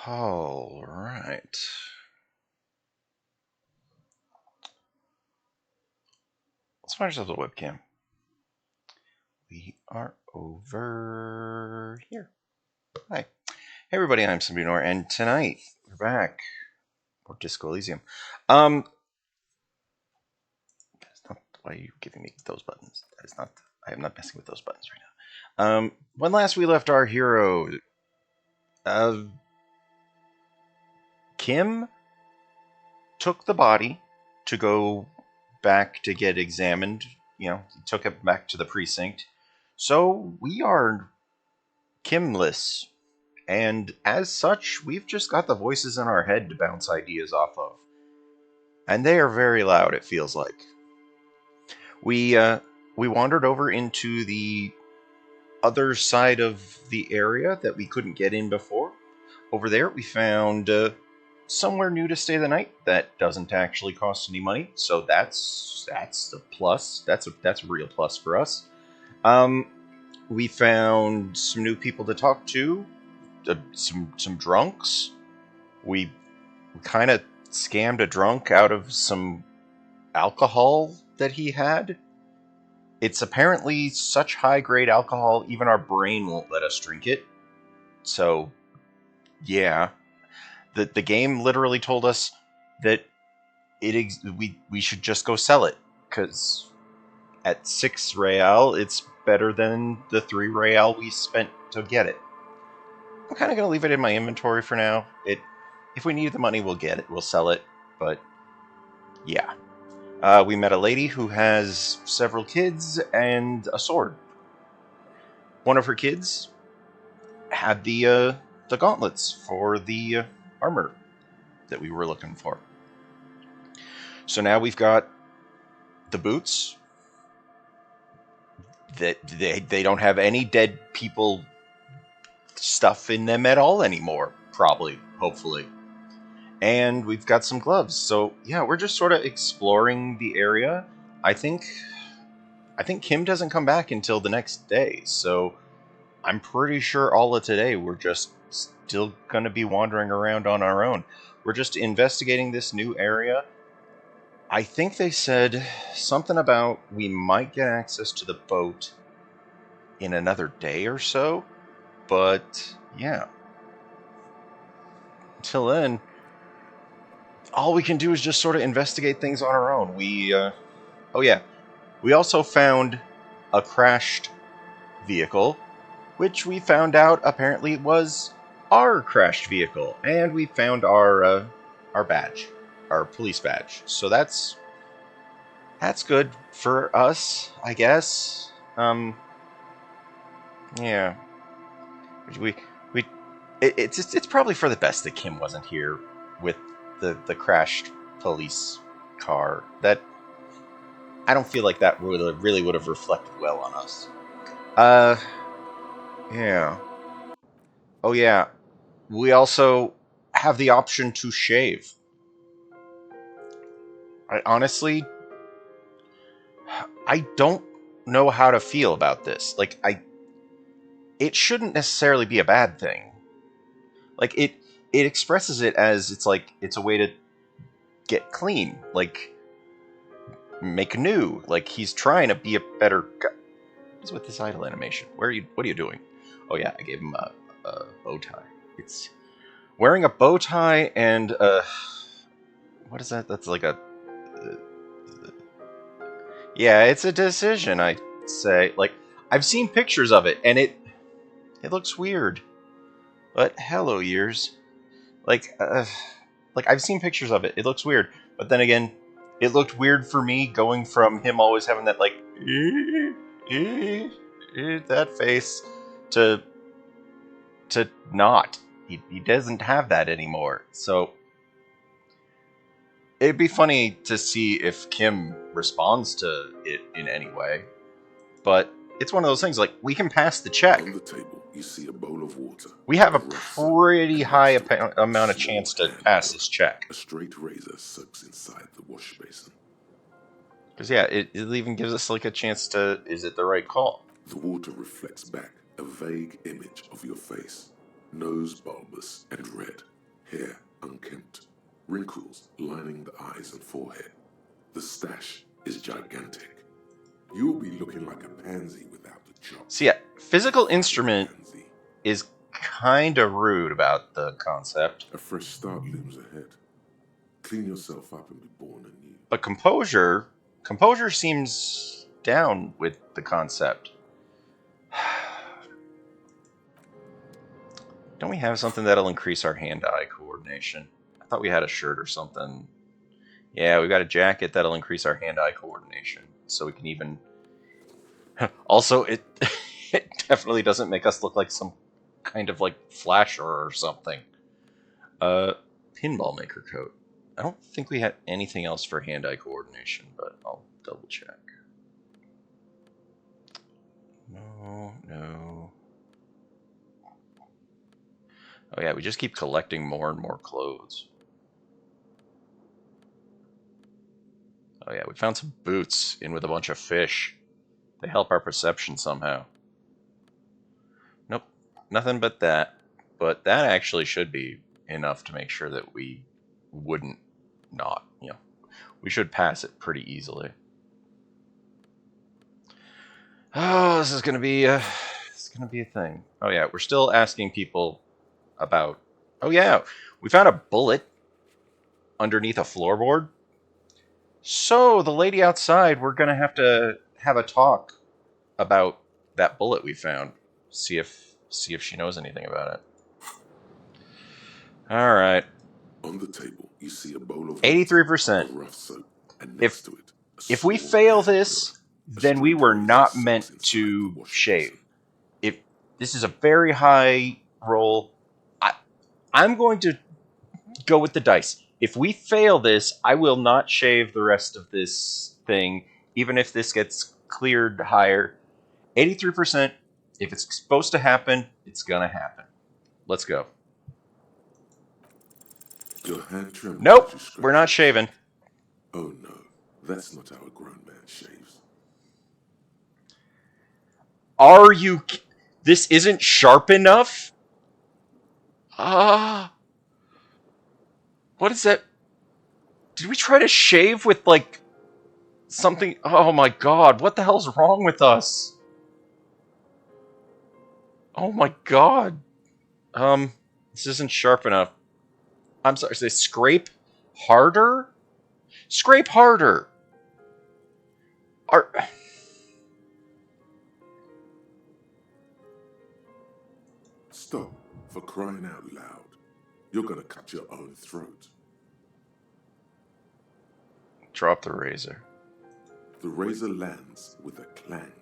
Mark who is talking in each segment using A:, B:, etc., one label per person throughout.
A: All right. Let's find ourselves a webcam. We are over here. Hi. Hey everybody, I'm Sabinor, and tonight we're back for Disco Elysium. That's not why are you giving me those buttons. That is not I am not messing with those buttons right now. When last we left our hero, uh, Kim took the body to go back to get examined. He took it back to the precinct. So we are Kimless. And as such, we've just got the voices in our head to bounce ideas off of. And they are very loud, it feels like. We wandered over into the other side of the area that we couldn't get in before. Over there, we found somewhere new to stay the night that doesn't actually cost any money. So that's a plus. That's a real plus for us. We found some new people to talk to, some drunks. We kind of scammed a drunk out of some alcohol that he had. It's apparently such high-grade alcohol, even our brain won't let us drink it. So, yeah. The game literally told us that we should just go sell it, because at 6 real, it's better than the 3 real we spent to get it. I'm kind of going to leave it in my inventory for now. If we need the money, we'll get it. We'll sell it. But, yeah. We met a lady who has several kids and a sword. One of her kids had the gauntlets for the armor that we were looking for. So now we've got the boots. That they don't have any dead people stuff in them at all anymore. Probably, hopefully. And we've got some gloves. So yeah, we're just sort of exploring the area. I think Kim doesn't come back until the next day, so I'm pretty sure all of today we're just still gonna be wandering around on our own. We're just investigating this new area. I think they said something about we might get access to the boat in another day or so, but yeah. Until then, all we can do is just sort of investigate things on our own. We also found a crashed vehicle, which we found out apparently was our crashed vehicle, and we found our badge, our police badge. So that's good for us, I guess. Yeah, we we it's probably for the best that Kim wasn't here with the crashed police car. That I don't feel like that really would have reflected well on us. Uh, yeah. Oh yeah. We also have the option to shave. I don't know how to feel about this. It shouldn't necessarily be a bad thing. Like it expresses it as it's a way to get clean, like make new. Like he's trying to be a better guy. What's with this idle animation? What are you doing? Oh yeah, I gave him a bow tie. It's wearing a bow tie and what is that? That's like a yeah, it's a decision. I say like I've seen pictures of it and it looks weird. But hello, years. Like like I've seen pictures of it. It looks weird. But then again, it looked weird for me going from him always having that like that face to not. He doesn't have that anymore. So it'd be funny to see if Kim responds to it in any way. But it's one of those things like we can pass the check.
B: On the table, you see a bowl of water.
A: We have a pretty high amount of chance to pass this check.
B: A straight razor sucks inside the wash basin.
A: Because yeah, it even gives us like a chance to, is it the right call?
B: The water reflects back a vague image of your face. Nose bulbous and red, hair unkempt, wrinkles lining the eyes and forehead. The stash is gigantic. You'll be looking like a pansy without the chops.
A: So yeah, physical
B: A fat
A: instrument
B: pansy.
A: is kind of rude about the concept.
B: A fresh start looms ahead. Clean yourself up and be born anew.
A: But composure seems down with the concept. Don't we have something that'll increase our hand-eye coordination? I thought we had a shirt or something. Yeah, we've got a jacket that'll increase our hand-eye coordination, so we can even... Also, it it definitely doesn't make us look like some kind of like flasher or something. Pinball maker coat. I don't think we had anything else for hand-eye coordination, but I'll double check. No. Oh yeah, we just keep collecting more and more clothes. Oh yeah, we found some boots in with a bunch of fish. They help our perception somehow. Nope, nothing but that. But that actually should be enough to make sure that we wouldn't not, we should pass it pretty easily. Oh, this is gonna be a thing. Oh yeah, we're still asking people about. Oh yeah, we found a bullet underneath a floorboard. So the lady outside, we're gonna have to have a talk about that bullet we found. See if she knows anything about it. All right.
B: On the table, you see a bowl of
A: 83%.
B: water, a rough soap, and
A: If
B: next to it,
A: if we fail this, then we were not meant
B: to
A: to shave. If this is a very high roll, I'm going to go with the dice. If we fail this, I will not shave the rest of this thing, even if this gets cleared higher. 83%. If it's supposed to happen, it's gonna happen. Let's go.
B: Your hand trembles.
A: Nope, we're not shaving.
B: Oh no, that's not how a grown man shaves.
A: Are you? This isn't sharp enough? Ah. What is that? Did we try to shave with, like, something? Oh my god, what the hell's wrong with us? Oh my god. This isn't sharp enough. I'm sorry, say scrape harder? Scrape harder!
B: Stop, for crying out loud. You're gonna cut your own throat.
A: Drop the razor.
B: The razor lands with a clang.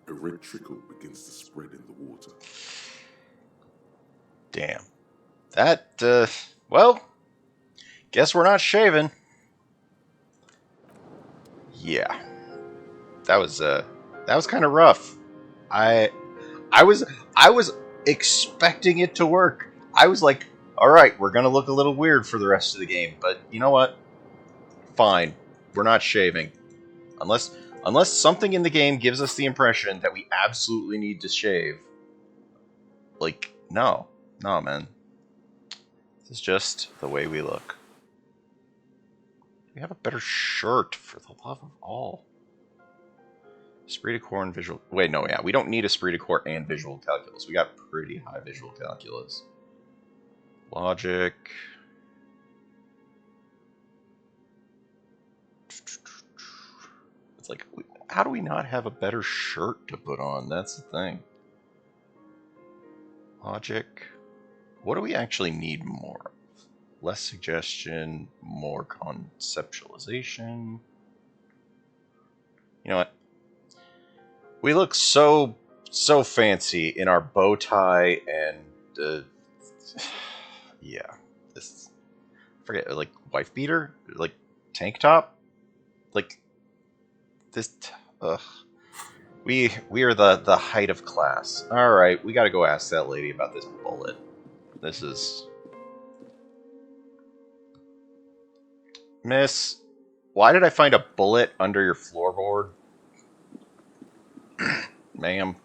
B: A red trickle begins to spread in the water.
A: Damn. That, well, guess we're not shaving. Yeah. That was kind of rough. I was expecting it to work. I was like, all right, we're gonna look a little weird for the rest of the game, but you know what? Fine, we're not shaving, unless something in the game gives us the impression that we absolutely need to shave. Like, no, man. This is just the way we look. We have a better shirt, for the love of all. Esprit de corps and visual... Wait, no, yeah. We don't need esprit de corps and visual calculus. We got pretty high visual calculus. Logic. It's like, how do we not have a better shirt to put on? That's the thing. Logic. What do we actually need more of? Less suggestion, more conceptualization. You know what? We look so fancy in our bow tie and yeah, this, forget, like, wife beater, like tank top, like this. Ugh. We are the height of class. All right, we got to go ask that lady about this bullet. This is Miss. Why did I find a bullet under your floorboard? Ma'am.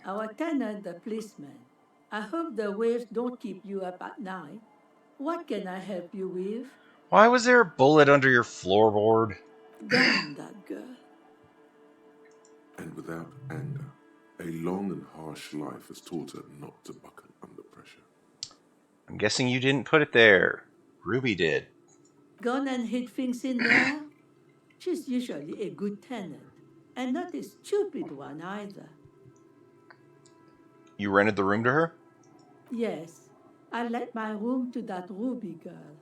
C: Our tenant, the policeman. I hope the waves don't keep you up at night. What can I help you with?
A: Why was there a bullet under your floorboard?
C: Damn that girl.
B: And without anger, a long and harsh life has taught her not to buckle under pressure.
A: I'm guessing you didn't put it there. Ruby did.
C: Gone and hid things in there? She's usually a good tenant, and not a stupid one either.
A: You rented the room to her?
C: Yes, I let my room to that Ruby girl.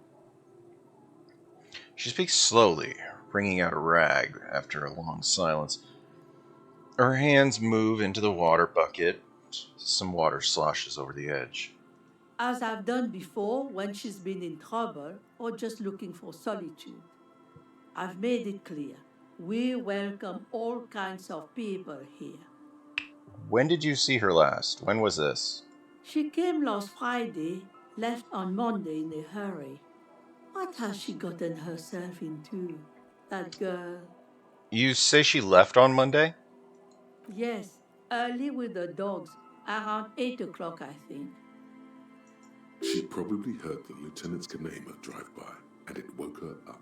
A: She speaks slowly, wringing out a rag after a long silence. Her hands move into the water bucket. Some water sloshes over the edge.
C: As I've done before when she's been in trouble or just looking for solitude. I've made it clear. We welcome all kinds of people here.
A: When did you see her last? When was this?
C: She came last Friday, left on Monday in a hurry. What has she gotten herself into? That girl.
A: You say she left on Monday?
C: Yes, early with the dogs, around 8 o'clock, I think.
B: She probably heard the lieutenant's Kanema drive by, and it woke her up,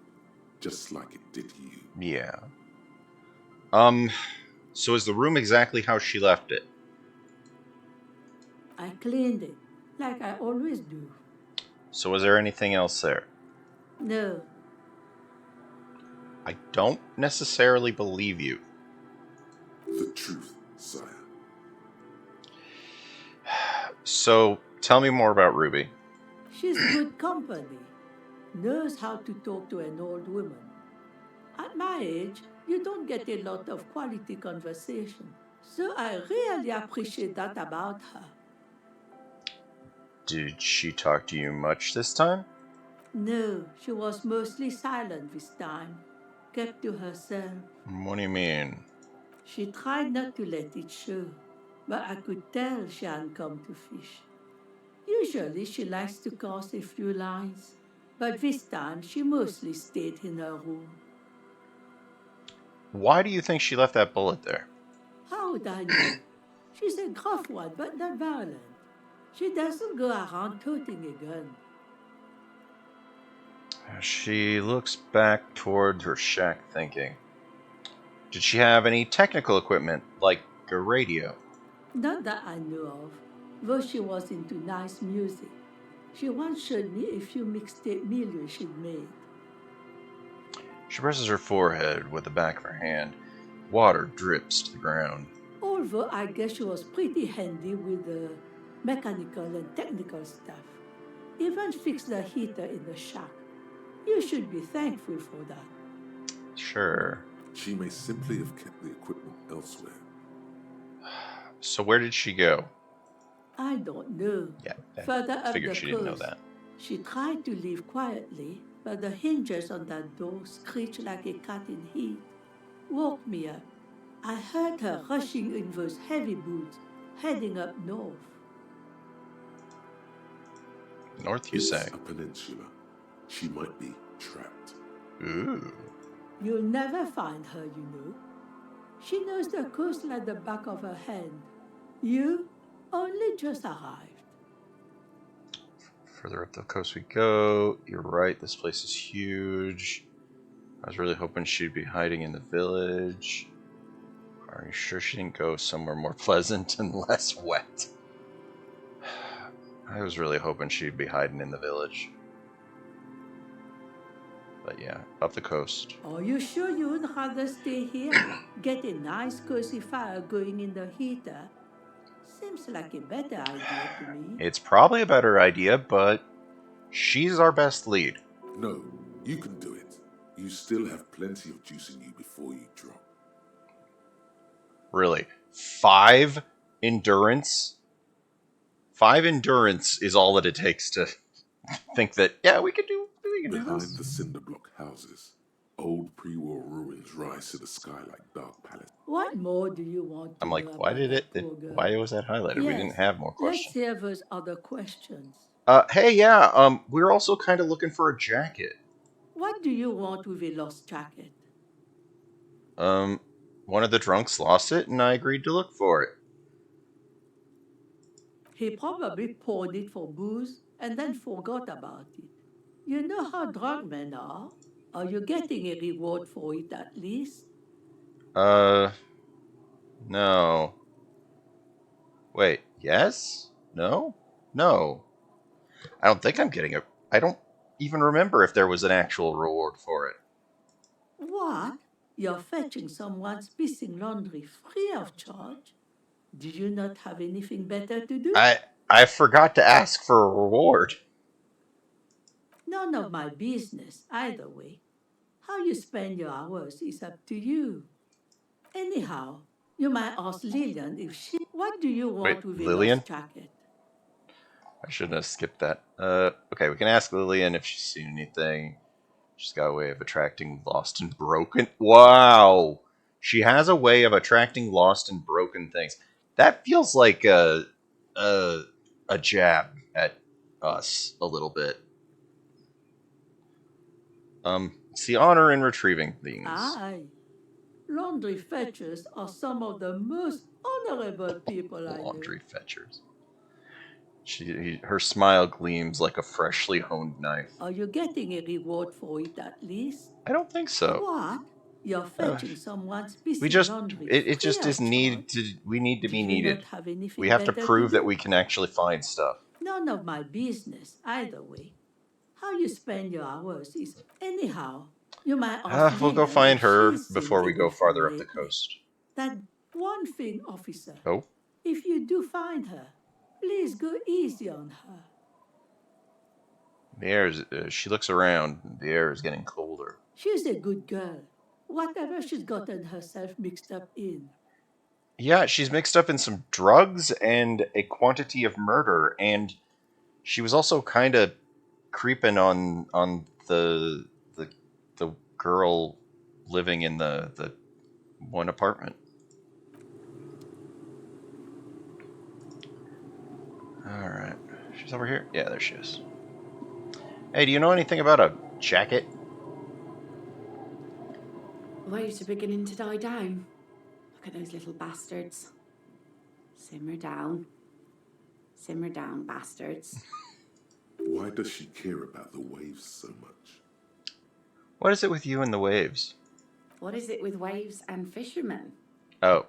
B: just like it did you.
A: Yeah. So is the room exactly how she left it?
C: I cleaned it, like I always do.
A: So was there anything else there?
C: No,
A: I don't necessarily believe you.
B: The truth, sire.
A: So tell me more about Ruby.
C: she's good company. Knows how to talk to an old woman. At my age, you don't get a lot of quality conversation. So I really appreciate that about her.
A: Did she talk to you much this time?
C: No, she was mostly silent this time, kept to herself.
A: What do you mean?
C: She tried not to let it show, but I could tell she hadn't come to fish. Usually she likes to cast a few lines, but this time she mostly stayed in her room.
A: Why do you think she left that bullet there?
C: How would I know? She's a gruff one, but not violent. She doesn't go around toting a gun.
A: She looks back toward her shack thinking. Did she have any technical equipment, like a radio?
C: Not that I know of, though she was into nice music. She once showed me a few mixtape millions she'd made.
A: She presses her forehead with the back of her hand. Water drips to the ground.
C: Although I guess she was pretty handy with the mechanical and technical stuff. Even fixed the heater in the shack. You should be thankful for that.
A: Sure.
B: She may simply have kept the equipment elsewhere.
A: So where did she go?
C: I don't know.
A: Yeah, I
C: Further up
A: figured
C: the
A: she didn't know
C: coast,
A: that.
C: she tried to leave quietly, but the hinges on that door screeched like a cat in heat. Woke me up. I heard her rushing in those heavy boots, heading up north.
A: North, you
B: It's
A: say?
B: a peninsula. She might be trapped.
A: Ooh.
C: You'll never find her, you know. She knows the coast like the back of her hand. You only just arrived.
A: Further up the coast we go. You're right, this place is huge. I was really hoping she'd be hiding in the village. Are you sure she didn't go somewhere more pleasant and less wet? I was really hoping she'd be hiding in the village. But yeah, up the coast.
C: Are you sure you would rather stay here? Get a nice cozy fire going in the heater. Seems like a better idea to me.
A: It's probably a better idea, but she's our best lead.
B: No, you can do it. You still have plenty of juice in you before you drop.
A: Really. 5 endurance? 5 endurance is all that it takes to think that, yeah, we can do
B: Behind
A: this.
B: the cinder block houses, old pre-war ruins rise to the sky like dark palaces.
C: What more do you want to
A: I'm
C: know
A: like, why
C: about
A: did
C: that
A: it
C: poor girl?
A: why was that highlighted? We didn't
C: Yes,
A: have more
C: let's
A: questions.
C: hear those other questions.
A: Hey, yeah, we're also kind of looking for a jacket.
C: What do you want with a lost jacket?
A: One of the drunks lost it, and I agreed to look for it.
C: He probably pawned it for booze and then forgot about it. You know how drunk men are? Are you getting a reward for it at least?
A: Uh, no. Wait, yes? No? No. I don't think I'm getting a. I don't even remember if there was an actual reward for it.
C: What? You're fetching someone's missing laundry free of charge? Do you not have anything better to do?
A: I forgot to ask for a reward.
C: None of my business, either way. How you spend your hours is up to you. Anyhow, you might ask Lillian if she. What do you
A: Wait,
C: want with a
A: Lillian?
C: lost jacket?
A: I shouldn't have skipped that. Okay, we can ask Lillian if she's seen anything. She's got a way of attracting lost and broken. Wow! She has a way of attracting lost and broken things. That feels like a, a jab at us a little bit. It's the honor in retrieving things.
C: Aye. Laundry fetchers are some of the most honorable people I know.
A: Laundry fetchers. Her smile gleams like a freshly honed knife.
C: Are you getting a reward for it at least?
A: I don't think so.
C: What? You're fetching someone's
A: We
C: missing
A: just
C: laundry
A: it
C: free
A: just is
C: of
A: needed
C: charge?
A: to. We need to
C: Do
A: be
C: you
A: needed.
C: not have anything
A: We have to
C: better
A: prove
C: do?
A: that we can actually find stuff.
C: None of my business, either way. How you spend your hours is anyhow. You might ask
A: We'll go
C: Lillian
A: find
C: if
A: her
C: she's seen
A: before we go
C: anything
A: farther up the
C: lately.
A: coast.
C: That one thing, officer.
A: Oh,
C: If you do find her, please go easy on her.
A: the air is. She looks around. The air is getting colder.
C: She's a good girl. Whatever she's gotten herself mixed up in.
A: Yeah, she's mixed up in some drugs and a quantity of murder, and she was also kind of creeping on the girl living in the one apartment. All right, she's over here. Yeah, there she is. Hey, do you know anything about a jacket?
D: Waves are beginning to die down. Look at those little bastards. Simmer down. Simmer down, bastards.
B: Why does she care about the waves so much?
A: What is it with you and the waves?
D: What is it with waves and fishermen?
A: Oh,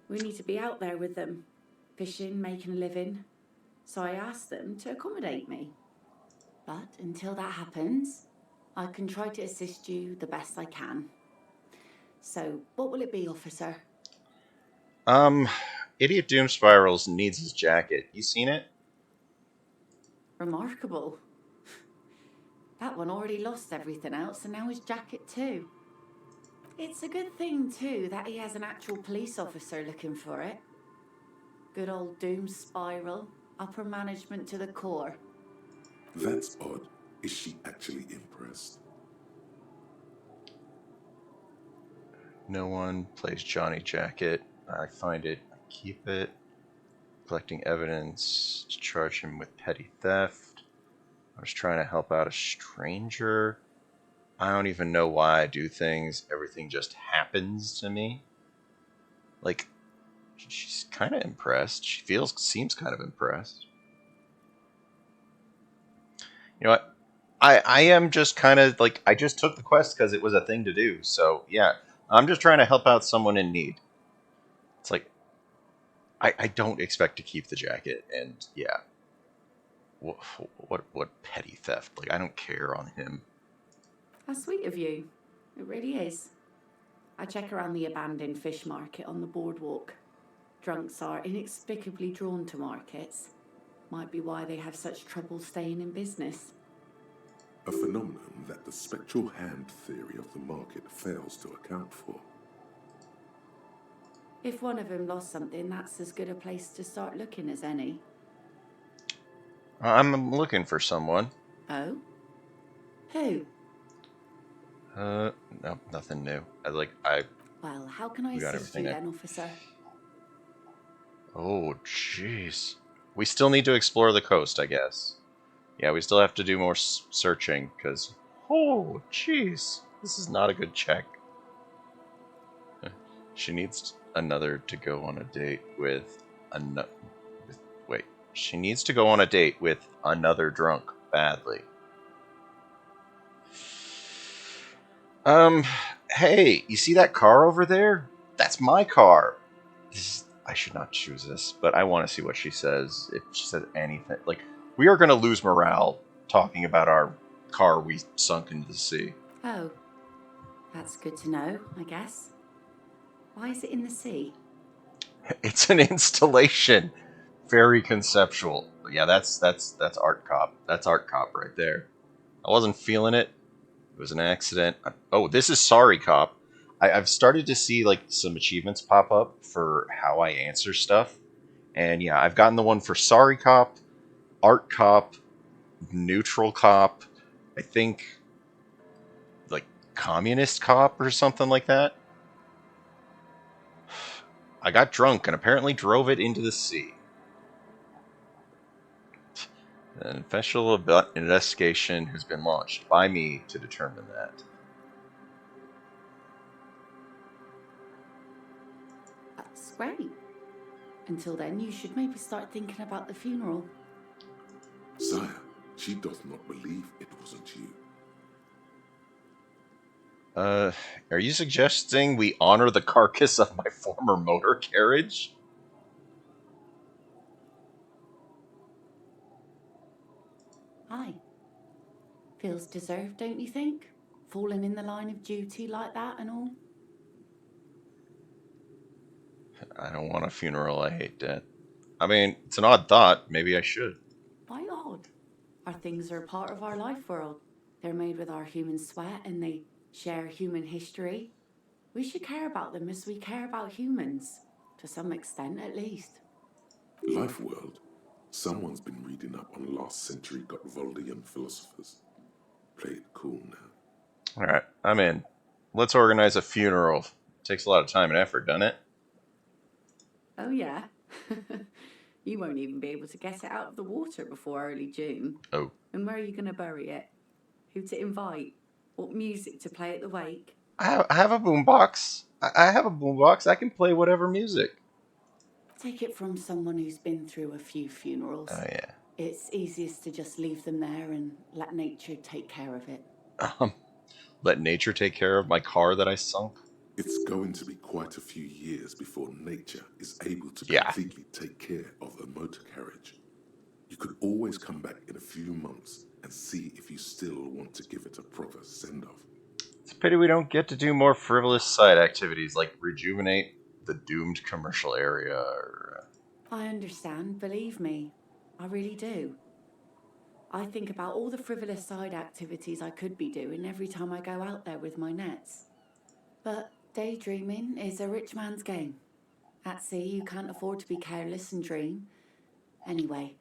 D: We need to be out there with them, fishing, making a living. So I asked them to accommodate me. But until that happens, I can try to assist you the best I can. So, what will it be, officer?
A: Idiot Doom Spirals needs his jacket. You seen it?
D: Remarkable. That one already lost everything else, and now his jacket too. It's a good thing, too, that he has an actual police officer looking for it. Good old Doom Spiral, upper management to the core.
B: That's odd. Is she actually impressed?
A: No one plays Johnny Jacket. I find it. I keep it. Collecting evidence to charge him with petty theft. I was trying to help out a stranger. I don't even know why I do things. Everything just happens to me. Like, she's kind of impressed. Seems kind of impressed. You know what? I am just kind of like, I just took the quest because it was a thing to do. So, yeah. I'm just trying to help out someone in need. It's like, I don't expect to keep the jacket, and yeah. What petty theft? Like, I don't care on him.
D: How sweet of you. It really is. I check around the abandoned fish market on the boardwalk. Drunks are inexplicably drawn to markets. Might be why they have such trouble staying in business.
B: A phenomenon that the spectral hand theory of the market fails to account for.
D: If one of them lost something, that's as good a place to start looking as any.
A: I'm looking for someone.
D: Oh? Who?
A: No, nothing new.
D: Well, how can I
A: We got
D: assist you
A: everything
D: then, officer?
A: Oh, jeez. We still need to explore the coast, I guess. Yeah, we still have to do more searching, because... Oh, jeez. This is not a good check. She needs another to go on a date with... Wait. She needs to go on a date with another drunk badly. Hey, you see that car over there? That's my car. I should not choose this, but I want to see what she says. If she says anything, like, we are going to lose morale talking about our car we sunk into the sea.
D: Oh, that's good to know, I guess. Why is it in the sea?
A: It's an installation. Very conceptual. But yeah, that's art cop. That's art cop right there. I wasn't feeling it. It was an accident. Oh, this is sorry cop. I've started to see like some achievements pop up for how I answer stuff. And yeah, I've gotten the one for sorry cop, art cop, neutral cop, I think like communist cop or something like that. I got drunk and apparently drove it into the sea. An official investigation has been launched by me to determine that.
D: That's great. Until then, you should maybe start thinking about the funeral.
B: Sire, she doth not believe it wasn't you.
A: Are you suggesting we honor the carcass of my former motor carriage?
D: Aye. Feels deserved, don't you think? Falling in the line of duty like that and all.
A: I don't want a funeral. I hate death. I mean, it's an odd thought. Maybe I should.
D: Why odd? Our things are part of our life world. They're made with our human sweat and they share human history. We should care about them as we care about humans. To some extent, at least.
B: Life world. Someone's been reading up on last century Gottwaldian philosophers. Play it cool now.
A: Alright, I'm in. Let's organize a funeral. It takes a lot of time and effort, doesn't it?
D: Oh, yeah? You won't even be able to get it out of the water before early June.
A: Oh.
D: And where are you going to bury it? Who to invite? What music to play at the wake?
A: I have a boombox. I have a boombox. I can play whatever music.
D: Take it from someone who's been through a few funerals.
A: Oh, yeah.
D: It's easiest to just leave them there and let nature take care of it.
A: Let nature take care of my car that I sunk?
B: It's going to be quite a few years before nature is able to
A: Yeah.
B: completely take care of a motor carriage. You could always come back in a few months and see if you still want to give it a proper send-off.
A: It's a pity we don't get to do more frivolous side activities like rejuvenate the doomed commercial area or...
D: I understand, believe me. I really do. I think about all the frivolous side activities I could be doing every time I go out there with my nets. But daydreaming is a rich man's game. At sea, you can't afford to be careless and dream. Anyway,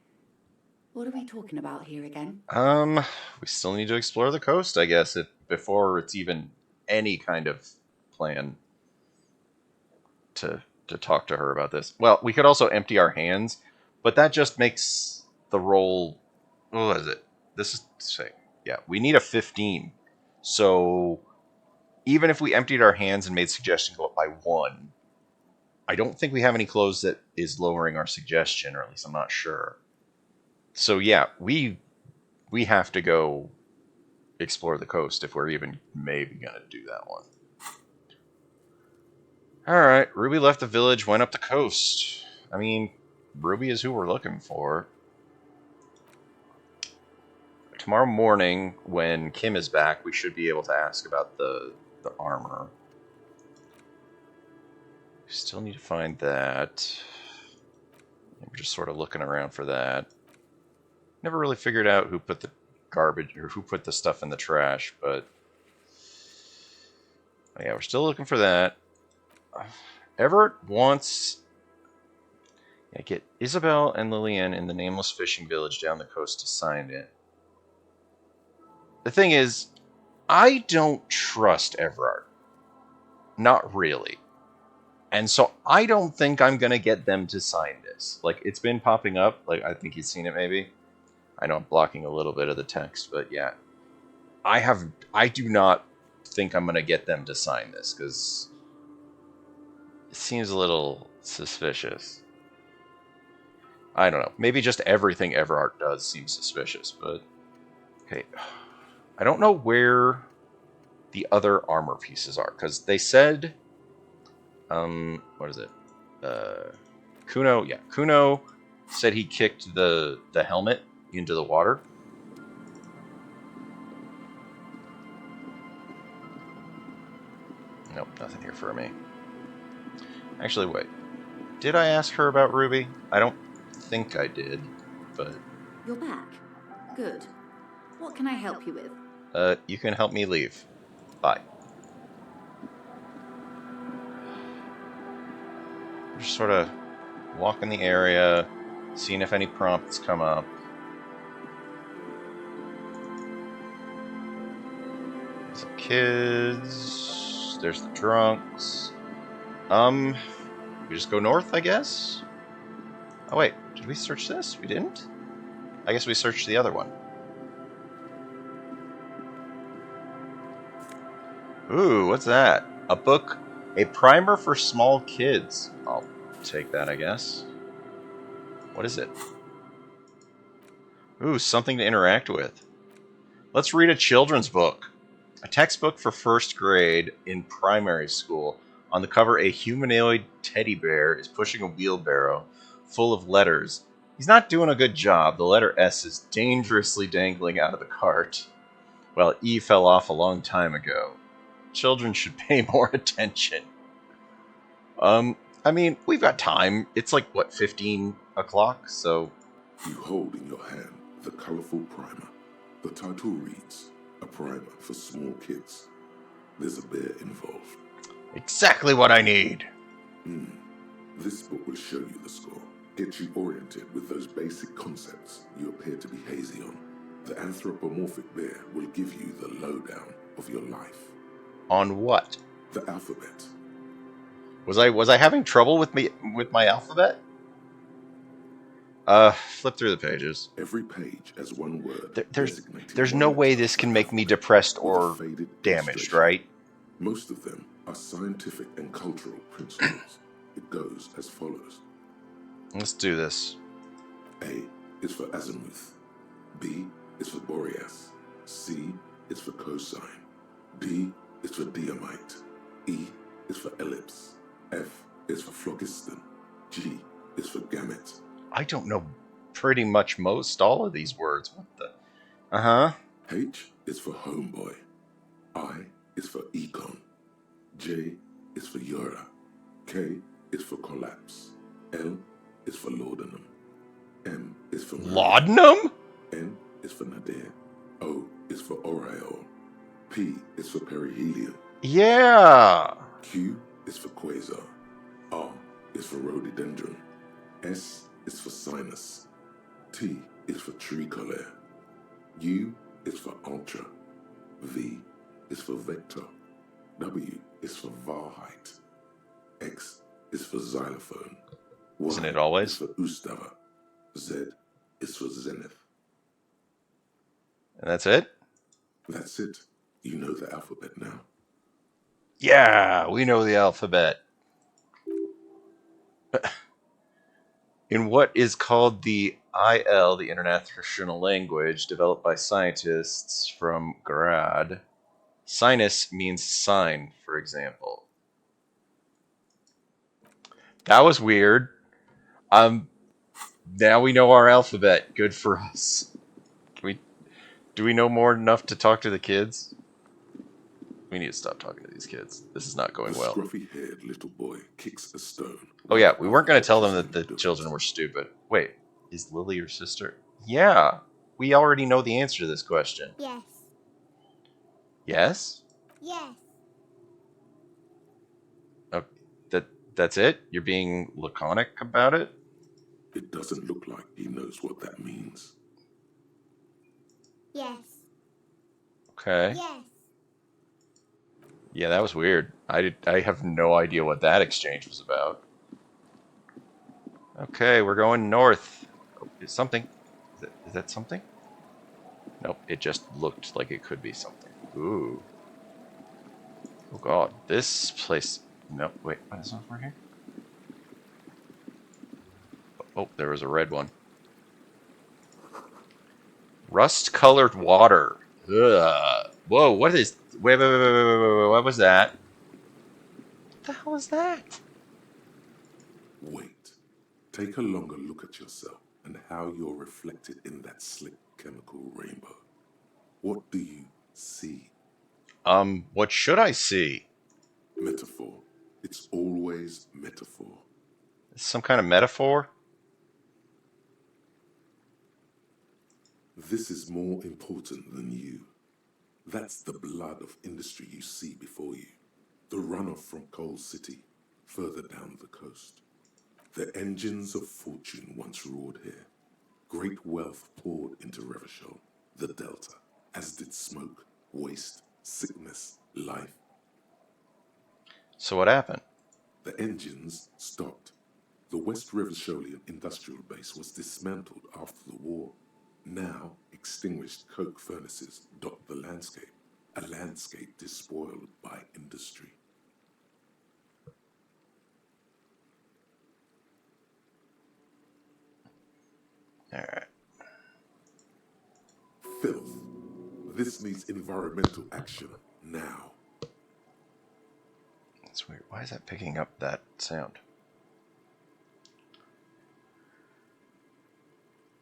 D: what are we talking about here again?
A: We still need to explore the coast, I guess, before it's even any kind of plan to talk to her about this. Well, we could also empty our hands, but that just makes the roll... What is it? This is... Yeah, we need a 15. So even if we emptied our hands and made suggestion go up by 1, I don't think we have any clothes that is lowering our suggestion, or at least I'm not sure. So yeah, we have to go explore the coast if we're even maybe going to do that one. Alright, Ruby left the village, went up the coast. I mean, Ruby is who we're looking for. Tomorrow morning, when Kim is back, we should be able to ask about the armor. We still need to find that. We're just sort of looking around for that. Never really figured out who put the garbage, or who put the stuff in the trash, but... yeah, we're still looking for that. Everett wants... yeah, get Isabel and Lillian in the nameless fishing village down the coast to sign it. The thing is, I don't trust Everard. Not really. And so I don't think I'm going to get them to sign this. Like, it's been popping up. Like, I think you've seen it maybe. I know I'm blocking a little bit of the text, but yeah. I do not think I'm going to get them to sign this, because it seems a little suspicious. I don't know. Maybe just everything Everart does seems suspicious, but... Okay. I don't know where the other armor pieces are, because they said... what is it? Kuno, yeah. Kuno said he kicked the helmet into the water. Nope, nothing here for me. Actually, wait. Did I ask her about Ruby? I don't think I did, but...
D: You're back. Good. What can I help you with?
A: You can help me leave. Bye. Just sort of walking the area, seeing if any prompts come up. Some kids. There's the drunks. We just go north, I guess? Oh wait, did we search this? We didn't? I guess we searched the other one. Ooh, what's that? A book, a primer for small kids. I'll take that, I guess. What is it? Ooh, something to interact with. Let's read a children's book. A textbook for first grade in primary school. On the cover, a humanoid teddy bear is pushing a wheelbarrow full of letters. He's not doing a good job. The letter S is dangerously dangling out of the cart, while E fell off a long time ago. Children should pay more attention. I mean, we've got time. It's like, what, 15 o'clock? So...
B: You hold in your hand the colorful primer. The title reads, A Primer for Small Kids. There's a bear involved.
A: Exactly what I need.
B: This book will show you the score, get you oriented with those basic concepts you appear to be hazy on. The anthropomorphic bear will give you the lowdown of your life.
A: On what?
B: The alphabet.
A: Was I having trouble with my alphabet? Flip through the pages.
B: Every page has one word.
A: There's no way this can make me depressed or damaged, right?
B: Most of them are scientific and cultural principles. It goes as follows.
A: Let's do this.
B: A is for azimuth. B is for Boreas. C is for cosine. D is for diamite. E is for ellipse. F is for phlogiston. G is for gamete.
A: I don't know pretty much all of these words. What the? Uh-huh.
B: H is for homeboy. I is for econ. J is for Eura. K is for collapse. L is for laudanum. M is for
A: laudanum?
B: N is for nadir. O is for aureole. P is for perihelion.
A: Yeah.
B: Q is for quasar. R is for rhododendron. S is for sinus. T is for tricolor. U is for ultra. V is for vector. W is for Varheit. X is for xylophone. Y
A: Isn't it always?
B: is for Ustava. Z is for zenith.
A: And that's it?
B: That's it. You know the alphabet now.
A: Yeah, we know the alphabet. In what is called the IL, the International Language, developed by scientists from Grad, sinus means sign, for example. That was weird. Now we know our alphabet. Good for us. Do we know more enough to talk to the kids? We need to stop talking to these kids. This is not going well.
B: The scruffy-haired little boy kicks a stone.
A: Oh yeah, we weren't going to tell them that the children were stupid. Wait, is Lily your sister? Yeah, we already know the answer to this question.
E: Yes.
A: Yes?
E: Yes.
A: Oh, that's it? You're being laconic about it?
B: It doesn't look like he knows what that means.
E: Yes.
A: Okay.
E: Yes.
A: Yeah, that was weird. I have no idea what that exchange was about. Okay, we're going north. Oh, it's something. Is that something? Nope, it just looked like it could be something. Ooh. Oh god, this place... No, wait, what is over here? Oh, there was a red one. Rust-colored water. Ugh. Whoa, what is... Wait, what was that? What the hell is that?
B: Wait. Take a longer look at yourself and how you're reflected in that slick chemical rainbow. What do you see?
A: What should I see?
B: Metaphor. It's always metaphor.
A: Some kind of metaphor?
B: This is more important than you. That's the blood of industry you see before you. The runoff from Coal City, further down the coast. The engines of fortune once roared here. Great wealth poured into Revachol, the Delta, as did smoke, waste, sickness, life.
A: So what happened?
B: The engines stopped. The West Revacholian industrial base was dismantled after the war. Now, extinguished coke furnaces dot the landscape, a landscape despoiled by industry.
A: Alright.
B: Filth. This needs environmental action now.
A: That's weird. Why is that picking up that sound?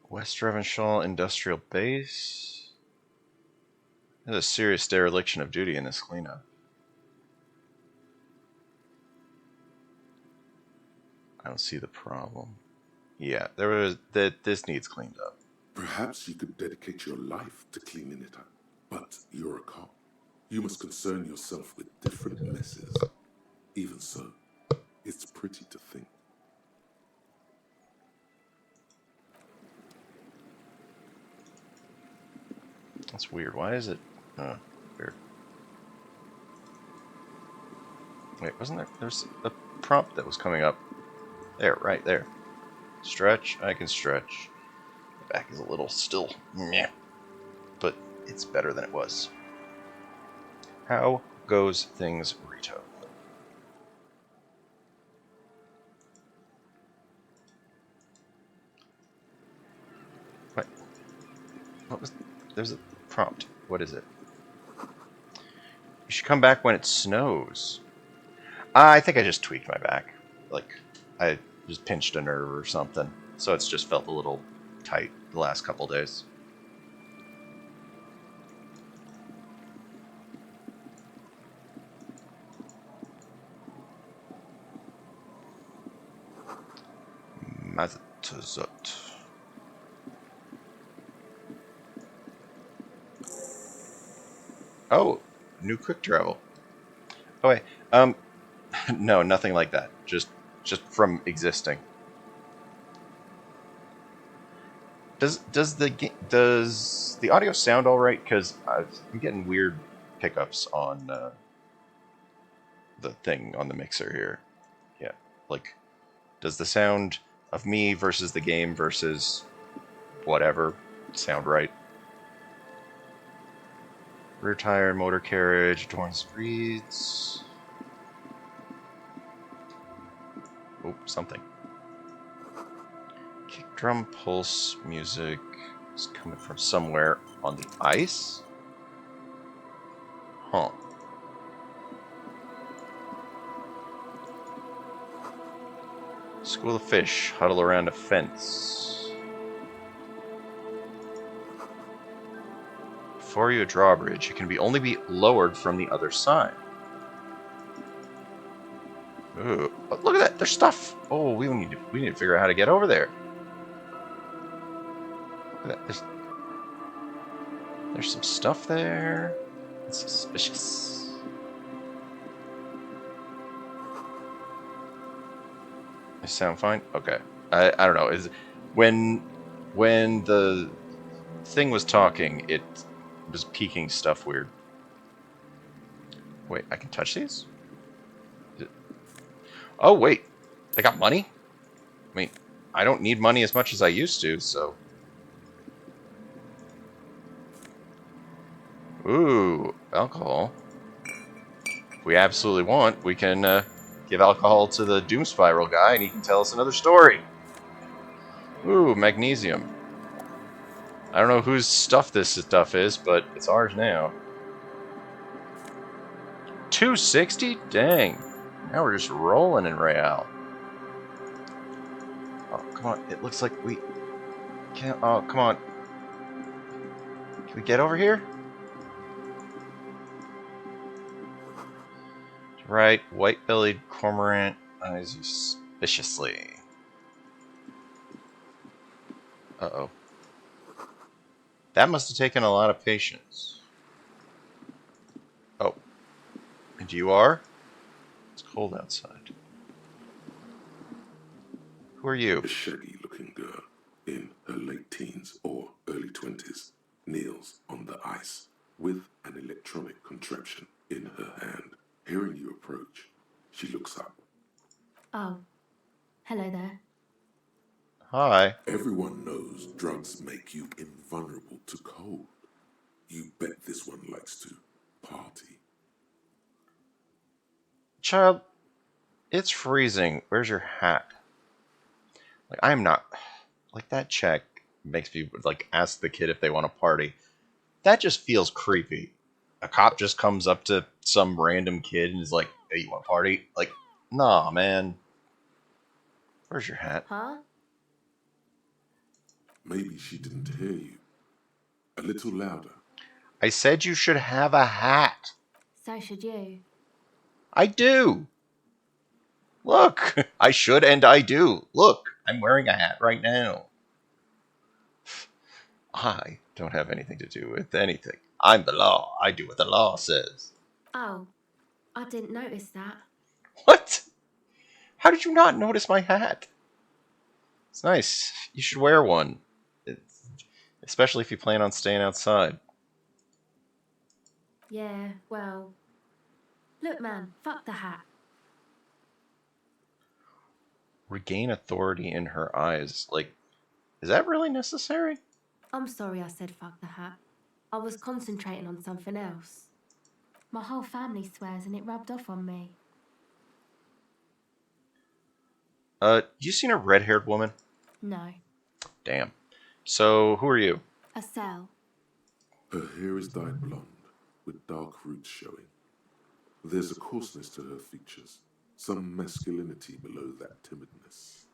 A: West Revachol Industrial Base. There's a serious dereliction of duty in this cleanup. I don't see the problem. Yeah, this needs cleaned up.
B: Perhaps you could dedicate your life to cleaning it up. But you're a cop. You must concern yourself with different messes. Even so, it's pretty to think.
A: That's weird. Why is it? Weird. Wait, wasn't there? There's a prompt that was coming up. There, right there. Stretch. I can stretch. The back is a little still meh, but it's better than it was. How goes things, Rito? What? What was? There's a prompt. What is it? You should come back when it snows. I think I just tweaked my back. Like, I just pinched a nerve or something. So it's just felt a little tight the last couple days. Mazatazut. Oh, new quick travel. Oh wait, no, nothing like that. Just from existing. Does the audio sound all right? Because I'm getting weird pickups on the thing on the mixer here. Yeah, like, does the sound of me versus the game versus whatever sound right? Rear tire, motor carriage, torn reeds. Oh, something. Kick drum pulse music is coming from somewhere on the ice? Huh. School of fish huddle around a fence. Before you a drawbridge, it can only be lowered from the other side. Ooh, look at that! There's stuff. Oh, we need to figure out how to get over there. Look at that. There's some stuff there. It's suspicious. I sound fine. Okay. I don't know. When the thing was talking, it was peeking stuff weird. Wait, I can touch these? Oh, wait. They got money? I mean, I don't need money as much as I used to, so... Ooh, alcohol. If we absolutely want, we can give alcohol to the Doom Spiral guy, and he can tell us another story. Ooh, magnesium. I don't know whose stuff this stuff is, but it's ours now. 260? Dang. Now we're just rolling in Real. Oh, come on. It looks like we can't. Oh, come on. Can we get over here? Right. White-bellied cormorant eyes you suspiciously. Uh-oh. That must have taken a lot of patience. Oh. And you are? It's cold outside. Who are you?
B: A shaggy-looking girl in her late teens or early 20s kneels on the ice with an electronic contraption in her hand. Hearing you approach, she looks up.
E: Oh, hello there.
A: Hi.
B: Everyone knows drugs make you invulnerable to cold. You bet this one likes to party.
A: Child, it's freezing. Where's your hat? Like, I'm not... Like, that check makes me, like, ask the kid if they want to party. That just feels creepy. A cop just comes up to some random kid and is like, hey, you want to party? Like, nah, man. Where's your hat?
E: Huh?
B: Maybe she didn't hear you. A little louder.
A: I said you should have a hat.
E: So should you.
A: I do. Look, I should and I do. Look, I'm wearing a hat right now. I don't have anything to do with anything. I'm the law. I do what the law says.
E: Oh, I didn't notice that.
A: What? How did you not notice my hat? It's nice. You should wear one. Especially if you plan on staying outside.
E: Yeah, well. Look, man, fuck the hat.
A: Regain authority in her eyes. Like, is that really necessary?
E: I'm sorry I said fuck the hat. I was concentrating on something else. My whole family swears and it rubbed off on me.
A: You seen a red-haired woman?
E: No.
A: Damn. So, who are you?
E: A cell.
B: Her hair is dyed blonde, with dark roots showing. There's a coarseness to her features, some masculinity below that timidness.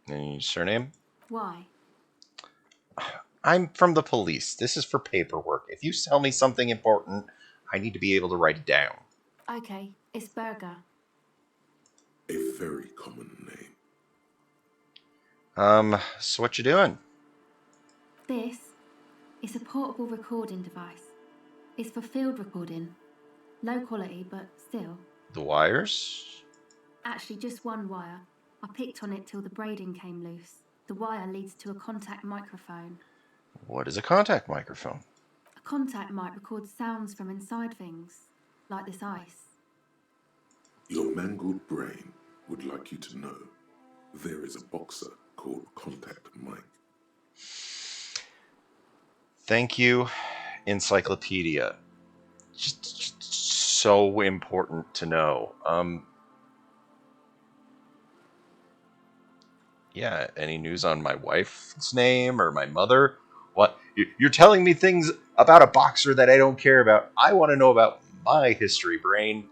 A: Any surname?
E: Why?
A: I'm from the police. This is for paperwork. If you tell me something important, I need to be able to write it down.
E: Okay, it's Burger.
B: A very common name.
A: So what you doing?
E: This is a portable recording device. It's for field recording. Low quality, but still.
A: The wires?
E: Actually, just one wire. I picked on it till the braiding came loose. The wire leads to a contact microphone.
A: What is a contact microphone?
E: A contact mic records sounds from inside things, like this ice.
B: Your mangled brain would like you to know there is a boxer called Contact Mike.
A: Thank you, Encyclopedia. Just so important to know. Yeah, any news on my wife's name or my mother? What? You're telling me things about a boxer that I don't care about. I want to know about my history, brain.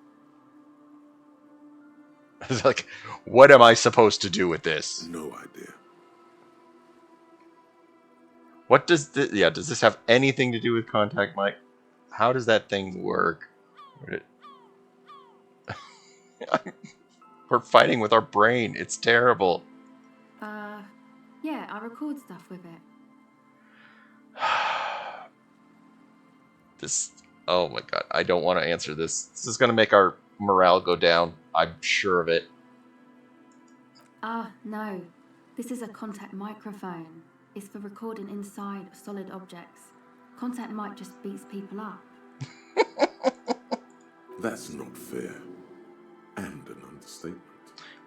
A: It's like, what am I supposed to do with this?
B: No idea.
A: What does this, yeah, does this have anything to do with Contact Mike? How does that thing work? We're fighting with our brain. It's terrible.
E: Yeah, I record stuff with it.
A: This, oh my god, I don't want to answer this. This is going to make our morale go down. I'm sure of it.
E: No. This is a contact microphone. It's for recording inside solid objects. Contact mic just beats people up.
B: That's not fair. And an understatement.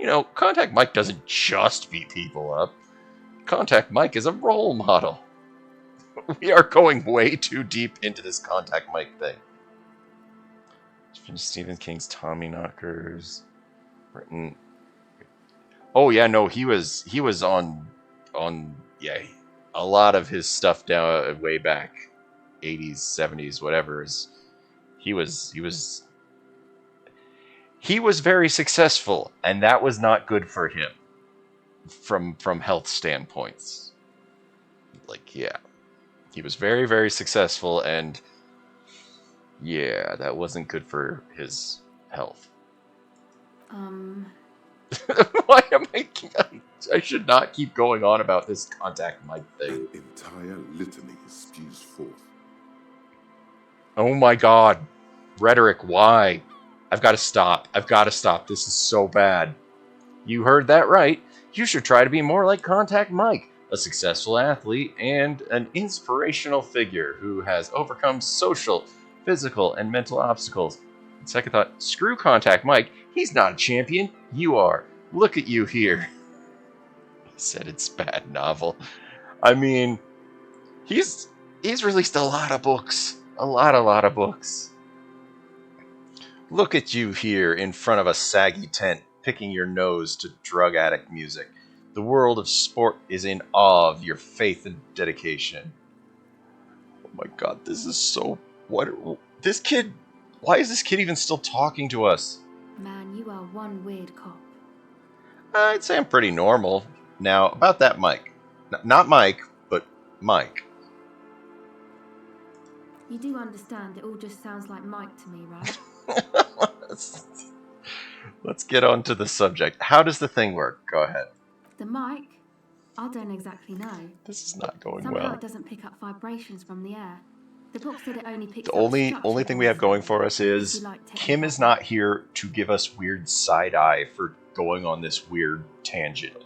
A: You know, Contact Mike doesn't just beat people up. Contact Mike is a role model. We are going way too deep into this Contact Mike thing. It's been Stephen King's Tommy Knockers. Written. Oh yeah, no, he was on yeah, a lot of his stuff down way back 80s, 70s, whatever is he was very successful, and that was not good for him from health standpoints. Like yeah, he was very very successful, and yeah, that wasn't good for his health. Why am I? I should not keep going on about this contact mic thing.
B: An entire litany spews forth.
A: Oh my god. Rhetoric, why? I've got to stop. I've got to stop. This is so bad. You heard that right. You should try to be more like Contact Mike, a successful athlete and an inspirational figure who has overcome social, physical, and mental obstacles. Second thought, screw Contact Mike. He's not a champion. You are. Look at you here. He said it's bad novel. I mean, he's released a lot of books. A lot of books. Look at you here in front of a saggy tent, picking your nose to drug addict music. The world of sport is in awe of your faith and dedication. Oh my god, this is so... What... This kid... Why is this kid even still talking to us?
E: Man, you are one weird cop.
A: I'd say I'm pretty normal. Now, about that Mike. Not Mike, but Mike.
E: You do understand it all just sounds like Mike to me, right?
A: Let's get on to the subject. How does the thing work? Go ahead.
E: The mic? I don't exactly know.
A: This is not going
E: Somehow
A: well.
E: it doesn't pick up vibrations from the air. The book said it only picks
A: The
E: up
A: only thing we have going for us is Kim is not here to give us weird side eye for going on this weird tangent.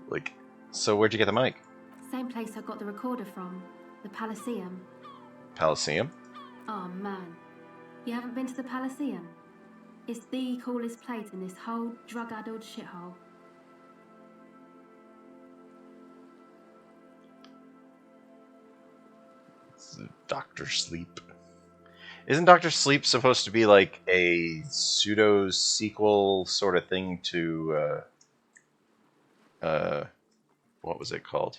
A: Like, so where'd you get the mic?
E: Same place I got the recorder from, the Palaceum.
A: Palaceum?
E: Oh man, you haven't been to the Palaceum? It's the coolest place in this whole drug-addled shithole.
A: Dr. Sleep. Isn't Dr. Sleep supposed to be like a pseudo sequel sort of thing to what was it called?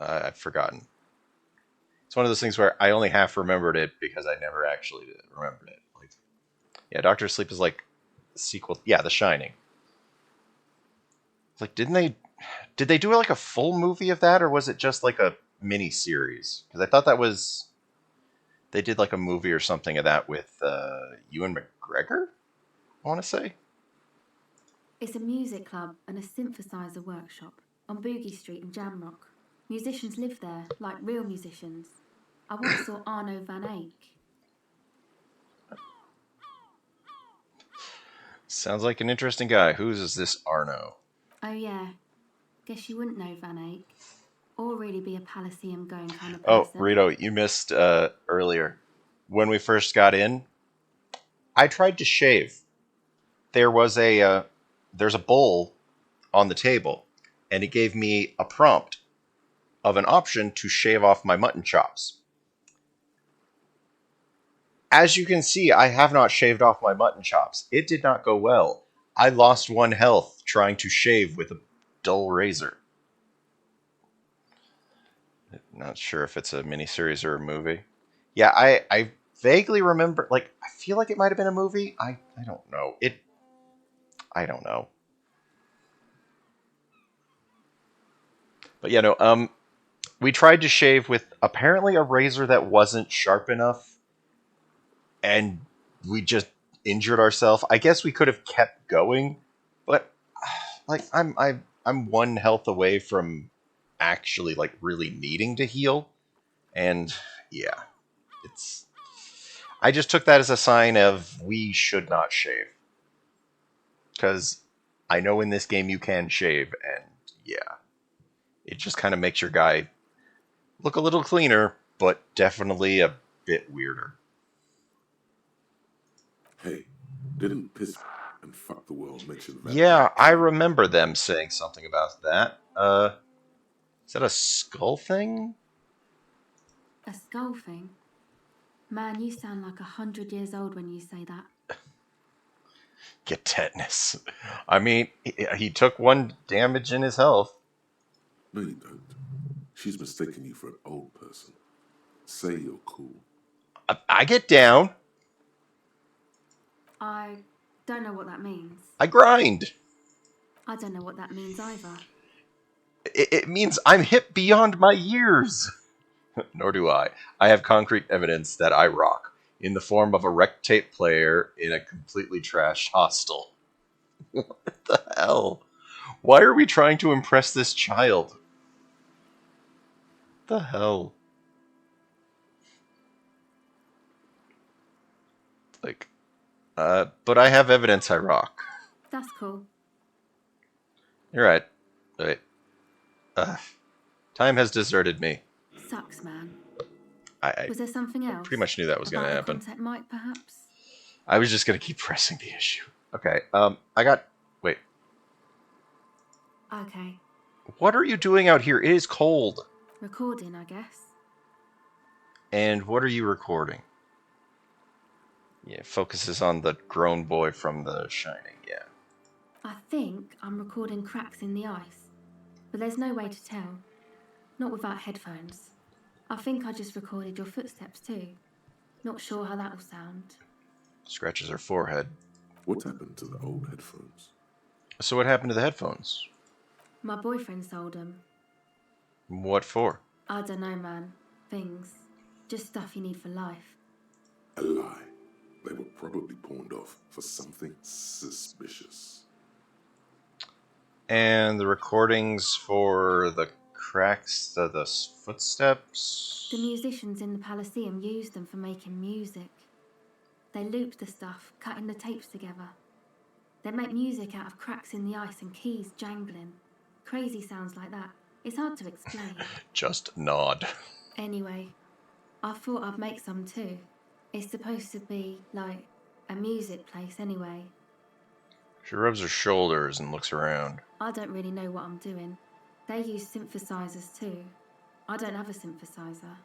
A: I've forgotten. It's one of those things where I only half remembered it because I never actually remembered it. Like, yeah, Doctor Sleep is like a sequel. Yeah, The Shining. Like, did they do like a full movie of that, or was it just like a mini series? Because I thought they did like a movie or something of that with Ewan McGregor, I want to say.
E: It's a music club and a synthesizer workshop on Boogie Street in Jamrock. Musicians live there, like real musicians. I once saw Arno van Eyck.
A: Sounds like an interesting guy. Whose is this Arno?
E: Oh yeah, guess you wouldn't know Van Eyck. Or really be a Palaceum going kind of
A: Oh,
E: person.
A: Rito, you missed earlier. When we first got in, I tried to shave. There was there's a bowl on the table, and it gave me a prompt of an option to shave off my mutton chops. As you can see, I have not shaved off my mutton chops. It did not go well. I lost 1 health trying to shave with a dull razor. Not sure if it's a miniseries or a movie. Yeah, I vaguely remember, like, I feel like it might have been a movie. I don't know. I don't know. But yeah, no, we tried to shave with apparently a razor that wasn't sharp enough, and we just injured ourselves. I guess we could have kept going, but like I'm 1 health away from actually like really needing to heal, and yeah, it's. I just took that as a sign of we should not shave, because I know in this game you can shave, and yeah, it just kind of makes your guy look a little cleaner, but definitely a bit weirder.
B: Hey, didn't piss and fuck the world mention that?
A: Yeah, I remember them saying something about that. Is that a skull thing?
E: A skull thing? Man, you sound like 100 years old when you say that.
A: Get tetanus. I mean, he took one damage in his health.
B: No, you don't. She's mistaken you for an old person. Say you're cool.
A: I get down.
E: I don't know what that means.
A: I grind.
E: I don't know what that means either.
A: It means I'm hip beyond my years. Nor do I. I have concrete evidence that I rock, in the form of a rec tape player in a completely trash hostel. What the hell? Why are we trying to impress this child? What the hell? Like, but I have evidence I rock.
E: That's cool.
A: You're right. Wait. Uh, Time has deserted me.
E: Sucks, man.
A: I
E: Was there something else?
A: pretty much knew that was going to
E: About the
A: happen.
E: contact mic, perhaps?
A: I was just going to keep pressing the issue. Okay, I got... Wait.
E: Okay.
A: What are you doing out here? It is cold.
E: Recording, I guess.
A: And what are you recording? Yeah, focuses on the grown boy from The Shining, yeah.
E: I think I'm recording cracks in the ice. But there's no way to tell. Not without headphones. I think I just recorded your footsteps too. Not sure how that'll sound.
A: Scratches her forehead.
B: What happened to the old headphones?
A: So what happened to the headphones?
E: My boyfriend sold them.
A: What for?
E: I don't know, man. Things. Just stuff you need for life.
B: A lie. They were probably pawned off for something suspicious.
A: And the recordings for the cracks, the footsteps?
E: The musicians in the Elysium used them for making music. They looped the stuff, cutting the tapes together. They make music out of cracks in the ice and keys jangling. Crazy sounds like that. It's hard to explain.
A: Just nod.
E: Anyway, I thought I'd make some too. It's supposed to be, like, a music place anyway.
A: She rubs her shoulders and looks around.
E: I don't really know what I'm doing. They use synthesizers too. I don't have a synthesizer.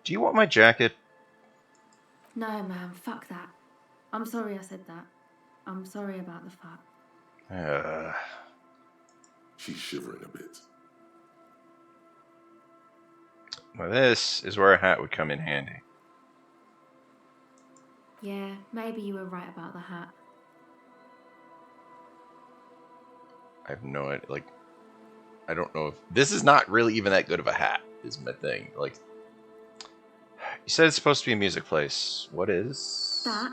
A: Do you want my jacket?
E: No, man, fuck that. I'm sorry I said that. I'm sorry about the fuck.
B: She's shivering a bit.
A: Well, this is where a hat would come in handy.
E: Yeah, maybe you were right about the hat.
A: I have no idea. Like, I don't know if this is not really even that good of a hat. Is my thing. Like, you said it's supposed to be a music place. What is
E: That?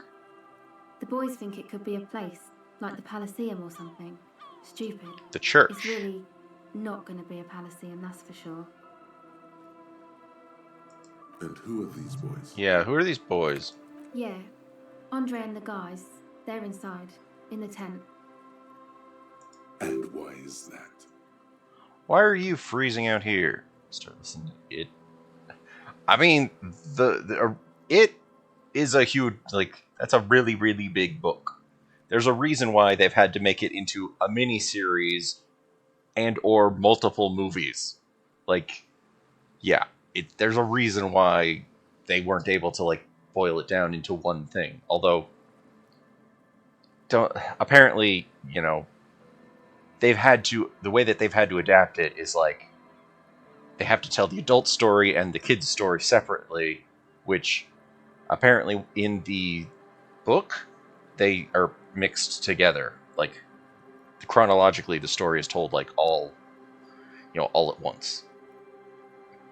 E: The boys think it could be a place, like the Palaceum or something. Stupid.
A: the church?
E: It's really not going to be a Palaceum, that's for sure.
B: And who are these boys?
A: Yeah, who are these boys?
E: Yeah, Andre and the guys, they're inside, in the tent.
B: And why is that?
A: Why are you freezing out here? Start listening to it. I mean, it is a huge, like, that's a really, really big book. There's a reason why they've had to make it into a mini-series and or multiple movies. Like, yeah, there's a reason why they weren't able to, like, boil it down into one thing. Although, apparently, you know, the way that they've had to adapt it is, like, they have to tell the adult story and the kid's story separately, which apparently in the book they are mixed together. Like, chronologically, the story is told, like, all at once.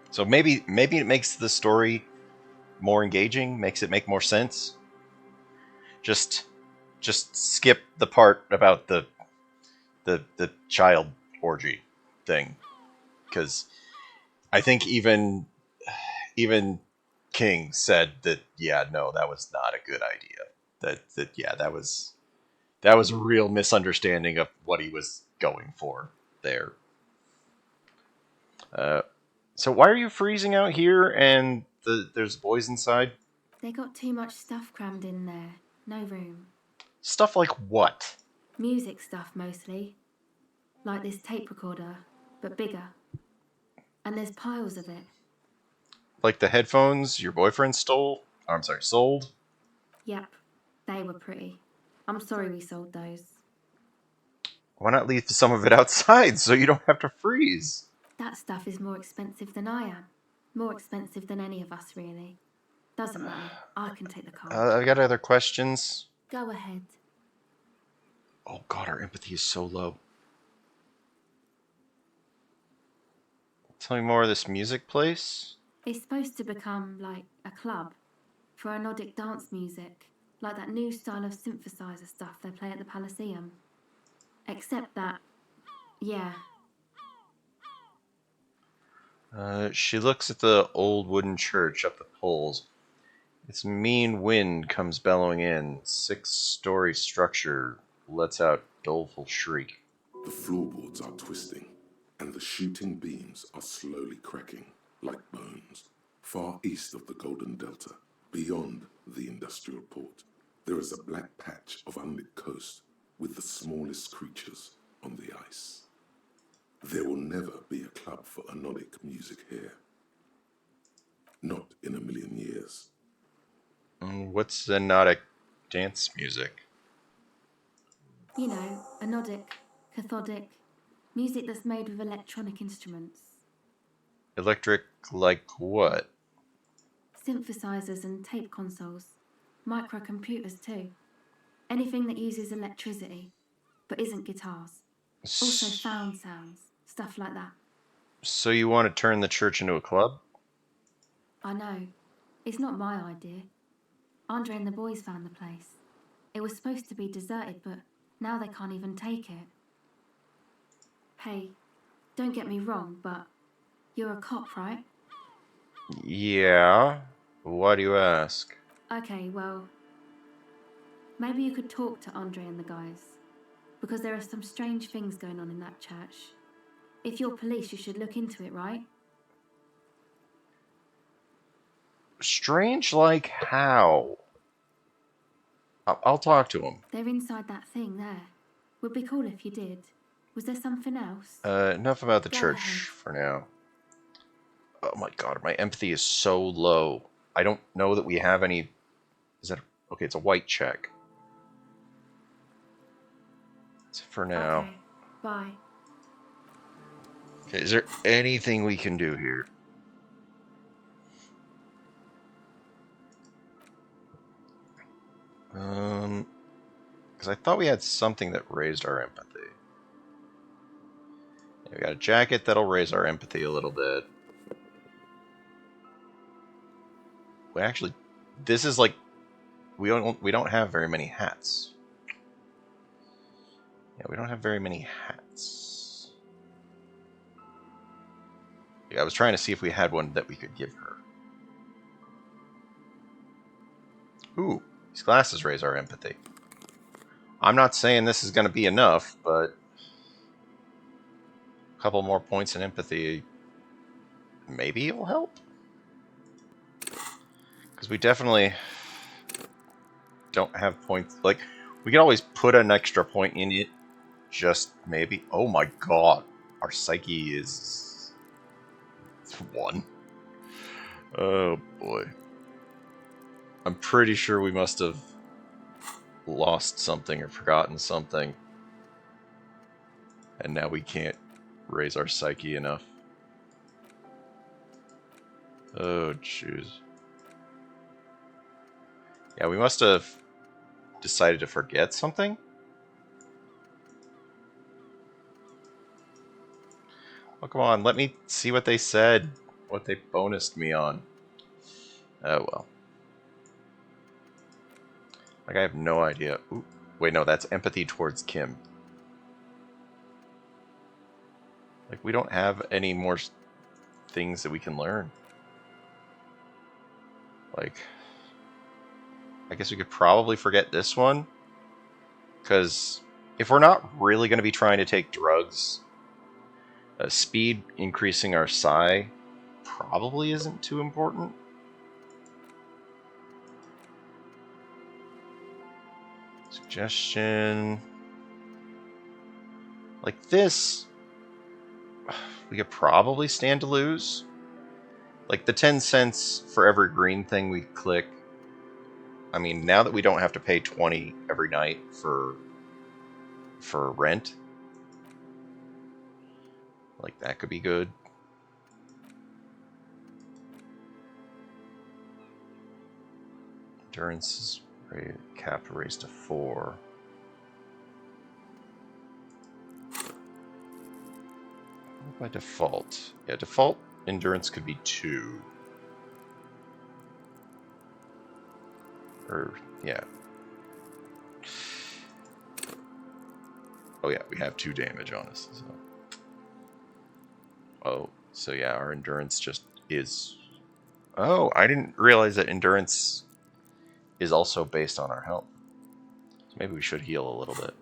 A: So maybe it makes the story more engaging, makes it make more sense. Just skip the part about the child orgy thing, because I think even King said that, yeah, no, that was not a good idea. That was a real misunderstanding of what he was going for there. So why are you freezing out here and there's boys inside?
E: They got too much stuff crammed in there. No room.
A: Stuff like what?
E: Music stuff mostly. Like this tape recorder, but bigger. And there's piles of it.
A: Like the headphones your boyfriend stole? Oh, I'm sorry, sold?
E: Yep, they were pretty. I'm sorry we sold those.
A: Why not leave some of it outside so you don't have to freeze?
E: That stuff is more expensive than I am. More expensive than any of us, really. Doesn't matter. I can take the card.
A: I've got other questions.
E: Go ahead.
A: Oh god, our empathy is so low. Tell me more of this music place?
E: It's supposed to become like a club for anodic dance music, like that new style of synthesizer stuff they play at the Palaceum. Except that, yeah,
A: She looks at the old wooden church up the poles. Its mean wind comes bellowing in. 6-story structure lets out doleful shriek.
B: The floorboards are twisting, and the shooting beams are slowly cracking, like bones. Far east of the Golden Delta, beyond the industrial port, there is a black patch of unlit coast with the smallest creatures on the ice. There will never be a club for anodic music here. Not in a million years.
A: What's anodic dance music?
E: you know, anodic, cathodic, music that's made with electronic instruments.
A: Electric like what?
E: Synthesizers and tape consoles. Microcomputers too. Anything that uses electricity, but isn't guitars. Also found sounds, stuff like that.
A: So you want to turn the church into a club?
E: I know. It's not my idea. Andre and the boys found the place. It was supposed to be deserted, but now they can't even take it. Hey, don't get me wrong, but you're a cop, right?
A: Yeah. Why do you ask?
E: Okay, well, maybe you could talk to Andre and the guys, because there are some strange things going on in that church. If you're police, you should look into it, right?
A: Strange like how? I'll talk to him.
E: They're inside that thing there. Would be cool if you did. Was there something else?
A: Enough about the
E: Go
A: church
E: ahead.
A: for now. Oh my god, my empathy is so low. I don't know that we have any... Is that... Okay, it's a white check. It's for now.
E: Okay, bye.
A: Okay, is there anything we can do here? Because I thought we had something that raised our empathy. Yeah, we got a jacket that'll raise our empathy a little bit. We actually, this is like, we don't have very many hats. Yeah, we don't have very many hats. Yeah, I was trying to see if we had one that we could give her. Ooh, these glasses raise our empathy. I'm not saying this is going to be enough, but a couple more points in empathy, maybe it'll help. Because we definitely don't have points. Like, we can always put an extra point in it, just maybe. Oh my god, our psyche is 1. Oh boy. I'm pretty sure we must have lost something or forgotten something. And now we can't raise our psyche enough. Oh, jeez. Yeah, we must have decided to forget something? Oh, come on, let me see what they said. What they bonused me on. Oh, well. Like, I have no idea. Ooh, wait, no, that's empathy towards Kim. Like, we don't have any more things that we can learn. Like, I guess we could probably forget this one. Because if we're not really going to be trying to take drugs, speed increasing our psi probably isn't too important. Suggestion. Like this, we could probably stand to lose. Like the 10 cents for every green thing we click. I mean, now that we don't have to pay 20 every night for rent, like that could be good. Endurance is capped raised to 4. By default. Yeah, default endurance could be 2. Or, yeah. Oh yeah, we have 2 damage on us. So. Oh, so yeah, our endurance just is... Oh, I didn't realize that endurance is also based on our health. So maybe we should heal a little bit.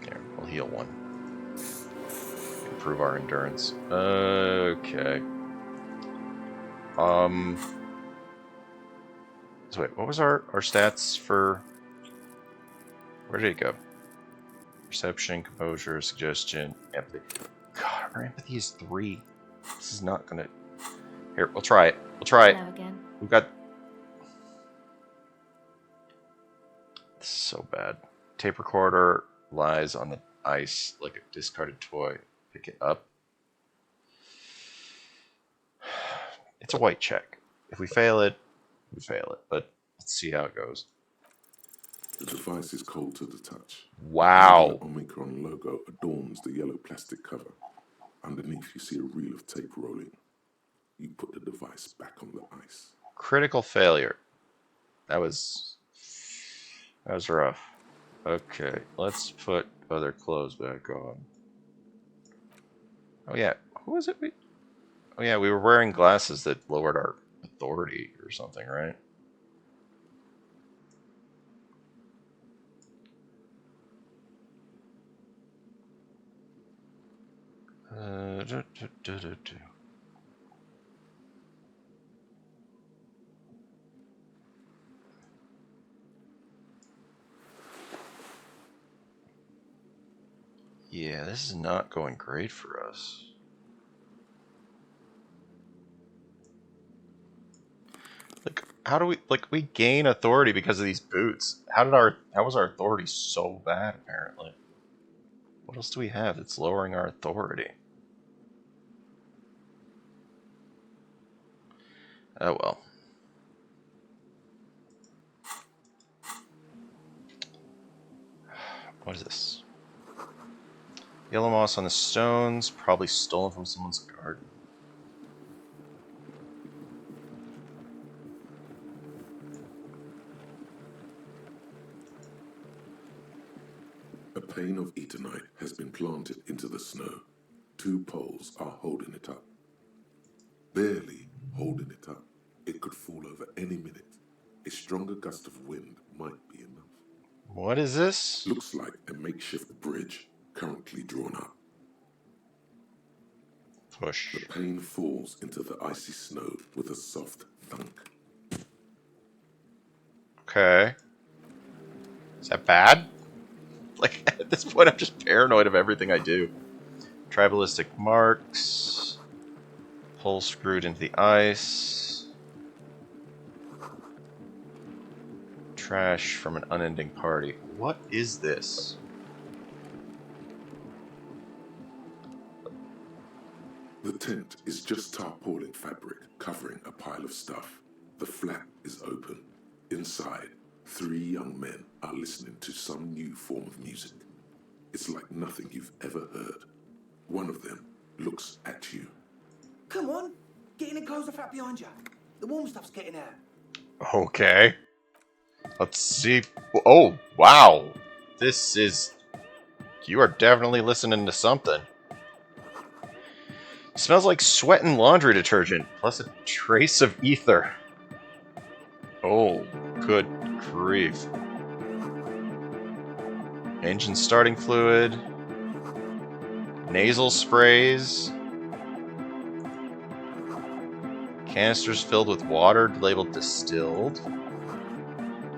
A: Here, we'll heal 1. Improve our endurance. Okay. So wait, what was our stats for... Where did it go? Perception, composure, suggestion, empathy. God, our empathy is 3. This is not gonna... Here, we'll try it. We'll try it.
E: Hello again.
A: We've got... This is so bad. Tape recorder lies on the ice like a discarded toy. Pick it up. It's a white check. If we fail it, we fail it. But let's see how it goes.
B: The device is cold to the touch.
A: Wow.
B: The Omicron logo adorns the yellow plastic cover. Underneath, you see a reel of tape rolling. You put the device back on the ice.
A: Critical failure. That was rough. Okay, let's put other clothes back on. Oh yeah, who was it? Oh yeah, we were wearing glasses that lowered our authority or something, right? Yeah, this is not going great for us. Like, how do we gain authority because of these boots? How was our authority so bad, apparently? What else do we have that's lowering our authority? Oh well. What is this? Yellow moss on the stones, probably stolen from someone's garden.
B: A pane of eternite has been planted into the snow. 2 poles are holding it up. Barely holding it up. It could fall over any minute. A stronger gust of wind might be enough.
A: What is this?
B: Looks like a makeshift bridge currently drawn up.
A: Push.
B: The pane falls into the icy snow with a soft thunk.
A: Okay. Is that bad? Like, at this point, I'm just paranoid of everything I do. Tribalistic marks. Hole screwed into the ice. Trash from an unending party. What is this?
B: The tent is just tarpaulin fabric covering a pile of stuff. The flap is open. Inside, 3 young men are listening to some new form of music. It's like nothing you've ever heard. One of them looks at you.
F: Come on, get in and close the flap behind you. The warm stuff's getting out.
A: Okay. Let's see. Oh, wow. This is... You are definitely listening to something. Smells like sweat and laundry detergent, plus a trace of ether. Oh, good grief. Engine starting fluid. Nasal sprays. Canisters filled with water labeled distilled.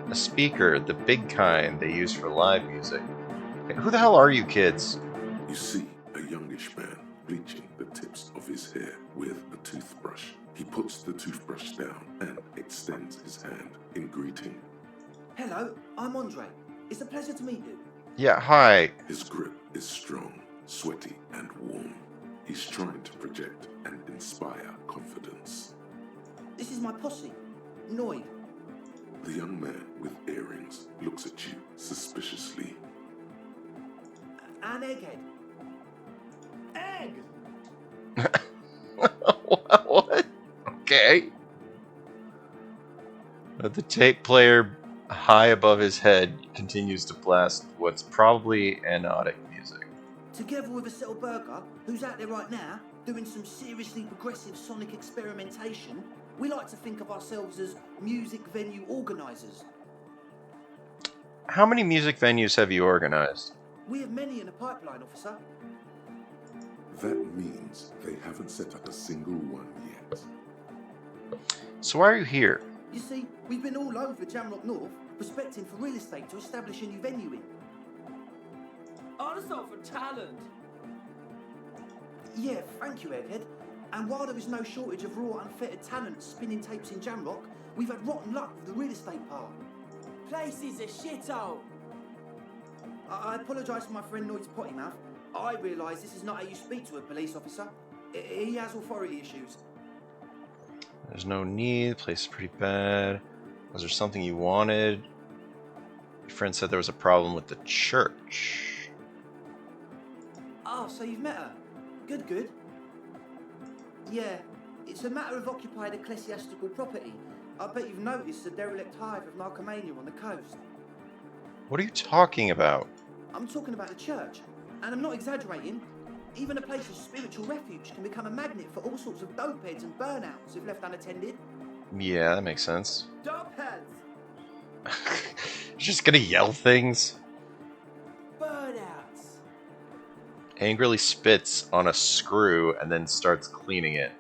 A: A speaker, the big kind they use for live music. Who the hell are you kids?
B: You see a youngish man bleaching the tips of his hair with a toothbrush. He puts the toothbrush down and extends his hand in greeting.
F: Hello, I'm Andre. It's a pleasure to meet you.
A: Yeah, hi.
B: His grip is strong, sweaty, and warm. He's trying to project and inspire confidence.
F: This is my posse, Noid.
B: The young man with earrings looks at you suspiciously.
F: And Egghead. Egg!
A: What? Okay. The tape player high above his head continues to blast what's probably anodic music.
F: Together with a Settle Burger, who's out there right now, doing some seriously progressive sonic experimentation, we like to think of ourselves as music venue organisers.
A: How many music venues have you organized?
F: We have many in the pipeline, officer.
B: That means they haven't set up a single one yet.
A: So why are you here?
F: You see, we've been all over Jamrock North, prospecting for real estate to establish a new venue in.
G: Also for talent.
F: Yeah, thank you, Egghead. And while there is no shortage of raw, unfettered talent spinning tapes in Jamrock, we've had rotten luck with the real estate part.
G: Place is a shithole.
F: I apologise for my friend Noid's potty mouth. I realise this is not how you speak to a police officer. He has authority issues.
A: There's no need. The place is pretty bad. Was there something you wanted? Your friend said there was a problem with the church.
F: Oh, so you've met her? Good, good. Yeah, it's a matter of occupied ecclesiastical property. I bet you've noticed the derelict hive of narcomania on the coast.
A: What are you talking about?
F: I'm talking about the church, and I'm not exaggerating. Even a place of spiritual refuge can become a magnet for all sorts of dope heads and burnouts if left unattended.
A: Yeah, that makes sense.
F: Dope heads!
A: You're just gonna yell things?
G: Burnouts.
A: Angrily spits on a screw and then starts cleaning it.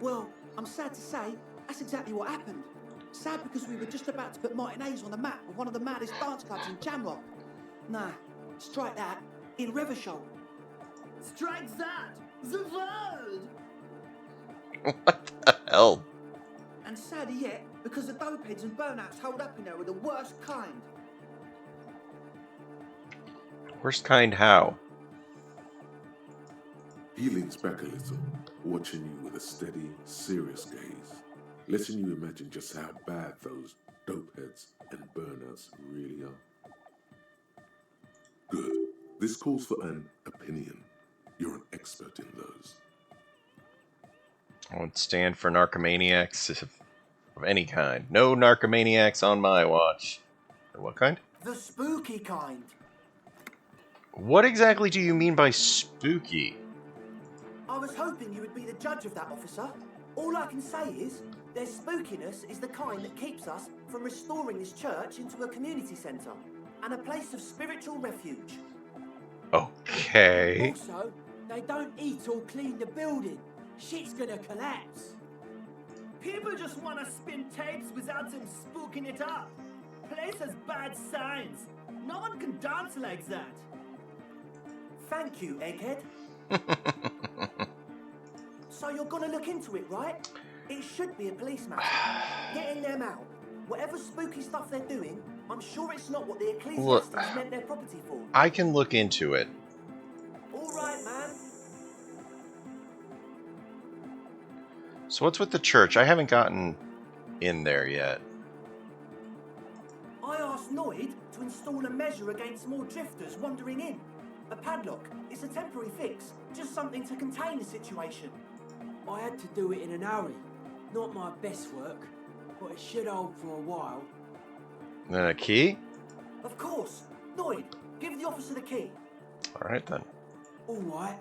F: Well, I'm sad to say, that's exactly what happened. Sad because we were just about to put Martinez on the map with one of the maddest dance clubs in Jamrock. Nah, strike that. In Revachol.
G: Strike that. The word.
A: What the hell?
F: And sadder yet, because the dope heads and burnouts hold up in there are the worst kind.
A: Worst kind how?
B: He leans back a little, watching you with a steady, serious gaze, letting you imagine just how bad those dope heads and burnouts really are. Good. This calls for an opinion. You're an expert in those.
A: I won't stand for narcomaniacs of any kind. No narcomaniacs on my watch. What kind?
F: The spooky kind.
A: What exactly do you mean by spooky?
F: I was hoping you would be the judge of that, officer. All I can say is, their spookiness is the kind that keeps us from restoring this church into a community centre and a place of spiritual refuge.
A: Okay.
G: Also, they don't eat or clean the building. Shit's gonna collapse. People just wanna spin tapes without them spooking it up. Place has bad signs. No one can dance like that.
F: Thank you, Egghead. So you're gonna look into it, right? It should be a police matter. Getting them out. Whatever spooky stuff they're doing, I'm sure it's not what the ecclesiastics meant their property for.
A: I can look into it.
F: All right, man.
A: So what's with the church? I haven't gotten in there yet.
F: I asked Noid to install a measure against more drifters wandering in. A padlock. It's a temporary fix. Just something to contain the situation.
G: I had to do it in an hurry. Not my best work, but it should hold for a while.
A: Then a key?
F: Of course. Noid, give the officer the key.
A: Alright then.
G: All right.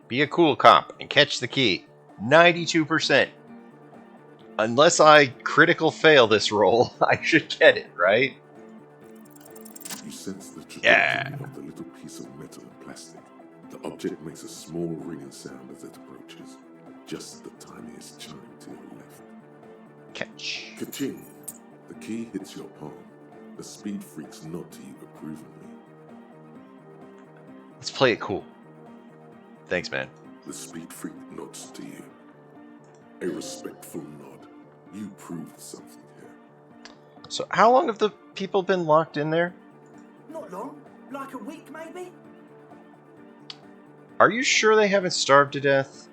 A: Be a cool cop and catch the key. 92%. Unless I critical fail this roll, I should get it, right?
B: You sense the trajectory
A: Yeah.
B: of the little piece of metal and plastic. The object makes a small ringing sound as it approaches. Just the tiniest chime to your left.
A: Catch.
B: Ka-ching! The key hits your palm. The speed freaks nod to you approvingly.
A: Let's play it cool. Thanks, man.
B: The speed freak nods to you. A respectful nod. You proved something here.
A: So how long have the people been locked in there?
F: Not long. Like a week, maybe?
A: Are you sure they haven't starved to death?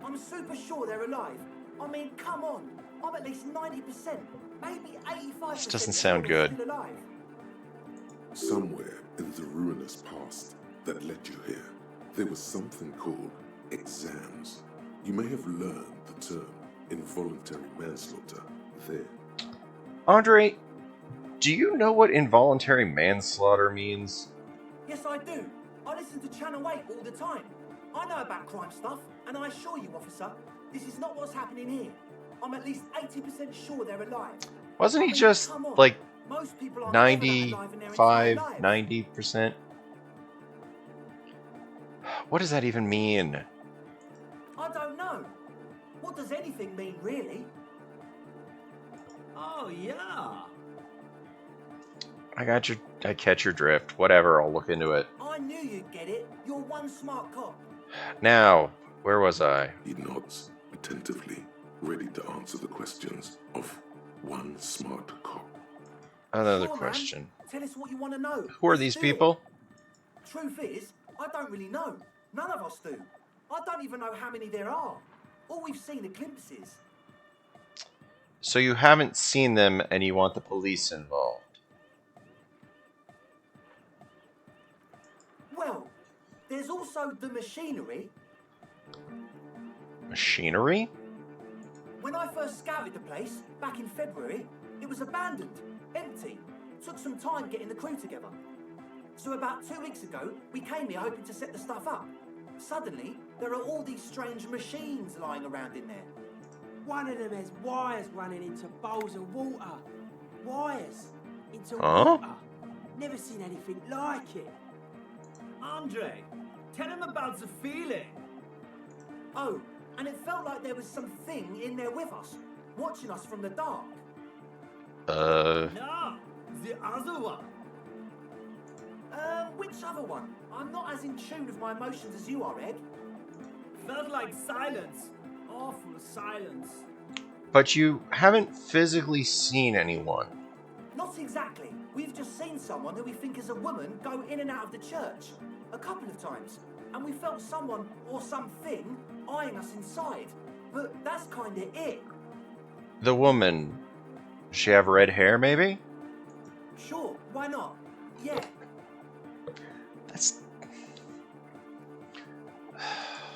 F: I'm super sure they're alive. I mean, come on. I'm at least 90%, maybe 85%
A: This doesn't
F: sure
A: sound
F: they're
A: good.
F: still alive.
B: Somewhere in the ruinous past that led you here, there was something called exams. You may have learned the term involuntary manslaughter there.
A: Andre, do you know what involuntary manslaughter means?
F: Yes, I do. I listen to Channel 8 all the time. I know about crime stuff, and I assure you, officer, this is not what's happening here. I'm at least 80% sure they're alive.
A: Wasn't
F: I
A: he
F: mean,
A: just
F: come on.
A: like
F: Most people aren't ever that alive in their entire
A: 95,
F: lives.
A: 90%? What does that even mean?
F: I don't know. What does anything mean, really?
G: Oh, yeah.
A: I catch your drift. Whatever, I'll look into it.
F: I knew you'd get it. You're one smart cop.
A: Now, where was I?
B: He nods attentively, ready to answer the questions of one smart cop.
A: Another
F: Sure, man.
A: question.
F: Tell us what you want to know.
A: Who are
F: Let's
A: these
F: do
A: people?
F: it. Truth is, I don't really know. None of us do. I don't even know how many there are. All we've seen are glimpses.
A: So you haven't seen them and you want the police involved.
F: Well, there's also the machinery.
A: Machinery?
F: When I first scouted the place, back in February, it was abandoned, empty. Took some time getting the crew together. So about 2 weeks ago, we came here hoping to set the stuff up. Suddenly, there are all these strange machines lying around in there.
H: One of them has wires running into bowls of water. Wires into
A: Huh?
H: water. Never seen anything like it.
G: Andre, tell him about the feeling.
F: Oh, and it felt like there was something in there with us, watching us from the dark.
G: No, the other one.
F: Which other one? I'm not as in tune with my emotions as you are, Ed.
G: Felt like silence. Awful silence.
A: But you haven't physically seen anyone.
F: Not exactly. We've just seen someone who we think is a woman go in and out of the church a couple of times. And we felt someone or something eyeing us inside. But that's kind of it.
A: The woman, does she have red hair, maybe?
F: Sure, why not? Yeah.
A: That's...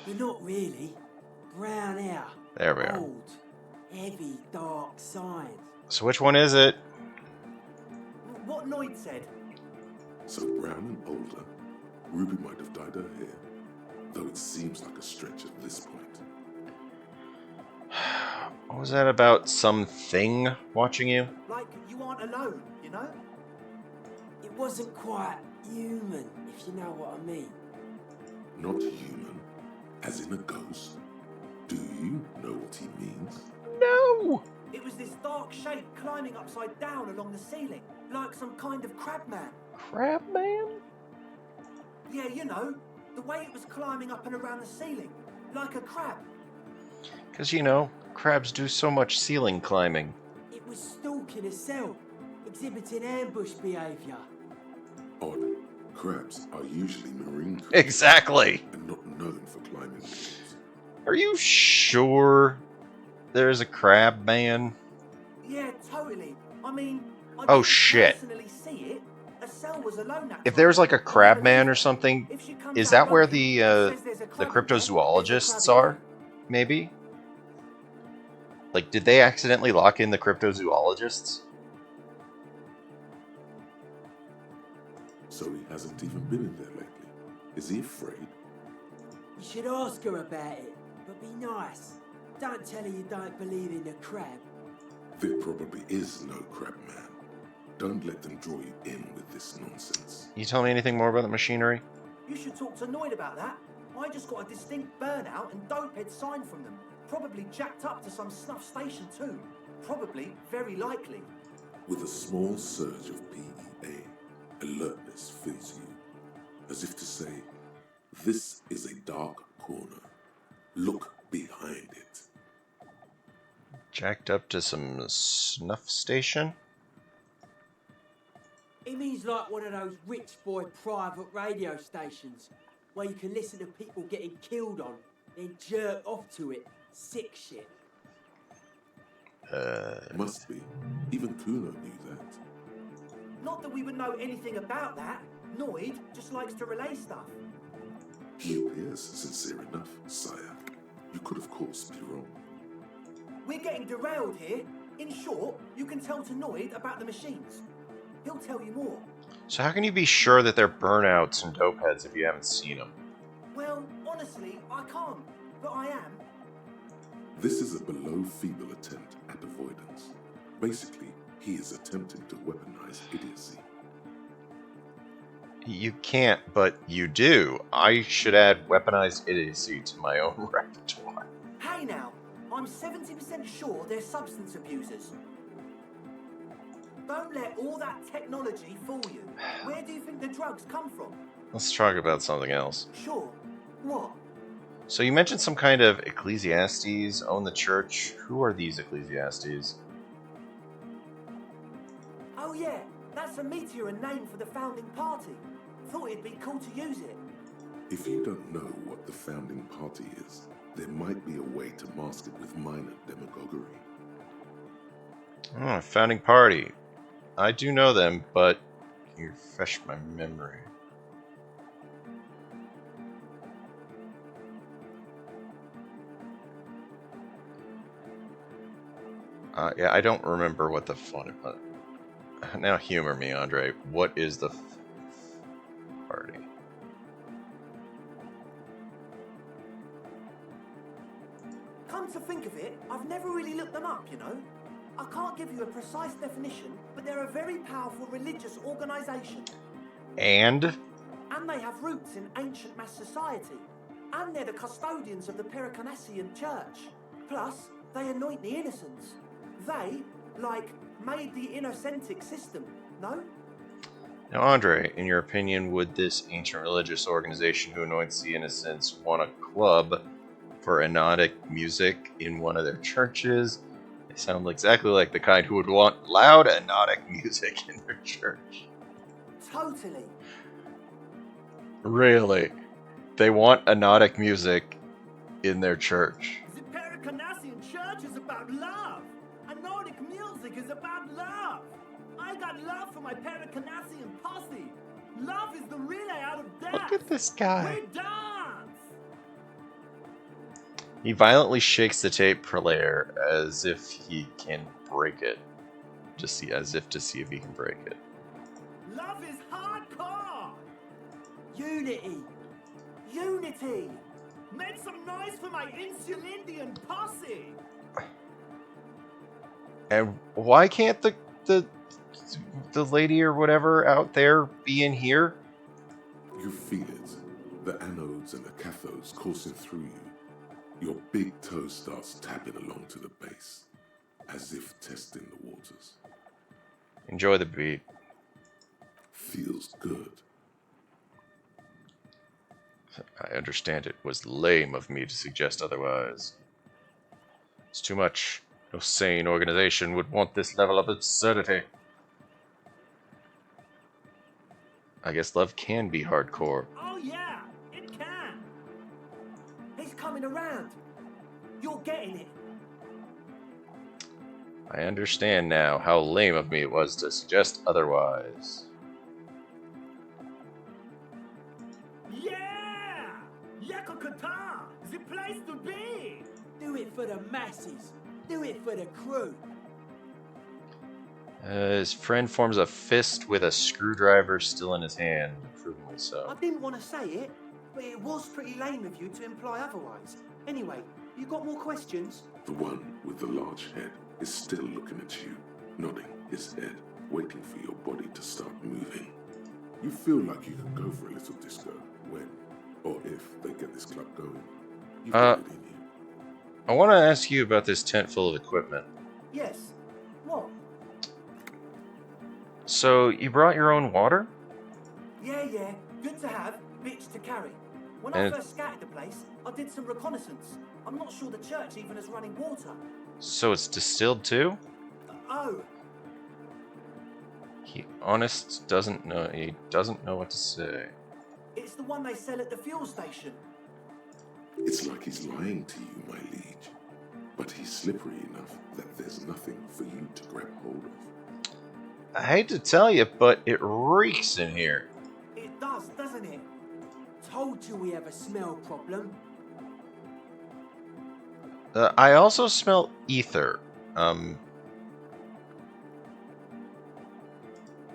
H: But not really. Brown hair.
A: There we are.
H: Old. Heavy, dark side.
A: So which one is it?
F: What Noid said.
B: So brown and older, Ruby might have dyed her hair, though it seems like a stretch at this point.
A: What was that about something watching you?
F: Like you aren't alone, you know?
H: It wasn't quite human, if you know what I mean.
B: Not human, as in a ghost. Do you know what he means?
A: No!
F: It was this dark shape climbing upside down along the ceiling, like some kind of crab man.
A: Crab man?
F: Yeah, you know, the way it was climbing up and around the ceiling, like a crab.
A: Because, you know, crabs do so much ceiling climbing.
H: It was stalking a cell, exhibiting ambush behaviour.
B: Odd. Crabs are usually marine creatures
A: Exactly!
B: and not known for climbing walls.
A: Are you sure there's a crab man?
F: Yeah, totally. I mean, I
A: Oh,
F: didn't
A: shit.
F: personally see it. Estelle was alone that
A: If
F: time.
A: there's like a
F: I
A: crab
F: believe
A: man or
F: her.
A: something,
F: If she comes
A: is
F: out
A: that where
F: looking
A: the
F: and says there's a crab in there, there's a
A: cryptozoologists
F: crab in
A: are? Maybe? Like, did they accidentally lock in the cryptozoologists?
B: So he hasn't even been in there lately. Is he afraid?
H: You should ask her about it, but be nice. Don't tell her you don't believe in the crab.
B: There probably is no crab man. Don't let them draw you in with this nonsense.
A: Can you tell me anything more about the machinery?
F: You should talk to Noid about that. I just got a distinct burnout and dopehead sign from them. Probably jacked up to some snuff station too. Probably, very likely.
B: With a small surge of PEA, alertness fills you, as if to say, This is a dark corner. Look behind it.
A: Jacked up to some snuff station?
H: It means like one of those rich boy private radio stations where you can listen to people getting killed on, then jerk off to it. Sick shit.
B: Must be. Even Kuno knew that.
F: Not that we would know anything about that. Noid just likes to relay stuff.
B: He appears sincere enough, sire. You could, of course, be wrong.
F: We're getting derailed here. In short, you can tell to Noid about the machines. He'll tell you more.
A: So how can you be sure that they're burnouts and dope heads if you haven't seen them?
F: Well, honestly, I can't. But I am.
B: This is a below-feeble attempt at avoidance. Basically, he is attempting to weaponize idiocy.
A: You can't, but you do. I should add weaponized idiocy to my own repertoire.
F: Hey now, I'm 70% sure they're substance abusers. Don't let all that technology fool you. Where do you think the drugs come from?
A: Let's talk about something else.
F: Sure. What?
A: So you mentioned some kind of ecclesiastes own the church. Who are these ecclesiastes?
F: Oh yeah, that's a meteor and name for the founding party. Thought it'd be cool to use it.
B: If you don't know what the founding party is, there might be a way to mask it with minor demagoguery.
A: Oh, founding party. I do know them, but can you refresh my memory? Yeah, I don't remember what the fun. Now humor me, Andre. What is the party?
F: Come to think of it, I've never really looked them up, you know. I can't give you a precise definition, but they're a very powerful religious organisation.
A: And
F: they have roots in ancient mass society. And they're the custodians of the Pericanassian church. Plus, they anoint the innocents. They, like, made the innocentic system, no?
A: now, Andre, in your opinion, would this ancient religious organization who anoints the innocents want a club for anodic music in one of their churches? They sound exactly like the kind who would want loud anodic music in their church.
F: Totally.
A: Really? They want anodic music in their church.
G: The Pericanassian church is about love. And Nordic music is about love. I got love for my Pericanassian posse. Love is the relay out of death.
A: Look at this guy.
G: We dance.
A: He violently shakes the tape player as if he can break it. As if to see if he can break it.
G: Love is hardcore.
H: Unity.
F: Unity.
G: Make some noise for my Insulindian posse.
A: And why can't the lady or whatever out there be in here?
B: You feel it. The anodes and the cathodes coursing through you. Your big toe starts tapping along to the base, as if testing the waters.
A: Enjoy the beat.
B: Feels good.
A: I understand it was lame of me to suggest otherwise. It's too much. No sane organization would want this level of absurdity. I guess love can be hardcore.
G: Oh yeah, it can.
F: He's coming around. You're getting it.
A: I understand now how lame of me it was to suggest otherwise.
G: Yeah! Yakokata! The place to be!
H: Do it for the masses. Do it for the crew.
A: His friend forms a fist with a screwdriver still in his hand, approvingly
F: I
A: so.
F: didn't want to say it, but it was pretty lame of you to imply otherwise. Anyway, you got more questions?
B: The one with the large head is still looking at you, nodding his head, waiting for your body to start moving. You feel like you can go for a little disco when, or if they get this club going. You've got it in you.
A: I want to ask you about this tent full of equipment.
F: Yes. What?
A: So, you brought your own water?
F: Yeah. Good to have, bitch to carry. When I first scouted the place, I did some reconnaissance. I'm not sure the church even has running water.
A: So it's distilled too?
F: Oh,
A: He honest doesn't know. He doesn't know what to say.
F: it's the one they sell at the fuel station.
B: It's like he's lying to you, my liege. But he's slippery enough that there's nothing for you to grab hold of.
A: I hate to tell you, but it reeks in here.
F: It does, doesn't it?
H: Told you we have a smell problem.
A: I also smell ether.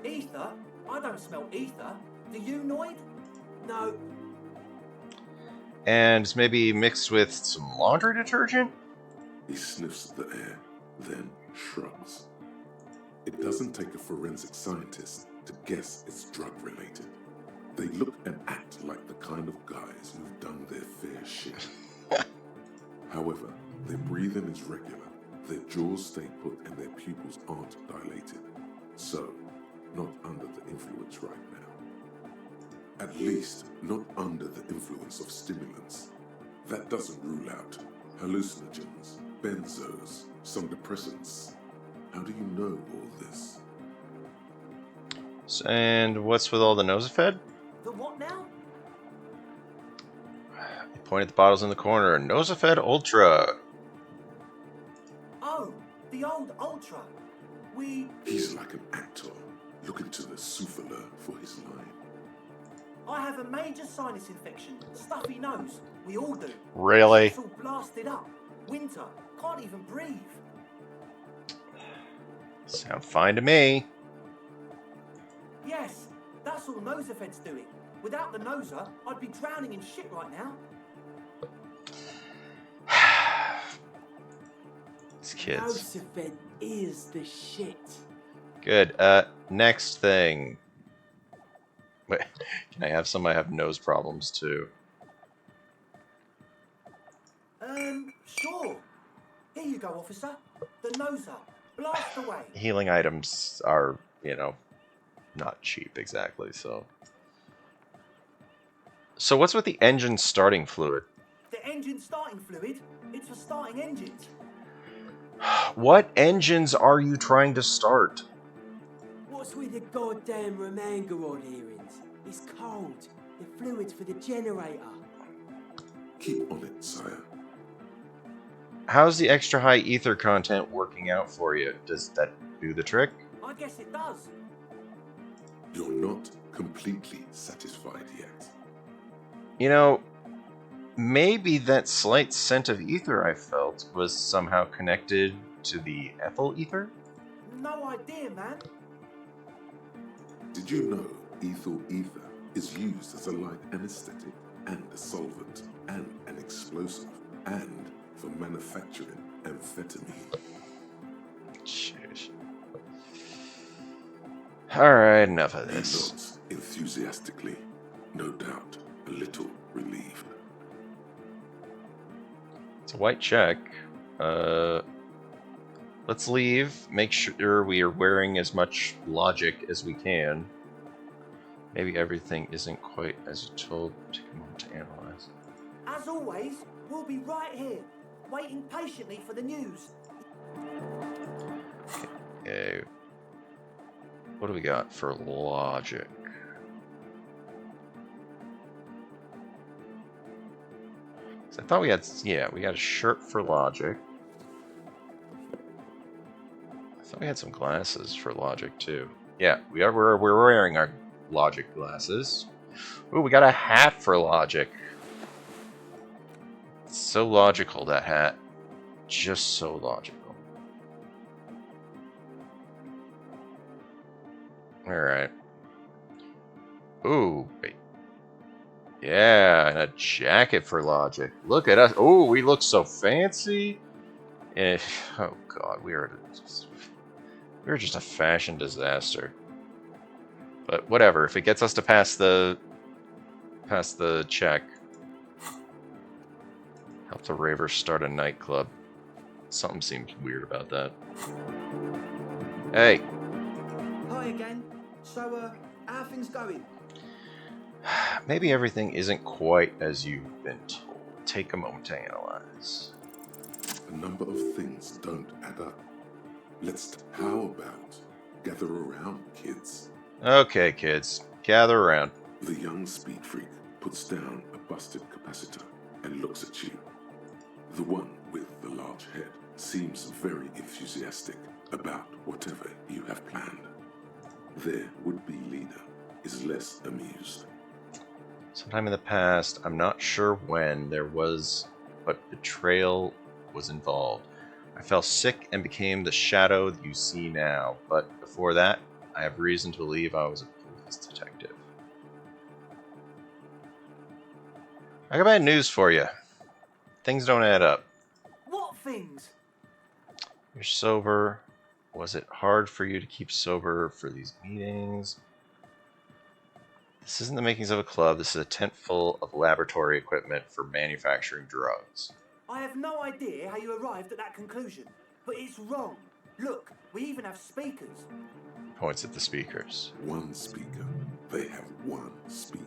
F: Ether? I don't smell ether. Do you, Noid?
H: No,
A: And maybe mixed with some laundry detergent?
B: He sniffs the air, then shrugs. It doesn't take a forensic scientist to guess it's drug-related. They look and act like the kind of guys who've done their fair share. However, their breathing is regular, their jaws stay put, and their pupils aren't dilated. So, not under the influence right now. At least, not under the influence of stimulants. That doesn't rule out hallucinogens, benzos, some depressants. How do you know all this?
A: And what's with all the Nosafed?
F: The what now?
A: He pointed the bottles in the corner. Nosafed Ultra.
F: Oh, the old Ultra.
B: He's like an actor, looking to the souffleur for his line.
F: I have a major sinus infection. Stuffy nose. We all do.
A: Really?
F: It's all blasted up. Winter. Can't even breathe.
A: Sound fine to me.
F: Yes, that's all Nosafed's doing. Without the Noser, I'd be drowning in shit right now.
A: These kids.
H: Nosafed is the shit.
A: Good. Next thing. Wait, can I have some? I have nose problems too.
F: Sure. Here you go, officer. The Noser. Blast away.
A: Healing items are, you know, not cheap exactly, so. So what's with the engine starting fluid?
F: The engine starting fluid? It's for starting engines.
A: What engines are you trying to start?
H: What's with the goddamn Romangarod earrings? It's cold. The fluid's for the generator.
B: Keep on it, sire.
A: How's the extra high ether content working out for you? Does that do the trick?
F: I guess it does.
B: You're not completely satisfied yet.
A: You know, maybe that slight scent of ether I felt was somehow connected to the ethyl ether?
F: No idea, man.
B: Did you know ethyl ether is used as a light anesthetic and a solvent and an explosive and for manufacturing amphetamine?
A: Jeez. Alright, enough of
B: He
A: this.
B: nods enthusiastically, no doubt a little relieved.
A: It's a white check. Let's leave. Make sure we are wearing as much logic as we can. Maybe everything isn't quite as told. Take a moment to analyze.
F: As always, we'll be right here, waiting patiently for the news.
A: Okay. What do we got for logic? So I thought we had, yeah, we got a shirt for logic. I thought we had some glasses for logic too. Yeah, we're wearing our logic glasses. Ooh, we got a hat for logic. It's so logical, that hat. Just so logical. Alright. Ooh, wait. Yeah, and a jacket for logic. Look at us. Oh, we look so fancy. Oh god, we're just a fashion disaster. But whatever, if it gets us to pass the check. Help the ravers start a nightclub. Something seems weird about that. Hey.
F: Hi again. So, how are things going?
A: Maybe everything isn't quite as you've been told. Take a moment to analyze.
B: A number of things don't add up. How about gather around, kids?
A: Okay, kids, gather around.
B: The young speed freak puts down a busted capacitor and looks at you. The one with the large head seems very enthusiastic about whatever you have planned. Their would-be leader is less amused.
A: Sometime in the past, I'm not sure when, there was, but betrayal was involved. I fell sick and became the shadow you see now, but before that, I have reason to believe I was a police detective. I got bad news for you. Things don't add up.
F: What things?
A: You're sober. Was it hard for you to keep sober for these meetings? This isn't the makings of a club. This is a tent full of laboratory equipment for manufacturing drugs.
F: I have no idea how you arrived at that conclusion, but it's wrong. Look, we even have speakers.
A: Points at the speakers.
B: One speaker. They have one speaker.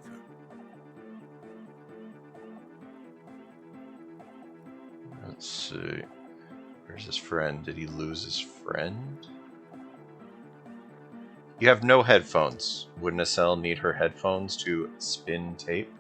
A: Let's see. Where's his friend? Did he lose his friend? You have no headphones. Wouldn't Estelle need her headphones to spin tape?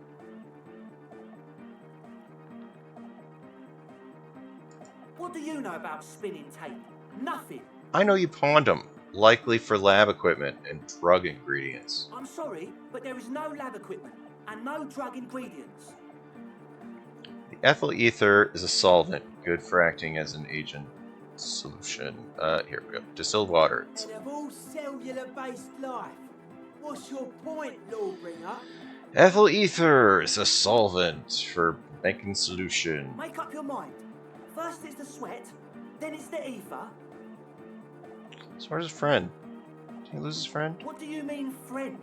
F: What do you know about spinning tape? Nothing.
A: I know you pawned them. Likely for lab equipment and drug ingredients.
F: I'm sorry, but there is no lab equipment and no drug ingredients.
A: The ethyl ether is a solvent, good for acting as an agent solution. Here we go. Distilled water.
H: And of all cellular-based life, what's your point, Lawbringer?
A: Ethyl ether is a solvent for making solution.
F: Make up your mind. First it's the sweat, then it's the ether.
A: So where's his friend? Did he lose his friend?
F: What do you mean, friend?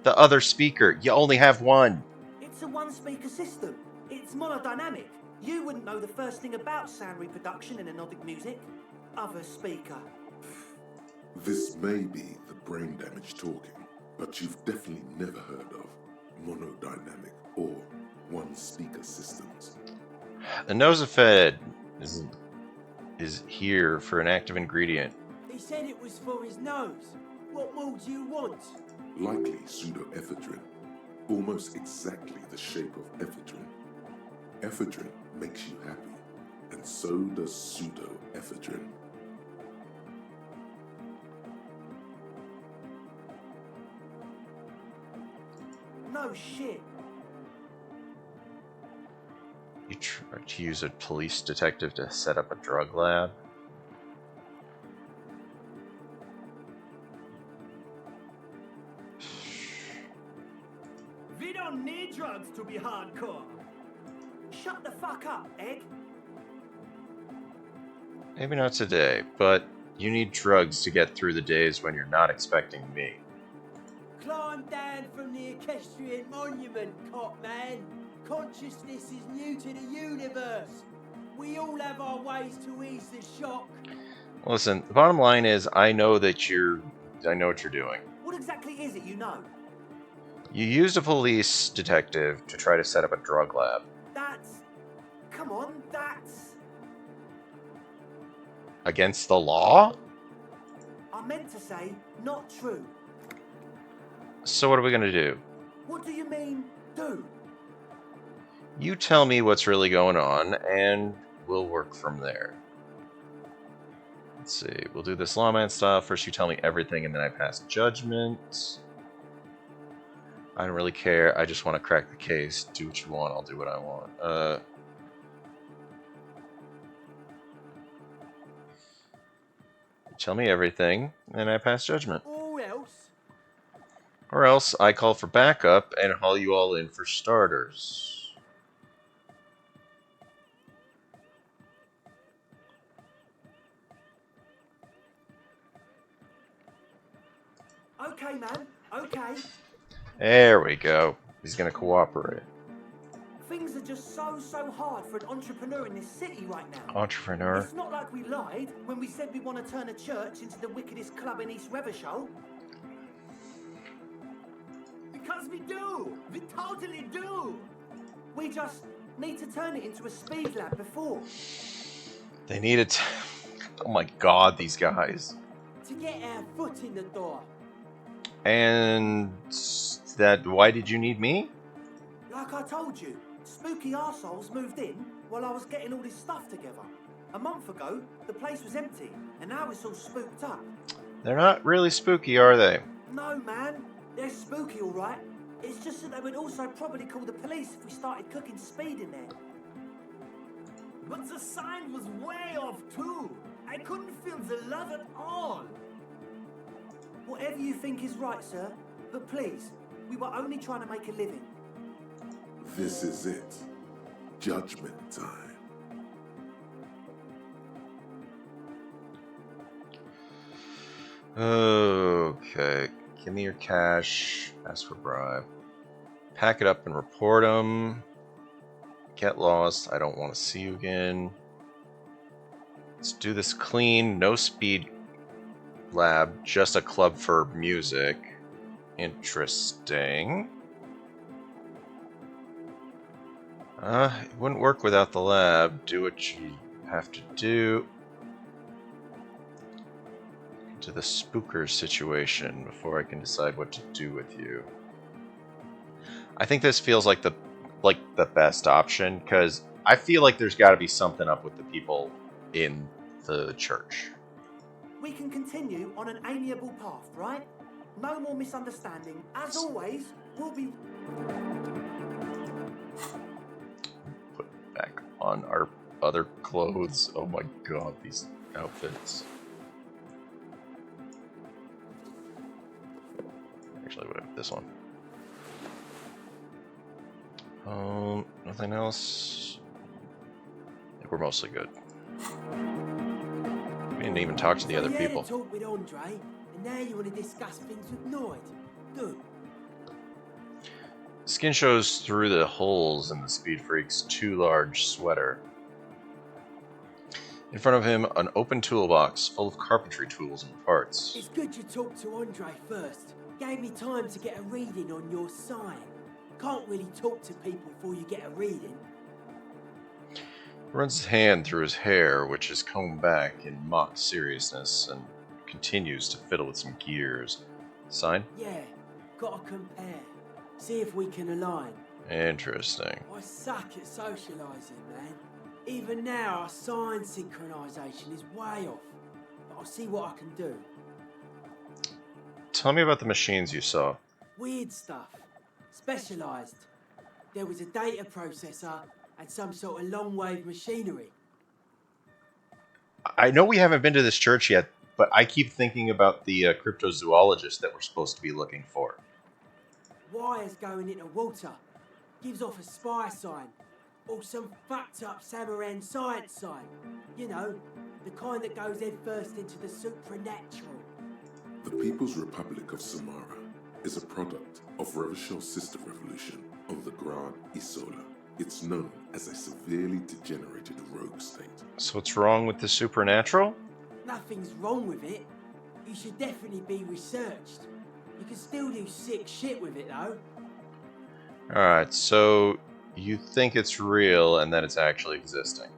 A: The other speaker. You only have one.
F: It's a one-speaker system. It's monodynamic. You wouldn't know the first thing about sound reproduction in anodic music. Other speaker.
B: This may be the brain damage talking, but you've definitely never heard of monodynamic or one-speaker systems.
A: The Nosafed is here for an active ingredient.
H: He said it was for his nose. What more do you want?
B: Likely pseudoephedrine, almost exactly the shape of ephedrine. Ephedrine makes you happy, and so does pseudoephedrine.
F: No shit.
A: You tried to use a police detective to set up a drug lab?
G: We don't need drugs to be hardcore.
F: Shut the fuck up, Egg.
A: Maybe not today, but you need drugs to get through the days when you're not expecting me.
H: Climb down from the equestrian monument, cop man. Consciousness is new to the universe. We all have our ways to ease the shock.
A: Listen, the bottom line is I know what you're doing.
F: What exactly is it you know?
A: You used a police detective to try to set up a drug lab.
F: Come on, that's...
A: Against the law?
F: I meant to say, not true.
A: So what are we gonna do?
F: What do you mean, do?
A: You tell me what's really going on, and we'll work from there. Let's see, we'll do this lawman stuff. First you tell me everything, and then I pass judgment. I don't really care, I just want to crack the case. Do what you want, I'll do what I want. Tell me everything, and I pass judgment.
H: Or else?
A: Or else I call for backup and haul you all in for starters.
F: Okay, man, okay.
A: There we go. He's gonna cooperate.
F: Things are just so hard for an entrepreneur in this city right now.
A: Entrepreneur.
F: It's not like we lied when we said we want to turn a church into the wickedest club in East Revershoal.
H: We
G: Because we do! We totally do!
F: We just need to turn it into a speed lab before.
A: They need it. Oh my god, these guys.
H: To get our foot in the door.
A: And that, why did you need me?
F: Like I told you, spooky arseholes moved in while I was getting all this stuff together. A month ago, the place was empty, and now it's all spooked up.
A: They're not really spooky, are they?
F: No, man. They're spooky, all right. It's just that they would also probably call the police if we started cooking speed in there.
G: But the sign was way off too. I couldn't feel the love at all.
F: Whatever you think is right, sir. But please, we were only trying to make a living.
B: This is it. Judgment time.
A: Okay. Give me your cash. Ask for bribe. Pack it up and report them. Get lost. I don't want to see you again. Let's do this clean. No speed lab. Just a club for music. Interesting. It wouldn't work without the lab. Do what you have to do. To the spooker situation before I can decide what to do with you. I think this feels like the best option, because I feel like there's got to be something up with the people in the church.
F: We can continue on an amiable path, right? No more misunderstanding. As always, we'll be...
A: Put back on our other clothes. Oh my god, these outfits. Actually, what about this one? Nothing else. I think we're mostly good. We didn't even talk to the other people.
H: Talk with Andre, and now you want to discuss things with Noid. Good.
A: Skin shows through the holes in the Speed Freak's too large sweater. In front of him, an open toolbox full of carpentry tools and parts.
H: It's good you talked to Andre first. Gave me time to get a reading on your sign. Can't really talk to people before you get a reading.
A: He runs his hand through his hair, which is combed back in mock seriousness, and continues to fiddle with some gears. Sign?
H: Yeah, gotta compare. See if we can align.
A: Interesting.
H: I suck at socialising, man. Even now, our sign synchronisation is way off. But I'll see what I can do.
A: Tell me about the machines you saw.
H: Weird stuff. Specialised. There was a data processor and some sort of long-wave machinery.
A: I know we haven't been to this church yet, but I keep thinking about the cryptozoologist that we're supposed to be looking for.
H: Wires going into water. Gives off a spy sign. Or some fucked up Samaran science sign. You know, the kind that goes head first into the supernatural.
B: The People's Republic of Samara is a product of Revachel's sister revolution on the Grand Isola. It's known as a severely degenerated rogue state.
A: So what's wrong with the supernatural?
H: Nothing's wrong with it. You should definitely be researched. You can still do sick shit with it though.
A: Alright, so you think it's real and that it's actually existing.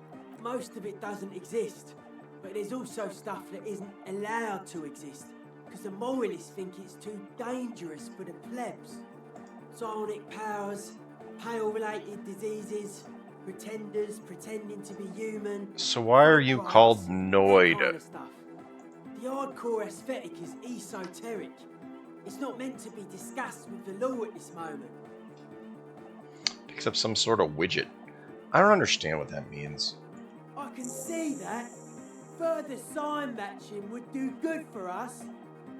H: Most of it doesn't exist, but there's also stuff that isn't allowed to exist, because the moralists think it's too dangerous for the plebs. Psionic powers, pale-related diseases, pretenders pretending to be human.
A: So why are you called
H: that
A: Noid?
H: kind of stuff. The hardcore aesthetic is esoteric. It's not meant to be discussed with the law at this moment.
A: Picks up some sort of widget. I don't understand what that means.
H: I can see that. Further sign matching would do good for us.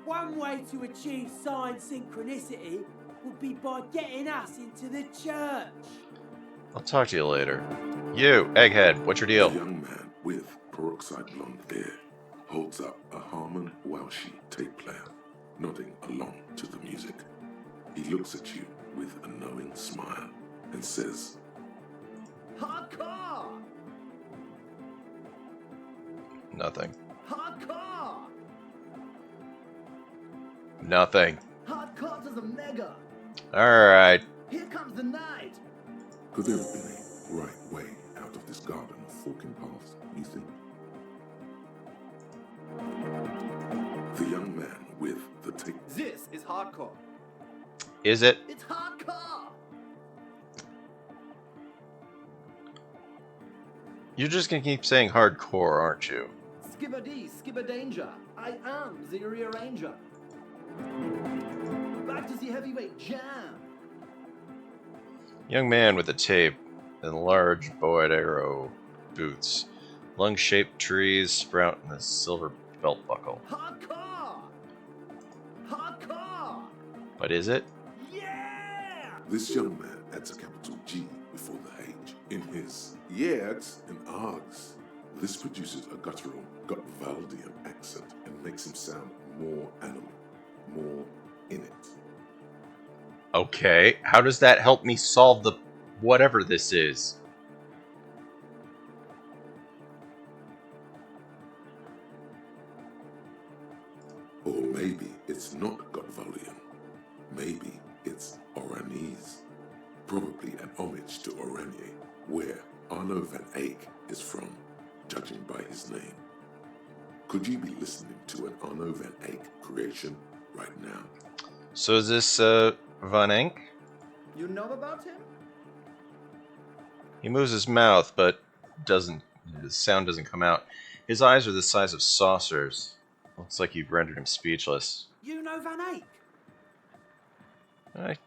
H: One way to achieve sign synchronicity would be by getting us into the church.
A: I'll talk to you later. You, Egghead, what's your
B: A
A: deal?
B: young man with peroxide blonde hair holds up a Harman Welshi tape player, nodding along to the music. He looks at you with a knowing smile and says,
G: Hardcore!
A: Nothing.
G: Hardcore!
A: Nothing.
G: Hardcore to the mega!
A: Alright.
G: Here comes the night.
B: Could there have been a right way out of this garden of forking paths, you think? The young man with the tape.
G: This is hardcore.
A: Is it?
G: It's hardcore.
A: You're just gonna keep saying hardcore, aren't you?
G: Skibbity, skibberdanger. I am the rearranger. Back to the heavyweight jam.
A: Young man with a tape and large bow and arrow boots. Lung-shaped trees sprout in a silver belt buckle.
G: Hardcore. Hardcore.
A: But is it?
G: Yeah.
B: This young man adds a capital G before the H in his yeags and args. This produces a guttural Gotvaldian accent and makes him sound more animal, more in it.
A: Okay, how does that help me solve the whatever this is?
B: Or maybe it's not Gotvaldian. Maybe it's Oranese. Probably an homage to Oranje, where Arno van Eyck is from, judging by his name. Could you be listening to an Arno van Eyck creation right now?
A: So is this Van Eyck?
G: You know about him?
A: He moves his mouth, but the sound doesn't come out. His eyes are the size of saucers. Looks like you've rendered him speechless.
F: You know Van Eyck?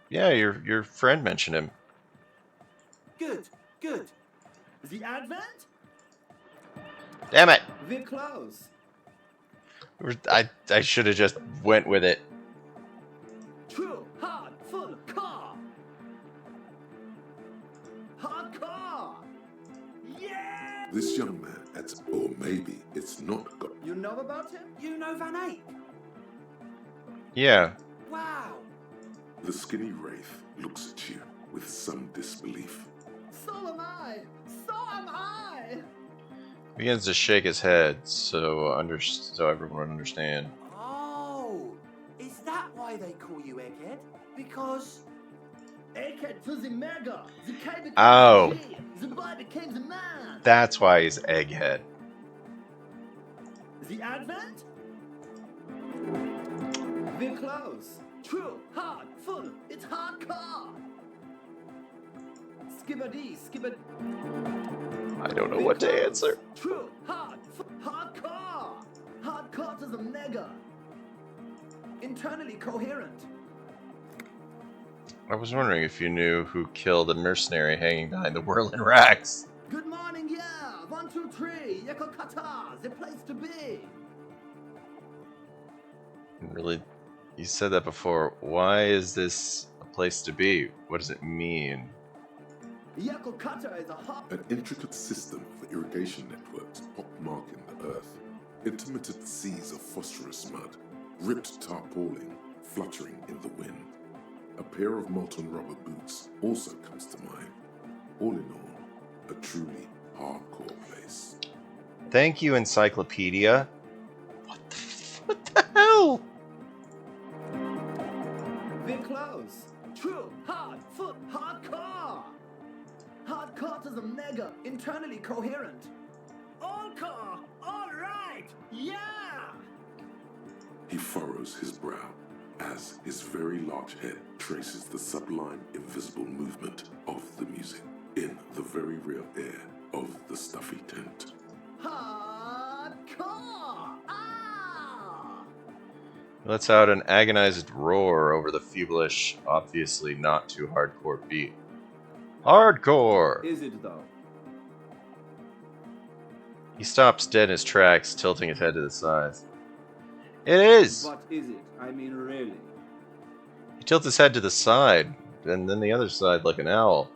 A: Yeah, your friend mentioned him.
F: Good, good.
G: The Advent?
A: Damn it!
G: We're close.
A: I should have just went with it.
G: True, hard, full, car. Hardcore. Yeah.
B: This young man adds, or maybe it's not Got.
G: You know about him?
F: You know Van Eyck?
A: Yeah.
F: Wow.
B: The skinny wraith looks at you with some disbelief.
G: So am I. So am I.
A: Begins to shake his head, so everyone would understand.
F: Oh, is that why they call you Egghead? Because
G: Egghead to the mega. The K became
A: Oh.
G: the G. The boy became the man.
A: That's why he's Egghead.
G: The Advent? We're close. True, hard, full. It's hardcore. Skibbity, skibbity.
A: I don't know what to answer.
G: True, hard, hardcore. Hardcore to the mega. Internally coherent.
A: I was wondering if you knew who killed the mercenary hanging behind the whirling racks.
G: Good morning, yeah. 1, 2, 3. Yakokata, the place to be.
A: Really, you said that before. Why is this a place to be? What does it mean?
G: Yakokata is a hot.
B: An intricate system of irrigation networks pockmarking the earth. Intermittent seas of phosphorus mud, ripped tarpaulin fluttering in the wind. A pair of molten rubber boots also comes to mind. All in all, a truly hardcore place.
A: Thank you, Encyclopedia. What the hell?
G: We're close. True, hard, foot, hardcore. Hardcore to the mega, internally coherent. All core, all right, yeah.
B: He furrows his brow as his very large head traces the sublime invisible movement of the music in the very real air of the stuffy tent.
G: Hardcore. Ah.
A: Lets out an agonized roar over the feverish, obviously not too hardcore beat. Hardcore!
G: Is it though?
A: He stops dead in his tracks, tilting his head to the side. It is!
G: But is it? I mean, really?
A: He tilts his head to the side, and then the other side like an owl.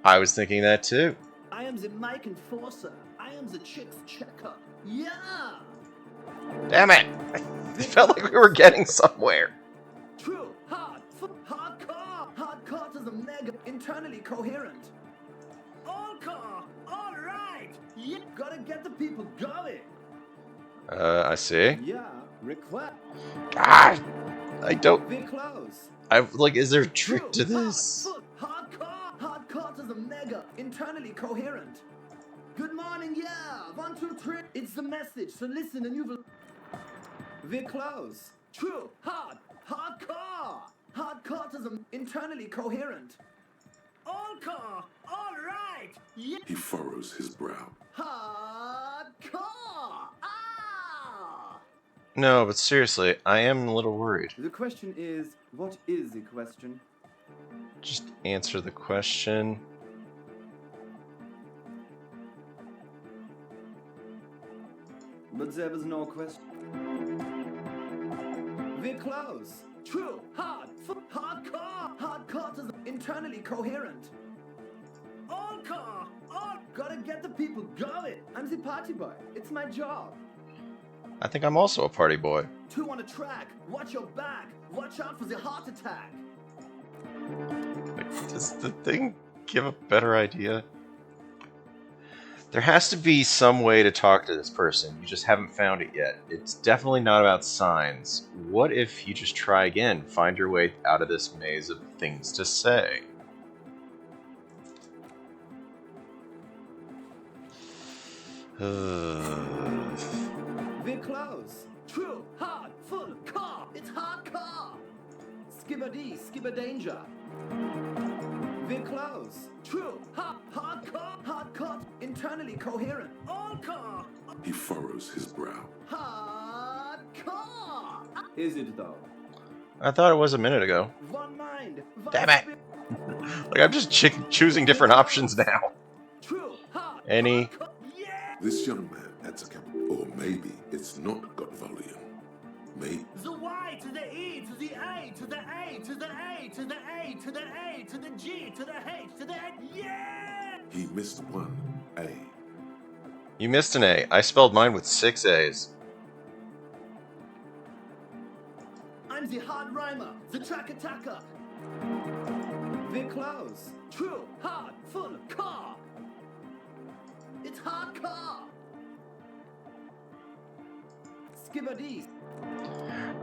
A: I was thinking that too.
G: I am the mic enforcer. I am the chick's checker. Yeah.
A: Damn it! It felt like we were getting somewhere.
G: True, hard, hardcore. Hardcore to the mega, internally coherent. All core, all right. Yeah, gotta get the people going.
A: I see.
G: Yeah, request.
A: God! I don't.
G: We're close.
A: Like, is there a trick
G: True.
A: to this?
G: Hardcore. Hardcore to the mega. Internally coherent. Good morning, yeah. 1, 2, 3. It's the message, so listen and you will. We're close. True. Hardcore. Hardcore to the internally coherent. All core. All right. Yeah.
B: He furrows his brow.
G: Hardcore. Ah.
A: No, but seriously, I am a little worried.
G: The question is, what is the question?
A: Just answer the question.
G: But there was no question. We're close. True. Hardcore. Hardcore to the internally coherent. All core. All. Gotta get the people going. I'm the party boy. It's my job.
A: I think I'm also a party boy.
G: 2 on a track. Watch your back. Watch out for the heart attack.
A: Like, does the thing give a better idea? There has to be some way to talk to this person. You just haven't found it yet. It's definitely not about signs. What if you just try again? Find your way out of this maze of things to say.
G: We're close. True. Hard. Full. Car. It's hardcore. Skibberdy. Skibber danger. We're close. True. Hardcore. Hardcore. Internally coherent. All car.
B: He furrows his brow.
G: Hardcore. Is it though?
A: I thought it was a minute ago.
G: One mind. One
A: Damn it!
G: spirit.
A: Like, I'm just choosing different options now.
G: True. Hard.
A: Any?
G: Hardcore. Yeah.
B: This young man adds a cap. Or maybe it's not got volume. Maybe
G: The Y to the E to the A to the A to the A to the A to the A to the G to the H to the A. Yeah!
B: he missed one A.
A: You missed an A. I spelled mine with 6 A's.
G: I'm the hard rhymer, the track attacker. We're close. True, hard, full, car. It's hardcore. Skibberdees.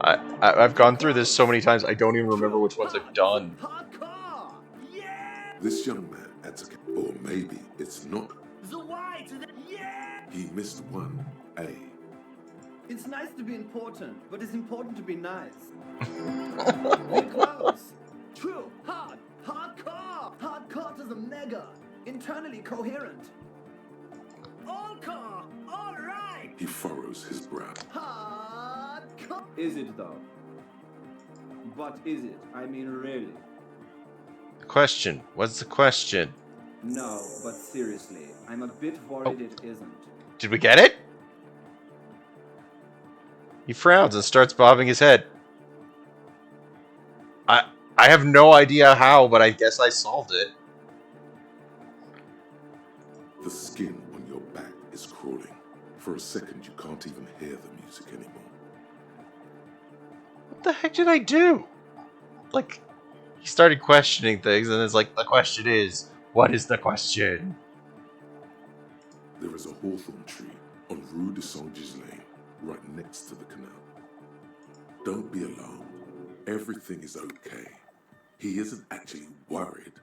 A: I've gone through this so many times, I don't even remember which ones I've done.
G: Hardcore. Yeah!
B: This young man adds a cap. Or maybe it's not.
G: The Y to the yeah!
B: He missed one A.
G: It's nice to be important, but it's important to be nice. We're close. True, hardcore. Hardcore to the mega. Internally coherent. All core, all right.
B: He furrows his brow.
G: Hardcore. Is it though? But is it? I mean, really?
A: Question. What's the question?
G: No, but seriously, I'm a bit worried it isn't.
A: Did we get it? He frowns and starts bobbing his head. I have no idea how, but I guess I solved it.
B: The skin on your back is crawling. For a second, you can't even hear the music anymore.
A: What the heck did I do? Like, he started questioning things, and it's like, the question is, what is the question?
B: There is a hawthorn tree on Rue de Saint-Gilles Lane, right next to the canal. Don't be alarmed. Everything is okay. He isn't actually worried.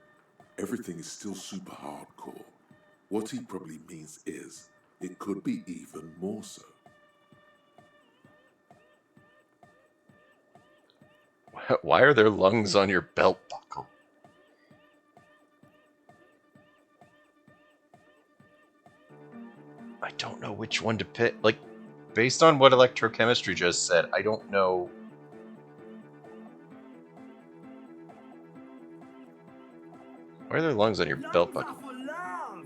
B: Everything is still super hardcore. What he probably means is, it could be even more so.
A: Why are there lungs on your belt buckle? I don't know which one to pick. Like, based on what electrochemistry just said, I don't know. Why are there lungs on your belt buckle?
G: For love.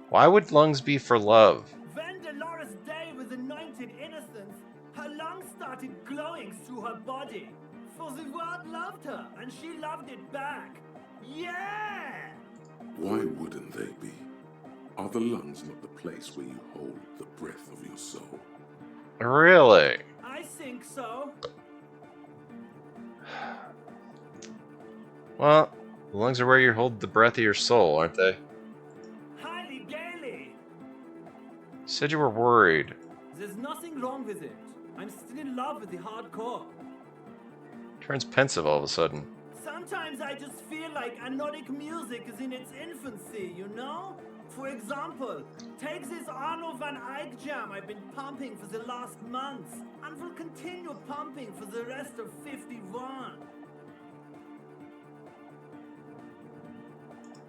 A: Why would lungs be for love?
G: When Dolores Day was anointed innocence, her lungs started glowing through her body. For the world loved her, and she loved it back. Yeah!
B: Why wouldn't they be? Are the lungs not the place where you hold the breath of your soul?
A: Really?
G: I think so.
A: Well, the lungs are where you hold the breath of your soul, aren't they?
G: Highly gaily.
A: You said you were worried.
G: There's nothing wrong with it. I'm still in love with the hardcore.
A: Turns pensive all of a sudden.
G: Sometimes I just feel like anodic music is in its infancy, you know? For example, take this Arno van Eyck jam I've been pumping for the last month, and will continue pumping for the rest of 51.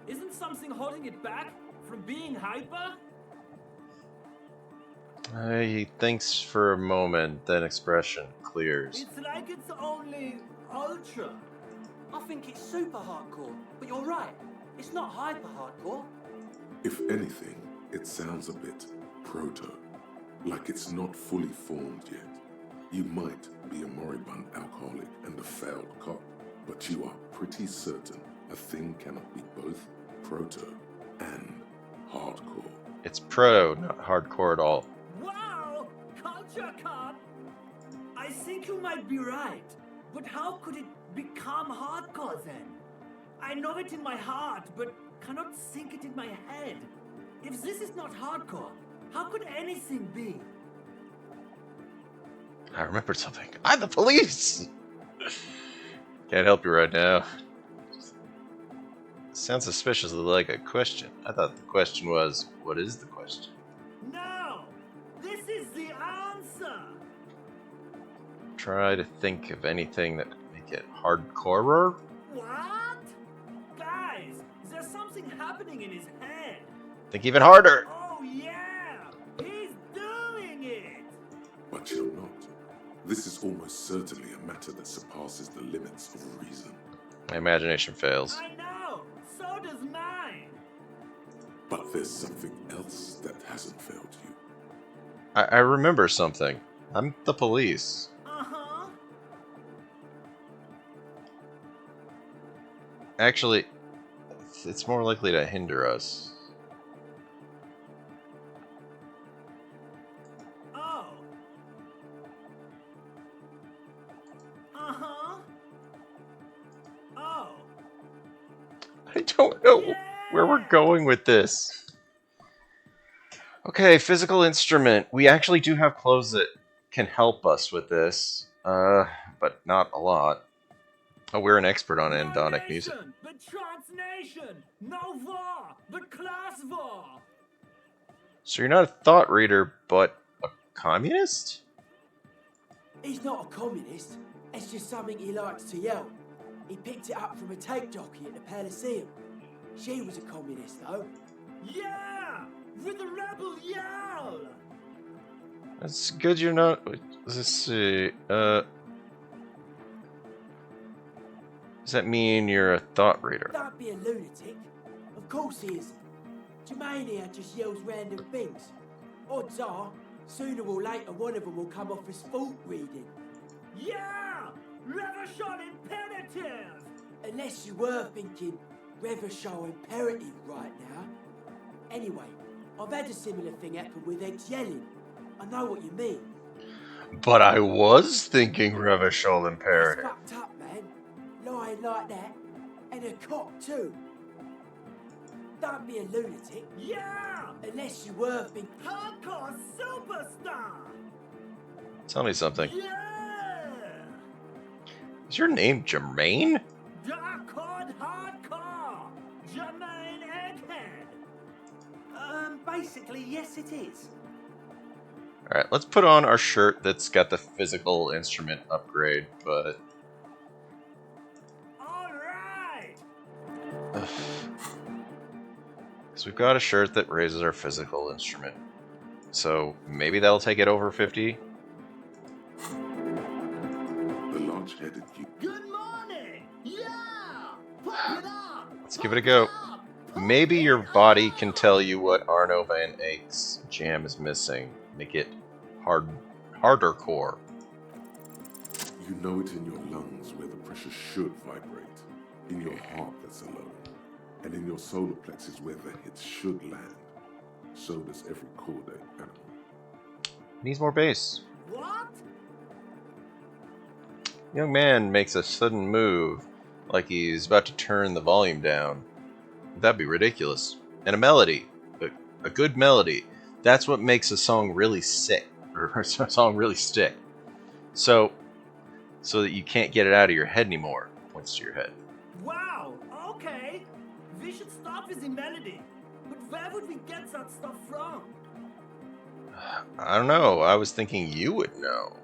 G: Isn't something holding it back from being hyper?
A: He thinks for a moment, then expression clears.
G: It's like it's only ultra.
H: I think it's super hardcore, but you're right. It's not hyper hardcore.
B: If anything, it sounds a bit proto, like it's not fully formed yet. You might be a moribund alcoholic and a failed cop, but you are pretty certain a thing cannot be both proto and hardcore.
A: It's proto, not hardcore at all.
G: Wow! Culture cop! I think you might be right. But how could it become hardcore then? I know it in my heart, but cannot think it in my head. If this is not hardcore, how could anything be?
A: I remembered something. I'm the police! Can't help you right now. Sounds suspiciously like a question. I thought the question was, what is the question?
G: No! This is the answer!
A: Try to think of anything that could make it hardcorer?
G: What? Guys, there's something happening in his head.
A: Think even harder!
G: Oh yeah! He's doing it!
B: But you're not. This is almost certainly a matter that surpasses the limits of reason.
A: My imagination fails.
G: I know! So does mine!
B: But there's something else that hasn't failed you.
A: I remember something. I'm the police.
G: Uh-huh.
A: Actually, it's more likely to hinder us.
G: Oh. Uh-huh. Oh.
A: I don't know where we're going with this. Okay, physical instrument. We actually do have clothes that can help us with this, but not a lot. Oh, we're an expert on andonic music.
G: Nation, but transnation! No war, but class war!
A: So you're not a thought reader, but a communist?
H: He's not a communist. It's just something he likes to yell. He picked it up from a tape jockey at the Elysium. She was a communist, though.
G: Yeah! With a rebel yell!
A: That's good you're not... Let's see, does that mean you're a thought reader?
H: Don't be a lunatic. Of course he is. Jermaine here just yells random things. Odds are, sooner or later one of them will come off as fault reading.
G: Yeah! Reversion imperative!
H: Unless you were thinking Reverchal imperative right now. Anyway, I've had a similar thing happen with eggs yelling. I know what you mean.
A: But I was thinking Reverchal
H: It's
A: imperative.
H: fucked up, man. Lying like that. And a cop, too. Don't be a lunatic.
G: Yeah!
H: Unless you were thinking...
G: Hardcore superstar!
A: Tell me something.
G: Yeah!
A: Is your name Jermaine?
G: Dark hardcore! Jermaine Egghead!
F: Basically, yes it is.
A: Alright, let's put on our shirt that's got the physical instrument upgrade, but...
G: Alright!
A: So we've got a shirt that raises our physical instrument. So maybe that'll take it over 50?
B: The large-headed you.
G: Good morning! Yeah! Pump it up!
A: Let's give it a go. Maybe your body can tell you what Arno van Eyck's jam is missing. Make it harder core.
B: You know it in your lungs where the pressure should vibrate, in your heart that's alone, and in your solar plexus where the hits should land. So does every corday animal.
A: Needs more bass.
G: What?
A: Young man makes a sudden move, like he's about to turn the volume down. That'd be ridiculous. And a melody, a good melody, that's what makes a song really sick, or a song really stick. So, so that you can't get it out of your head anymore. Points to your head.
G: Wow, okay. We should start with the melody. But where would we get that stuff from?
A: I don't know. I was thinking you would know.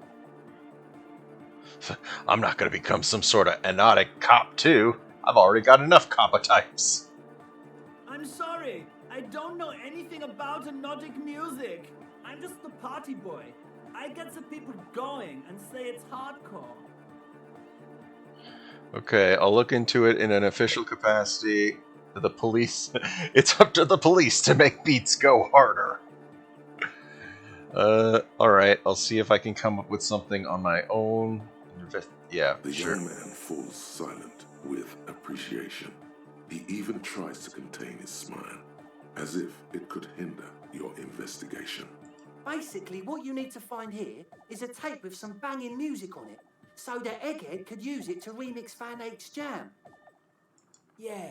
A: I'm not going to become some sort of anotic cop, too. I've already got enough copper types.
G: I'm sorry. I don't know anything about hypnotic music. I'm just the party boy. I get the people going and say it's hardcore.
A: Okay, I'll look into it in an official capacity. The police. It's up to the police to make beats go harder. Alright, I'll see if I can come up with something on my own. Yeah,
B: The
A: sure.
B: young man falls silent with appreciation. He even tries to contain his smile, as if it could hinder your investigation.
F: Basically, what you need to find here is a tape with some banging music on it, so that Egghead could use it to remix Fan 8's jam.
H: Yeah,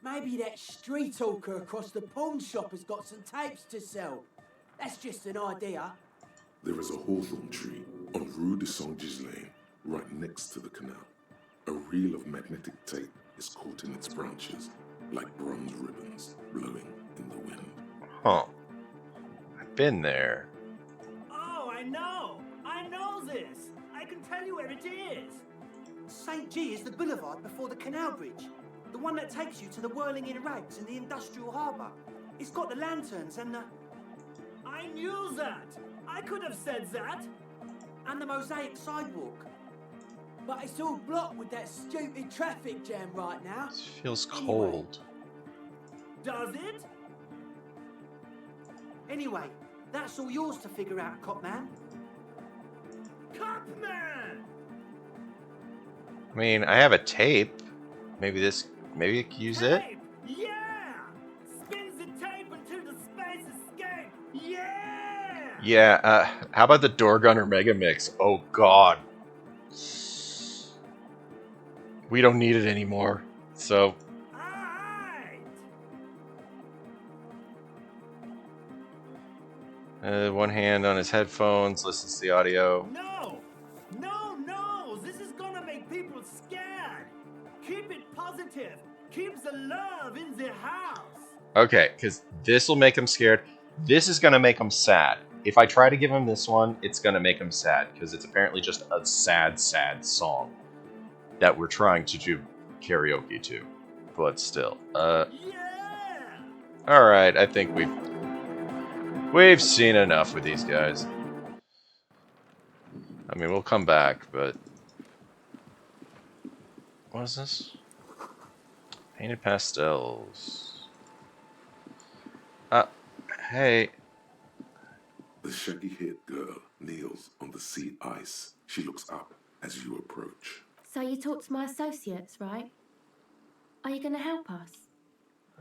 H: maybe that street hawker across the pawn shop has got some tapes to sell. That's just an idea.
B: There is a hawthorn tree on Rue de Saint-Ghislain, right next to the canal. A reel of magnetic tape is caught in its branches, like bronze ribbons blowing in the wind.
A: Huh. I've been there.
G: Oh, I know! I know this! I can tell you where it is!
F: St. G is the boulevard before the canal bridge. The one that takes you to the whirling in rags and the industrial harbour. It's got the lanterns and the...
G: I knew that! I could have said that!
F: and the mosaic sidewalk.
H: But it's all blocked with that stupid traffic jam right now.
A: It feels
H: Anyway.
A: cold.
G: Does it?
F: Anyway, that's all yours to figure out, Copman.
G: Copman!
A: I mean, I have a tape. Maybe I could use it.
G: Tape! Yeah! Spins the tape until the space escape! Yeah!
A: Yeah, how about the Door Gunner Mega Mix? Oh god. We don't need it anymore. So,
G: Alright!
A: one hand on his headphones, listens to the audio.
G: No! No, no! This is gonna make people scared! Keep it positive! Keep the love in the house!
A: Okay, because this will make him scared. This is going to make him sad. If I try to give him this one, it's going to make him sad, because it's apparently just a sad, sad song that we're trying to do karaoke to. But still.
G: Yeah!
A: Alright, I think we've seen enough with these guys. I mean, we'll come back, but... What is this? Painted pastels. Hey.
B: The shaggy-haired girl kneels on the sea ice. She looks up as you approach.
E: So you talked to my associates, right? Are you going to help us?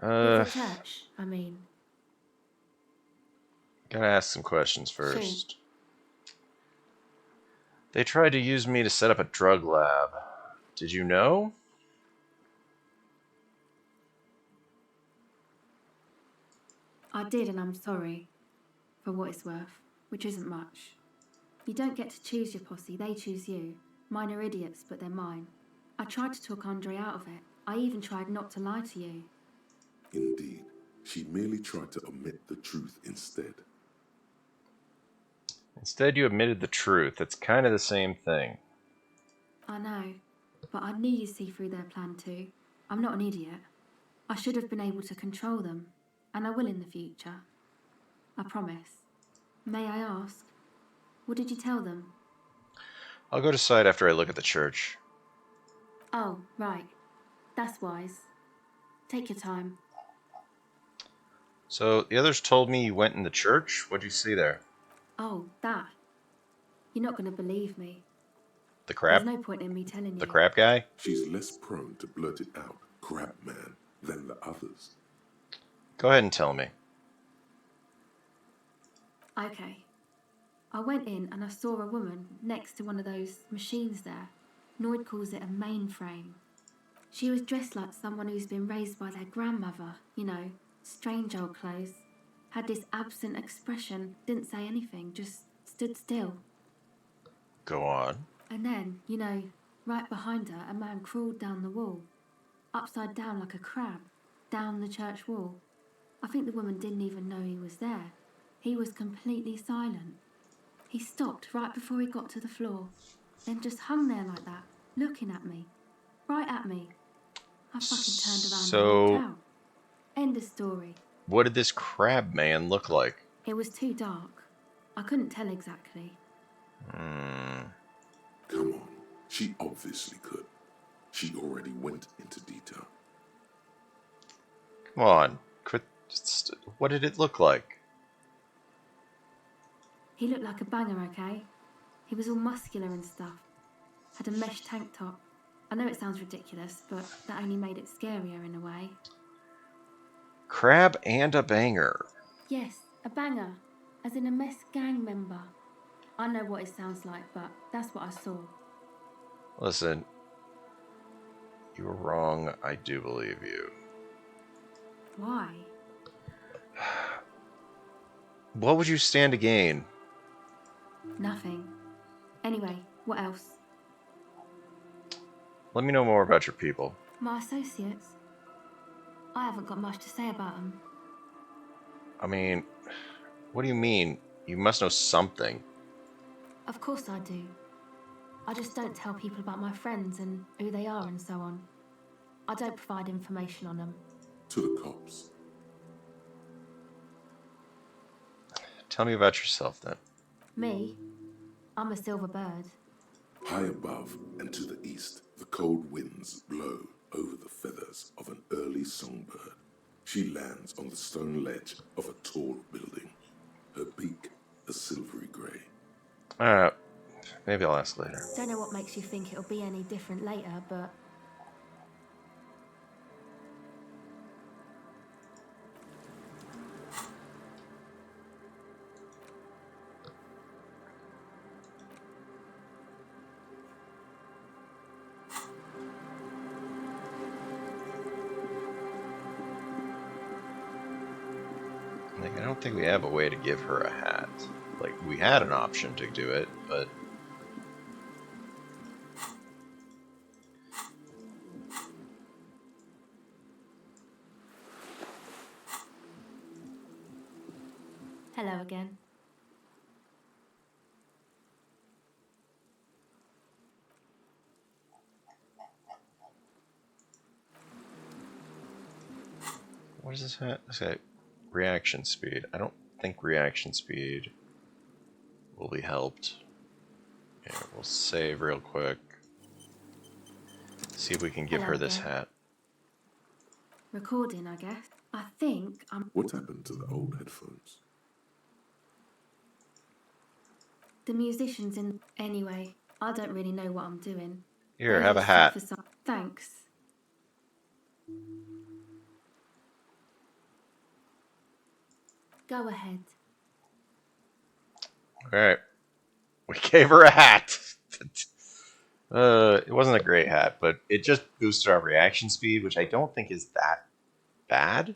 E: With the church, I mean.
A: Gotta ask some questions first. They tried to use me to set up a drug lab. Did you know?
E: I did, and I'm sorry. For what it's worth, which isn't much. You don't get to choose your posse, they choose you. Mine are idiots, but they're mine. I tried to talk Andre out of it. I even tried not to lie to you.
B: Indeed, she merely tried to omit the truth instead.
A: Instead, you admitted the truth. It's kind of the same thing.
E: I know, but I knew you'd see through their plan too. I'm not an idiot. I should have been able to control them, and I will in the future. I promise. May I ask, what did you tell them?
A: I'll go to site after I look at the church.
E: Oh, right. That's wise. Take your time.
A: So, the others told me you went in the church? What'd you see there?
E: Oh, that. You're not going to believe me.
A: The crab?
E: There's no point in me telling you.
A: The crab guy?
B: She's less prone to blurt it out, crab man, than the others.
A: Go ahead and tell me.
E: Okay. I went in and I saw a woman next to one of those machines there. Noid calls it a mainframe. She was dressed like someone who's been raised by their grandmother, you know, strange old clothes. Had this absent expression, didn't say anything, just stood still.
A: Go on.
E: And then, right behind her, a man crawled down the wall, upside down like a crab, down the church wall. I think the woman didn't even know he was there. He was completely silent. He stopped right before he got to the floor, then just hung there like that, looking at me. Right at me. I fucking turned around and walked
A: So,
E: out. End of story.
A: what did this crab man look like?
E: It was too dark. I couldn't tell exactly.
B: Come on. She obviously could. She already went into detail.
A: Come on. Quit. What did it look like?
E: He looked like a banger, okay? He was all muscular and stuff. Had a mesh tank top. I know it sounds ridiculous, but that only made it scarier in a way.
A: Crab and a banger.
E: Yes, a banger. As in a mess gang member. I know what it sounds like, but that's what I saw.
A: Listen, you were wrong. I do believe you.
E: Why?
A: What would you stand to gain?
E: Nothing. Anyway, what else?
A: Let me know more about your people.
E: My associates. I haven't got much to say about them.
A: I mean, what do you mean? You must know something.
E: Of course I do. I just don't tell people about my friends and who they are and so on. I don't provide information on them.
B: To the cops.
A: Tell me about yourself then.
E: Me? I'm a silver bird.
B: High above and to the east, the cold winds blow over the feathers of an early songbird. She lands on the stone ledge of a tall building, her beak a silvery grey.
A: Maybe I'll ask later.
E: Don't know what makes you think it'll be any different later, but...
A: I don't think we have a way to give her a hat. We had an option to do it, but...
E: Hello again.
A: What is this hat? Okay, reaction speed. I don't think reaction speed will be helped. Yeah, we'll save real quick. See if we can give
E: Hello
A: her this
E: again.
A: hat.
E: Recording, I guess. I think I'm...
B: What happened to the old headphones?
E: The musician's in... Anyway, I don't really know what I'm doing.
A: Here,
E: They
A: have a
E: sit
A: hat.
E: for some... Thanks. Go ahead.
A: Alright. We gave her a hat. It wasn't a great hat, but it just boosted our reaction speed, which I don't think is that bad.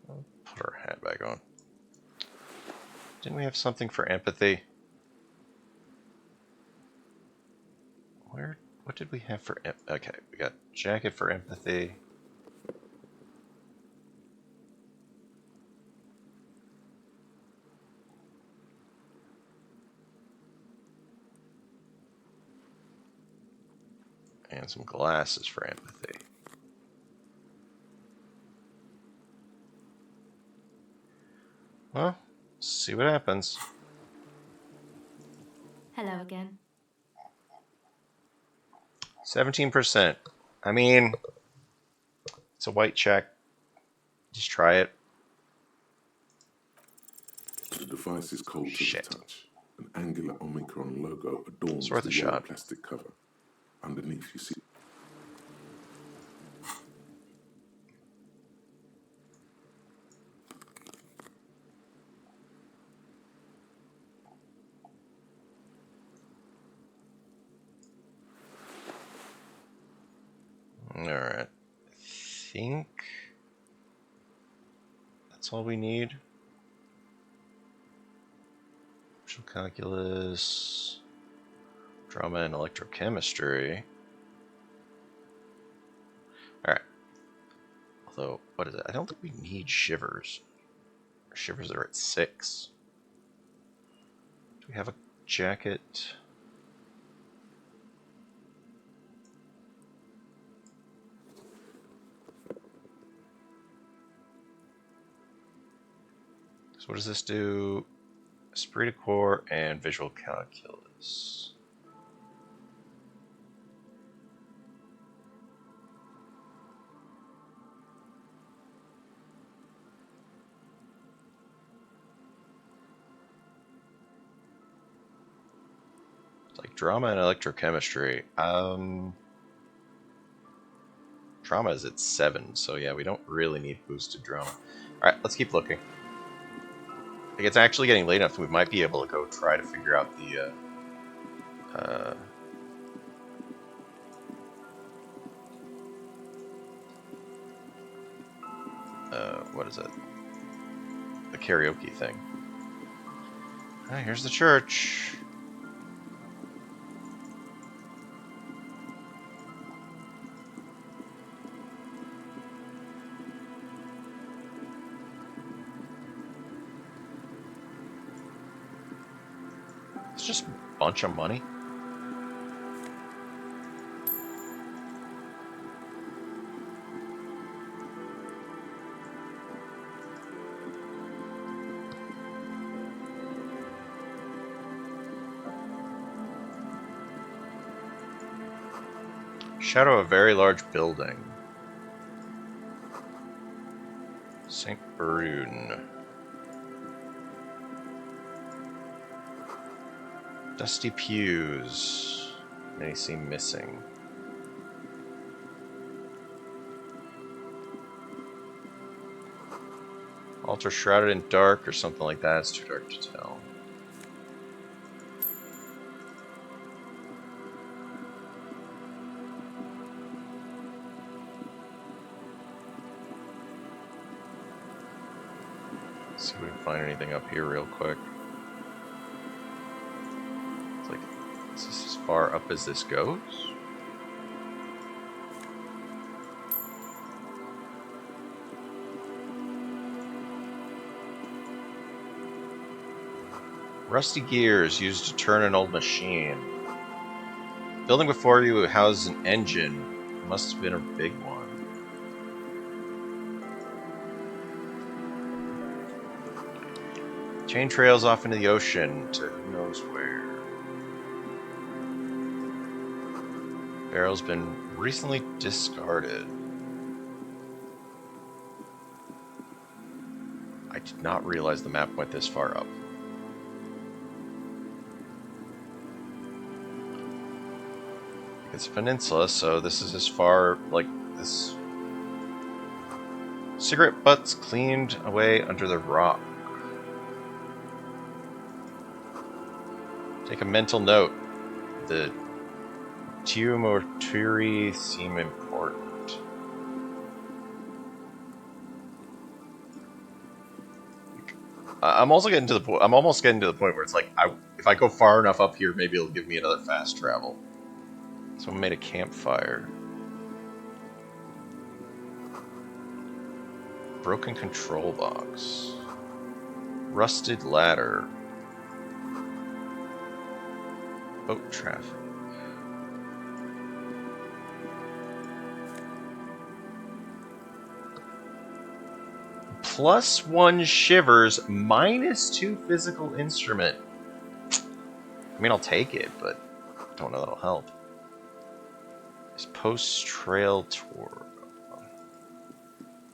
A: I'll put our hat back on. Didn't we have something for empathy? What did we have for okay, we got jacket for empathy. And some glasses for empathy. Well, see what happens.
E: Hello again.
A: 17%. I mean, it's a white check. Just try it.
B: The device is cold to
A: Shit.
B: the touch. An angular Omicron logo adorns
A: It's worth
B: the
A: a
B: yellow
A: shot.
B: plastic cover. Underneath you see...
A: Alright. I think that's all we need. Calculus, drama, and electrochemistry. Alright. Although, what is it? I don't think we need shivers. Our shivers are at 6. Do we have a jacket? So what does this do? Esprit de corps and visual calculus. It's like drama and electrochemistry. Drama is at 7, so yeah, we don't really need boosted drama. Alright, let's keep looking. Like, it's actually getting late enough, we might be able to go try to figure out the, what is it? The karaoke thing. Ah, here's the church. It's just a bunch of money. Shadow of a very large building. St. Brune. Dusty pews. Many seem missing. Altar shrouded in dark or something like that. It's too dark to tell. Let's see if we can find anything up here real quick. It's like, is this as far up as this goes? Rusty gears used to turn an old machine. Building before you houses an engine. It must have been a big one. Chain trails off into the ocean to who knows where. Barrel's been recently discarded. I did not realize the map went this far up. It's a peninsula, so this is as far, like, this... Cigarette butts cleaned away under the rock. Take a mental note. The Tiumorturi seem important. I'm also getting to the point. I'm almost getting to the point where it's like, if I go far enough up here, maybe it'll give me another fast travel. Someone made a campfire. Broken control box. Rusted ladder. Boat traffic. +1 shivers, -2 physical instrument. I mean, I'll take it, but I don't know that'll help. This post-trail tour.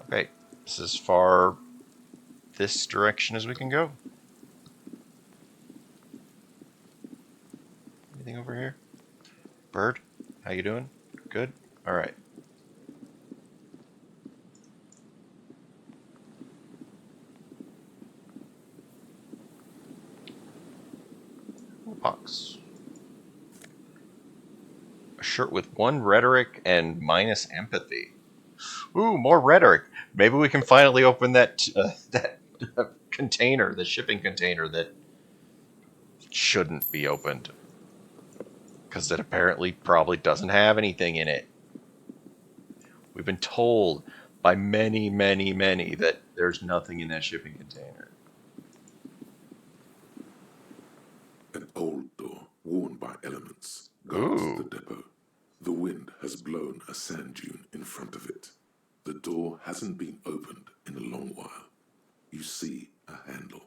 A: Okay, this is as far this direction as we can go. Anything over here? Bird, how you doing? Good? Alright. Box. A shirt with 1 rhetoric and minus empathy. Ooh, more rhetoric. Maybe we can finally open that container, the shipping container that shouldn't be opened. Because it apparently probably doesn't have anything in it. We've been told by many, many, many that there's nothing in that shipping container.
B: An old door, worn by elements, guards
A: Ooh.
B: the depot. The wind has blown a sand dune in front of it. The door hasn't been opened in a long while. You see a handle.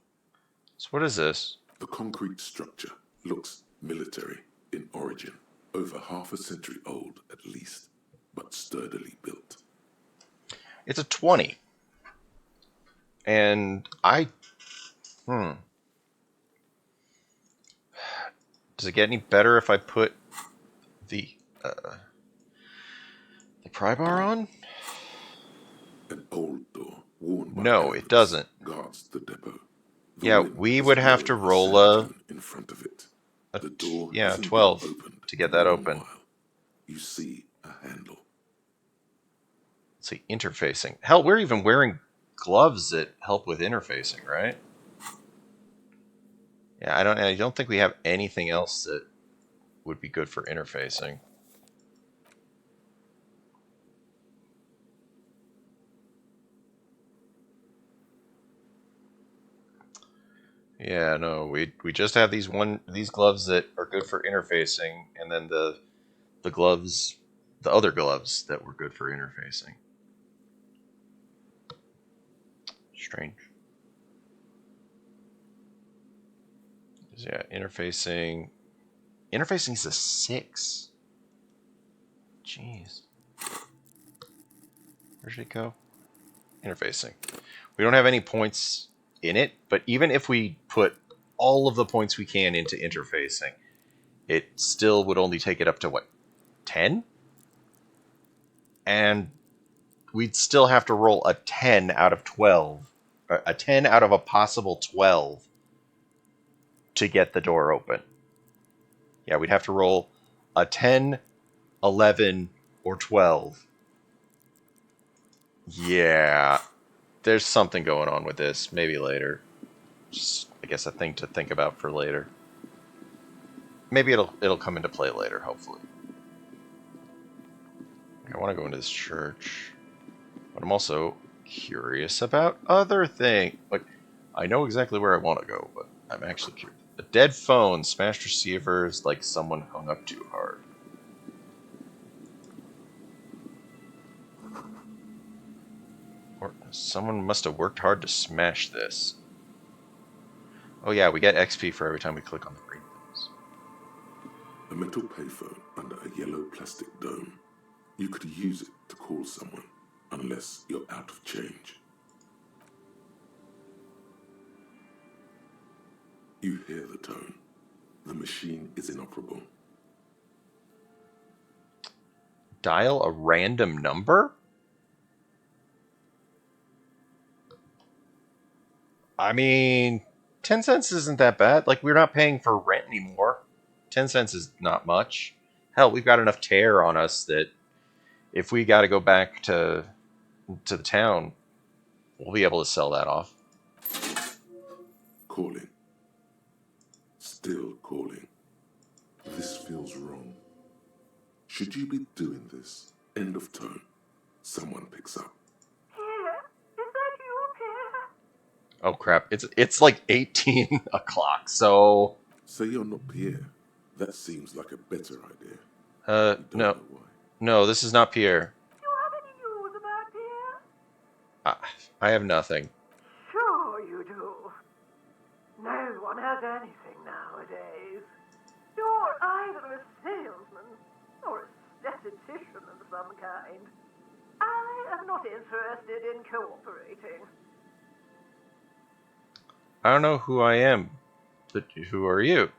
A: So what is this?
B: The concrete structure looks military in origin, over half a century old at least, but sturdily built.
A: It's a 20. And Does it get any better if I put the pry bar on?
B: An old door, worn by
A: No, it
B: elements,
A: doesn't.
B: guards the depot. The
A: Yeah,
B: wind
A: we
B: has
A: would have to
B: blown
A: roll
B: sand
A: a
B: dune in front of it. The door
A: yeah,
B: hasn't
A: 12
B: been opened
A: to get
B: in
A: that
B: a long
A: open.
B: while. You see a handle.
A: Let's see, interfacing. Hell, we're even wearing gloves that help with interfacing, right? Yeah, I don't think we have anything else that would be good for interfacing. Yeah, no, we just have these gloves that are good for interfacing, and then the other gloves that were good for interfacing. Strange. Yeah, interfacing. Interfacing is a 6. Jeez. Where should it go? Interfacing. We don't have any points in it, but even if we put all of the points we can into interfacing, it still would only take it up to what, 10? And we'd still have to roll a 10 out of 12, a 10 out of a possible 12 to get the door open. Yeah, we'd have to roll a 10, 11, or 12. Yeah, there's something going on with this. Maybe later. Just, I guess, a thing to think about for later. Maybe it'll come into play later, hopefully. I want to go into this church, but I'm also curious about other things. Like, I know exactly where I want to go, but I'm actually curious. A dead phone, smashed receivers, like someone hung up too hard. Or someone must have worked hard to smash this. Oh yeah, we get XP for every time we click on the green things.
B: A metal payphone under a yellow plastic dome. You could use it to call someone, unless you're out of change. You hear the tone. The machine is inoperable.
A: Dial a random number? I mean, 10 cents isn't that bad. Like, we're not paying for rent anymore. 10 cents is not much. Hell, we've got enough tear on us that if we got to go back to the town, we'll be able to sell that off.
B: Calling. Still calling. This feels wrong. Should you be doing this? End of tone. Someone picks up.
C: Pierre, is that you, Pierre?
A: Oh crap! It's like 18 o'clock. So
B: Say you're not Pierre. That seems like a better idea. You don't
A: no,
B: know why.
A: no, this is not Pierre.
C: Do you have any news about Pierre?
A: I have nothing.
C: Sure you do. No one has anything nowadays. You're either a salesman or a statistician of some kind. I am not interested in cooperating.
A: I don't know who I am, but who are you?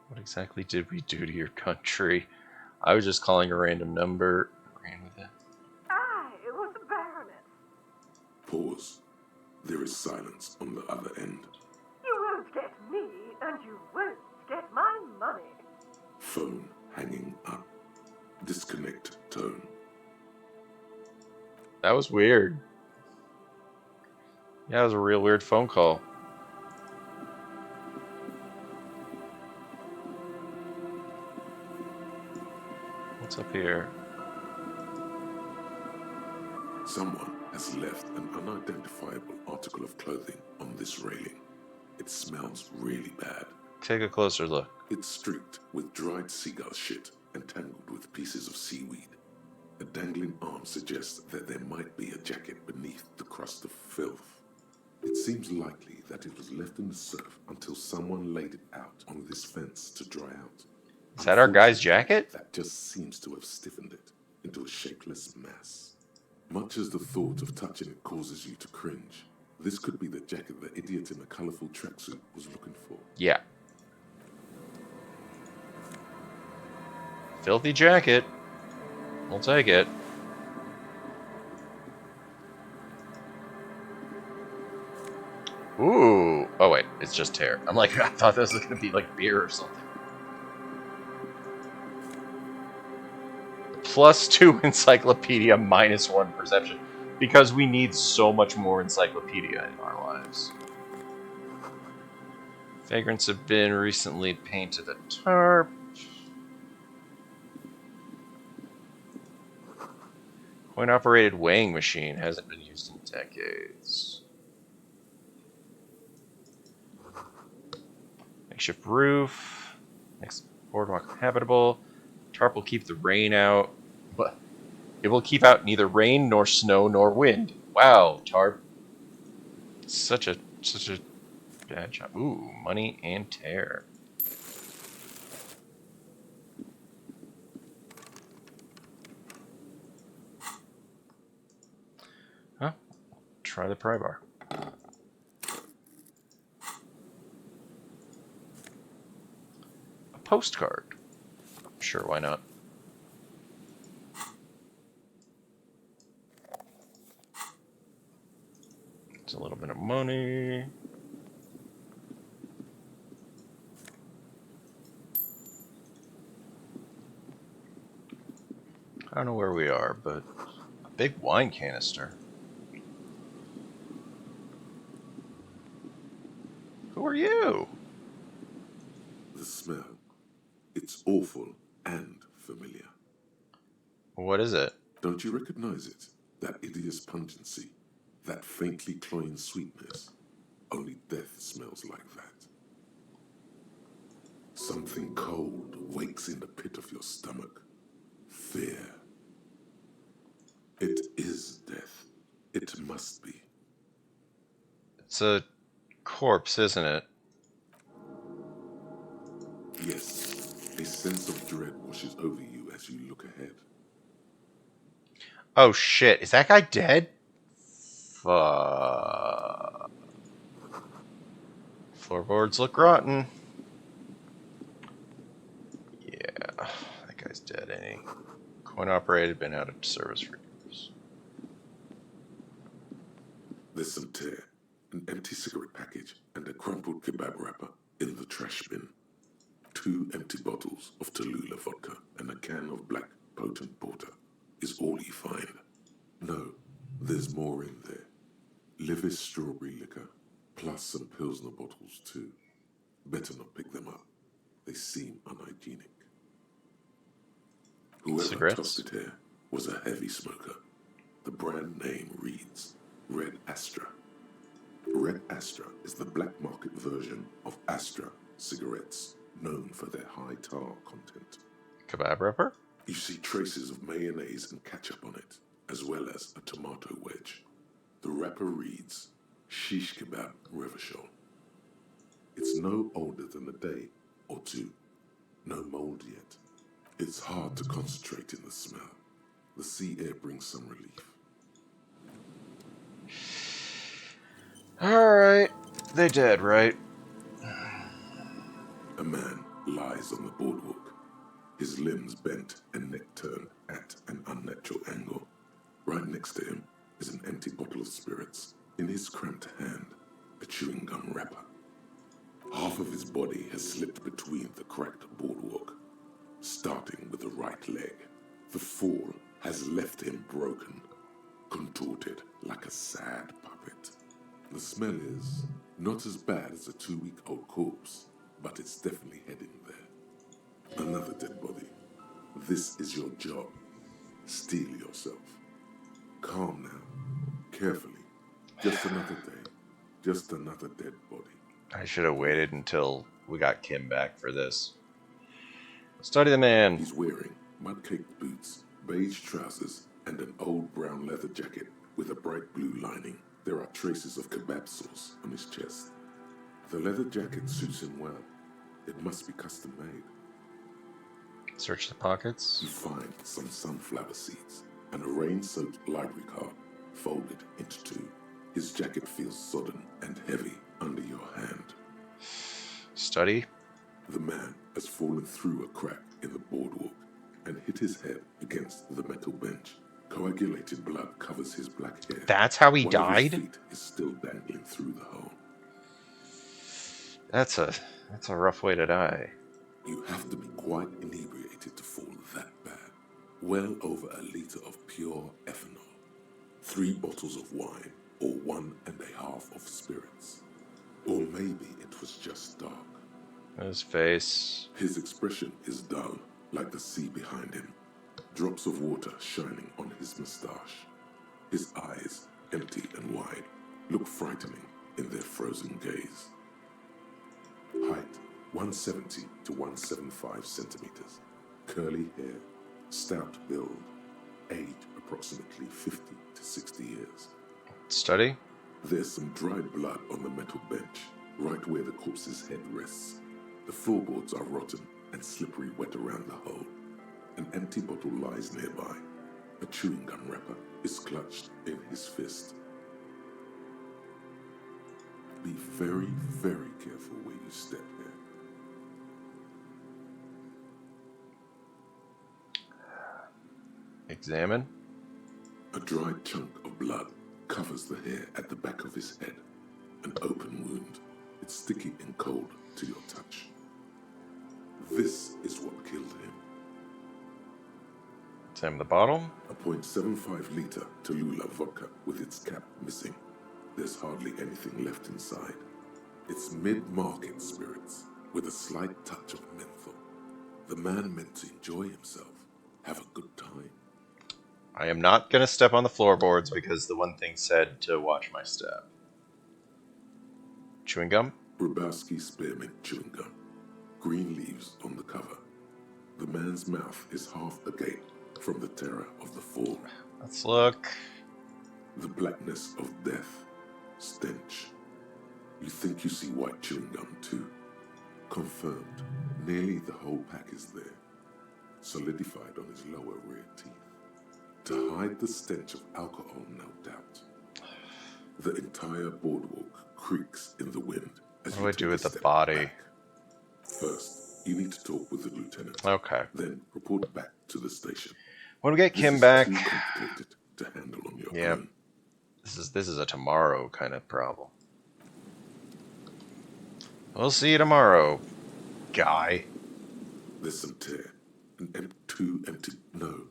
A: What exactly did we do to your country? I was just calling a random number. Ran with it.
C: I was a baroness.
B: Pause. There is silence on the other end.
C: You won't get me, and you won't get my money.
B: Phone hanging up. Disconnect tone.
A: That was weird. Yeah, it was a real weird phone call. What's up here?
B: Someone has left an unidentifiable article of clothing on this railing. It smells really bad.
A: Take a closer look.
B: It's streaked with dried seagull shit and tangled with pieces of seaweed. A dangling arm suggests that there might be a jacket beneath the crust of filth. It seems likely that it was left in the surf until someone laid it out on this fence to dry out.
A: Is that our guy's jacket?
B: That just seems to have stiffened it into a shapeless mass. Much as the thought of touching it causes you to cringe, this could be the jacket the idiot in the colourful tracksuit was looking for.
A: Yeah. Filthy jacket. We'll take it. Ooh. Oh, wait. It's just tear. I'm like, I thought this was going to be like beer or something. +2 encyclopedia, -1 perception. Because we need so much more encyclopedia in our lives. Vagrants have been recently painted a tarp. Coin-operated weighing machine hasn't been used in decades. Makeshift roof. Next boardwalk habitable. Tarp will keep the rain out. But it will keep out neither rain nor snow nor wind. Wow, tarp. Such a bad job. Ooh, money and tear. Huh? Try the pry bar. A postcard. Sure, why not? It's a little bit of money. I don't know where we are, but a big wine canister. Who are you?
B: The smell. It's awful and familiar.
A: What is it?
B: Don't you recognize it? That hideous pungency, that faintly cloying sweetness. Only death smells like that. Something cold wakes in the pit of your stomach. Fear. It is death. It must be.
A: It's a corpse, isn't it?
B: Yes, a sense of dread washes over you as you look ahead.
A: Oh shit, is that guy dead? Fuck. Floorboards look rotten. Yeah, that guy's dead, ain't he? Coin operated, been out of service for years.
B: There's some tear, an empty cigarette package, and a crumpled kebab wrapper in the trash bin. 2 empty bottles of Tallulah vodka and a can of black potent porter is all you find. No, there's more in there. Livis strawberry liquor, plus some Pilsner bottles too. Better not pick them up. They seem unhygienic. Whoever
A: Cigarettes?
B: tossed it here was a heavy smoker. The brand name reads Red Astra. Red Astra is the black market version of Astra cigarettes, known for their high tar content.
A: Kebab wrapper?
B: You see traces of mayonnaise and ketchup on it, as well as a tomato wedge. The wrapper reads Shish Kebab Revachol. It's no older than a day or two. No mold yet. It's hard to concentrate in the smell. The sea air brings some relief.
A: Alright. They dead, right?
B: A man lies on the boardwalk, his limbs bent and neck turned at an unnatural angle. Right next to him is an empty bottle of spirits. In his cramped hand, a chewing gum wrapper. Half of his body has slipped between the cracked boardwalk. right leg. The fall has left him broken, contorted like a sad puppet. The smell is not as bad as a 2-week-old corpse, but it's definitely heading there. Another dead body. This is your job. Steel yourself. Calm now. Carefully. Just another day. Just another dead body.
A: I should have waited until we got Kim back for this. Study the man.
B: He's wearing mud-caked boots, beige trousers, and an old brown leather jacket with a bright blue lining. There are traces of kebab sauce on his chest. The leather jacket suits him well. It must be custom made.
A: Search the pockets.
B: You find some sunflower seeds and a rain-soaked library card folded into two. His jacket feels sodden and heavy under your hand.
A: Study.
B: The man has fallen through a crack in the boardwalk and hit his head against the metal bench. Coagulated blood covers his black hair.
A: That's how he
B: One of his
A: died?
B: feet is still dangling through the hole.
A: That's a rough way to die.
B: You have to be quite inebriated to fall that bad. Well over a litre of pure ethanol. 3 bottles of wine, or 1.5 of spirits. Or maybe it was just dark.
A: His face.
B: His expression is dull, like the sea behind him. Drops of water shining on his moustache. His eyes, empty and wide, look frightening in their frozen gaze. Height, 170 to 175 centimeters. Curly hair, stout build. Age, approximately 50 to 60 years.
A: Study.
B: There's some dried blood on the metal bench, right where the corpse's head rests. The floorboards are rotten and slippery wet around the hole. An empty bottle lies nearby. A chewing gum wrapper is clutched in his fist. Be very, very careful where you step here.
A: Examine.
B: A dried chunk of blood covers the hair at the back of his head. An open wound. It's sticky and cold to your touch. This is what killed him.
A: Examine the bottle.
B: A .75 liter Tallulah vodka with its cap missing. There's hardly anything left inside. It's mid-market spirits with a slight touch of menthol. The man meant to enjoy himself, have a good time.
A: I am not going to step on the floorboards because the one thing said to watch my step. Chewing gum.
B: Brabowski spearmint chewing gum. Green leaves on the cover. The man's mouth is half agape from the terror of the fall.
A: Let's look.
B: The blackness of death. Stench. You think you see white chewing gum too. Confirmed. Nearly the whole pack is there. Solidified on his lower rear teeth. To hide the stench of alcohol, no doubt. The entire boardwalk creaks in the wind.
A: What do I do with the body?
B: Back. First, you need to talk with the lieutenant.
A: Okay.
B: Then report back to the station.
A: When we get
B: This
A: Kim
B: is
A: back,
B: too complicated to handle on your
A: yeah,
B: own.
A: this is a tomorrow kind of problem. We'll see you tomorrow, guy.
B: There's some tear. Two empty. No,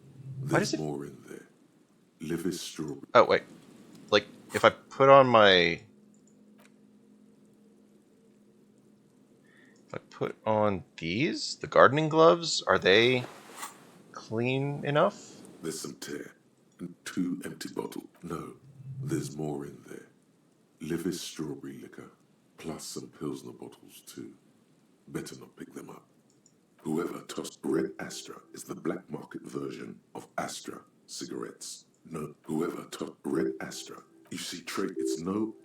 A: Why does
B: there's
A: it-
B: more in there. Liver strawberry.
A: Oh wait, like if I put on my, if I put on these, the gardening gloves, are they clean enough?
B: There's some tear. And 2 empty bottles. No, there's more in there. Liver strawberry liquor. Plus some Pilsner bottles too. Better not pick them up. Whoever tossed Red Astra is the black market version of Astra cigarettes. No, whoever tossed Red Astra. You see, Trey,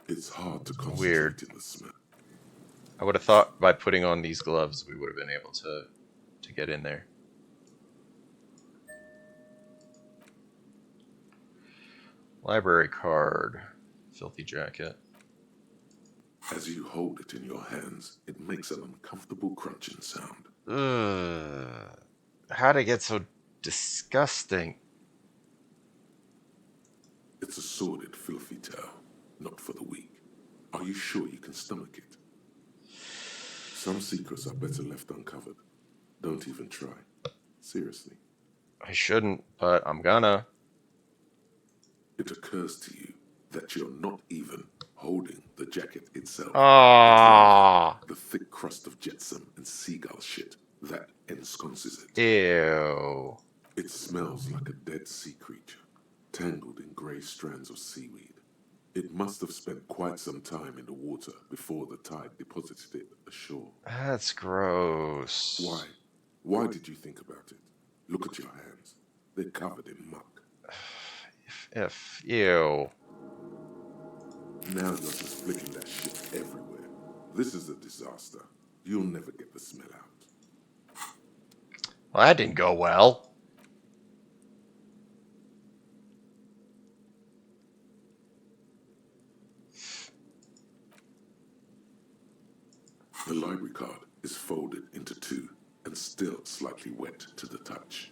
B: it's hard to concentrate
A: Weird.
B: in the smell.
A: I would have thought by putting on these gloves we would have been able to get in there. Library card. Filthy jacket.
B: As you hold it in your hands, it makes an uncomfortable crunching sound.
A: Ugh. How'd it get so disgusting?
B: It's a sordid, filthy tale, not for the weak. Are you sure you can stomach it? Some secrets are better left uncovered. Don't even try. Seriously.
A: I shouldn't, but I'm gonna.
B: It occurs to you that you're not even holding the jacket itself,
A: Ah,
B: but rather the thick crust of jetsam and seagull shit that ensconces it.
A: ew.
B: It smells like a dead sea creature, tangled in grey strands of seaweed. It must have spent quite some time in the water before the tide deposited it ashore.
A: That's gross.
B: Why? Why did you think about it? Look at your hands. They're covered in muck.
A: Ew.
B: Now you're just flicking that shit everywhere. This is a disaster. You'll never get the smell out.
A: Well, that didn't go well.
B: The library card is folded into two and still slightly wet to the touch.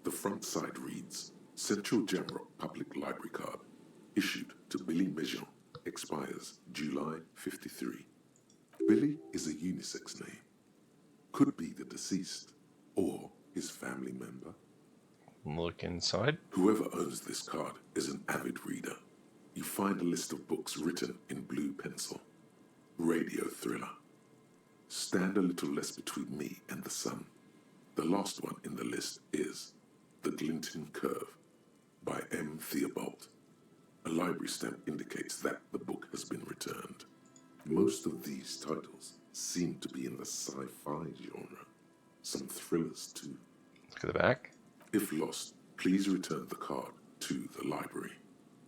B: The front side reads, Central Jamrock Public Library Card, issued to Billy Mejean, expires July 53. Billy is a unisex name. Could be the deceased or his family member.
A: Look inside.
B: Whoever owns this card is an avid reader. You find a list of books written in blue pencil. Radio thriller. Stand a little less between me and the sun. The last one in the list is The Glinting Curve by M. Theobald. A library stamp indicates that the book has been returned. Most of these titles seem to be in the sci-fi genre. Some thrillers too.
A: Look at the back.
B: If lost, please return the card to the library.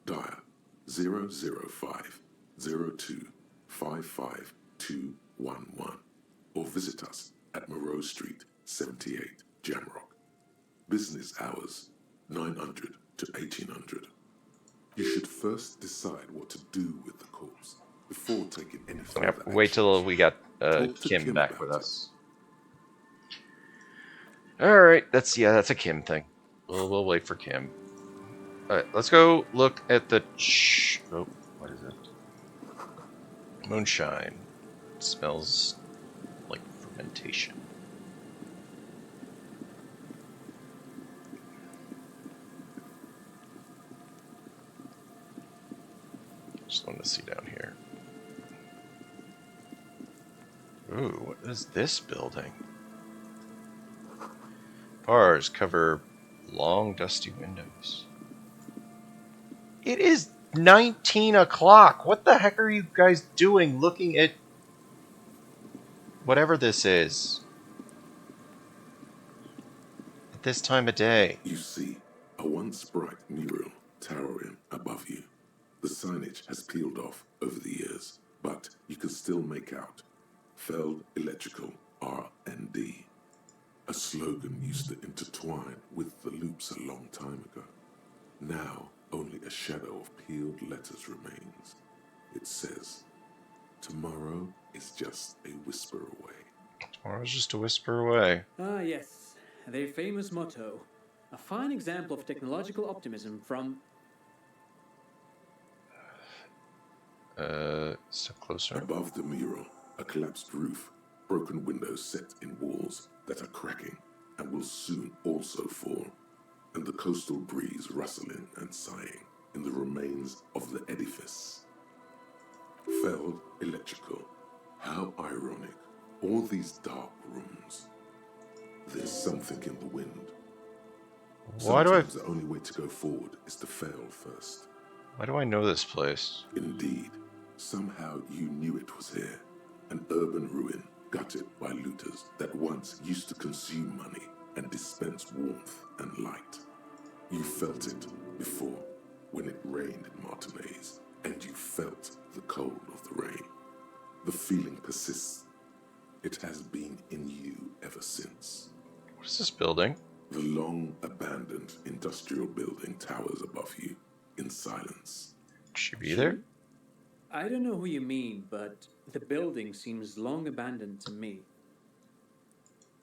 B: Dial 005 02 55211 or visit us at Moreau Street, 78, Jamrock. Business hours 900 to 1800. You should first decide what to do with the corpse before taking any further
A: Yep.
B: action.
A: Wait till we got
B: Talk to
A: Kim back
B: about
A: with
B: it.
A: us. All right, that's a Kim thing. We'll wait for Kim. All right, let's go look at the. Oh, what is it? Moonshine. It smells like fermentation. Just want to see down here. Ooh, what is this building? Bars cover long, dusty windows. It is 19 o'clock. What the heck are you guys doing looking at whatever this is at this time of day?
B: You see a once bright mural towering above you. The signage has peeled off over the years, but you can still make out Feld Electrical R&D. A slogan used to intertwine with the loops a long time ago. Now only a shadow of peeled letters remains. It says, tomorrow is just a whisper away.
A: Tomorrow's just a whisper away.
I: Ah, yes, their famous motto. A fine example of technological optimism from...
A: Step closer.
B: Above the mural, a collapsed roof, broken windows set in walls that are cracking and will soon also fall, and the coastal breeze rustling and sighing in the remains of the edifice. Feld Electrical. How ironic. All these dark rooms. There's something in the wind.
A: Why do
B: Sometimes the only way to go forward is to fail first.
A: Why do I know this place?
B: Indeed, somehow you knew it was here. An urban ruin gutted by looters that once used to consume money and dispense warmth and light. You felt it before when it rained in Martinez, and you felt the cold of the rain. The feeling persists. It has been in you ever since.
A: What is this building?
B: The long abandoned industrial building towers above you in silence.
A: Should she be there?
I: I don't know who you mean, but the building seems long abandoned to me.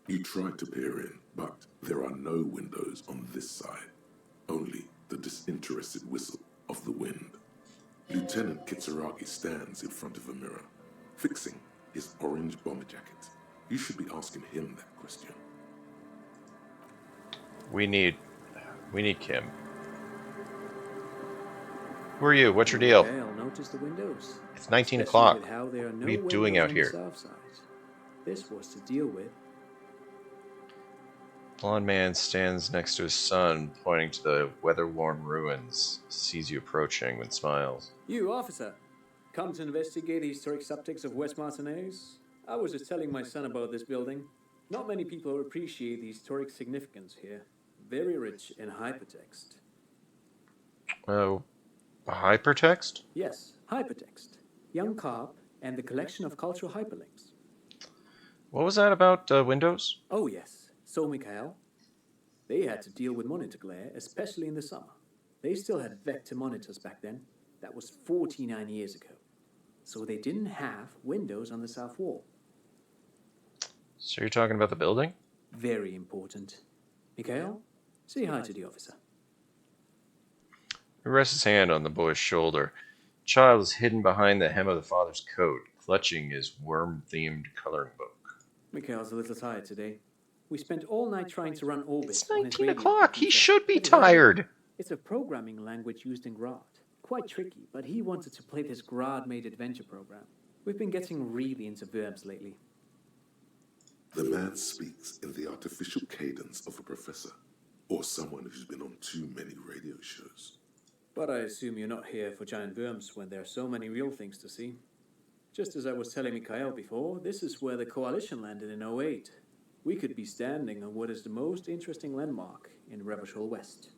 B: You try to peer in, but there are no windows on this side. Only the disinterested whistle of the wind. Lieutenant Kitsuragi stands in front of a mirror, fixing his orange bomber jacket. You should be asking him that question.
A: We need We need Kim. Who are you? What's your deal?
I: Okay, I'll notice the windows.
A: It's 19
I: Especially
A: o'clock.
I: with how there are no
A: What are you doing
I: windows
A: out
I: on
A: here?
I: the south side. This was to deal with.
A: Blonde man stands next to his son, pointing to the weather-worn ruins. Sees you approaching and smiles.
I: You, officer, come to investigate the historic subtext of West Martinez? I was just telling my son about this building. Not many people appreciate the historic significance here. Very rich in hypertext.
A: Oh, hypertext?
I: Yes, hypertext. Young Carp and the collection of cultural hyperlinks.
A: What was that about Windows?
I: Oh, yes. So, Mikhail, they had to deal with monitor glare, especially in the summer. They still had vector monitors back then. That was 49 years ago. So they didn't have windows on the south wall.
A: So you're talking about the building?
I: Very important. Mikhail, say hi to the officer.
A: He rests his hand on the boy's shoulder. The child is hidden behind the hem of the father's coat, clutching his worm-themed coloring book.
I: Mikhail's a little tired today. We spent all night trying to run orbits.
A: It's 19 o'clock. He should be tired.
I: It's a programming language used in Grad. Quite tricky, but he wanted to play this Grad-made adventure program. We've been getting really into verbs lately.
B: The man speaks in the artificial cadence of a professor, or someone who's been on too many radio shows.
I: But I assume you're not here for giant worms when there are so many real things to see. Just as I was telling Mikhail before, this is where the Coalition landed in '08. We could be standing on what is the most interesting landmark in Revachol West.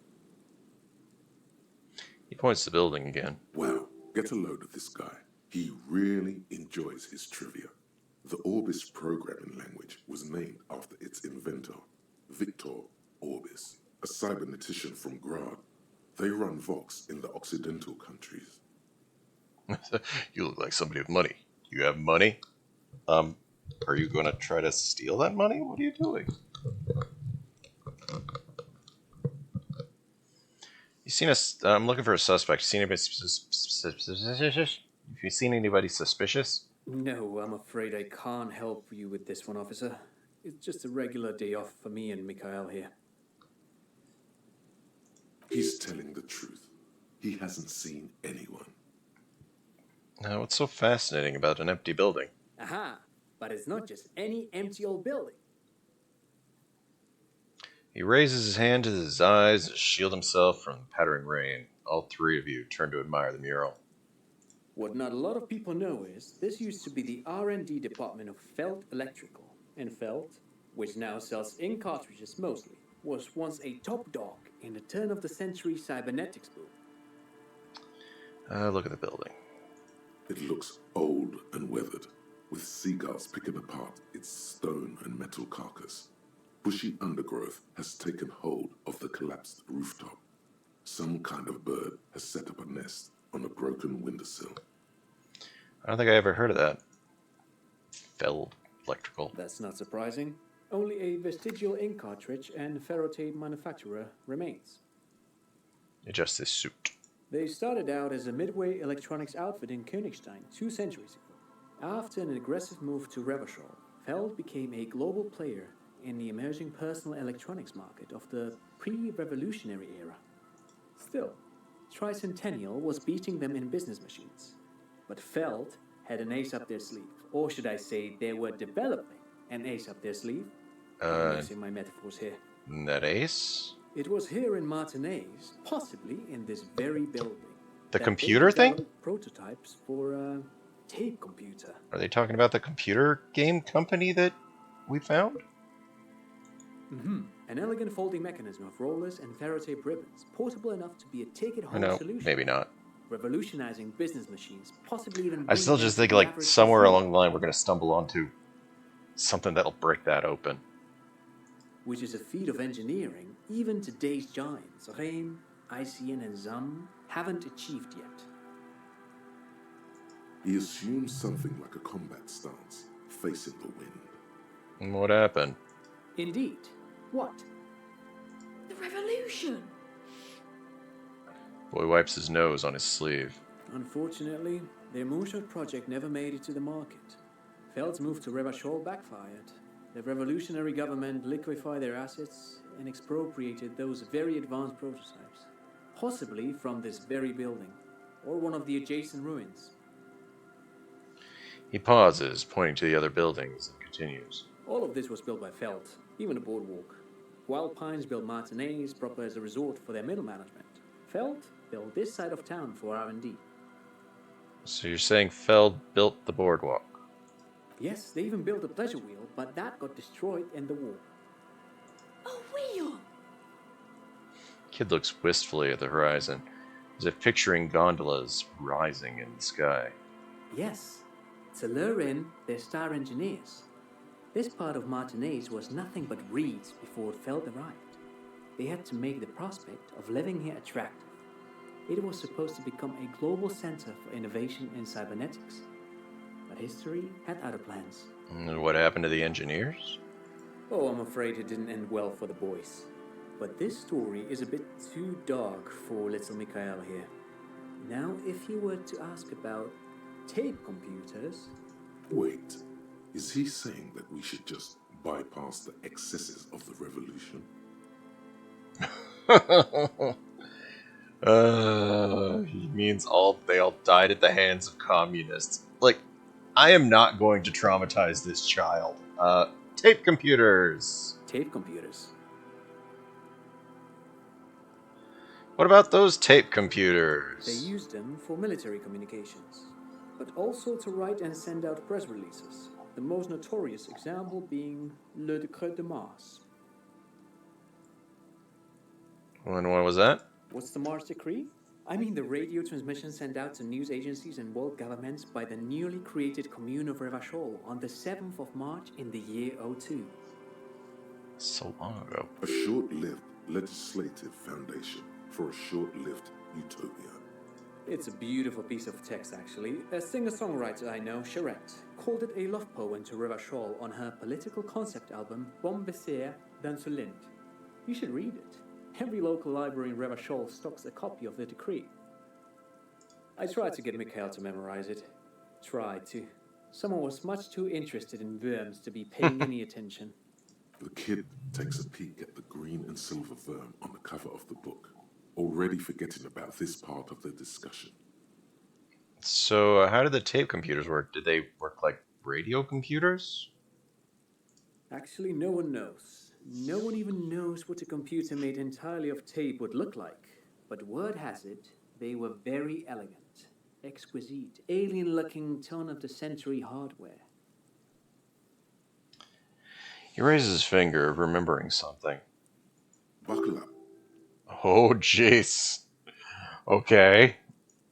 A: He points to the building again.
B: Wow, get a load of this guy. He really enjoys his trivia. The Orbis programming language was named after its inventor, Victor Orbis, a cybernetician from Grad. They run Vox in the Occidental countries.
A: You look like somebody with money. You have money? Are you going to try to steal that money? What are you doing? You seen us? I'm looking for a suspect. You seen anybody suspicious? Have you seen anybody suspicious?
I: No, I'm afraid I can't help you with this one, officer. It's just a regular day off for me and Mikhail here.
B: He's telling the truth. He hasn't seen anyone.
A: Now, what's so fascinating about an empty building?
I: Aha! But it's not just any empty old building.
A: He raises his hand to his eyes to shield himself from the pattering rain. All three of you turn to admire the mural.
I: What not a lot of people know is this used to be the R&D department of Felt Electrical. And Felt, which now sells ink cartridges mostly, was once a top dog in the turn-of-the-century cybernetics boom.
A: Look at the building.
B: It looks old and weathered, with seagulls picking apart its stone and metal carcass. Bushy undergrowth has taken hold of the collapsed rooftop. Some kind of bird has set up a nest on a broken windowsill.
A: I don't think I ever heard of that. Fell Electrical.
I: That's not surprising. Only a vestigial ink cartridge and ferrotape manufacturer remains.
A: Just this suit.
I: They started out as a midway electronics outfit in Königstein 2 centuries ago. After an aggressive move to Revachol, Feld became a global player in the emerging personal electronics market of the pre-revolutionary era. Still, Tricentennial was beating them in business machines. But Feld had an ace up their sleeve. Or should I say, they were developing an ace up their sleeve? I'm mixing my metaphors here.
A: That ace?
I: It was here in Martinez, possibly in this very building.
A: The computer thing?
I: Prototypes for a tape computer.
A: Are they talking about the computer game company that we found?
I: Mm-hmm. An elegant folding mechanism of rollers and ferrotape ribbons, portable enough to be a take-it-home solution.
A: Maybe not.
I: Revolutionizing business machines, possibly even...
A: I still just think, like, somewhere along the line we're going to stumble onto something that'll break that open.
I: Which is a feat of engineering even today's giants, Rehm, ICN, and ZAM, haven't achieved yet.
B: He assumes something like a combat stance, facing the wind.
A: And what happened?
I: Indeed. What?
C: The revolution!
A: Boy wipes his nose on his sleeve.
I: Unfortunately, their moonshot project never made it to the market. Feld's move to Revachol backfired. The revolutionary government liquefied their assets and expropriated those very advanced prototypes, possibly from this very building, or one of the adjacent ruins.
A: He pauses, pointing to the other buildings, and continues.
I: All of this was built by Feld, even the boardwalk. Wild Pines built Martinez proper as a resort for their middle management. Feld built this side of town for R&D.
A: So you're saying Feld built the boardwalk?
I: Yes, they even built a pleasure wheel, but that got destroyed in the war.
D: A wheel!
A: Kid looks wistfully at the horizon, as if picturing gondolas rising in the sky.
I: Yes, to lure in their star engineers. This part of Martinez was nothing but reeds before Feld arrived. They had to make the prospect of living here attractive. It was supposed to become a global center for innovation in cybernetics. But history had other plans.
A: And what happened to the engineers?
I: Oh, I'm afraid it didn't end well for the boys. But this story is a bit too dark for little Mikhail here. Now, if you were to ask about tape computers...
B: Wait, is he saying that we should just bypass the excesses of the revolution?
A: He means they all died at the hands of communists. Like, I am not going to traumatize this child. Tape computers.
I: Tape computers.
A: What about those tape
I: They
A: computers?
I: used them for military communications, but also to write and send out press releases. The most notorious example being Le Décret de Mars.
A: When was that?
I: What's the Mars Decree? I mean the radio transmission sent out to news agencies and world governments by the newly created Commune of Revachol on the 7th of March in the year 02.
A: So long ago.
B: A short-lived legislative foundation for a short-lived utopia.
I: It's a beautiful piece of text, actually. A singer-songwriter I know, Charette, called it a love poem to Revachol on her political concept album, Bon Baiser dans ce Lind. You should read it. Every local library in Revachol stocks a copy of the decree. I tried to get Mikhail to memorize it. Tried to. Someone was much too interested in worms to be paying any attention.
B: The kid takes a peek at the green and silver worm on the cover of the book, already forgetting about this part of the discussion.
A: So, how did the tape computers work? Did they work like radio computers?
I: Actually, no one knows. No one even knows what a computer made entirely of tape would look like. But word has it, they were very elegant, exquisite, alien-looking turn-of-the-century hardware.
A: He raises his finger, remembering something.
B: Buckle up.
A: Oh, jeez. Okay.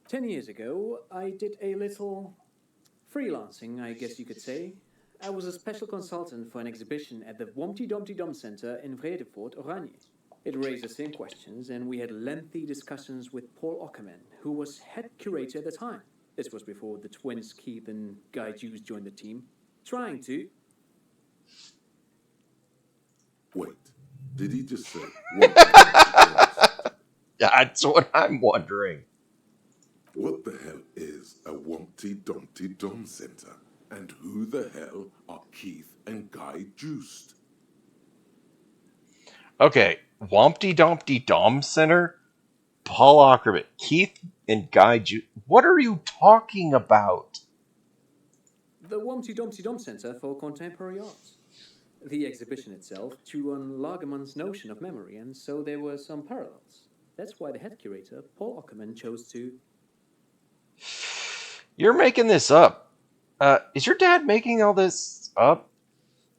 I: 10 years ago, I did a little freelancing, I guess you could say. I was a special consultant for an exhibition at the Wompty Dumpty Dum Center in Vredefort, Oranje. It raised the same questions, and we had lengthy discussions with Paul Ockerman, who was head curator at the time. This was before the twins Keith and Guy Juice joined the team, trying to...
B: Wait, did he just say...
A: That's what I'm wondering.
B: What the hell is a Wompty Dumpty Dum Center? And who the hell are Keith and Guy Juiced?
A: Okay, Wompty Dumpty Dom Center, Paul Ockerman, Keith and Guy What are you talking about?
I: The Wompty Dumpty Dum Center for Contemporary Arts. The exhibition itself drew on Lagerman's notion of memory, and so there were some parallels. That's why the head curator, Paul Ockerman, chose to...
A: You're making this up. Is your dad making all this up?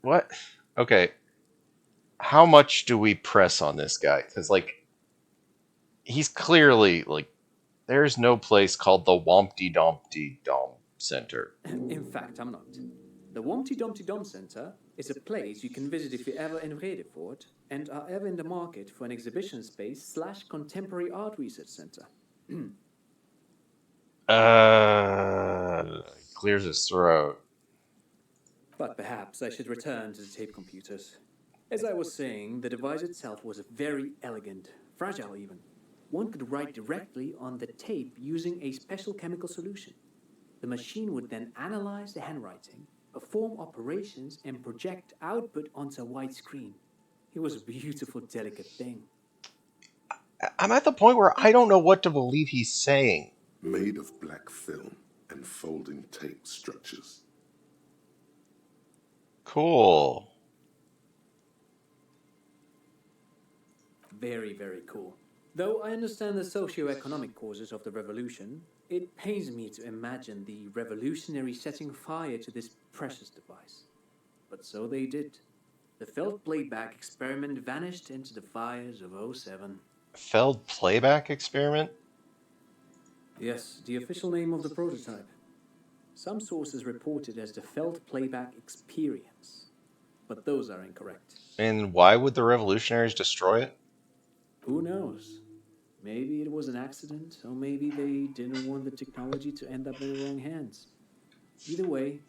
A: What? Okay. How much do we press on this guy? Because, he's clearly, there's no place called the Wompty Dumpty Dom Center.
I: In fact, I'm not. The Wompty Dumpty Dum Center is a place you can visit if you're ever in Vredefort and are ever in the market for an exhibition space / contemporary art research center.
A: Clears his throat.
I: But perhaps I should return to the tape computers. As I was saying, the device itself was very elegant, fragile even. One could write directly on the tape using a special chemical solution. The machine would then analyze the handwriting, perform operations, and project output onto a white screen. It was a beautiful, delicate thing.
A: I'm at the point where I don't know what to believe he's saying.
B: Made of black film and folding tape structures.
A: Cool.
I: Very, very cool. Though I understand the socio-economic causes of the revolution, it pains me to imagine the revolutionaries setting fire to this precious device. But so they did. The felt playback experiment vanished into the fires of '07.
A: Failed playback experiment?
I: Yes, the official name of the prototype. Some sources report it as the felt playback experience, but those are incorrect.
A: And why would the revolutionaries destroy it?
I: Who knows? Maybe it was an accident, or maybe they didn't want the technology to end up in the wrong hands. Either way,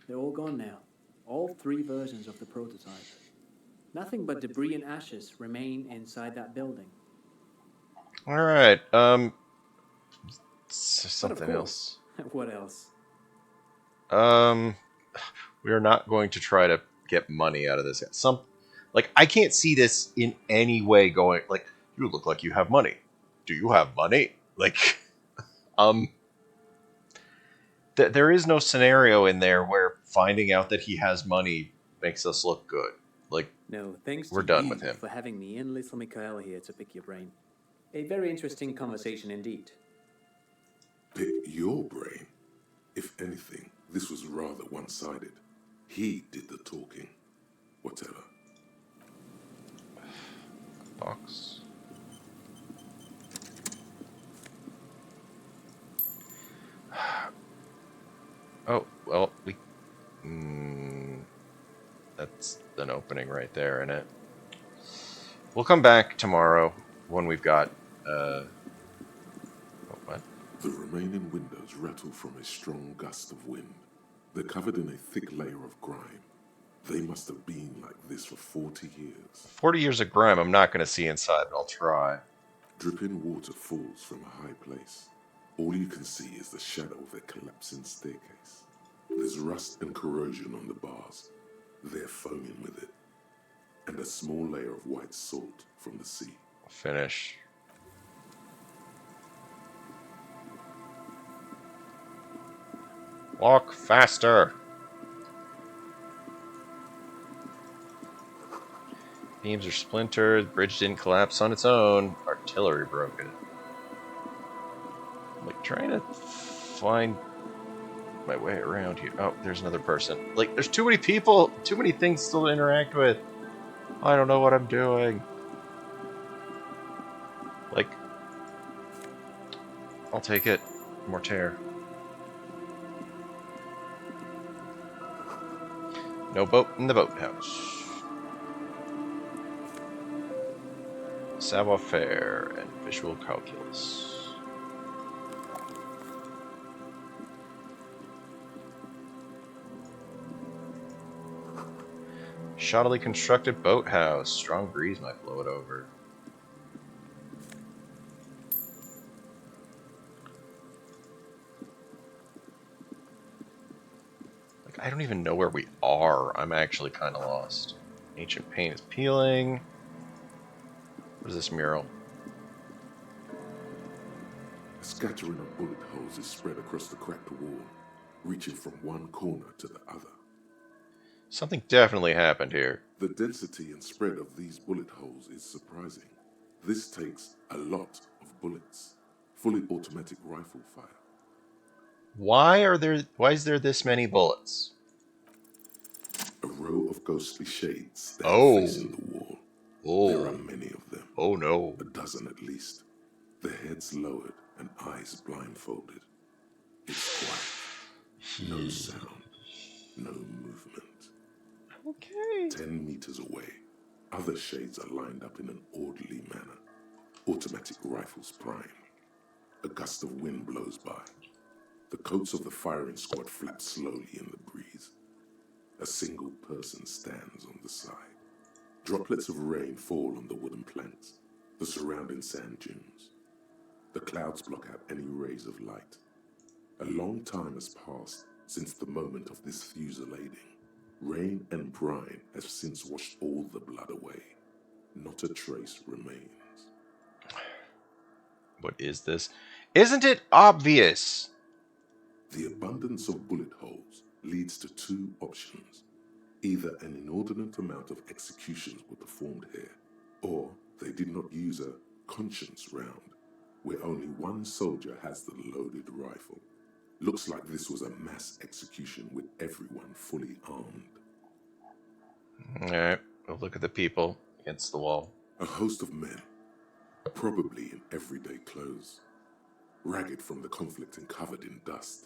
I: they're all gone now. All 3 versions of the prototype. Nothing but debris and ashes remain inside that building.
A: Alright,
I: But
A: something
I: of
A: else.
I: course, what else?
A: We are not going to try to get money out of this. I can't see this in any way going, like, you look like you have money. Do you have money? Like, there is no scenario in there where finding out that he has money makes us look good. Like,
I: No, thanks
A: we're
I: to
A: done
I: you
A: with him.
I: for having me and little Mikhail here to pick your brain. A very interesting conversation indeed.
B: Pick your brain. If anything, this was rather one-sided. He did the talking. Whatever.
A: Box. Oh, well, that's an opening right there, isn't it? We'll come back tomorrow when we've got, what?
B: The remaining windows rattle from a strong gust of wind. They're covered in a thick layer of grime. They must have been like this for 40 years.
A: 40 years of grime, I'm not going to see inside, but I'll try.
B: Dripping water falls from a high place. All you can see is the shadow of a collapsing staircase. There's rust and corrosion on the bars. They're foaming with it. And a small layer of white salt from the sea.
A: Finish. Walk faster. Beams are splintered. The bridge didn't collapse on its own. Artillery broken. I'm like trying to find my way around here. Oh, there's another person. Like, there's too many people, too many things still to interact with. I don't know what I'm doing. Like, I'll take it. Mortaire. No boat in the boathouse. Savoir-faire and visual calculus. Shoddily constructed boathouse. Strong breeze might blow it over. Like, I don't even know where we are. I'm actually kind of lost. Ancient paint is peeling. What is this mural?
B: A scattering of bullet holes is spread across the cracked wall, reaching from one corner to the other.
A: Something definitely happened here.
B: The density and spread of these bullet holes is surprising. This takes a lot of bullets. Fully automatic rifle fire.
A: Why is there this many bullets?
B: A row of ghostly shades stand facing the wall.
A: Oh.
B: There are many of them.
A: Oh no.
B: A dozen at least. Their heads lowered and eyes blindfolded. It's quiet. No sound. No movement.
A: Okay.
B: 10 meters away, other shades are lined up in an orderly manner. Automatic rifles prime. A gust of wind blows by. The coats of the firing squad flap slowly in the breeze. A single person stands on the side. Droplets of rain fall on the wooden planks, the surrounding sand dunes. The clouds block out any rays of light. A long time has passed since the moment of this fusillading. Rain and brine have since washed all the blood away. Not a trace remains.
A: What is this? Isn't it obvious?
B: The abundance of bullet holes leads to two options. Either an inordinate amount of executions were performed here, or they did not use a conscience round, where only one soldier has the loaded rifle. Looks like this was a mass execution with everyone fully armed.
A: Alright, we'll look at the people against the wall.
B: A host of men, probably in everyday clothes, ragged from the conflict and covered in dust.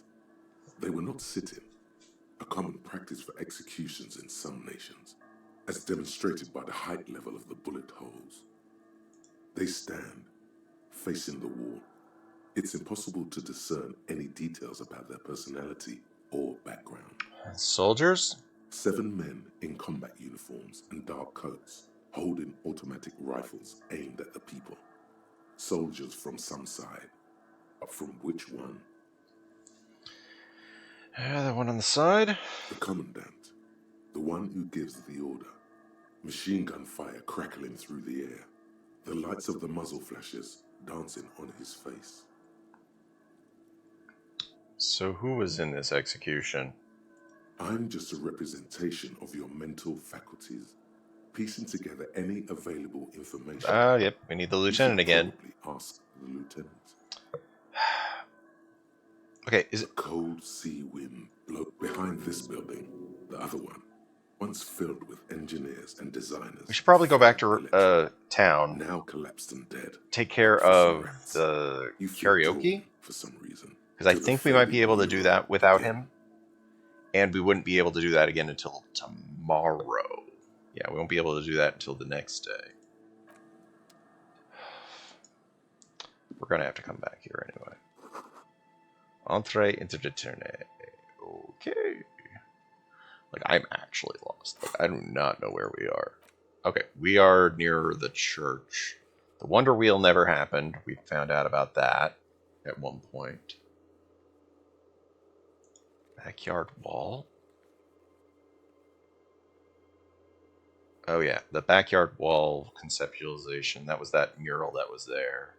B: They were not sitting, a common practice for executions in some nations, as demonstrated by the height level of the bullet holes. They stand, facing the wall. It's impossible to discern any details about their personality or background.
A: Soldiers?
B: 7 men in combat uniforms and dark coats, holding automatic rifles aimed at the people. Soldiers from some side, but from which one?
A: The one on the side.
B: The commandant, the one who gives the order. Machine gun fire crackling through the air, the lights of the muzzle flashes dancing on his face.
A: So who was in this execution?
B: I'm just a representation of your mental faculties, piecing together any available information.
A: Yep, we need the lieutenant again.
B: Probably ask the lieutenant.
A: Okay, is it...
B: A cold sea wind blew behind this building, the other one, once filled with engineers and designers.
A: We should probably go back to town.
B: Now collapsed and dead.
A: Take care of the karaoke.
B: For some reason.
A: Because I think we might be able to do that without him. And we wouldn't be able to do that again until tomorrow. Yeah, we won't be able to do that until the next day. We're going to have to come back here anyway. Entree into the tournée. Okay. Like, I'm actually lost. Like, I do not know where we are. Okay, we are near the church. The Wonder Wheel never happened. We found out about that at one point. Backyard wall? Oh yeah, the backyard wall conceptualization. That was that mural that was there.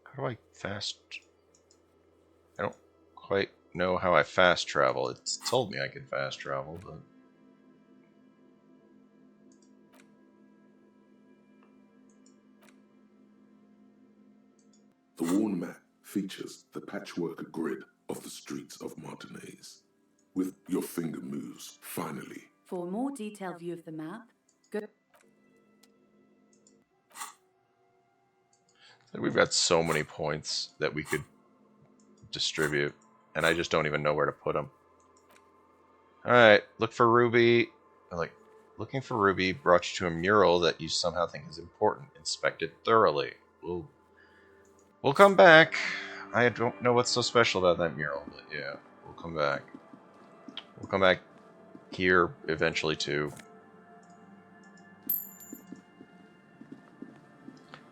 A: How do I fast... I don't quite know how I fast travel. It's told me I could fast travel, but...
B: The worn map features the patchwork grid of the streets of Martinez. With your finger moves, finally.
D: For a more detailed view of the map, go...
A: We've got so many points that we could distribute, and I just don't even know where to put them. Alright, look for Ruby. Looking for Ruby brought you to a mural that you somehow think is important. Inspect it thoroughly. We'll come back. I don't know what's so special about that mural, but yeah, we'll come back. We'll come back here eventually too.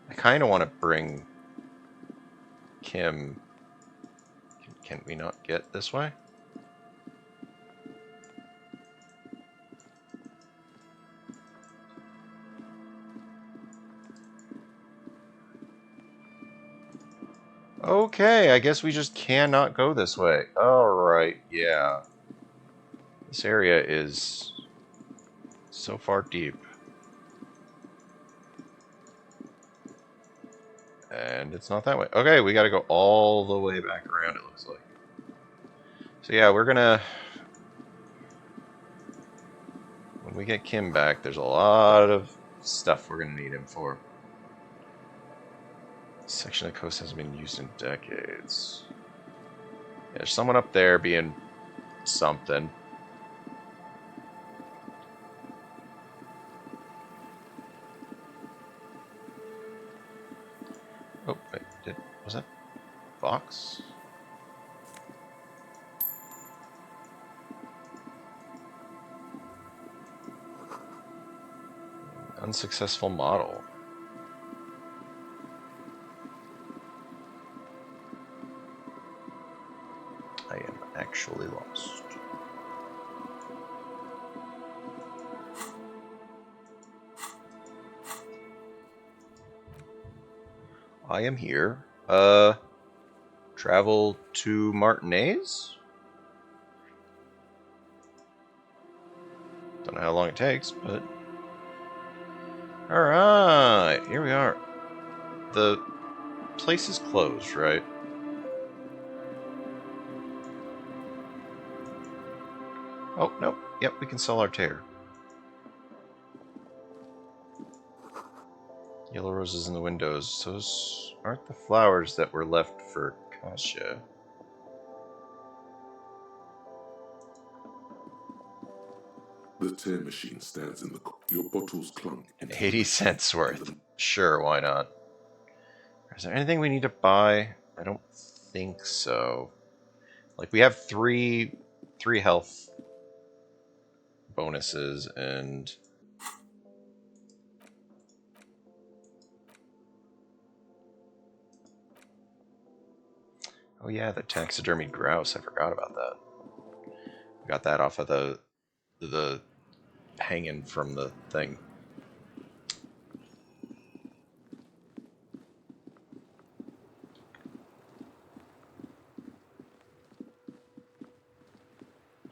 A: I kind of want to bring Kim. Can we not get this way? Okay, I guess we just cannot go this way. Alright, yeah. This area is so far deep. And it's not that way. Okay, we gotta go all the way back around, it looks like. So yeah, we're gonna... When we get Kim back, there's a lot of stuff we're gonna need him for. This section of the coast hasn't been used in decades. Yeah, there's someone up there being something. Oh, wait, was that Fox? Unsuccessful model. actually lost. I am here. Travel to Martinez? Don't know how long it takes, but... Alright, here we are. The place is closed, right? Oh, nope. Yep, we can sell our tear. Yellow roses in the windows. Those aren't the flowers that were left for Kasia.
B: The tear machine stands in the... Your bottles clunk into the
A: 80
B: machine,
A: cents
B: and
A: worth.
B: the-
A: Sure, why not? Is there anything we need to buy? I don't think so. Like, we have three health bonuses, and... Oh yeah, the taxidermied grouse. I forgot about that. We got that off of the hanging from the thing.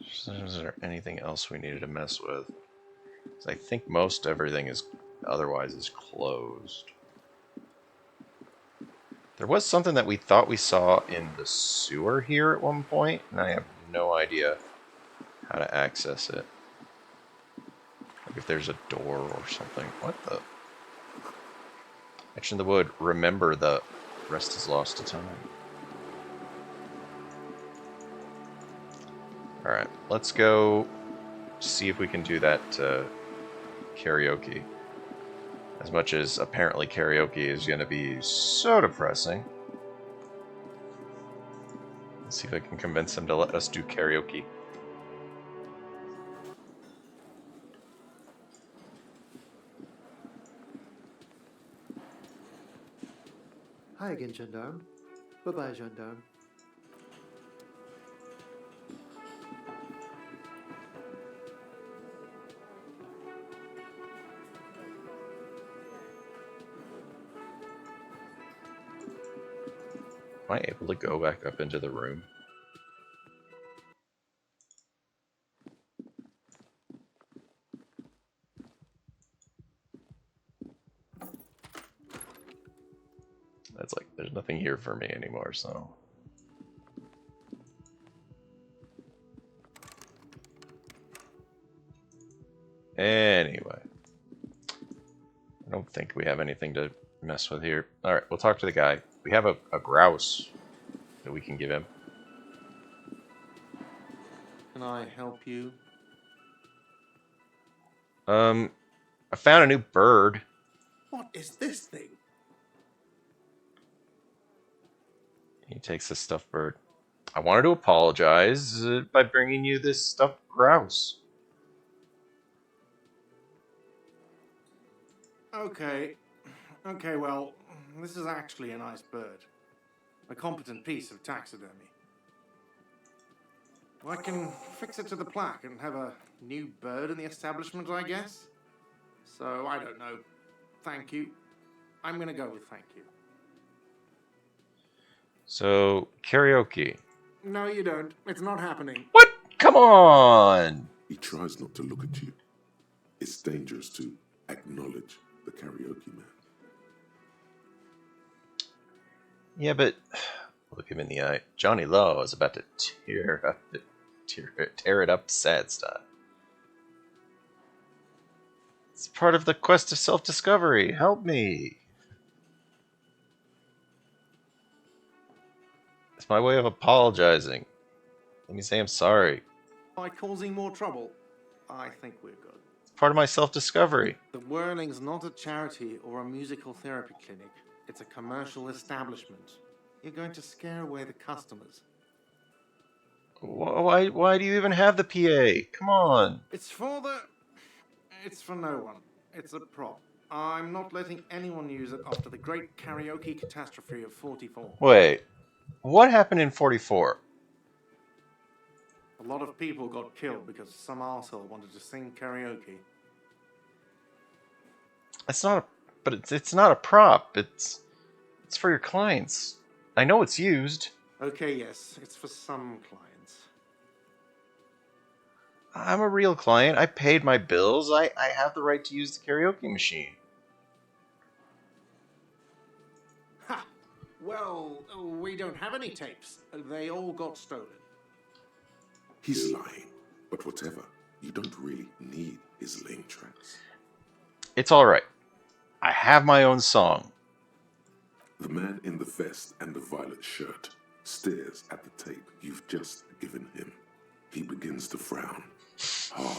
A: Is there anything else we needed to mess with? 'Cause I think most everything is otherwise is closed. There was something that we thought we saw in the sewer here at one point, and I have no idea how to access it. Like if there's a door or something. What the? Mention the wood. Remember the rest is lost to time. Alright, let's go see if we can do that karaoke. As much as apparently karaoke is going to be so depressing. Let's see if I can convince them to let us do karaoke.
J: Hi again, gendarme. Bye-bye, gendarme.
A: Am I able to go back up into the room? That's like, there's nothing here for me anymore, so... Anyway. I don't think we have anything to mess with here. Alright, we'll talk to the guy. We have a grouse that we can give him.
K: Can I help you?
A: I found a new bird.
K: What is this thing?
A: He takes the stuffed bird. I wanted to apologize by bringing you this stuffed grouse.
K: Okay. Okay, well, this is actually a nice bird. A competent piece of taxidermy. I can fix it to the plaque and have a new bird in the establishment, I guess. So, I don't know. Thank you. I'm gonna go with thank you.
A: So, karaoke.
K: No, you don't. It's not happening.
A: What? Come on!
B: He tries not to look at you. It's dangerous to acknowledge the karaoke man.
A: Yeah, but look him in the eye. Johnny Law is about to tear it up sad style. It's part of the quest to self-discovery. Help me. It's my way of apologizing. Let me say I'm sorry.
K: By causing more trouble, I think we're good.
A: It's part of my self-discovery.
K: The Whirling's not a charity or a musical therapy clinic. It's a commercial establishment. You're going to scare away the customers.
A: Why do you even have the PA? Come on.
K: It's for no one. It's a prop. I'm not letting anyone use it after the great karaoke catastrophe of 44.
A: Wait. What happened in 44?
K: A lot of people got killed because some arsehole wanted to sing karaoke.
A: It's not a, but it's not a prop. It's for your clients. I know it's used.
K: Okay, yes, it's for some clients.
A: I'm a real client. I paid my bills. I have the right to use the karaoke machine.
K: Ha! Well, we don't have any tapes. They all got stolen.
B: He's lying, but whatever. You don't really need his lame tracks.
A: It's alright. I have my own song.
B: The man in the vest and the violet shirt stares at the tape you've just given him. He begins to frown. Hard.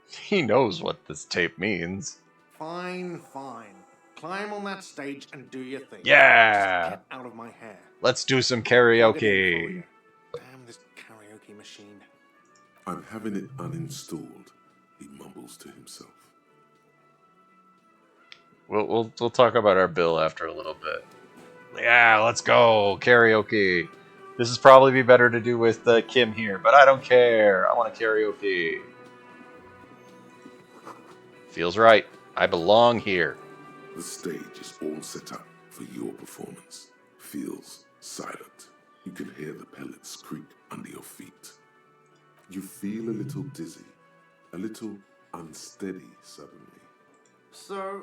A: He knows what this tape means.
K: Fine, fine. Climb on that stage and do your thing.
A: Yeah!
K: Just get out of my hair.
A: Let's do some
K: Plug it in for
A: karaoke.
K: you. Damn this karaoke machine.
B: I'm having it uninstalled, he mumbles to himself.
A: We'll talk about our bill after a little bit. Yeah, let's go karaoke. This is probably be better to do with Kim here, but I don't care. I want a karaoke. Feels right. I belong here.
B: The stage is all set up for your performance. Feels silent. You can hear the pellets creak under your feet. You feel a little dizzy, a little unsteady suddenly.
K: So,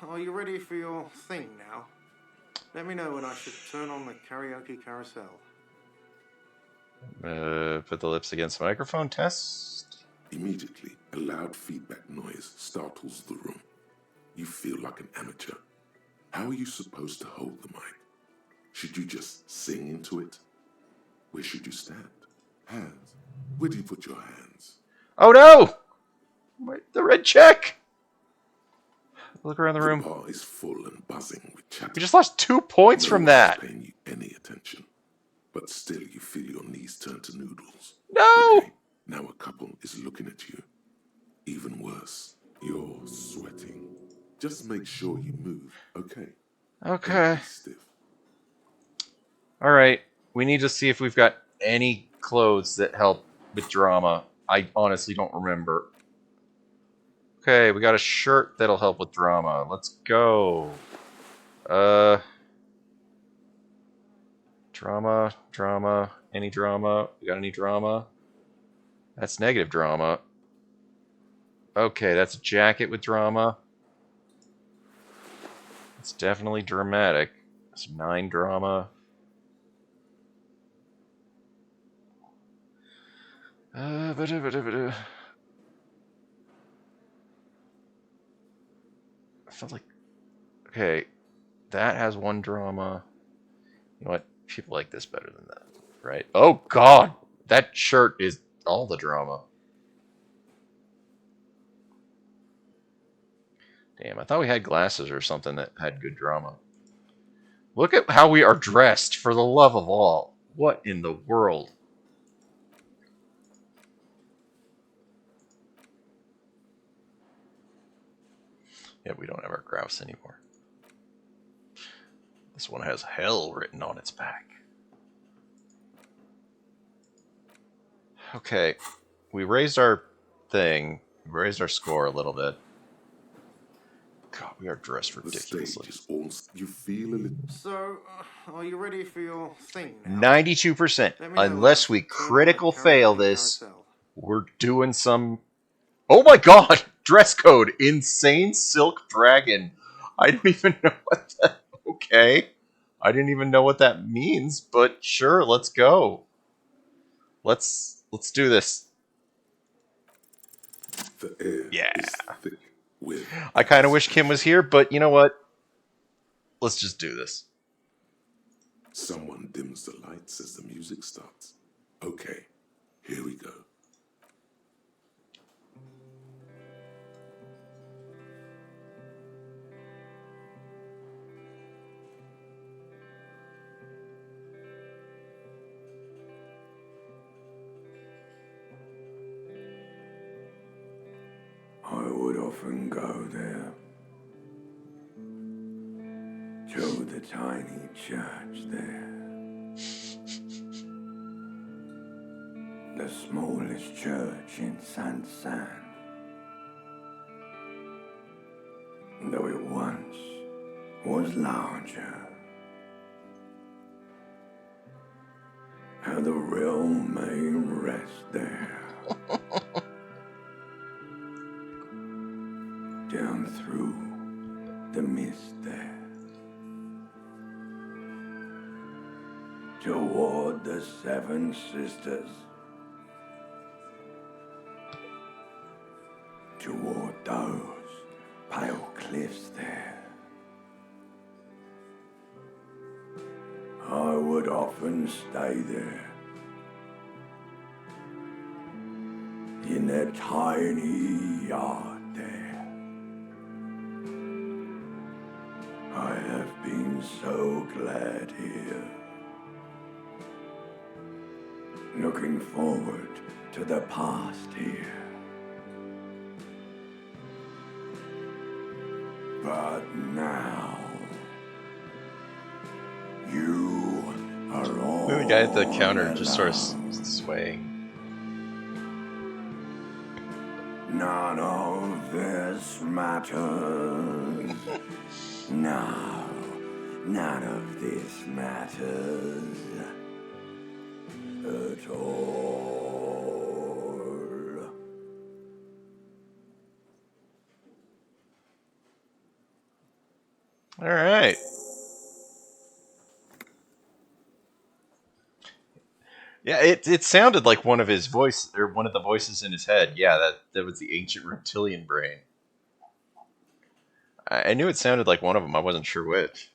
K: are you ready for your thing now? Let me know when I should turn on the karaoke carousel.
A: Put the lips against the microphone. Test.
B: Immediately, a loud feedback noise startles the room. You feel like an amateur. How are you supposed to hold the mic? Should you just sing into it? Where should you stand? Hands. Where do you put your hands?
A: Oh no! The red check! Look around the room.
B: The bar is full and buzzing with chatter.
A: We just lost 2 points from that.
B: No one is paying you any attention. But still you feel your knees turn to noodles.
A: No!
B: Okay, now a couple is looking at you. Even worse, you're sweating. Just make sure you move, okay?
A: Okay.
B: Don't be stiff.
A: Alright. We need to see if we've got any clothes that help with drama. I honestly don't remember. Okay, we got a shirt that'll help with drama. Let's go. Drama, any drama? We got any drama? That's negative drama. Okay, that's a jacket with drama. It's definitely dramatic. It's 9 drama. I felt like... Okay, that has 1 drama. You know what? People like this better than that, right? Oh, God! That shirt is all the drama. Damn, I thought we had glasses or something that had good drama. Look at how we are dressed, for the love of all. What in the world? Yeah, we don't have our grouse anymore. This one has hell written on its back. Okay, we raised our thing. We raised our score a little bit. God, we are dressed ridiculously.
B: The stage is all... You feel a little...
K: So, are you ready for your thing now?
A: 92%. Unless we critical fail this, we're doing some... Oh my God! Dress code. Insane Silk Dragon. I didn't even know what that... Okay. I didn't even know what that means, but sure, let's go. Let's do this.
B: The air
A: Yeah.
B: is thick with...
A: I kind of wish Kim was here, but you know what? Let's just do this.
B: Someone dims the lights as the music starts. Okay, here we go.
L: I would often go there to the tiny church there. the smallest church in San, though it once was larger. How the realm may rest there. Down through the mist there. Toward the Seven Sisters. Toward those pale cliffs there. I would often stay there. In that tiny yard there. I have been so glad here. Looking forward to the past here. But now, you are all
A: The guy at the counter just sort of
L: alone.
A: swaying.
L: None of this matters. No, none of this matters at all.
A: All right. Yeah, it sounded like one of his voice or one of the voices in his head. Yeah, that was the ancient reptilian brain. I knew it sounded like one of them. I wasn't sure which.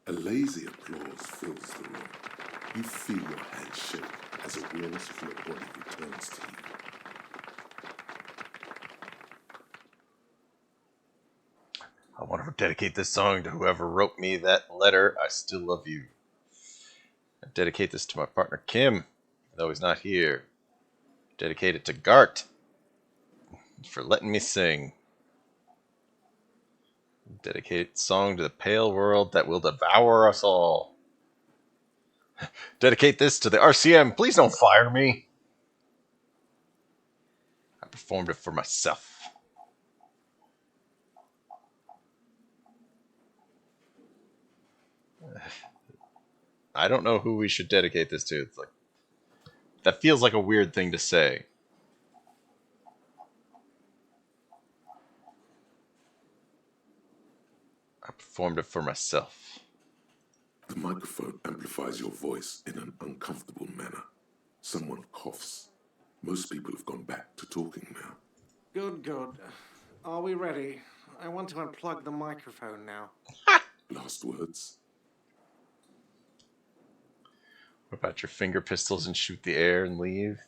B: A lazy applause fills the room. You feel your hand shake as awareness of your body returns to you.
A: I want to dedicate this song to whoever wrote me that letter. I still love you. I dedicate this to my partner Kim, though he's not here. Dedicate it to Gart for letting me sing. Dedicate song to the pale world that will devour us all. Dedicate this to the RCM. Please don't fire me. I performed it for myself. I don't know who we should dedicate this to. It's like that feels like a weird thing to say. I performed it for myself.
B: The microphone amplifies your voice in an uncomfortable manner. Someone coughs. Most people have gone back to talking now.
K: Good, good. Are we ready? I want to unplug the microphone now.
B: Last words.
A: What about your finger pistols and shoot the air and leave?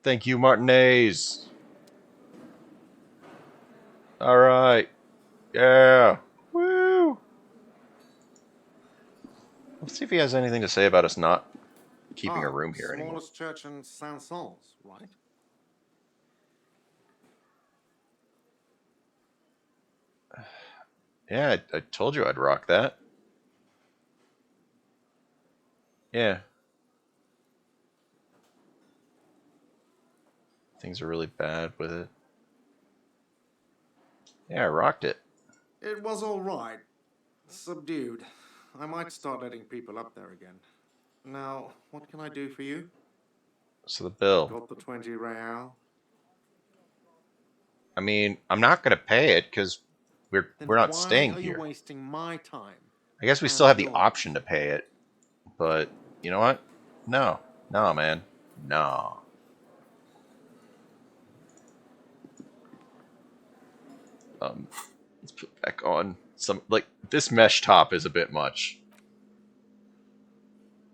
A: Thank you, Martinez. All right. Yeah. Woo. Let's see if he has anything to say about us not keeping a room here anymore.
K: Smallest church in Saint-Saëns, right?
A: Yeah, I told you I'd rock that. Yeah. Things are really bad with it. Yeah, I rocked it.
K: It was all right. Subdued. I might start letting people up there again. Now, what can I do for you?
A: So the bill.
K: Got the 20 real?
A: I mean, I'm not going to pay it because we're not
K: why
A: staying
K: are
A: here.
K: you wasting my time?
A: I guess we still have the option to pay it. But, you know what? No. No, man. No. Let's put back on some, like, this mesh top is a bit much.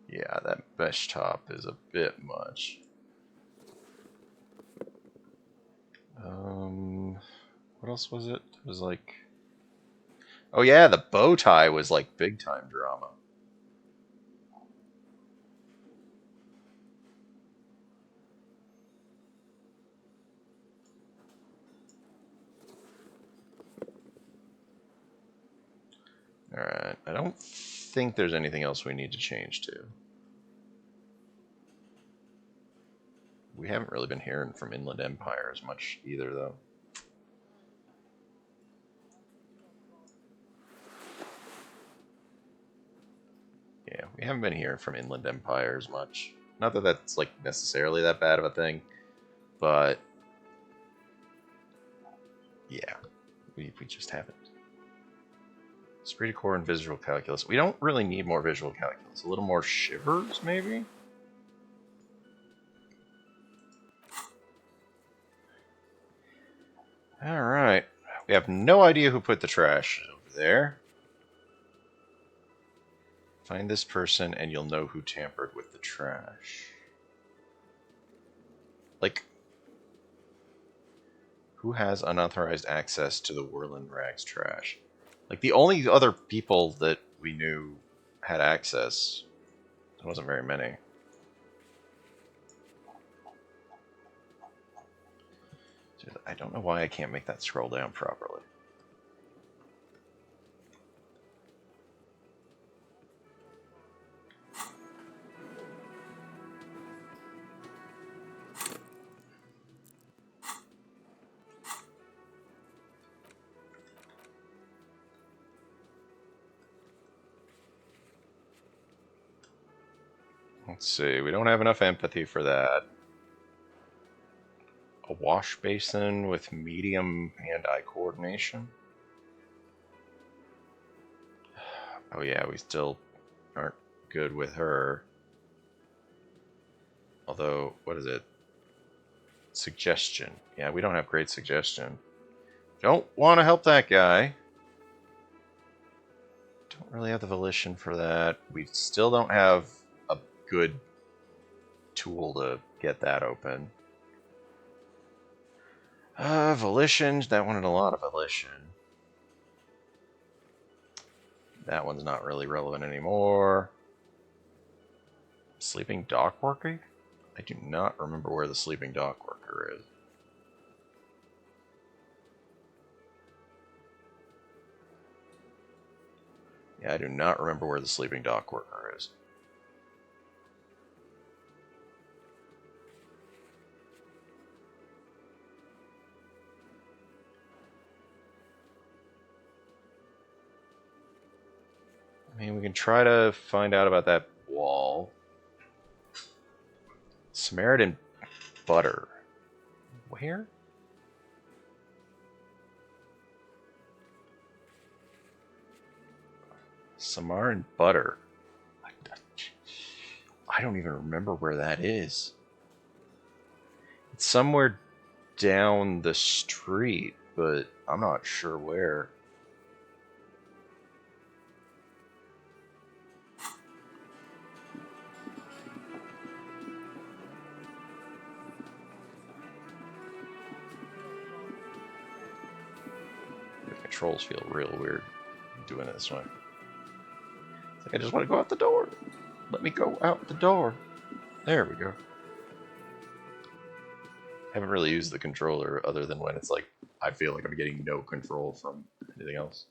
A: Yeah, that mesh top is a bit much. What else was it? It was like, oh yeah, the bow tie was like big time drama. Alright, I don't think there's anything else we need to change to. We haven't really been hearing from Inland Empire as much either, though. Yeah, we haven't been hearing from Inland Empire as much. Not that that's like necessarily that bad of a thing, but yeah, we just haven't. Esprit de Corps and visual calculus. We don't really need more visual calculus. A little more shivers, maybe? Alright. We have no idea who put the trash over there. Find this person and you'll know who tampered with the trash. Like, who has unauthorized access to the Whirlin' Rags trash? Like, the only other people that we knew had access, there wasn't very many. I don't know why I can't make that scroll down properly. Let's see, we don't have enough empathy for that. A wash basin with medium hand-eye coordination. Oh yeah, we still aren't good with her. Although, what is it? Suggestion. Yeah, we don't have great suggestion. Don't want to help that guy. Don't really have the volition for that. We still don't have a good tool to get that open. Volition. That wanted a lot of volition. That one's not really relevant anymore. Sleeping dock worker? I do not remember where the sleeping dock worker is. Yeah, I do not remember where the sleeping dock worker is. I mean, we can try to find out about that wall. Samaritan butter. Where? Samaritan butter. I don't even remember where that is. It's somewhere down the street, but I'm not sure where. The controls feel real weird doing it this way. It's like I just want to go out the door. Let me go out the door. There we go. I haven't really used the controller other than when it's like I feel like I'm getting no control from anything else.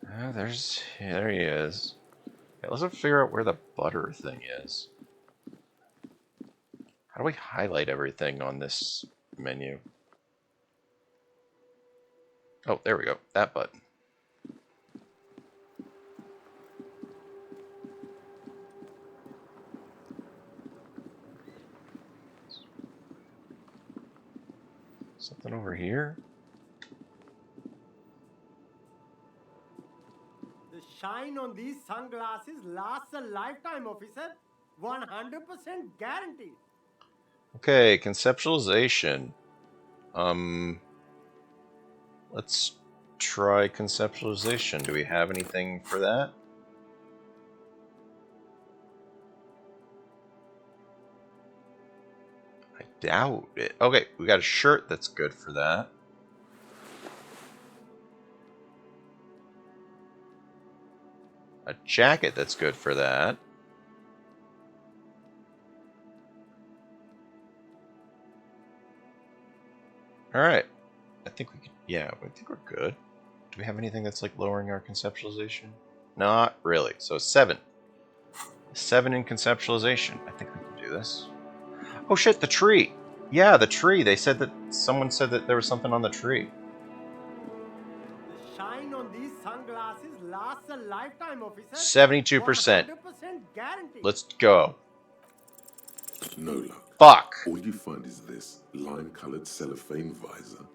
A: There he is. Okay, let's figure out where the butter thing is. How do we highlight everything on this menu? Oh, there we go. That button. Something over here?
G: The shine on these sunglasses lasts a lifetime, officer. 100% guaranteed.
A: Okay, conceptualization. Let's try conceptualization. Do we have anything for that? I doubt it. Okay, we got a shirt that's good for that. A jacket that's good for that. Alright. I think we can, yeah, I think we're good. Do we have anything that's like lowering our conceptualization? Not really. So 7. 7 in conceptualization. I think we can do this. Oh shit, the tree! Yeah, the tree. They said that someone said that there was something on the tree.
G: The shine on these sunglasses lasts a lifetime, officer.
A: 72%.
G: 100% guaranteed.
A: Let's go.
B: No luck.
A: Fuck.
B: All you find is this lime-colored cellophane visor,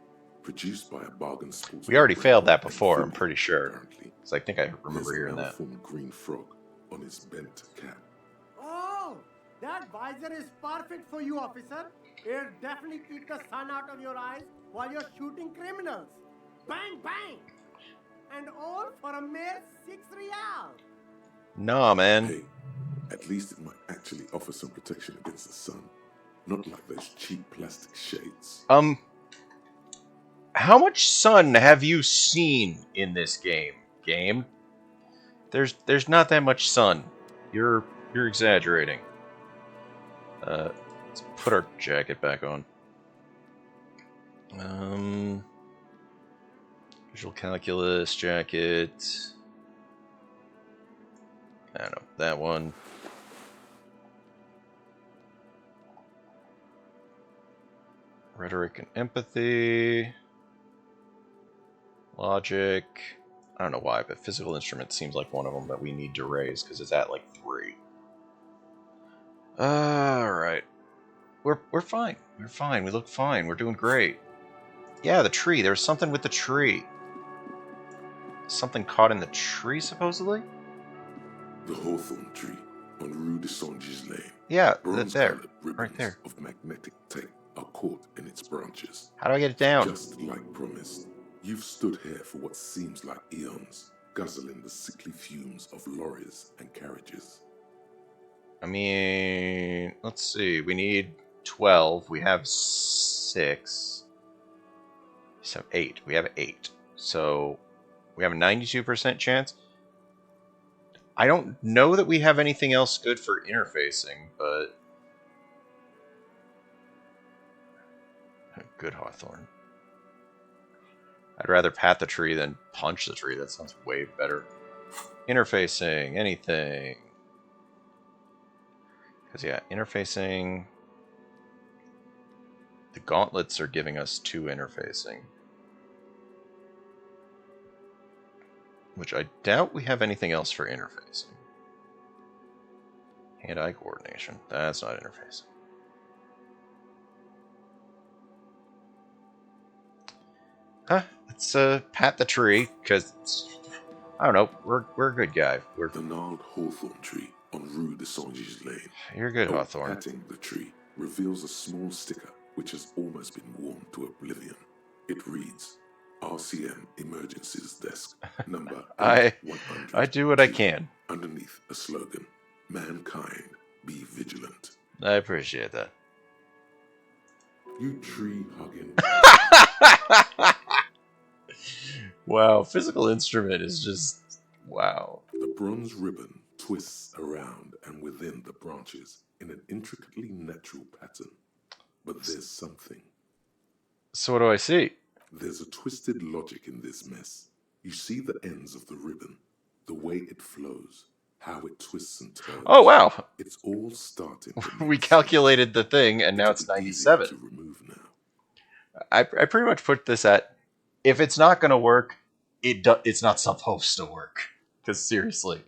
B: produced by a bargain sportsman.
A: We already failed that
B: and
A: before, I'm
B: Philly,
A: pretty sure.
B: Apparently.
A: So I think I remember
B: There's
A: hearing
B: a
A: that.
B: malformed green frog on his bent cap.
G: Oh, that visor is perfect for you, officer. It'll definitely keep the sun out of your eyes while you're shooting criminals. Bang, bang! And all for a mere 6 real.
A: Nah, man.
B: Hey, at least it might actually offer some protection against the sun. Not like those cheap plastic shades.
A: How much sun have you seen in this game? There's not that much sun. You're exaggerating. Let's put our jacket back on. Visual calculus jacket. I don't know, that one. Rhetoric and empathy. Logic. I don't know why, but physical instrument seems like one of them that we need to raise because it's at like 3. Alright. We're fine. We're fine. We look fine. We're doing great. Yeah, the tree. There was something with the tree. Something caught in the tree, supposedly?
B: The hawthorn tree on Rue de Saint-Gislain.
A: Yeah, that's there.
B: Ribbons
A: Right there.
B: of magnetic tape are caught in its branches.
A: How do I get it down?
B: Just like promised, you've stood here for what seems like eons, guzzling the sickly fumes of lorries and carriages.
A: I mean, let's see. We need 12. We have 6. So 8. We have 8. So we have a 92% chance. I don't know that we have anything else good for interfacing, but... Good Hawthorne. I'd rather pat the tree than punch the tree. That sounds way better. Interfacing. Anything. Because, yeah, interfacing... The gauntlets are giving us 2 interfacing. Which I doubt we have anything else for interfacing. Hand-eye coordination. That's not interfacing. Let's pat the tree, because, I don't know, we're a good guy. We're
B: the gnarled hawthorn tree on Rue de Saint-Gislain.
A: You're good, Hawthorne.
B: Patting the tree reveals a small sticker which has almost been worn to oblivion. It reads, RCM Emergencies Desk, number
A: I
B: 100.
A: do what I can.
B: Underneath a slogan, mankind, be vigilant.
A: I appreciate that.
B: You tree-hugging.
A: Wow, physical instrument is just... Wow.
B: The bronze ribbon twists around and within the branches in an intricately natural pattern. But there's something.
A: So what do I see?
B: There's a twisted logic in this mess. You see the ends of the ribbon, the way it flows, how it twists and turns.
A: Oh, wow.
B: It's all starting to make
A: We calculated the thing, and now it's 97.
B: to remove now.
A: I pretty much put this at, if it's not going to work, it's not supposed to work. Because seriously,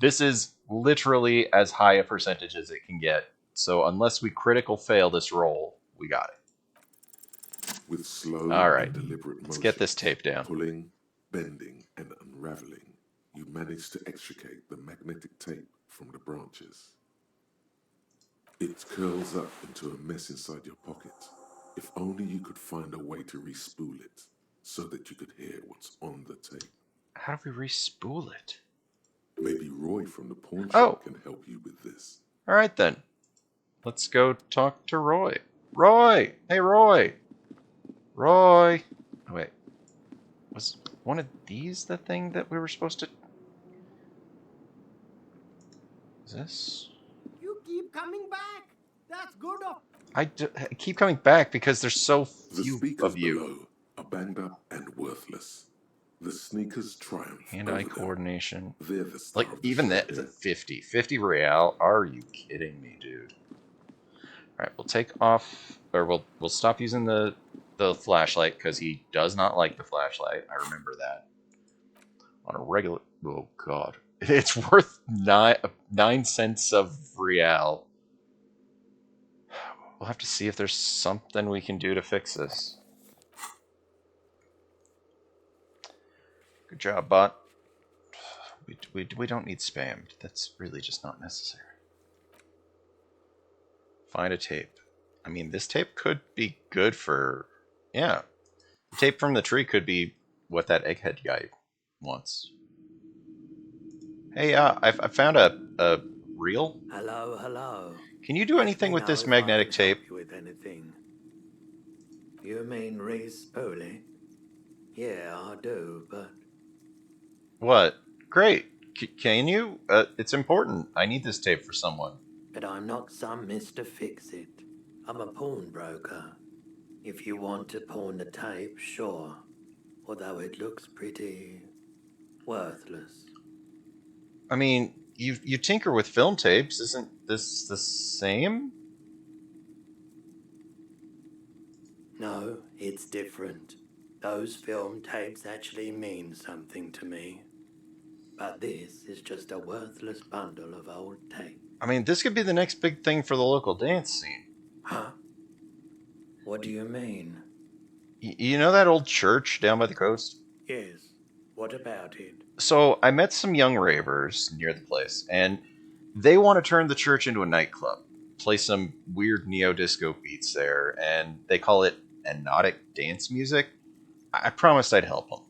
A: this is literally as high a percentage as it can get. So unless we critical fail this roll, we got it.
B: With slow and deliberate motion,
A: let's get this tape down.
B: Pulling, bending, and unraveling, you manage to extricate the magnetic tape from the branches. It curls up into a mess inside your pocket. If only you could find a way to re-spool it, so that you could hear what's on the tape.
A: How do we re-spool it?
B: Maybe Roy from the pawn shop can help you with this.
A: Alright then. Let's go talk to Roy. Roy! Hey, Roy! Roy! Oh, wait. Was one of these the thing that we were supposed to... Is this?
G: You keep coming back. That's good.
A: I keep coming back because there's so few
B: The speakers
A: of you.
B: below are banged up and worthless. The sneakers triumph
A: Hand-eye
B: over them.
A: coordination.
B: They're the
A: Like,
B: star of the
A: even
B: show
A: that is
B: here.
A: at 50. 50 real? Are you kidding me, dude? Alright, we'll take off, or we'll stop using the flashlight, because he does not like the flashlight. I remember that. On a regular... Oh, God. It's worth 9 cents of real. We'll have to see if there's something we can do to fix this. Good job, bot. We don't need spammed. That's really just not necessary. Find a tape. I mean, this tape could be good for... Yeah. The tape from the tree could be what that egghead guy wants. Hey, I found a reel.
F: Hello, hello.
A: Can you do anything with this magnetic tape?
F: Help you with anything. You mean Reese Pooley? Yeah, I do, but...
A: What? Great. Can you? It's important. I need this tape for someone.
F: But I'm not some Mr. Fix-It. I'm a pawnbroker. If you want to pawn the tape, sure. Although it looks pretty... worthless.
A: I mean, you tinker with film tapes. Isn't this the same?
F: No, it's different. Those film tapes actually mean something to me. But this is just a worthless bundle of old tape.
A: I mean, this could be the next big thing for the local dance scene.
F: Huh? What do you mean?
A: You know that old church down by the coast?
F: Yes. What about it?
A: So I met some young ravers near the place, and they want to turn the church into a nightclub. Play some weird neo-disco beats there, and they call it hypnotic dance music. I promised I'd help them.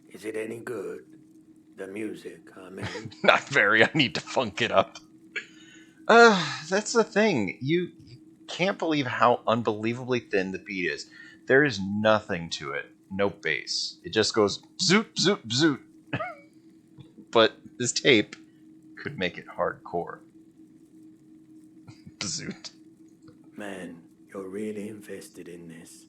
F: Is it any good? The music, I mean.
A: Not very. I need to funk it up. That's the thing. You can't believe how unbelievably thin the beat is. There is nothing to it. No bass. It just goes zoot, zoot, zoot. But this tape could make it hardcore. Zoot.
F: Man, you're really invested in this.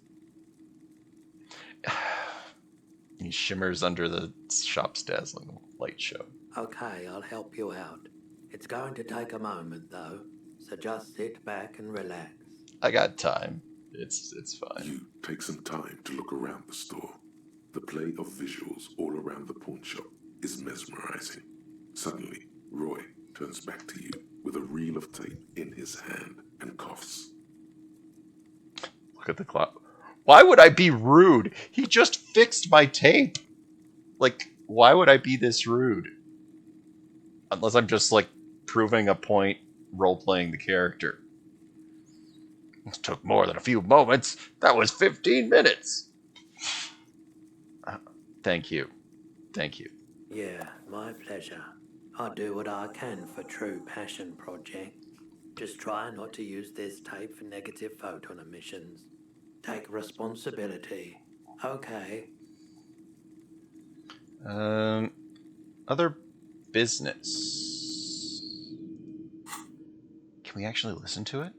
A: He shimmers under the shop's dazzling light show.
F: Okay, I'll help you out. It's going to take a moment, though, so just sit back and relax.
A: I got time. It's fine.
B: You take some time to look around the store. The play of visuals all around the pawn shop is mesmerizing. Suddenly, Roy turns back to you with a reel of tape in his hand and coughs.
A: Look at the clock. Why would I be rude? He just fixed my tape. Like, why would I be this rude? Unless I'm just, like, proving a point, role-playing the character. It took more than a few moments. That was 15 minutes. Thank you. Thank you.
F: Yeah, my pleasure. I'll do what I can for True Passion Project. Just try not to use this tape for negative photon emissions. Take responsibility. Okay.
A: Other business. Can we actually listen to it?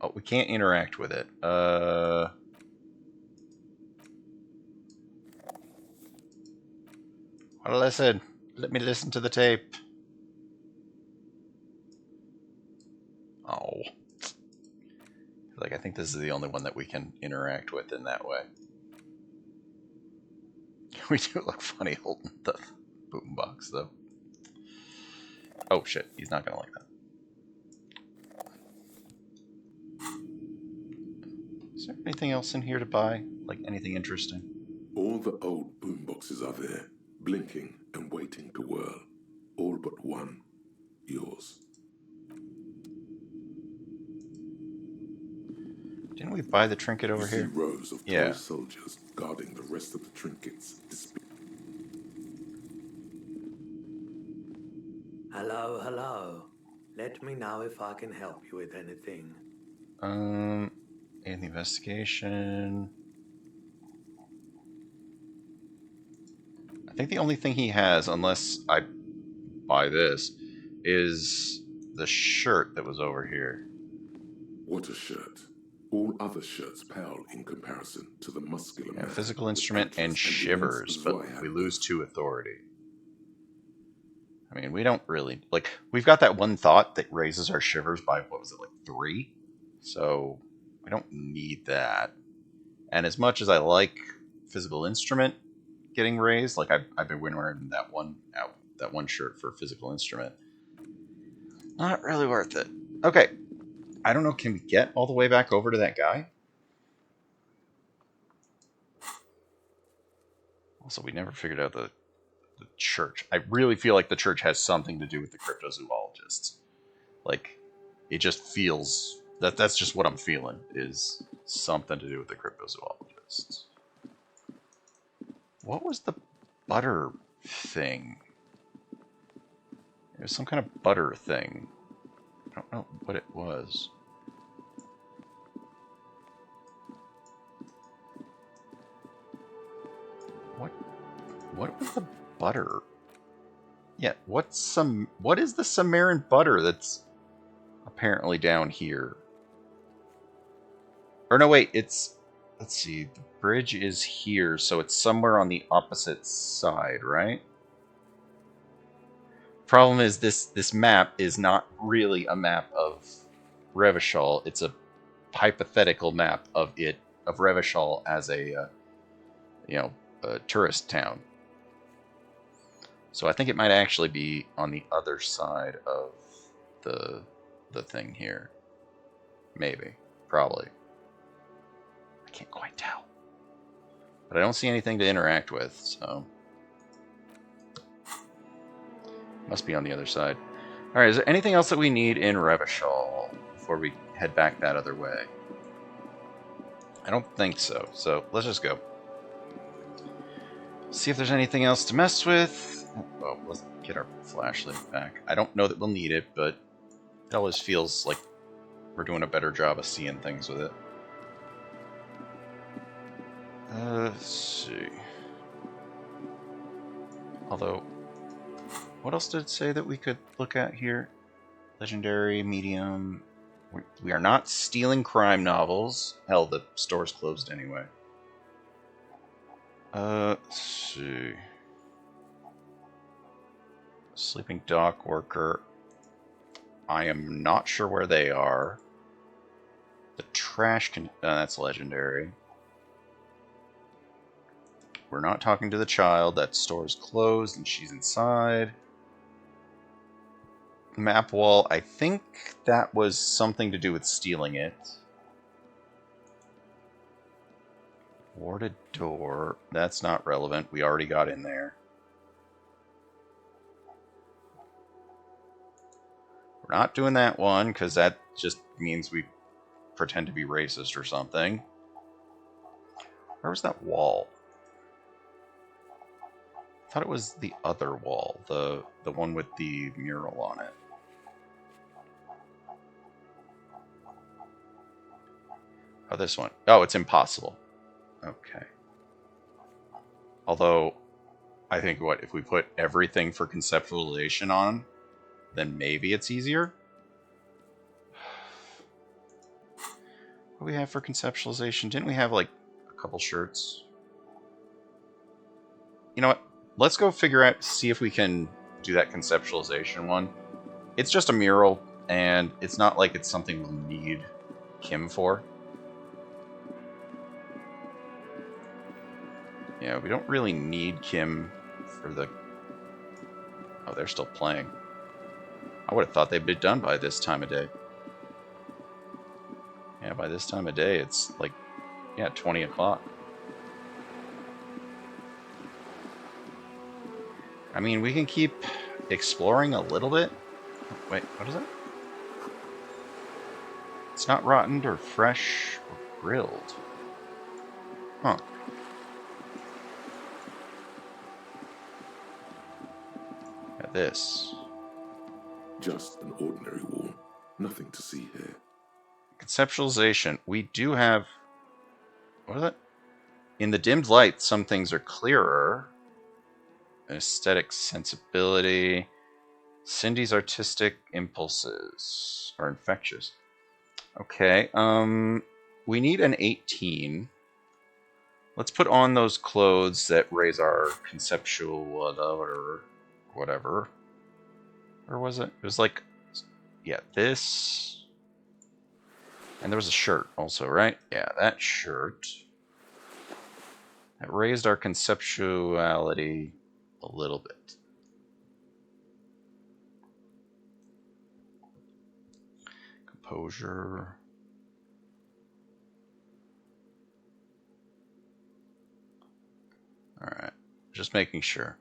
A: Oh, we can't interact with it. Well, listen. Let me listen to the tape. Oh. Like, I think this is the only one that we can interact with in that way. We do look funny holding the boombox, though. Oh, shit. He's not gonna like that. Is there anything else in here to buy? Like, anything interesting?
B: All the old boomboxes are there, blinking and waiting to whirl. All but one. Yours.
A: Didn't we buy the trinket over
B: you
A: here?
B: See rows of tall soldiers guarding the rest of the trinkets.
F: Hello, hello. Let me know if I can help you with anything.
A: And the investigation. I think the only thing he has, unless I buy this, is the shirt that was over here.
B: What a shirt. All other shirts pale in comparison to the muscular man.
A: Physical
B: with
A: instrument and
B: antlers
A: shivers,
B: immense
A: but we
B: Zweihackers.
A: lose 2 authority. I mean, we don't really... Like, we've got that one thought that raises our shivers by, what was it, like 3? So, we don't need that. And as much as I like physical instrument getting raised, like, I've been wearing that one shirt for physical instrument. Not really worth it. Okay. I don't know, can we get all the way back over to that guy? Also, we never figured out the church. I really feel like the church has something to do with the cryptozoologists. Like, it just feels... That's just what I'm feeling, is something to do with the cryptozoologists. What was the butter thing? It was some kind of butter thing. I don't know what it was. What was the butter? Yeah, what is the Sumerian butter that's apparently down here? Or no, wait, it's... Let's see, the bridge is here, so it's somewhere on the opposite side, right? Problem is, this map is not really a map of Revachol. It's a hypothetical map of Revachol as a, a tourist town. So I think it might actually be on the other side of the thing here. Maybe. Probably. I can't quite tell. But I don't see anything to interact with, so... Must be on the other side. Alright, is there anything else that we need in Revachol before we head back that other way? I don't think so, so let's just go. See if there's anything else to mess with. Well, let's get our flashlight back. I don't know that we'll need it, but it always feels like we're doing a better job of seeing things with it. Let's see. Although, what else did it say that we could look at here? Legendary, medium. We are not stealing crime novels. Hell, the store's closed anyway. Let's see. Sleeping dock worker. I am not sure where they are. The trash can... that's legendary. We're not talking to the child. That store's closed and she's inside. Map wall. I think that was something to do with stealing it. Warded door. That's not relevant. We already got in there. We're not doing that one, because that just means we pretend to be racist or something. Where was that wall? I thought it was the other wall. The one with the mural on it. Oh, this one. Oh, it's impossible. Okay. Although, I think if we put everything for conceptualization on, then maybe it's easier. What do we have for conceptualization? Didn't we have, like, a couple shirts? You know what? Let's go see if we can do that conceptualization one. It's just a mural, and it's not like it's something we'll need Kim for. Yeah, we don't really need Kim for the... Oh, they're still playing. I would have thought they'd be done by this time of day. Yeah, by this time of day, it's like, yeah, 20 o'clock. I mean, we can keep exploring a little bit. Wait, what is it? It's not rotten or fresh or grilled. Huh. At this.
B: Just an ordinary wall. Nothing to see here.
A: Conceptualization. We do have... What is it? In the dimmed light, some things are clearer. Aesthetic sensibility. Cindy's artistic impulses are infectious. Okay, we need an 18. Let's put on those clothes that raise our conceptual whatever. Or was it? It was like, yeah, this. And there was a shirt also, right? Yeah, that shirt. That raised our conceptuality a little bit. Composure. Alright, just making sure.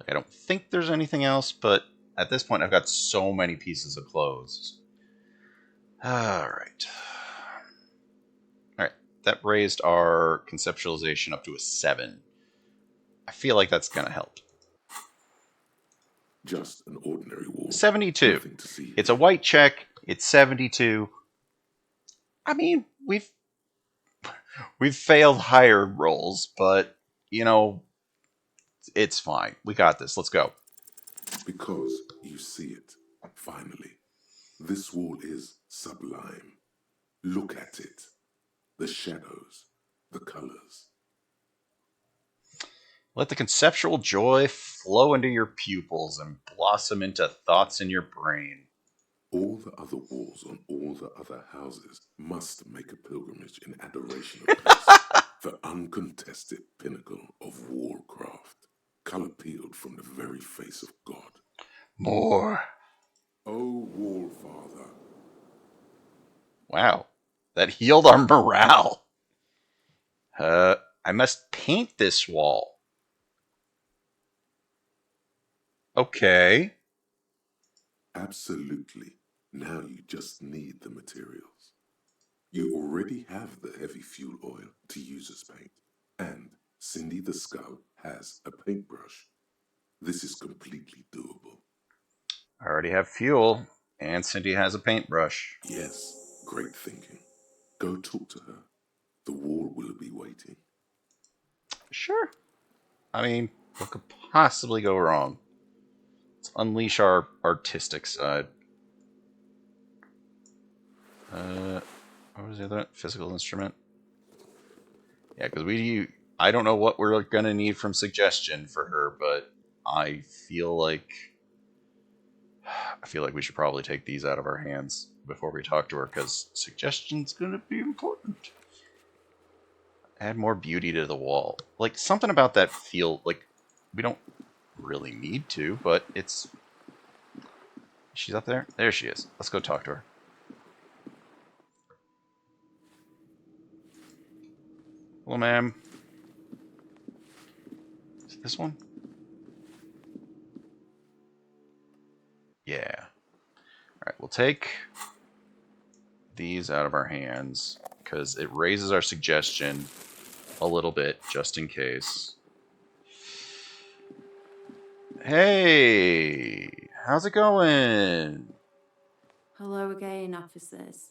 A: I don't think there's anything else, but at this point I've got so many pieces of clothes. Alright. Alright, that raised our conceptualization up to a 7. I feel like that's going to help.
B: Just an ordinary wall.
A: 72.
B: Nothing to see
A: It's
B: here.
A: a white check. It's 72. I mean, we've failed higher rolls, but you know, it's fine. We got this. Let's go.
B: Because you see it, finally. This wall is sublime. Look at it. The shadows, the colors.
A: Let the conceptual joy flow into your pupils and blossom into thoughts in your brain.
B: All the other walls on all the other houses must make a pilgrimage in adoration of this, the uncontested pinnacle of warcraft, color peeled from the very face of God.
A: More.
B: O Wall Father.
A: Wow. That healed our morale. I must paint this wall. Okay.
B: Absolutely. Now you just need the materials. You already have the heavy fuel oil to use as paint. And Cindy the Skull has a paintbrush. This is completely doable.
A: I already have fuel, and Cindy has a paintbrush.
B: Yes, great thinking. Go talk to her. The wall will be waiting.
A: Sure. I mean, what could possibly go wrong? Let's unleash our artistic side. What was the other one? Physical instrument? Yeah, because I don't know what we're going to need from suggestion for her, but I feel like we should probably take these out of our hands before we talk to her, because suggestion's going to be important. Add more beauty to the wall. Like, something about that feel, like, we don't really need to, but it's... She's up there? There she is. Let's go talk to her. Hello, ma'am. Is it this one? Yeah. Alright, we'll take these out of our hands, because it raises our suggestion a little bit, just in case. Hey! How's it going?
D: Hello again, officers.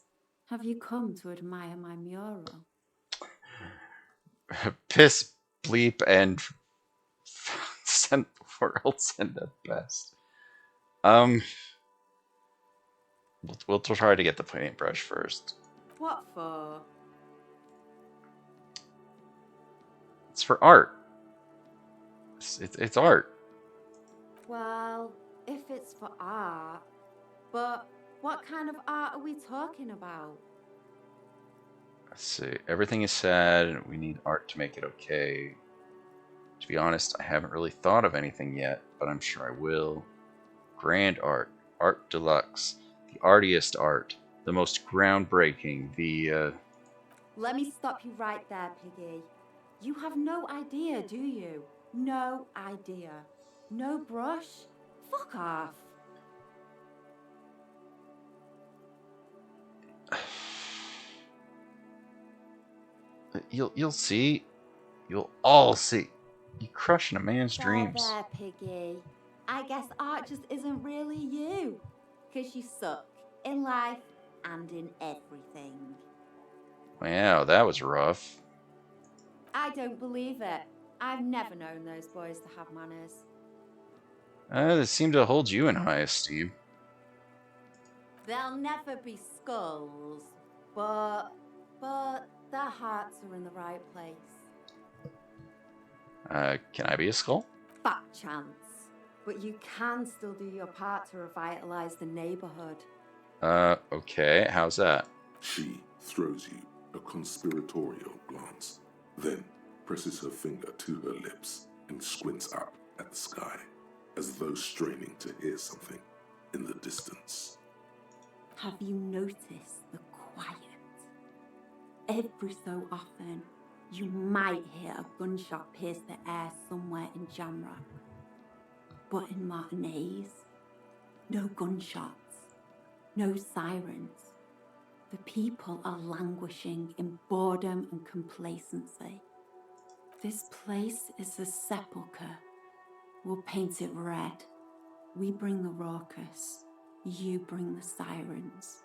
D: Have you come to admire my mural?
A: Piss, bleep, and send the world send at best. We'll try to get the paintbrush first.
D: What for?
A: It's for art. It's art.
D: Well, if it's for art, but what kind of art are we talking about?
A: Let's see. Everything is sad. We need art to make it okay. To be honest, I haven't really thought of anything yet, but I'm sure I will. Grand art. Art deluxe. The artiest art. The most groundbreaking. The,
D: Let me stop you right there, Piggy. You have no idea, do you? No idea. No brush? Fuck off.
A: You'll see. You'll all see. You're crushing a man's dreams.
D: There, Piggy. I guess art just isn't really you. 'Cause you suck in life and in everything.
A: Wow, that was rough.
D: I don't believe it. I've never known those boys to have manners.
A: They seem to hold you in high esteem.
D: They'll never be skulls, but but their hearts are in the right place.
A: Can I be a skull?
D: Fat chance. But you can still do your part to revitalize the neighborhood.
A: Okay. How's that?
B: She throws you a conspiratorial glance, then presses her finger to her lips and squints up at the sky, as though straining to hear something in the distance.
D: Have you noticed the quiet? Every so often, you might hear a gunshot pierce the air somewhere in Jamrock. But in Martinez, no gunshots, no sirens. The people are languishing in boredom and complacency. This place is a sepulchre. We'll paint it red. We bring the raucous. You bring the sirens.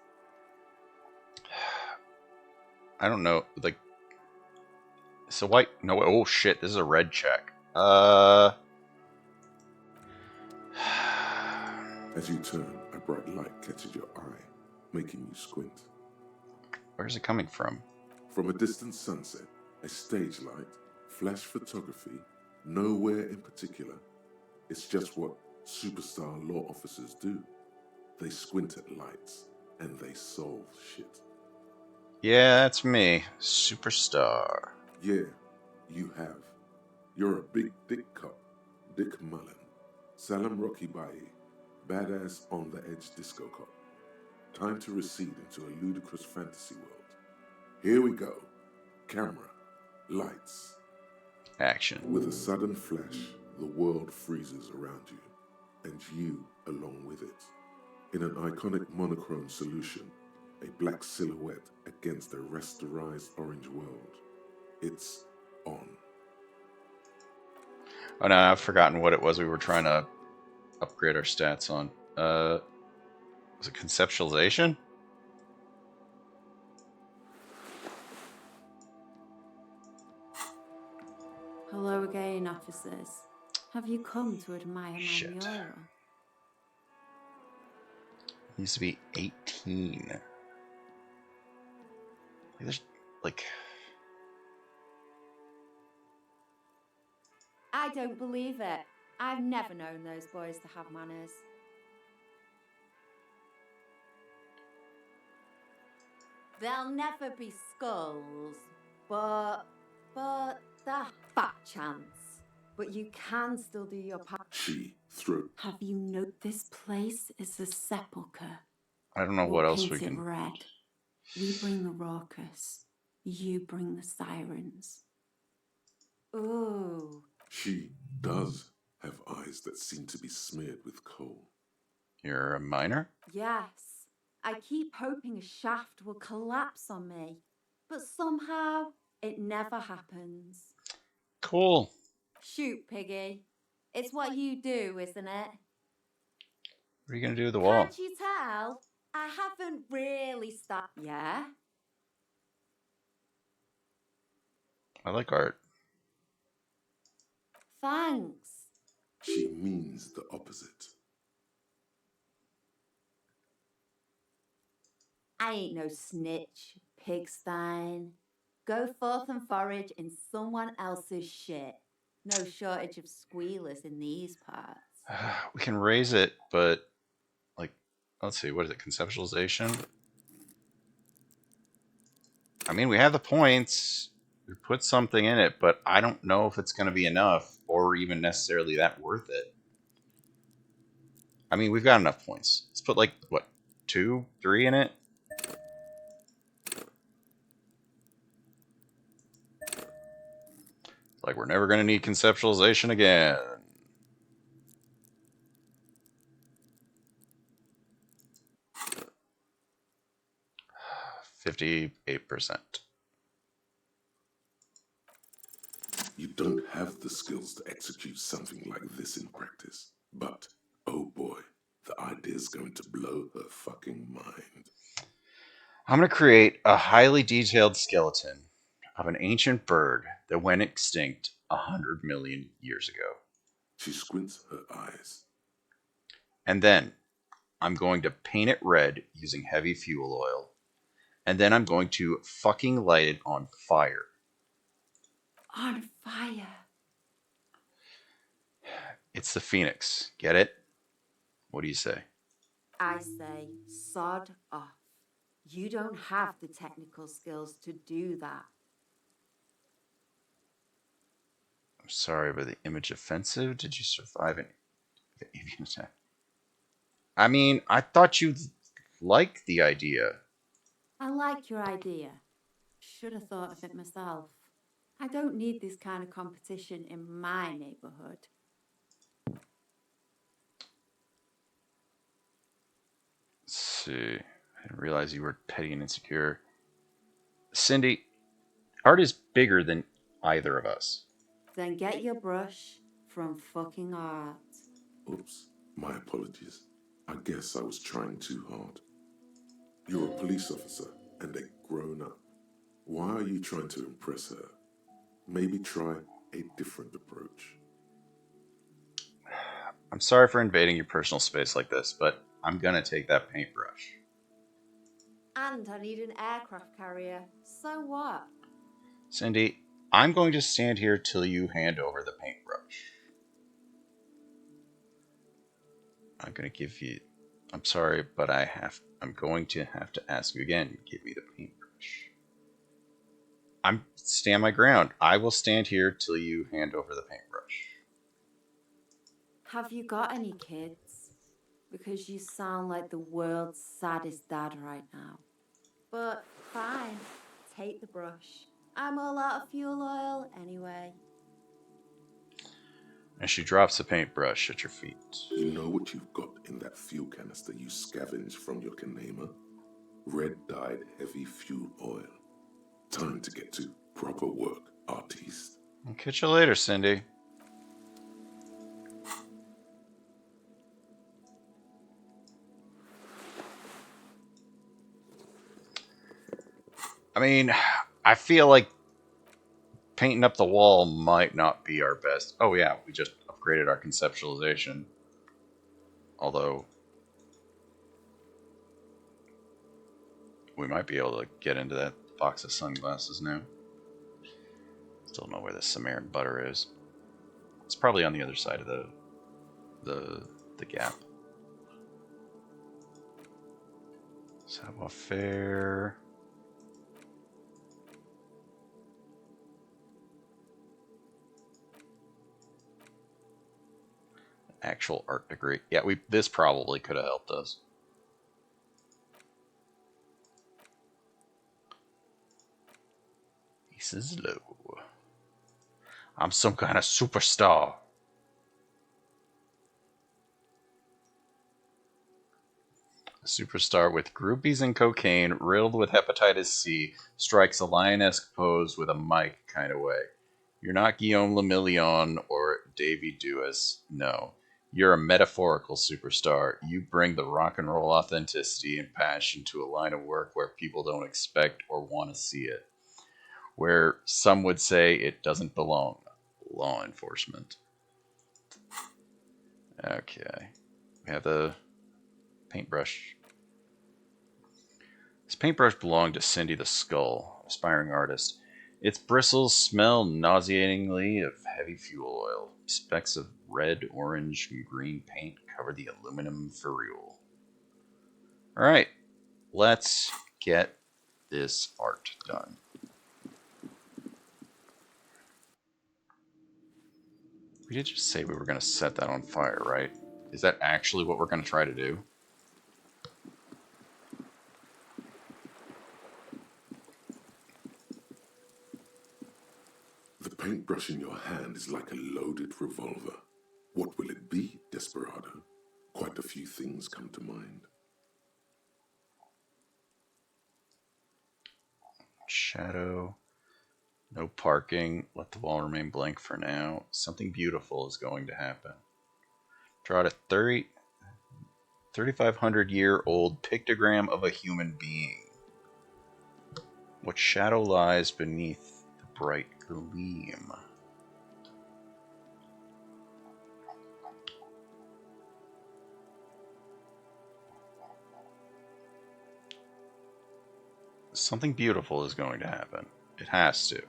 A: I don't know. Like, so white. No. Oh shit! This is a red check.
B: As you turn, a bright light catches your eye, making you squint.
A: Where's it coming from?
B: From a distant sunset, a stage light, flash photography, nowhere in particular. It's just what superstar law officers do. They squint at lights and they solve shit.
A: Yeah, that's me. Superstar.
B: Yeah, you have. You're a big dick cop, Dick Mullen, Salam Rocky Bayi, badass on the edge disco cop. Time to recede into a ludicrous fantasy world. Here we go. Camera, lights.
A: Action.
B: With a sudden flash, the world freezes around you, and you along with it. In an iconic monochrome solution, a black silhouette against a rasterized orange world. It's on.
A: Oh no, I've forgotten what it was we were trying to upgrade our stats on. Was it conceptualization?
D: Hello again, officers. Have you come to admire
A: Shit.
D: my mural?
A: Needs to be 18. There's like.
D: I don't believe it. I've never known those boys to have manners. There'll never be skulls, but the fat chance. But you can still do your part.
B: She threw.
D: Have you noted this place is a sepulchre?
A: I don't know
D: We'll
A: what else
D: paint
A: we
D: it
A: can.
D: red. We bring the raucous. You bring the sirens. Ooh.
B: She does have eyes that seem to be smeared with coal.
A: You're a miner?
D: Yes. I keep hoping a shaft will collapse on me, but somehow it never happens.
A: Cool.
D: Shoot, Piggy. It's what you do, isn't it?
A: What are you going to do with the wall?
D: Can't you tell? I haven't really stopped. Yeah?
A: I like art.
D: Thanks.
B: She means the opposite.
D: I ain't no snitch, pigstein. Go forth and forage in someone else's shit. No shortage of squealers in these parts.
A: We can raise it, but like, let's see, what is it? Conceptualization? I mean, we have the points. We put something in it, but I don't know if it's going to be enough or even necessarily that worth it. I mean, we've got enough points. Let's put like, what, 2, 3 in it? Like, we're never going to need conceptualization again. %58.
B: You don't have the skills to execute something like this in practice. But, oh boy, the idea's going to blow her fucking mind.
A: I'm going to create a highly detailed skeleton of an ancient bird that went extinct 100 million years ago.
B: She squints her eyes.
A: And then I'm going to paint it red using heavy fuel oil. and then I'm going to fucking light it on fire.
D: On fire.
A: It's the Phoenix. Get it? What do you say?
D: I say, sod off. You don't have the technical skills to do that.
A: I'm sorry, but the image offensive? Did you survive an avian attack? I mean, I thought you'd like the idea.
D: I like your idea. Should have thought of it myself. I don't need this kind of competition in my neighborhood.
A: Let's see. I didn't realize you were petty and insecure. Cindy, art is bigger than either of us.
D: Then get your brush from fucking art.
B: Oops, my apologies. I guess I was trying too hard. You're a police officer and a grown up. Why are you trying to impress her? Maybe try a different approach.
A: I'm sorry for invading your personal space like this, but I'm gonna take that paintbrush.
D: And I need an aircraft carrier. So what?
A: Cindy, I'm going to stand here till you hand over the paintbrush. I'm gonna give you... I'm sorry, but I'm going to have to ask you again. Give me the paintbrush. I'm stand my ground. I will stand here till you hand over the paintbrush.
D: Have you got any kids? Because you sound like the world's saddest dad right now. But fine, take the brush. I'm all out of fuel oil anyway.
A: And she drops the paintbrush at your feet.
B: You know what you've got in that fuel canister you scavenged from your Kanema? Red-dyed heavy fuel oil. Time to get to proper work, artiste.
A: I'll catch you later, Cindy. I mean, I feel like painting up the wall might not be our best. Oh yeah, we just upgraded our conceptualization. Although, we might be able to get into that box of sunglasses now. Still don't know where the Samaritan butter is. It's probably on the other side of the gap. Savoir-faire. Actual art degree. Yeah, this probably could have helped us. He says low. I'm some kind of superstar. A superstar with groupies and cocaine, riddled with hepatitis C, strikes a lionesque pose with a mic kind of way. You're not Guillaume Lemillion or Davy Dewis. No. You're a metaphorical superstar. You bring the rock and roll authenticity and passion to a line of work where people don't expect or want to see it. Where some would say it doesn't belong. Law enforcement. Okay. We have the paintbrush. This paintbrush belonged to Cindy the Skull, aspiring artist. Its bristles smell nauseatingly of heavy fuel oil. Specks of red, orange, and green paint cover the aluminum ferrule. Alright, let's get this art done. We did just say we were going to set that on fire, right? Is that actually what we're going to try to do?
B: The paintbrush in your hand is like a loaded revolver. What will it be, Desperado? Quite a few things come to mind.
A: Shadow. No parking. Let the wall remain blank for now. Something beautiful is going to happen. Draw a 3,500-year-old pictogram of a human being. What shadow lies beneath the bright gleam? Something beautiful is going to happen. It has to.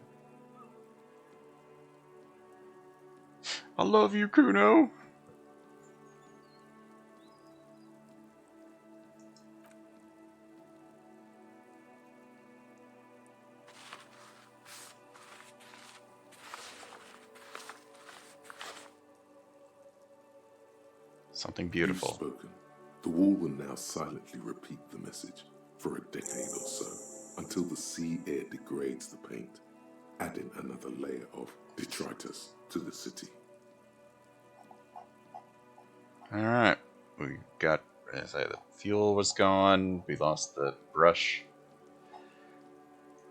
A: I love you, Kuno. Something beautiful.
B: You've spoken. The wall will now silently repeat the message for a decade or so, until the sea air degrades the paint, adding another layer of detritus to the city.
A: Alright. We got, as I say, the fuel was gone. We lost the brush.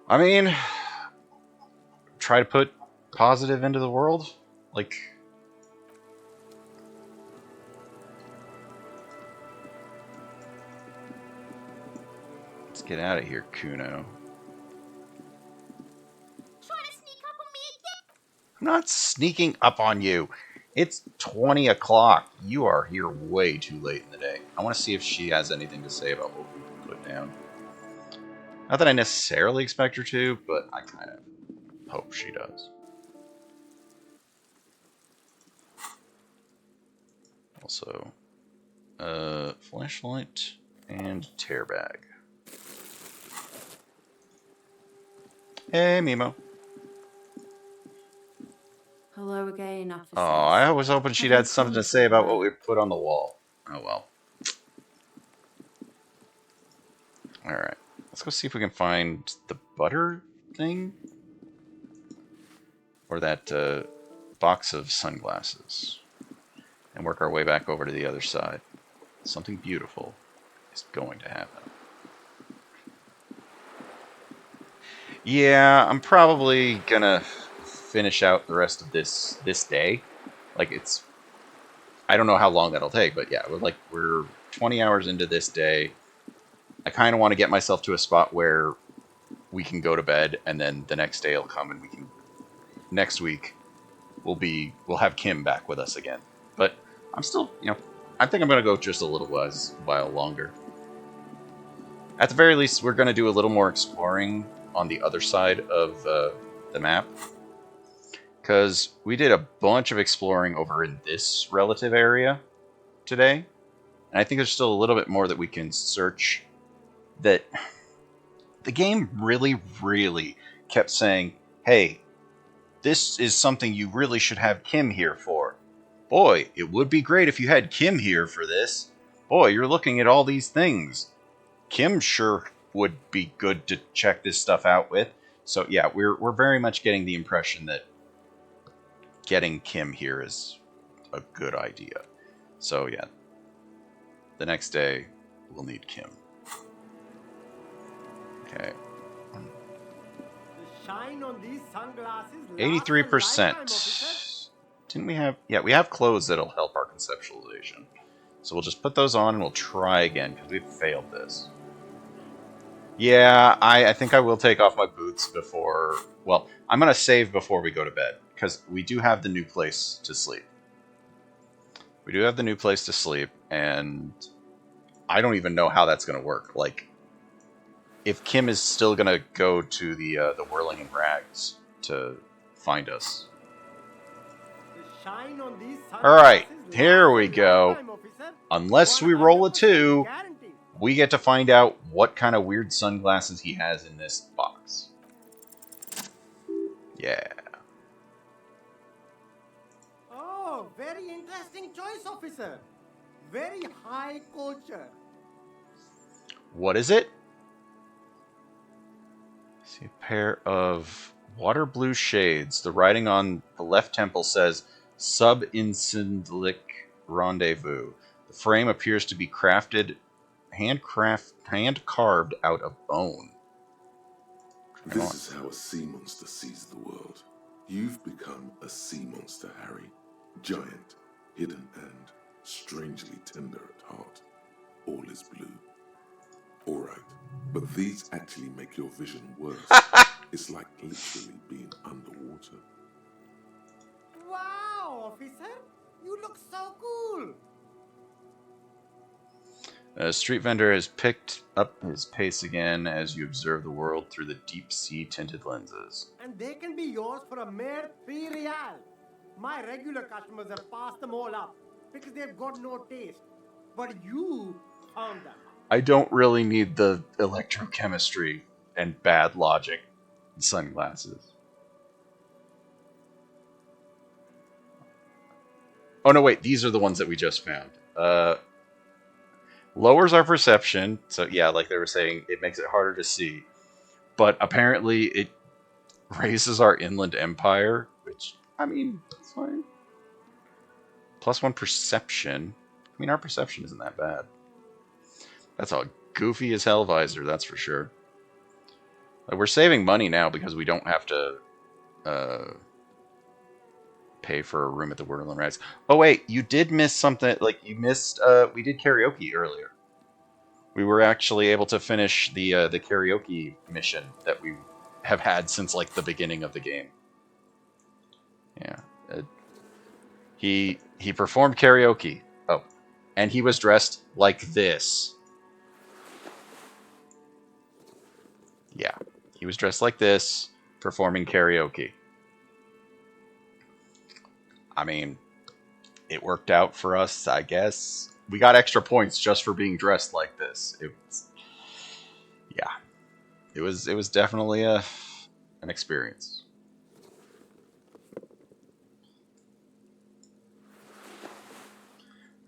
A: I mean, try to put positive into the world. Like, let's get out of here, Kuno. I'm not sneaking up on you. It's 20 o'clock. You are here way too late in the day. I want to see if she has anything to say about what we put down. Not that I necessarily expect her to, but I kind of hope she does. Also, flashlight and tear bag. Hey, Mimo.
D: Hello again, officers.
A: Oh, I was hoping she'd had something to say about what we put on the wall. Oh well. Alright. Let's go see if we can find the butter thing. Or that box of sunglasses. And work our way back over to the other side. Something beautiful is going to happen. Yeah, I'm probably gonna finish out the rest of this day. Like, it's... I don't know how long that'll take, but yeah, we're 20 hours into this day. I kind of want to get myself to a spot where we can go to bed, and then the next day will come, and we can... Next week, we'll have Kim back with us again. But I'm still, I think I'm going to go just a little while longer. At the very least, we're going to do a little more exploring on the other side of the map. Because we did a bunch of exploring over in this relative area today. And I think there's still a little bit more that we can search. That the game really, really kept saying, hey, this is something you really should have Kim here for. Boy, it would be great if you had Kim here for this. Boy, you're looking at all these things. Kim sure would be good to check this stuff out with. So yeah, we're very much getting the impression that getting Kim here is a good idea. So yeah, the next day we'll need Kim. Okay.
G: The shine on these sunglasses
A: 83%. Didn't we have... Yeah, we have clothes that'll help our conceptualization. So we'll just put those on and we'll try again, because we've failed this. Yeah, I think I will take off my boots before... Well, I'm going to save before we go to bed, because we do have the new place to sleep. We do have the new place to sleep, and I don't even know how that's going to work. Like, if Kim is still going to go to the Whirling in Rags to find us. Alright, here we go. Unless we roll a 2, we get to find out what kind of weird sunglasses he has in this box. Yeah.
G: Oh, very interesting choice, officer. Very high culture.
A: What is it? See a pair of water blue shades. The writing on the left temple says Sub-Incendic Rendezvous. The frame appears to be hand-carved out of bone.
B: This is how a sea monster sees the world. You've become a sea monster, Harry. Giant, hidden, and strangely tender at heart. All is blue. Alright, but these actually make your vision worse. It's like literally being underwater.
G: Wow, officer. You look so cool.
M: A street vendor has picked up his pace again as you observe the world through the deep sea tinted lenses.
N: And they can be yours for a mere 3 real. My regular customers have passed them all up because they've got no taste. But you found them.
M: I don't really need the electrochemistry and bad logic sunglasses. Oh no, wait, these are the ones that we just found. Lowers our perception, so yeah, like they were saying, it makes it harder to see. But apparently it raises our inland empire, which, I mean, that's fine. +1 perception. I mean, our perception isn't that bad. That's a goofy as hell visor, that's for sure. We're saving money now because we don't have to pay for a room at the Wonderland Rides. Oh wait, you did miss something. Like you missed. We did karaoke earlier. We were actually able to finish the karaoke mission that we have had since like the beginning of the game. Yeah, he performed karaoke. Oh, and he was dressed like this. Yeah, he was dressed like this, performing karaoke. I mean, it worked out for us, I guess. We got extra points just for being dressed like this. It was definitely an experience.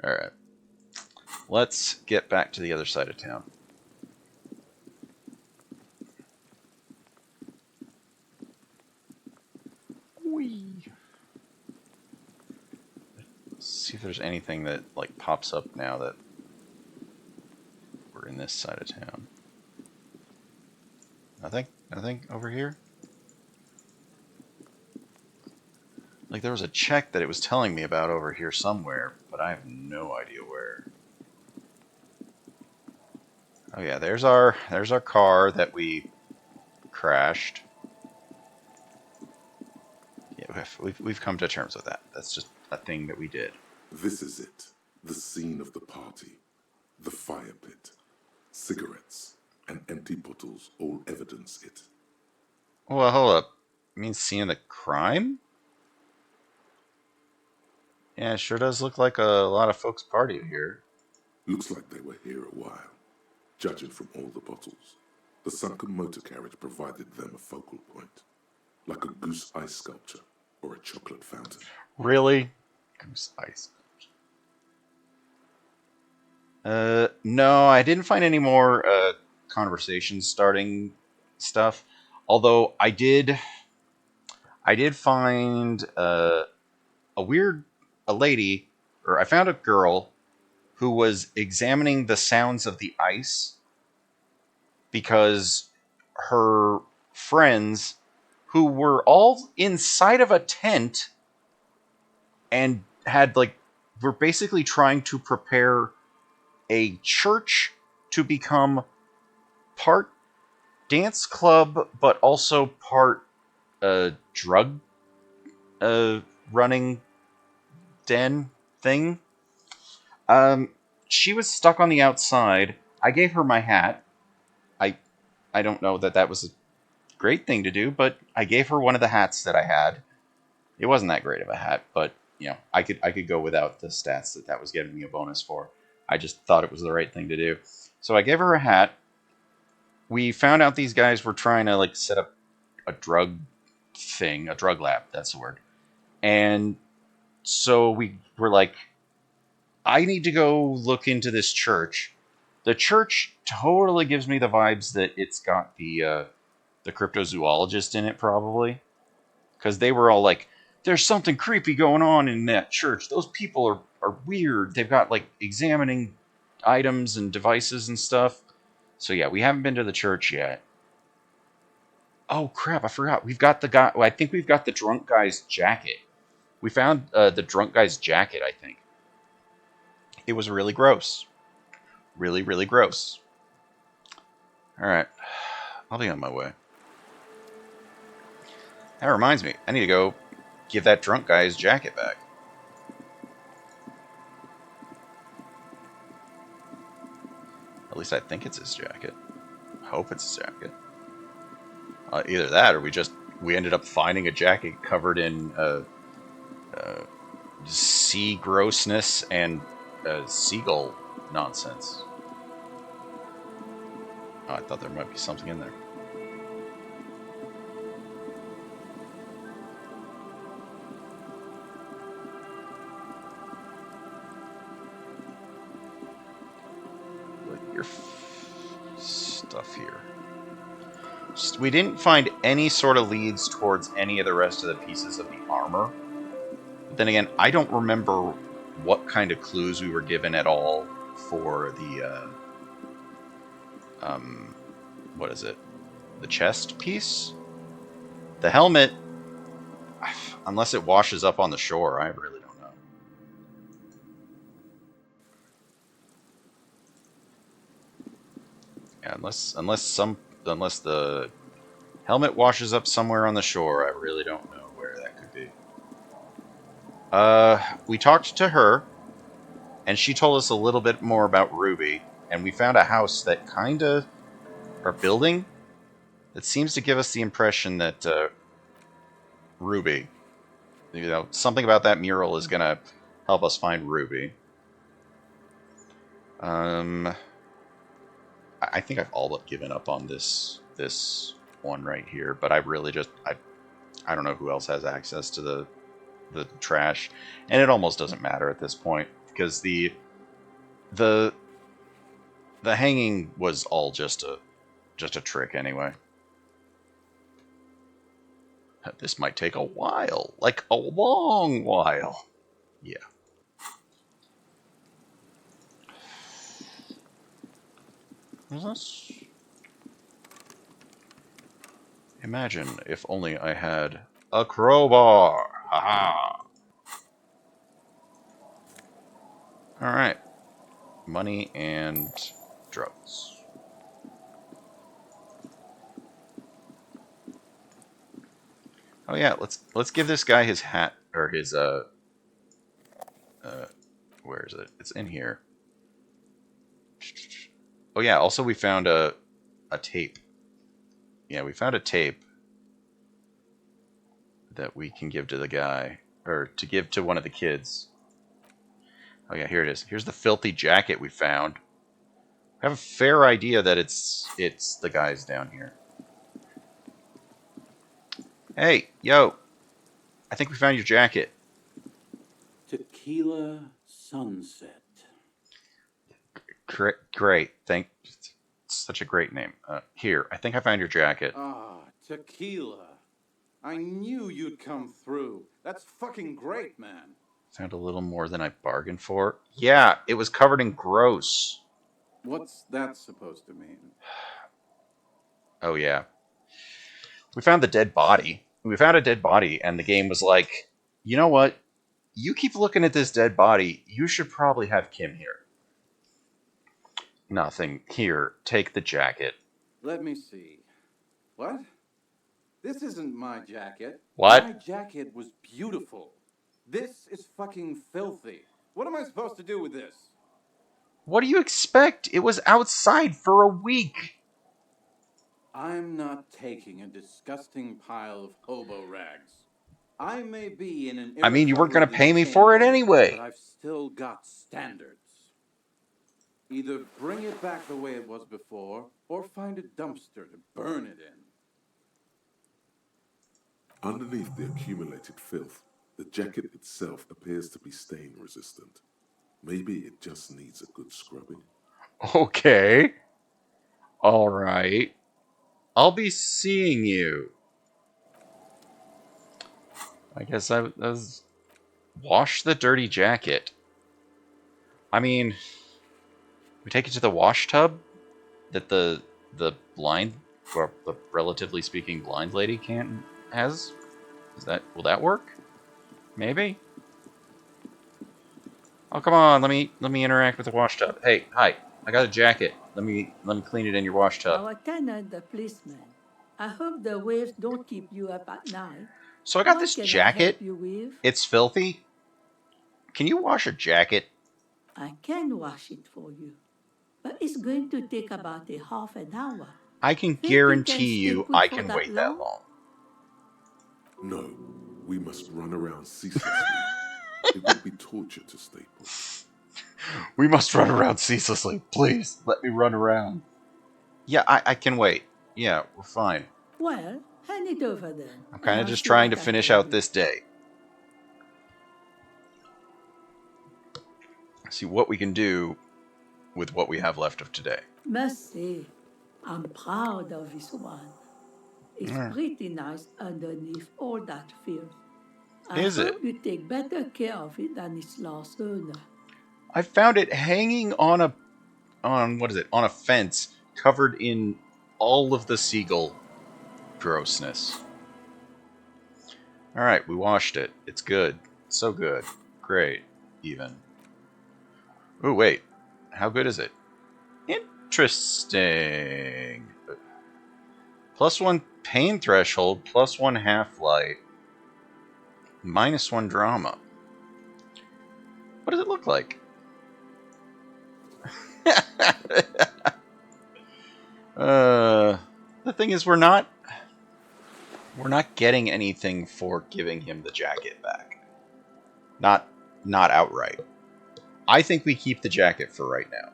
M: All right, let's get back to the other side of town. Whee! See if there's anything that like pops up now that we're in this side of town. Nothing over here. Like there was a check that it was telling me about over here somewhere, but I have no idea where. Oh yeah, there's our car that we crashed. Yeah, we've come to terms with that. That's just a thing that we did.
B: This is it. The scene of the party. The fire pit. Cigarettes and empty bottles all evidence it.
M: Well, hold up. You mean scene of the crime? Yeah, it sure does look like a lot of folks partied here.
B: Looks like they were here a while, judging from all the bottles. The sunken motor carriage provided them a focal point, like a goose ice sculpture or a chocolate fountain.
M: Really? Goose ice. No, I didn't find any more conversation starting stuff. Although I did find a lady, or I found a girl who was examining the sounds of the ice because her friends, who were all inside of a tent and were basically trying to prepare a church to become part dance club, but also part drug running den thing. She was stuck on the outside. I gave her my hat. I don't know that was a great thing to do, but I gave her one of the hats that I had. It wasn't that great of a hat, but you know, I could go without the stats that was giving me a bonus for. I just thought it was the right thing to do. So I gave her a hat. We found out these guys were trying to like set up a drug thing, a drug lab, that's the word. And so we were like, I need to go look into this church. The church totally gives me the vibes that it's got the cryptozoologist in it, probably. Because they were all like, there's something creepy going on in that church. Those people are weird. They've got like examining items and devices and stuff. So yeah, we haven't been to the church yet. Oh crap, I forgot. We've got the guy. Well, I think we've got the drunk guy's jacket. We found the drunk guy's jacket, I think. It was really gross. Really, really gross. Alright. I'll be on my way. That reminds me. I need to go give that drunk guy his jacket back. least I think it's his jacket. I hope it's his jacket. Either that, or we ended up finding a jacket covered in sea grossness and seagull nonsense. Oh, I thought there might be something in there. Put your stuff here. We didn't find any sort of leads towards any of the rest of the pieces of the armor. But then again, I don't remember what kind of clues we were given at all for the, what is it? The chest piece? The helmet, unless it washes up on the shore, I really don't know. Yeah, unless the helmet washes up somewhere on the shore, I really don't know where that could be. We talked to her, and she told us a little bit more about Ruby, and we found a house that or building, that seems to give us the impression that Ruby, something about that mural is gonna help us find Ruby. I think I've all but given up on this one right here, but I really I don't know who else has access to the trash, and it almost doesn't matter at this point because the hanging was all just a trick anyway. This might take a while, like a long while. Yeah. What's this? Imagine if only I had a crowbar. Haha. All right. Money and drugs. Oh yeah, let's give this guy his hat or his where is it? It's in here. Oh yeah, also we found a tape. Yeah, we found a tape that we can give to the guy or to give to one of the kids. Oh yeah, here it is. Here's the filthy jacket we found. I have a fair idea that it's the guys down here. Hey, yo. I think we found your jacket.
L: Tequila Sunset.
M: Great. Such a great name. Here, I think I found your jacket.
L: Ah, tequila. I knew you'd come through. That's fucking great, man.
M: Found a little more than I bargained for. Yeah, it was covered in gross.
L: What's that supposed to mean?
M: Oh, yeah. We found the dead body. We found a dead body, and the game was like, you know what? You keep looking at this dead body, you should probably have Kim here. Nothing. Here, take the jacket.
L: Let me see. What? This isn't my jacket.
M: What?
L: My jacket was beautiful. This is fucking filthy. What am I supposed to do with this?
M: What do you expect? It was outside for a week.
L: I'm not taking a disgusting pile of hobo rags. I may be in an
M: I mean, you weren't going to pay me for it anyway.
L: But I've still got standards. Either bring it back the way it was before, or find a dumpster to burn it in.
B: Underneath the accumulated filth, the jacket itself appears to be stain resistant. Maybe it just needs a good scrubbing.
M: Okay. All right. I'll be seeing you. I guess I was... Wash the dirty jacket. I mean, we take it to the wash tub that the blind, or the relatively speaking blind lady has. Will that work? Maybe. Oh, come on, let me interact with the wash tub. Hey, hi, I got a jacket. Let me clean it in your wash tub.
C: Our tenant, the policeman. I hope the waves don't keep you up at night.
M: So I got
C: What
M: this
C: can I
M: jacket.
C: help you with?
M: It's filthy. Can you wash a jacket?
C: I can wash it for you. but it's going to take about a half an hour.
M: I can
C: Think you can
M: guarantee
C: stay
M: you
C: put
M: I
C: for
M: can
C: that
M: wait that
C: long?
M: long.
B: No, we must run around ceaselessly. It would be torture to stay put.
M: We must run around ceaselessly. Please, let me run around. Yeah, I can wait. Yeah, we're fine.
C: Well, hand it over then.
M: I'm
C: and
M: kind of
C: I'll
M: just
C: see
M: trying
C: what
M: to
C: I
M: finish
C: can
M: out
C: do.
M: this day. See what we can do with what we have left of today.
C: Must say, I'm proud of this one. It's pretty nice underneath all that filth. I
M: Is it?
C: hope you take better care of it than its last owner.
M: I found it hanging on a fence covered in all of the seagull grossness. All right, we washed it. It's good. So good. Great. Even. Oh, wait. How good is it? Interesting. +1 pain threshold, +1 half-light, -1 drama. What does it look like? The thing is, we're not getting anything for giving him the jacket back. Not outright. I think we keep the jacket for right now.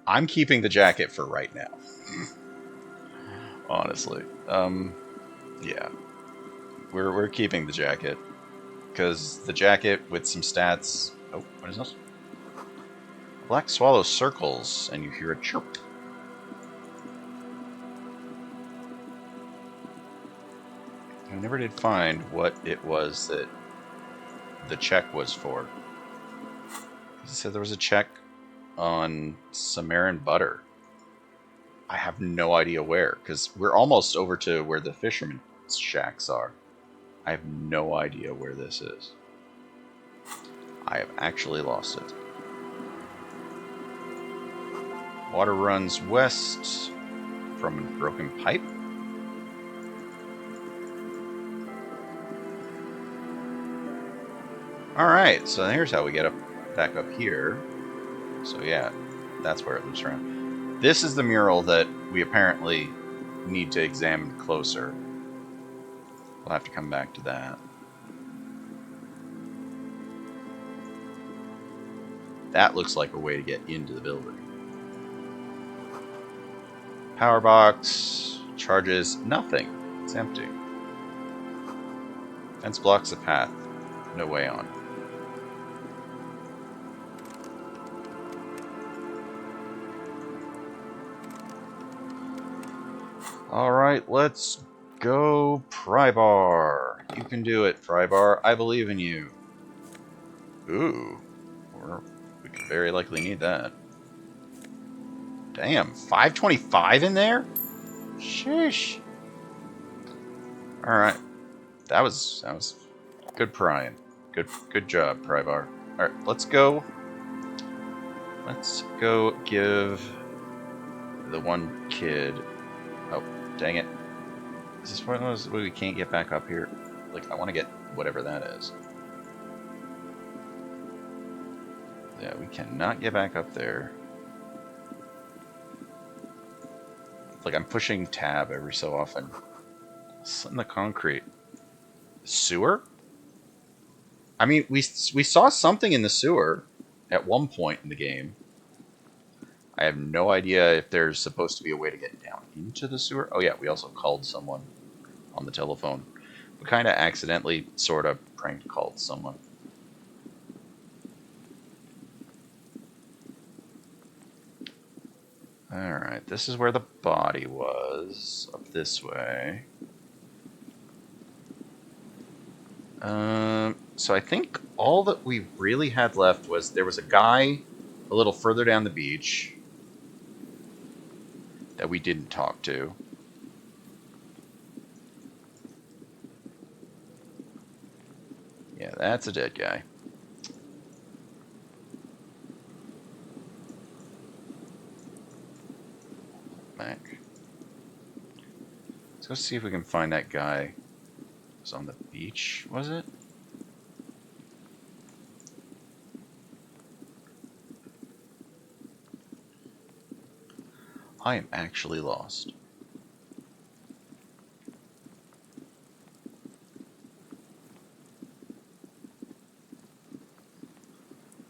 M: I'm keeping the jacket for right now. Honestly. Yeah. We're keeping the jacket. Because the jacket with some stats... Oh, what is this? Black swallow circles, and you hear a chirp. I never did find what it was that the check was for. It said there was a check on Samaran butter. I have no idea where, because we're almost over to where the fishermen's shacks are. I have no idea where this is. I have actually lost it. Water runs west from a broken pipe. Alright, so here's how we get back up here. So yeah, that's where it loops around. This is the mural that we apparently need to examine closer. We'll have to come back to that. That looks like a way to get into the building. Power box charges nothing. It's empty. Fence blocks the path. No way on. Alright, let's go, Prybar. You can do it, Prybar. I believe in you. Ooh. We could very likely need that. Damn, 525 in there? Sheesh. Alright. That was good prying. Good job, Prybar. Alright, let's go. Let's go give the one kid... Oh, dang it. Is this one of those where we can't get back up here? Like, I want to get whatever that is. Yeah, we cannot get back up there. Like, I'm pushing tab every so often. It's in the concrete. Sewer? I mean, we saw something in the sewer at one point in the game. I have no idea if there's supposed to be a way to get down into the sewer. Oh yeah, we also called someone on the telephone. We kind of accidentally, sort of, prank called someone. Alright, this is where the body was. Up this way. So I think all that we really had left was there was a guy a little further down the beach that we didn't talk to. Yeah, that's a dead guy. Back. Let's go see if we can find that guy. It was on the beach, was it? I am actually lost.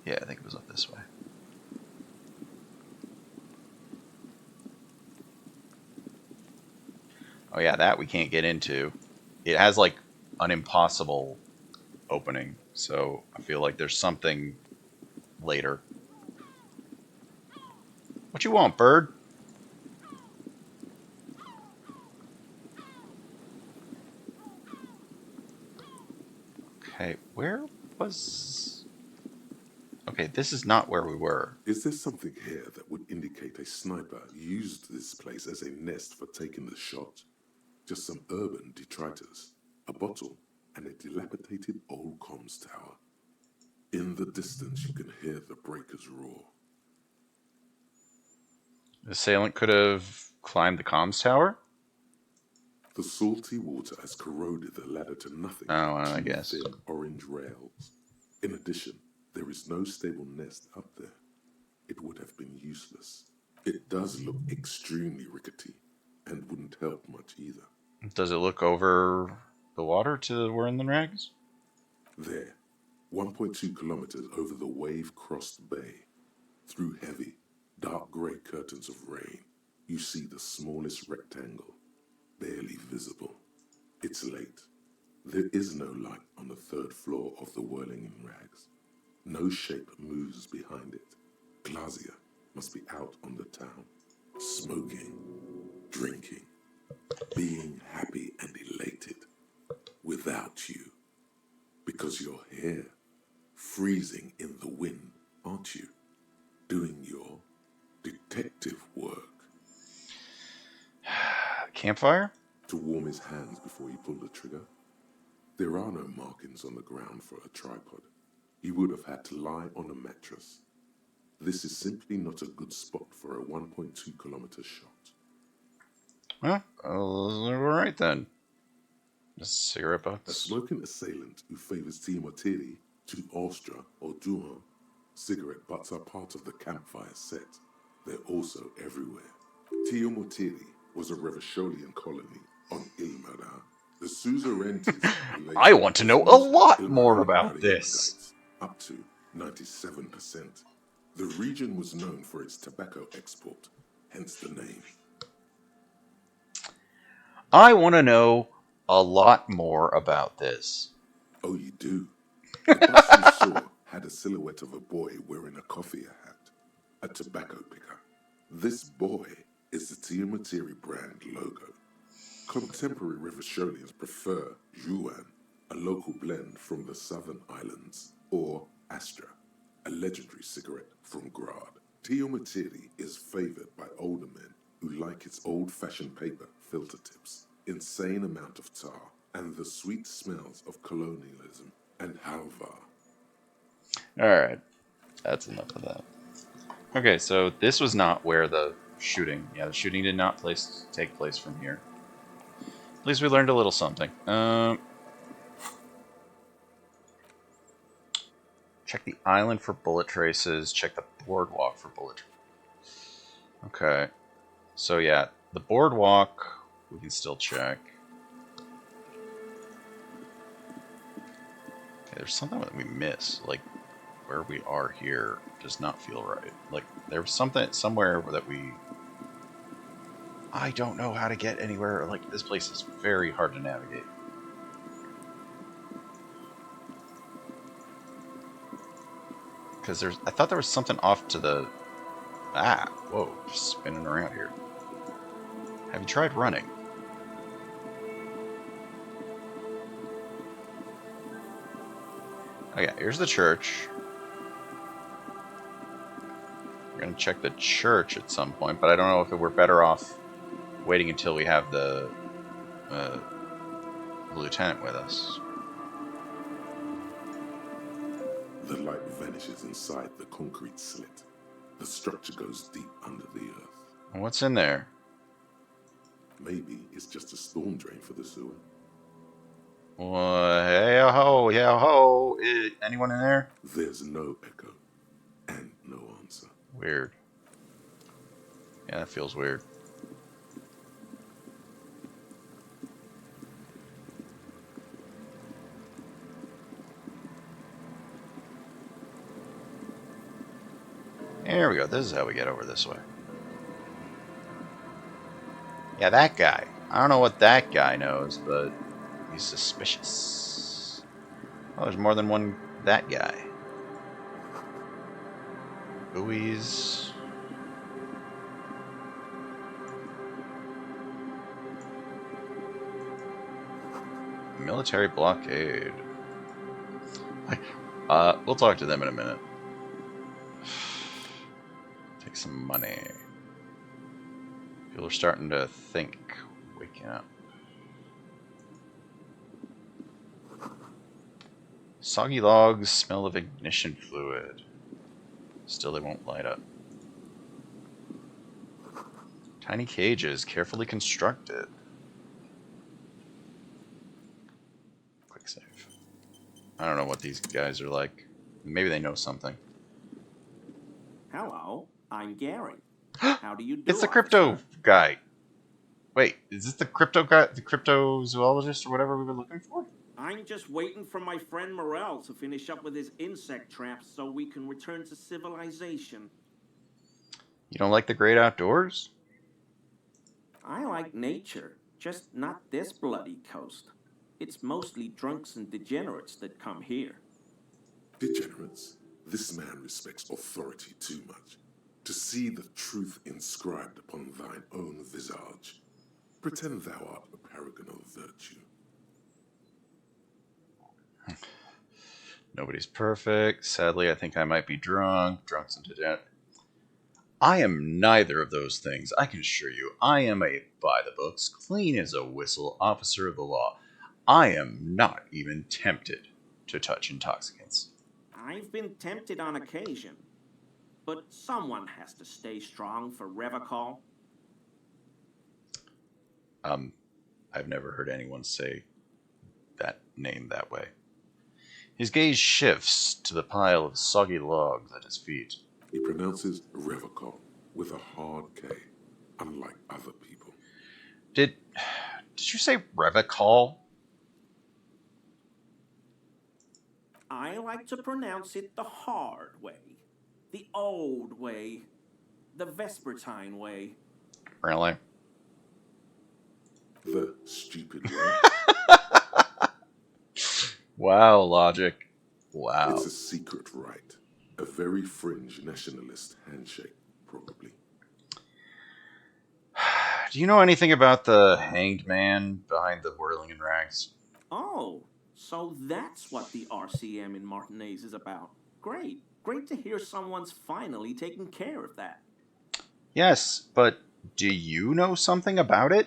M: Yeah, I think it was up this way. Oh yeah, that we can't get into. It has like an impossible opening, so I feel like there's something later. What you want, bird? Okay, where was... Okay, this is not where we were.
B: Is there something here that would indicate a sniper used this place as a nest for taking the shot? Just some urban detritus, a bottle, and a dilapidated old comms tower. In the distance, you can hear the breakers roar.
M: The assailant could have climbed the comms tower?
B: The salty water has corroded the ladder to nothing
M: Oh,
B: but
M: well, I
B: two
M: guess.
B: thin orange rails. In addition, there is no stable nest up there. It would have been useless. It does look extremely rickety, and wouldn't help much either.
M: Does it look over the water to where in the rags?
B: There, 1.2 kilometers over the wave-crossed bay, through heavy, dark grey curtains of rain, you see the smallest rectangle, barely visible. It's late. There is no light on the third floor of the whirling in rags. No shape moves behind it. Glazier must be out on the town, smoking, drinking, being happy and elated, without you. Because you're here, freezing in the wind, aren't you? Doing your detective work.
M: Campfire?
B: To warm his hands before he pulled the trigger. There are no markings on the ground for a tripod. He would have had to lie on a mattress. This is simply not a good spot for a 1.2 kilometer shot.
M: Well, alright then. Just cigarette
B: A
M: butts.
B: smoking assailant who favors Timotiri to Austria or Duhan. Cigarette butts are part of the campfire set. They're also everywhere. Timotiri was a Revacholian colony on Ilmara. The Suzerainties
M: I want to know a lot more about this.
B: Up to 97%. The region was known for its tobacco export, hence the name.
M: I want to know a lot more about this.
B: Oh, you do? The bus you saw had a silhouette of a boy wearing a coffee hat, a tobacco picker. This boy is the Tiamatiri brand logo. Contemporary Rivacholians prefer Yuan, a local blend from the southern islands, or Astra, a legendary cigarette from Grad. Tiamatiri is favored by older men who like its old-fashioned paper filter tips, insane amount of tar, and the sweet smells of colonialism and halva.
M: Alright, that's enough of that. Okay, so this was not where the shooting... Yeah, the shooting did not take place from here. At least we learned a little something. Check the island for bullet traces. Check the boardwalk for bullet traces. Okay. So yeah, the boardwalk we can still check. Okay, there's something that we miss. Like, where we are here does not feel right. Like, there was something somewhere that we... I don't know how to get anywhere. Like, this place is very hard to navigate. Because I thought there was something off to the... Ah, whoa, just spinning around here. Have you tried running? Oh yeah, here's the church. We're gonna check the church at some point, but I don't know if we're better off waiting until we have the lieutenant with us.
B: The light vanishes inside the concrete slit. The structure goes deep under the earth.
M: What's in there?
B: Maybe it's just a storm drain for the sewer.
M: Hey ho, yeah ho. Anyone in there?
B: There's no echo and no answer.
M: Weird. Yeah, that feels weird. There we go. This is how we get over this way. Yeah, that guy. I don't know what that guy knows, but he's suspicious. Oh, there's more than one that guy. Buoys. Military blockade. We'll talk to them in a minute. Take some money. People are starting to think. Waking up. Soggy logs smell of ignition fluid. Still, they won't light up. Tiny cages, carefully constructed. Quick save. I don't know what these guys are like. Maybe they know something.
O: Hello, I'm Gary. How do you do?
M: It's the crypto guy. Wait, is this the crypto guy, the cryptozoologist or whatever we were looking for?
O: I'm just waiting for my friend Morel to finish up with his insect traps so we can return to civilization.
M: You don't like the great outdoors?
O: I like nature, just not this bloody coast. It's mostly drunks and degenerates that come here.
B: Degenerates? This man respects authority too much. To see the truth inscribed upon thine own visage. Pretend thou art a paragon of virtue.
M: Nobody's perfect. Sadly, I think I might be drunk. Drunks and degenerate. I am neither of those things, I can assure you. I am a by-the-books, clean as a whistle officer of the law. I am not even tempted to touch intoxicants.
O: I've been tempted on occasion, but someone has to stay strong for Revacol.
M: I've never heard anyone say that name that way. His gaze shifts to the pile of soggy logs at his feet.
B: He pronounces Revacol with a hard K, unlike other people.
M: Did you say Revacol?
O: I like to pronounce it the hard way, the old way, the Vespertine way.
M: Really?
B: The stupid way.
M: Wow, logic. Wow.
B: It's a secret rite. A very fringe nationalist handshake, probably.
M: Do you know anything about the hanged man behind the whirling in rags?
O: Oh, so that's what the RCM in Martinez is about. Great. Great to hear someone's finally taking care of that.
M: Yes, but do you know something about it?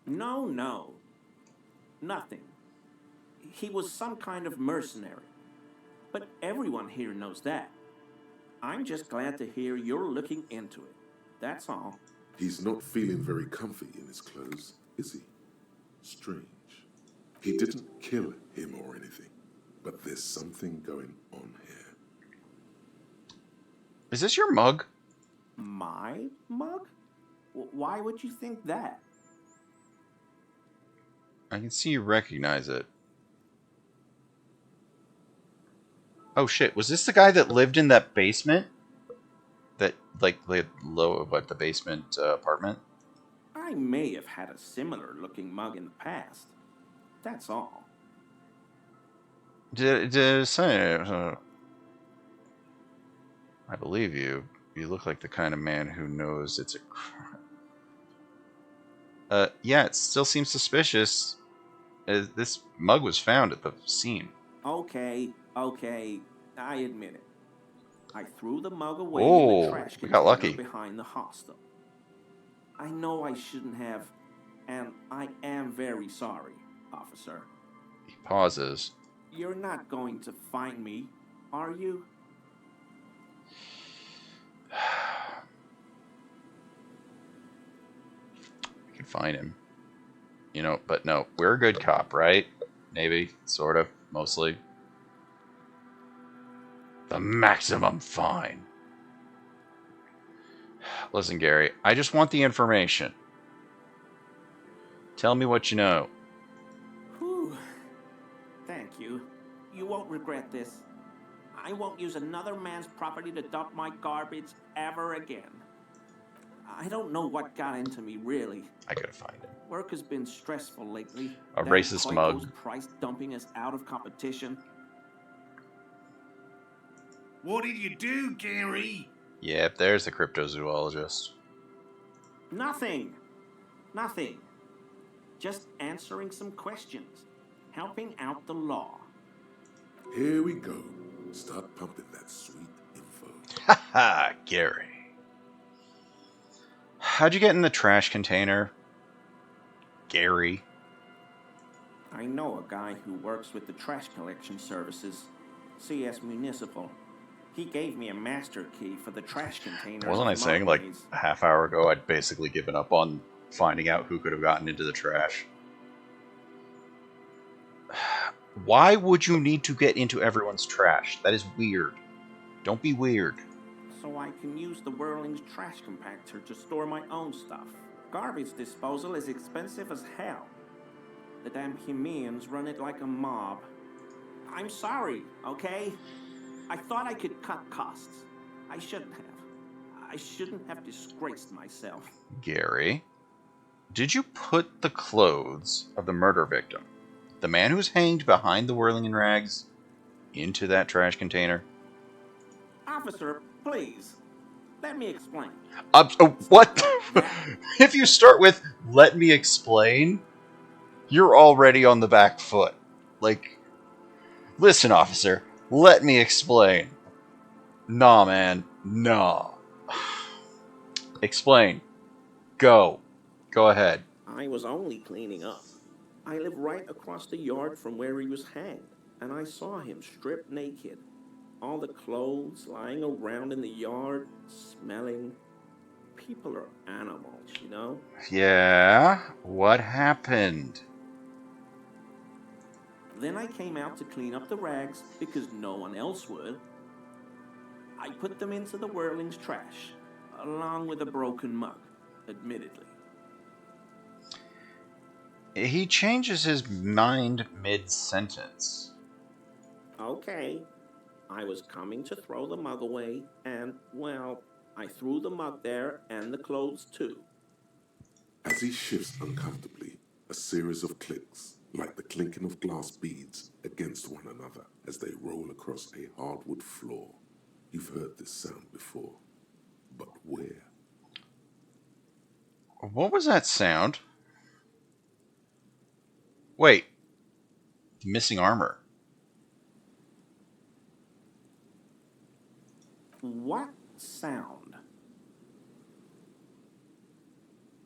O: No. Nothing. He was some kind of mercenary. But everyone here knows that. I'm just glad to hear you're looking into it. That's all.
B: He's not feeling very comfy in his clothes, is he? Strange. He didn't kill him or anything, but there's something going on here.
M: Is this your mug?
O: My mug? Why would you think that?
M: I can see you recognize it. Oh shit, was this the guy that lived in that basement? That, like, lived low, what, the basement apartment?
O: I may have had a similar looking mug in the past. That's all.
M: I believe you. You look like the kind of man who knows it's a crime. Yeah, it still seems suspicious. This mug was found at the scene.
O: Okay, I admit it. I threw the mug away
M: Oh,
O: in the trash
M: we got lucky.
O: container behind the hostel. I know I shouldn't have, and I am very sorry, officer.
M: He pauses.
O: You're not going to find me, are you?
M: We can find him. You know, but no, we're a good cop, right? Maybe, sort of, mostly. The maximum fine. Listen, Gary, I just want the information. Tell me what you know.
O: Whew. Thank you. You won't regret this. I won't use another man's property to dump my garbage ever again. I don't know what got into me, really.
M: I gotta find it.
O: Work has been stressful lately.
M: A
O: That
M: racist
O: Koiko's
M: mug.
O: price dumping us out of competition.
G: What did you do, Gary?
M: Yep, there's the cryptozoologist.
O: Nothing. Nothing. Just answering some questions. Helping out the law.
B: Here we go. Start pumping that sweet info.
M: Haha, Gary. How'd you get in the trash container? Gary.
O: I know a guy who works with the trash collection services, CS Municipal. He gave me a master key for the trash container.
M: Wasn't I saying like a half hour ago I'd basically given up on finding out who could have gotten into the trash? Why would you need to get into everyone's trash? That is weird. Don't be weird.
O: So I can use the Whirling's trash compactor to store my own stuff. Garbage disposal is expensive as hell. The damn Hemians run it like a mob. I'm sorry, okay? I thought I could cut costs. I shouldn't have. I shouldn't have disgraced myself.
M: Gary, did you put the clothes of the murder victim, the man who's hanged behind the whirling in rags, into that trash container?
O: Officer, please. Let me explain.
M: What? If you start with, let me explain, you're already on the back foot. Like, listen, officer, let me explain. Nah, man, nah. Explain. Go. Go ahead.
O: I was only cleaning up. I live right across the yard from where he was hanged, and I saw him stripped naked. All the clothes lying around in the yard, smelling. People are animals, you know?
M: Yeah? What happened?
O: Then I came out to clean up the rags because no one else would. I put them into the Whirling's trash, along with a broken mug, admittedly.
M: He changes his mind mid-sentence.
O: Okay. I was coming to throw the mug away, and, well, I threw the mug there and the clothes too.
B: As he shifts uncomfortably, a series of clicks, like the clinking of glass beads against one another as they roll across a hardwood floor. You've heard this sound before, but where?
M: What was that sound? Wait. Missing armor.
O: What sound?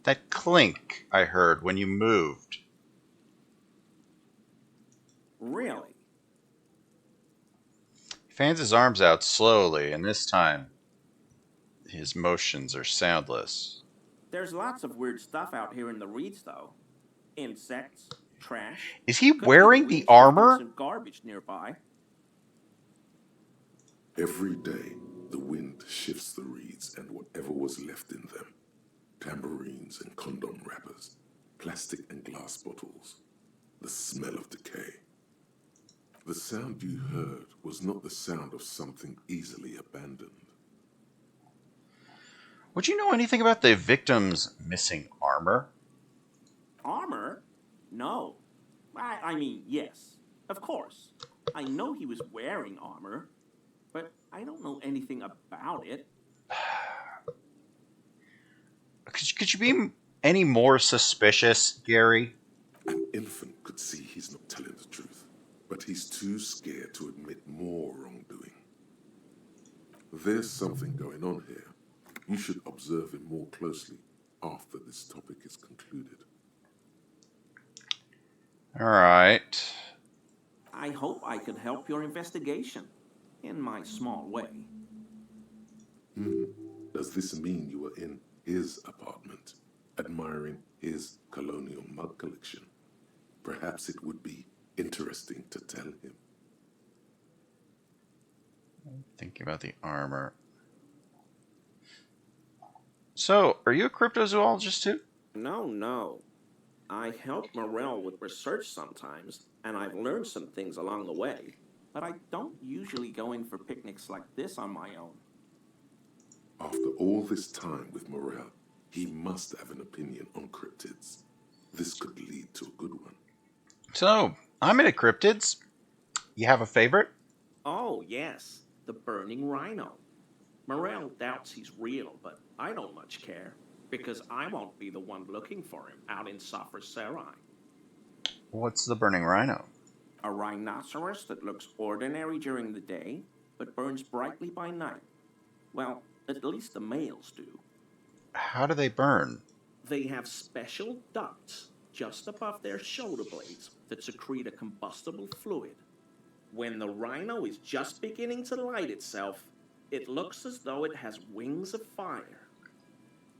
M: That clink I heard when you moved.
O: Really?
M: He fans his arms out slowly, and this time his motions are soundless.
O: There's lots of weird stuff out here in the reeds, though. Insects, trash.
M: Is he wearing the armor?
O: Some garbage nearby.
B: Every day, the wind shifts the reeds and whatever was left in them. Tambourines and condom wrappers, plastic and glass bottles, the smell of decay. The sound you heard was not the sound of something easily abandoned.
M: Would you know anything about the victim's missing armor?
O: Armor? No. I mean, yes. Of course. I know he was wearing armor, but I don't know anything about it.
M: Could you be any more suspicious, Gary?
B: An infant could see he's not telling the truth, but he's too scared to admit more wrongdoing. There's something going on here. You should observe him more closely after this topic is concluded.
M: All right.
O: I hope I can help your investigation, in my small way.
B: Does this mean you were in his apartment, admiring his colonial mug collection? Perhaps it would be interesting to tell him.
M: Thinking about the armor. So, are you a cryptozoologist too?
O: No, no. I help Morel with research sometimes, and I've learned some things along the way. But I don't usually go in for picnics like this on my own.
B: After all this time with Morel, he must have an opinion on cryptids. This could lead to a good one.
M: So, I'm into cryptids. You have a favorite?
O: Oh, yes, the burning rhino. Morel doubts he's real, but I don't much care, because I won't be the one looking for him out in Safra Serai.
M: What's the burning rhino?
O: A rhinoceros that looks ordinary during the day, but burns brightly by night. Well, at least the males do.
M: How do they burn?
O: They have special ducts just above their shoulder blades that secrete a combustible fluid. When the rhino is just beginning to light itself, it looks as though it has wings of fire.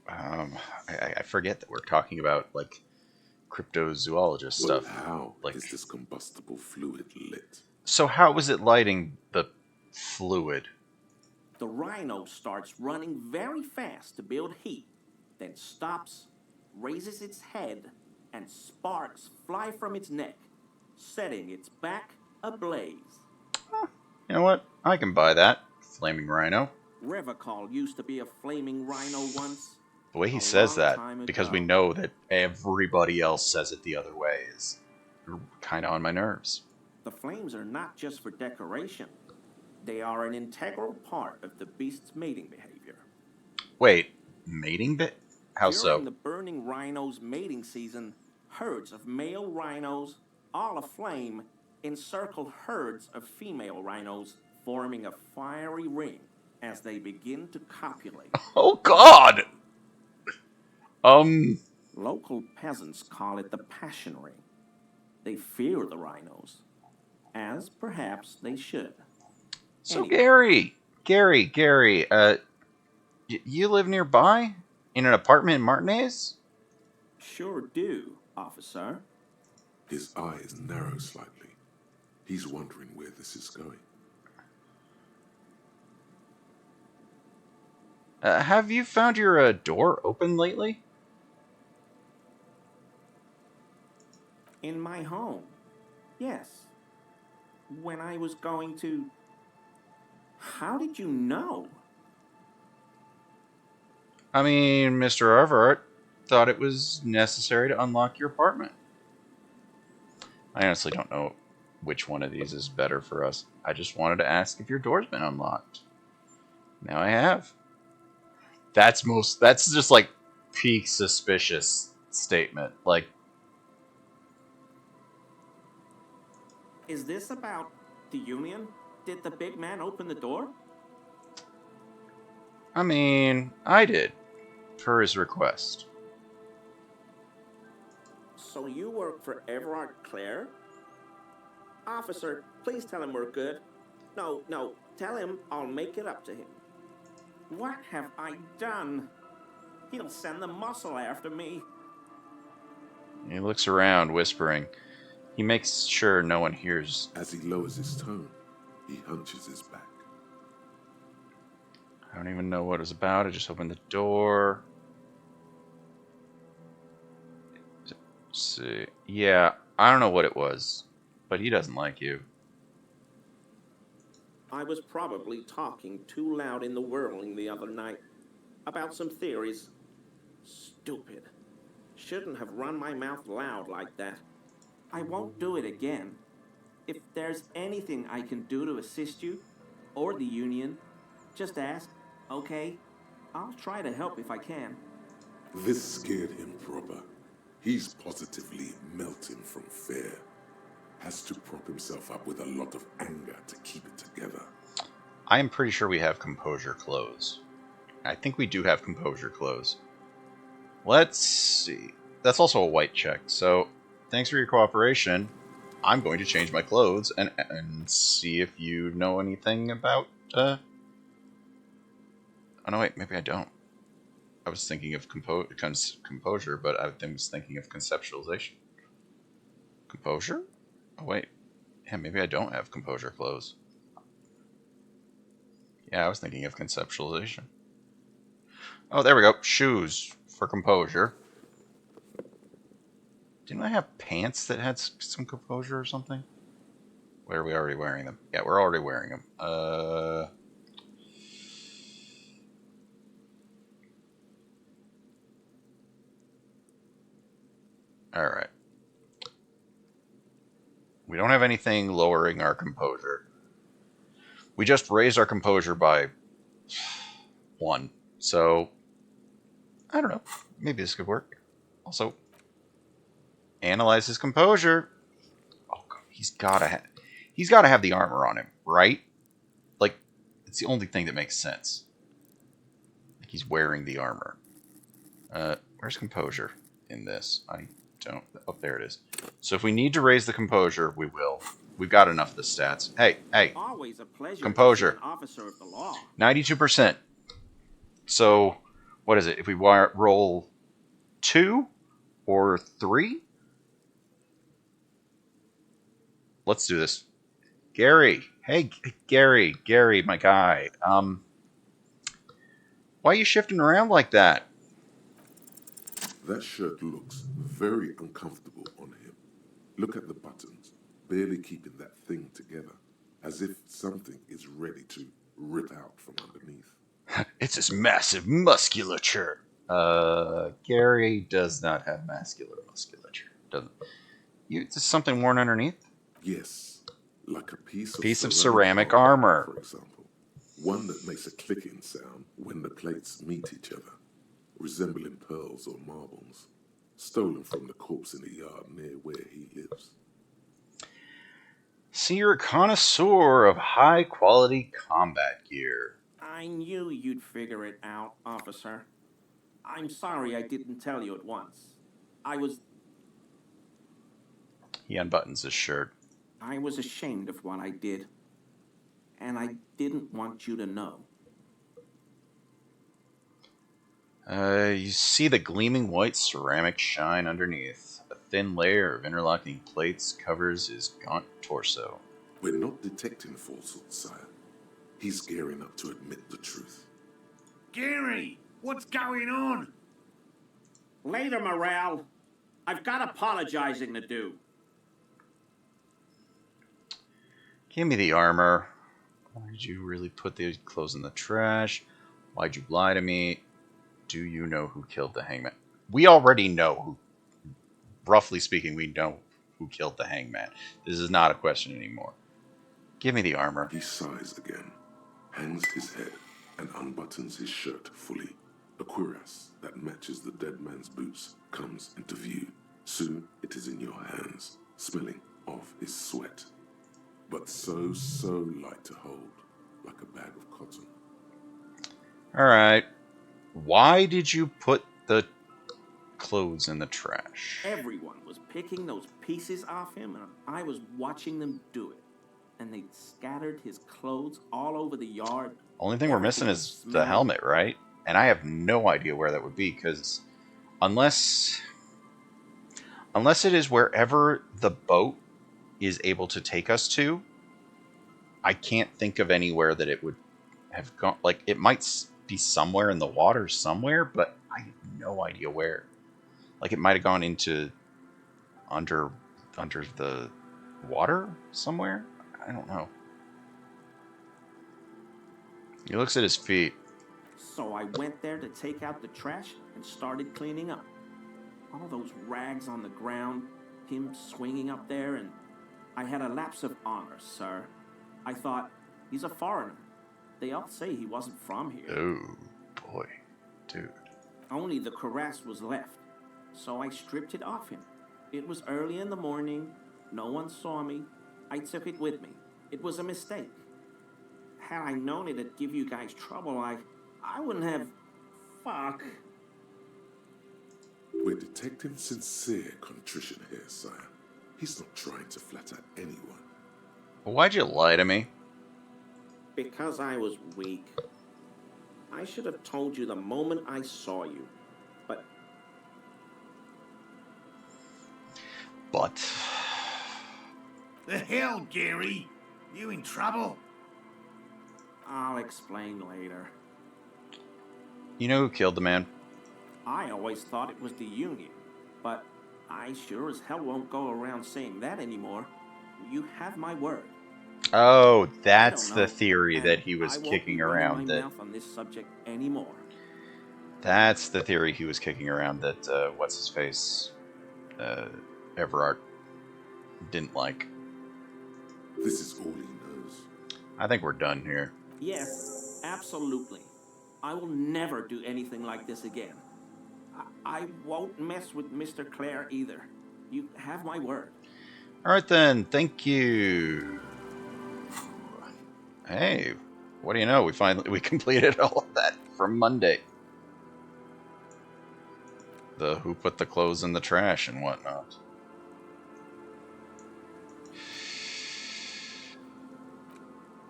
M: I forget that we're talking about, like, cryptozoologist stuff.
B: How
M: like,
B: is this combustible fluid lit?
M: So how was it lighting the fluid?
O: The rhino starts running very fast to build heat, then stops, raises its head, and sparks fly from its neck, setting its back ablaze.
M: You know what? I can buy that. Flaming rhino.
O: Revacol used to be a flaming rhino once.
M: The way he says that, because we know that everybody else says it the other way, is kind of on my nerves.
O: The flames are not just for decoration. They are an integral part of the beast's mating behavior.
M: Wait, mating bit? How so?
O: During the burning rhino's mating season, herds of male rhinos, all aflame, encircle herds of female rhinos, forming a fiery ring as they begin to copulate.
M: Oh, God!
O: Local peasants call it the passion ring. They fear the rhinos, as perhaps they should.
M: So anyway. Gary, you live nearby? In an apartment in Martinez?
O: Sure do, officer.
B: His eyes narrow slightly. He's wondering where this is going.
M: Have you found your door open lately?
O: In my home, yes. When I was going to... How did you know?
M: I mean, Mr. Everett thought it was necessary to unlock your apartment. I honestly don't know which one of these is better for us. I just wanted to ask if your door's been unlocked. Now I have. That's just like peak suspicious statement. Like,
O: is this about the Union? Did the big man open the door?
M: I mean, I did, per his request.
O: So you work for Everard Clare? Officer, please tell him we're good. No, tell him I'll make it up to him. What have I done? He'll send the muscle after me.
M: He looks around, whispering. He makes sure no one hears.
B: As he lowers his tone, he hunches his back.
M: I don't even know what it was about. I just opened the door. Let's see. Yeah, I don't know what it was, but he doesn't like you.
O: I was probably talking too loud in the whirling the other night about some theories. Stupid. Shouldn't have run my mouth loud like that. I won't do it again. If there's anything I can do to assist you, or the Union, just ask, okay? I'll try to help if I can.
B: This scared him proper. He's positively melting from fear. Has to prop himself up with a lot of anger to keep it together.
M: I am pretty sure we have composure clothes. I think we do have composure clothes. Let's see. That's also a white check, so thanks for your cooperation. I'm going to change my clothes and see if you know anything about, Oh no, wait, maybe I don't. I was thinking of composure, but I was thinking of conceptualization. Composure? Oh wait. Yeah, maybe I don't have composure clothes. Yeah, I was thinking of conceptualization. Oh, there we go. Shoes for composure. Didn't I have pants that had some composure or something? Where are we already wearing them? Yeah, we're already wearing them. Alright. We don't have anything lowering our composure. We just raised our composure by 1. So, I don't know. Maybe this could work. Also, analyze his composure. Oh, God, he's gotta have the armor on him, right? Like, it's the only thing that makes sense. Like he's wearing the armor. Where's composure in this? I don't. Oh, there it is. So if we need to raise the composure, we will. We've got enough of the stats. Hey.
O: Always a pleasure
M: Composure.
O: to see an officer of the law.
M: 92%. So, what is it? If we roll 2 or 3? Let's do this. Gary. Hey, Gary, my guy. Why are you shifting around like that?
B: That shirt looks very uncomfortable on him. Look at the buttons, barely keeping that thing together, as if something is ready to rip out from underneath.
M: It's his massive musculature. Gary does not have musculature. Doesn't. Is something worn underneath?
B: Yes, like a piece
M: of ceramic armor,
B: for example. One that makes a clicking sound when the plates meet each other, resembling pearls or marbles, stolen from the corpse in the yard near where he lives.
M: See, you're a connoisseur of high-quality combat gear.
O: I knew you'd figure it out, officer. I'm sorry I didn't tell you at once.
M: He unbuttons his shirt.
O: I was ashamed of what I did. And I didn't want you to know.
M: You see the gleaming white ceramic shine underneath. A thin layer of interlocking plates covers his gaunt torso.
B: We're not detecting falsehoods, sire. He's gearing up to admit the truth.
G: Gary, what's going on?
O: Later, Morale. I've got apologizing to do.
M: Give me the armor. Why did you really put the clothes in the trash? Why'd you lie to me? Do you know who killed the hangman? We already know who. Roughly speaking, we know who killed the hangman. This is not a question anymore. Give me the armor.
B: He sighs again, hangs his head, and unbuttons his shirt fully. A cuirass that matches the dead man's boots comes into view. Soon it is in your hands, smelling of his sweat. But so light to hold, like a bag of cotton.
M: Alright. Why did you put the clothes in the trash?
O: Everyone was picking those pieces off him, and I was watching them do it. And they scattered his clothes all over the yard.
M: Only thing we're missing is the helmet, right? And I have no idea where that would be, because unless it is wherever the boat is able to take us to, I can't think of anywhere that it would have gone. Like, it might be somewhere in the water somewhere, but I have no idea where. Like, it might have gone into under the water somewhere? I don't know. He looks at his feet.
O: So I went there to take out the trash and started cleaning up. All those rags on the ground, him swinging up there, and I had a lapse of honor, sir. I thought, he's a foreigner. They all say he wasn't from here.
M: Oh, boy. Dude.
O: Only the cuirass was left, so I stripped it off him. It was early in the morning. No one saw me. I took it with me. It was a mistake. Had I known it'd give you guys trouble, I wouldn't have... Fuck.
B: We're detecting sincere contrition here, sire. He's not trying to flatter anyone.
M: Why'd you lie to me?
O: Because I was weak. I should have told you the moment I saw you.
M: But...
G: The hell, Gary? You in trouble?
O: I'll explain later.
M: You know who killed the man?
O: I always thought it was the Union, but I sure as hell won't go around saying that anymore. You have my word.
M: Oh,
O: I
M: that's
O: don't
M: the
O: know,
M: theory
O: and
M: that he was
O: I won't be
M: kicking
O: running my
M: around. That
O: mouth on this subject anymore.
M: That's the theory he was kicking around. That what's his face, Everard didn't like.
B: This is all he knows.
M: I think we're done here.
O: Yes, absolutely. I will never do anything like this again. I won't mess with Mr. Clare either. You have my word.
M: All right then. Thank you. Hey, what do you know? We completed all of that from Monday. The who put the clothes in the trash and whatnot.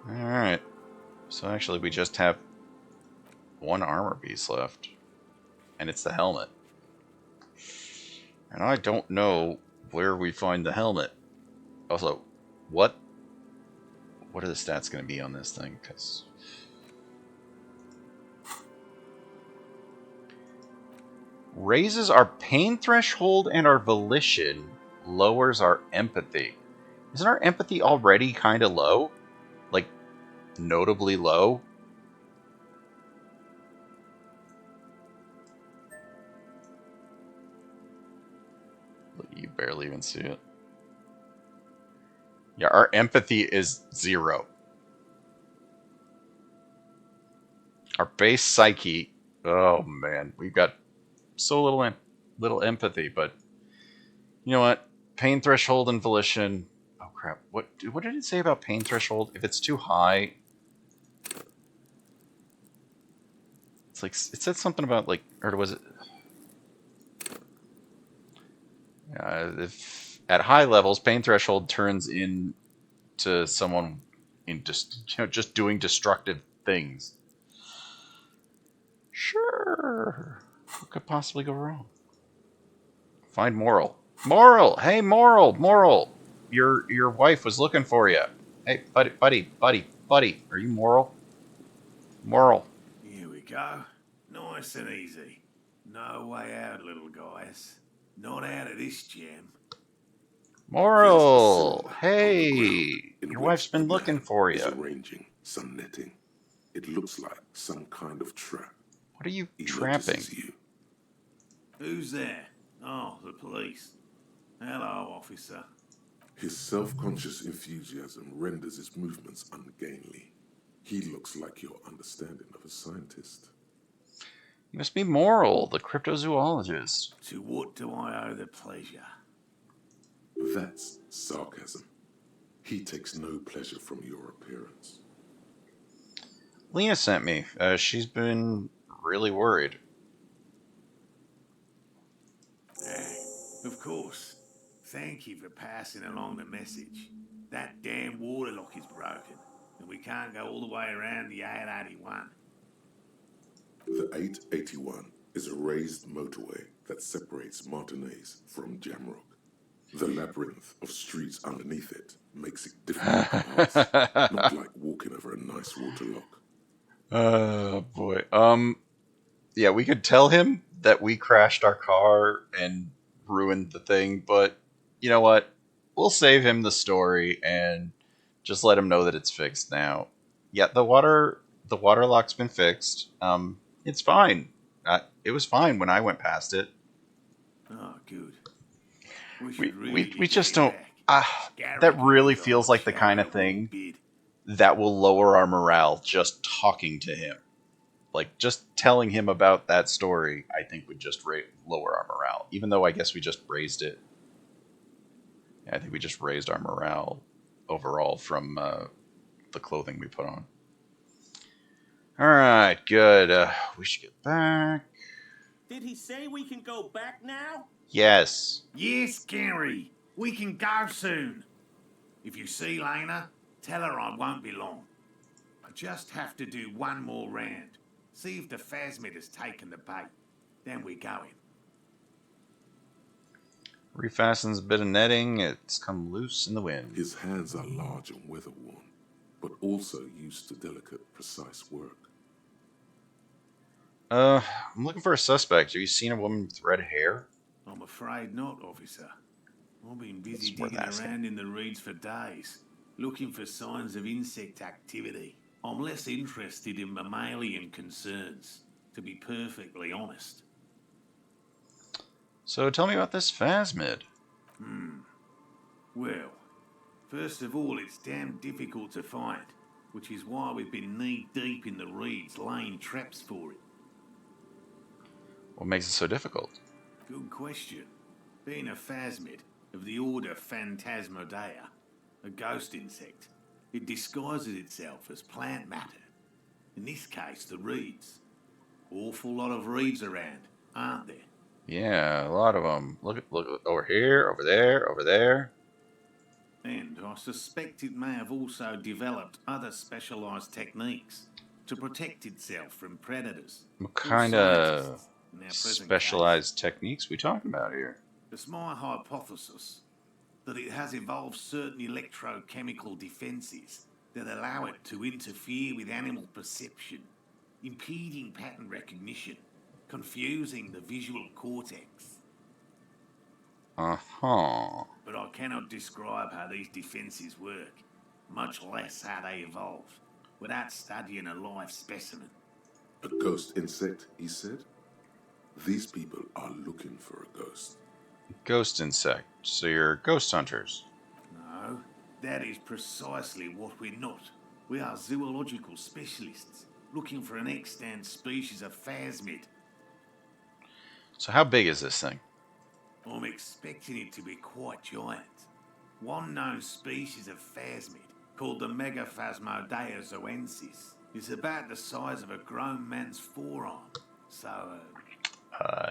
M: All right. So actually, we just have one armor piece left, and it's the helmet. And I don't know where we find the helmet. Also, what are the stats going to be on this thing? Because raises our pain threshold and our volition, lowers our empathy. Isn't our empathy already kind of low? Like, notably low? You barely even see it. Yeah, our empathy is 0. Our base psyche, oh man, we've got so little empathy, but you know what? Pain threshold and volition. Oh crap! What did it say about pain threshold? If it's too high, it's like it said something about like, or was it? If at high levels, pain threshold turns into someone in just doing destructive things. Sure, what could possibly go wrong? Find Moral. Moral! Hey, Moral! Your wife was looking for you. Hey, buddy. Are you Moral? Moral.
P: Here we go. Nice and easy. No way out, little guys. Not out of this jam.
M: Moral! Hey! Your wife's been looking for
B: Is
M: you.
B: arranging some netting. It looks like some kind of trap.
M: What are you
B: He
M: trapping?
B: notices you.
P: Who's there? Oh, the police. Hello, officer.
B: His self-conscious enthusiasm renders his movements ungainly. He looks like your understanding of a scientist.
M: You must be Moral, the cryptozoologist.
P: To what do I owe the pleasure?
B: That's sarcasm. He takes no pleasure from your appearance.
M: Lena sent me. She's been really worried.
P: Of course. Thank you for passing along the message. That damn water lock is broken, and we can't go all the way around the 881.
B: The 881 is a raised motorway that separates Martinez from Jamrock. The labyrinth of streets underneath it makes it difficult to pass, not like walking over a nice water lock.
M: Oh boy. Yeah, we could tell him that we crashed our car and ruined the thing, but you know what? We'll save him the story and just let him know that it's fixed now. Yeah, the water lock's been fixed. It's fine. It was fine when I went past it.
P: Oh, good.
M: We just don't. That really feels like the kind of thing that will lower our morale just talking to him. Like, just telling him about that story, I think would just lower our morale. Even though I guess we just raised it. Yeah, I think we just raised our morale overall from the clothing we put on. Alright, good. We should get back.
O: Did he say we can go back now?
M: Yes.
P: Yes, Gary. We can go soon. If you see Lena, tell her I won't be long. I just have to do one more round. See if the phasmid has taken the bait. Then we're going.
M: Refastens a bit of netting. It's come loose in the wind.
B: His hands are large and weather-worn, but also used to delicate, precise work.
M: I'm looking for a suspect. Have you seen a woman with red hair?
P: I'm afraid not, officer. I've been busy
M: It's worth
P: digging
M: asking.
P: around in the reeds for days, looking for signs of insect activity. I'm less interested in mammalian concerns, to be perfectly honest.
M: So tell me about this phasmid.
P: Well, first of all, it's damn difficult to find, which is why we've been knee-deep in the reeds laying traps for it.
M: What makes it so difficult?
P: Good question. Being a phasmid of the order Phantasmodea, a ghost insect, it disguises itself as plant matter. In this case, the reeds. Awful lot of reeds around, aren't there?
M: Yeah, a lot of them. Look over here, over there, over there.
P: And I suspect it may have also developed other specialised techniques to protect itself from predators.
M: What
P: Or
M: kind of
P: scientists, in our present
M: specialized techniques we talking about here?
P: It's my hypothesis that it has evolved certain electrochemical defences that allow it to interfere with animal perception, impeding pattern recognition, confusing the visual cortex.
M: Uh-huh.
P: But I cannot describe how these defences work, much less how they evolve, without studying a live specimen.
B: A ghost insect, he said? These people are looking for a ghost.
M: Ghost insect. So you're ghost hunters.
P: No, that is precisely what we're not. We are zoological specialists, looking for an extant species of phasmid.
M: So how big is this thing?
P: I'm expecting it to be quite giant. One known species of phasmid, called the Megaphasmodea zoensis, is about the size of a grown man's forearm. So,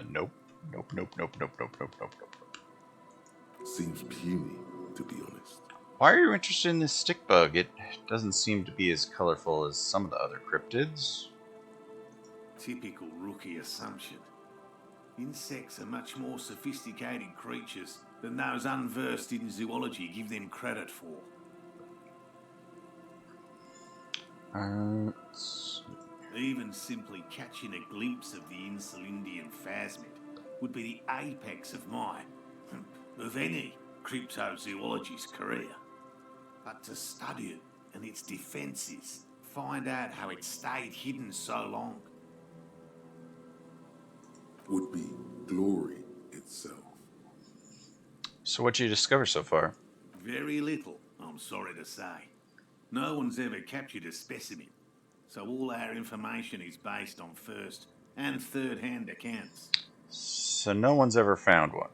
M: Nope. Nope, nope, nope, nope, nope, nope, nope, nope.
B: Seems puny, to be honest.
M: Why are you interested in this stick bug? It doesn't seem to be as colorful as some of the other cryptids.
P: typical rookie assumption. Insects are much more sophisticated creatures than those unversed in zoology give them credit for. Even simply catching a glimpse of the Insulindian phasmid would be the apex of of any cryptozoologist's career. But to study it and its defences, find out how it stayed hidden so long,
B: would be glory itself.
M: So what you discover so far?
P: very little, I'm sorry to say. No one's ever captured a specimen, so all our information is based on first and third-hand accounts.
M: So no one's ever found one.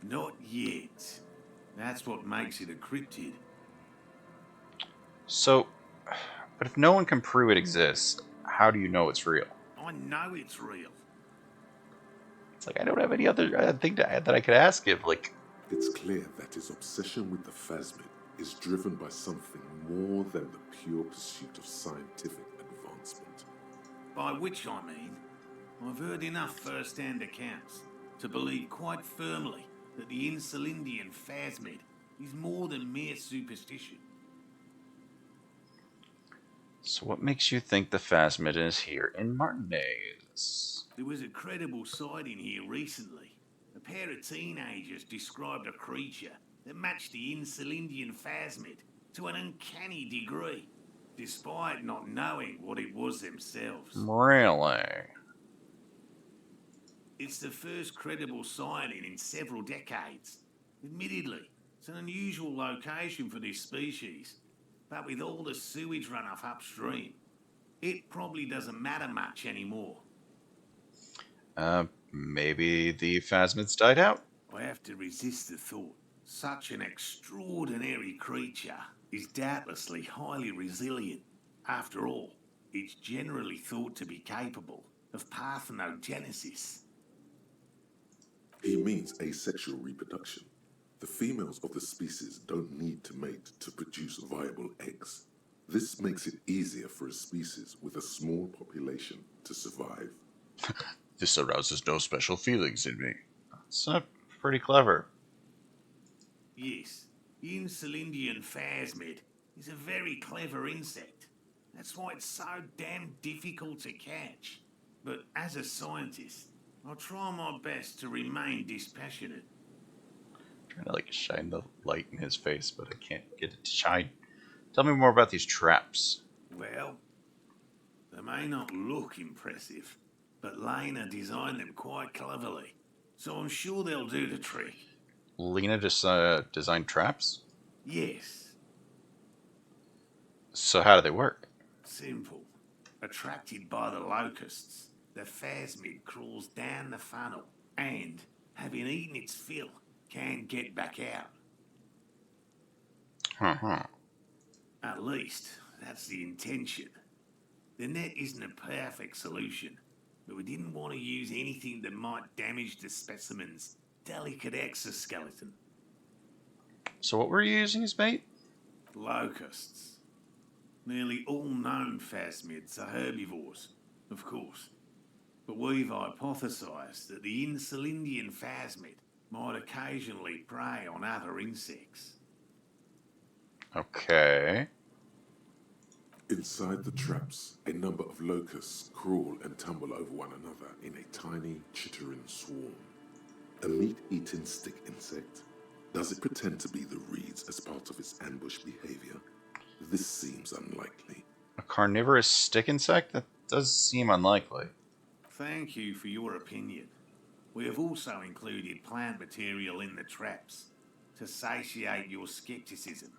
P: Not yet. That's what makes it a cryptid.
M: So, but if no one can prove it exists, how do you know it's real?
P: I know it's real.
M: It's like I don't have any other thing to add that I could ask him. Like,
B: it's clear that his obsession with the phasmid is driven by something more than the pure pursuit of scientific advancement.
P: By which I mean, I've heard enough first-hand accounts to believe quite firmly that the Insulindian phasmid is more than mere superstition.
M: so what makes you think the phasmid is here in Martinez?
P: There was a credible sighting here recently. A pair of teenagers described a creature that matched the Insulindian phasmid to an uncanny degree, despite not knowing what it was themselves.
M: Really?
P: It's the first credible sighting in several decades. Admittedly, it's an unusual location for this species, but with all the sewage runoff upstream, it probably doesn't matter much anymore.
M: Maybe the phasmids died out?
P: I have to resist the thought. Such an extraordinary creature is doubtlessly highly resilient. After all, it's generally thought to be capable of parthenogenesis.
B: He means asexual reproduction. The females of the species don't need to mate to produce viable eggs. This makes it easier for a species with a small population to survive.
M: This arouses no special feelings in me. It's pretty clever.
P: Yes, the Insulindian phasmid is a very clever insect. That's why it's so damn difficult to catch. but as a scientist, I'll try my best to remain dispassionate.
M: Trying to like shine the light in his face, but I can't get it to shine. Tell me more about these traps.
P: Well, they may not look impressive, but Lena designed them quite cleverly, so I'm sure they'll do the trick.
M: Lena just designed traps?
P: Yes.
M: So how do they work?
P: Simple. Attracted by the locusts, the phasmid crawls down the funnel and, having eaten its fill, can get back out.
M: Uh-huh.
P: At least, that's the intention. The net isn't a perfect solution, but we didn't want to use anything that might damage the specimen's delicate exoskeleton.
M: So what were you using as bait?
P: Locusts. Nearly all known phasmids are herbivores, of course. But we've hypothesized that the Insulindian phasmid might occasionally prey on other insects.
M: Okay.
B: Inside the traps, a number of locusts crawl and tumble over one another in a tiny, chittering swarm. A meat-eating stick insect? Does it pretend to be the reeds as part of its ambush behavior? This seems unlikely.
M: A carnivorous stick insect? That does seem unlikely.
P: Thank you for your opinion. We have also included plant material in the traps to satiate your skepticism.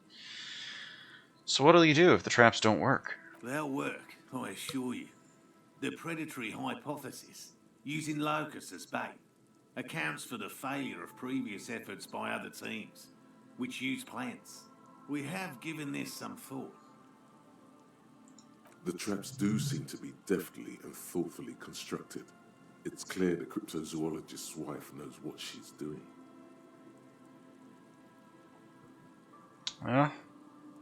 M: So what'll you do if the traps don't work?
P: They'll work, I assure you. The predatory hypothesis, using locusts as bait, accounts for the failure of previous efforts by other teams, which use plants. We have given this some thought.
B: The traps do seem to be deftly and thoughtfully constructed. It's clear the cryptozoologist's wife knows what she's doing.
M: Well,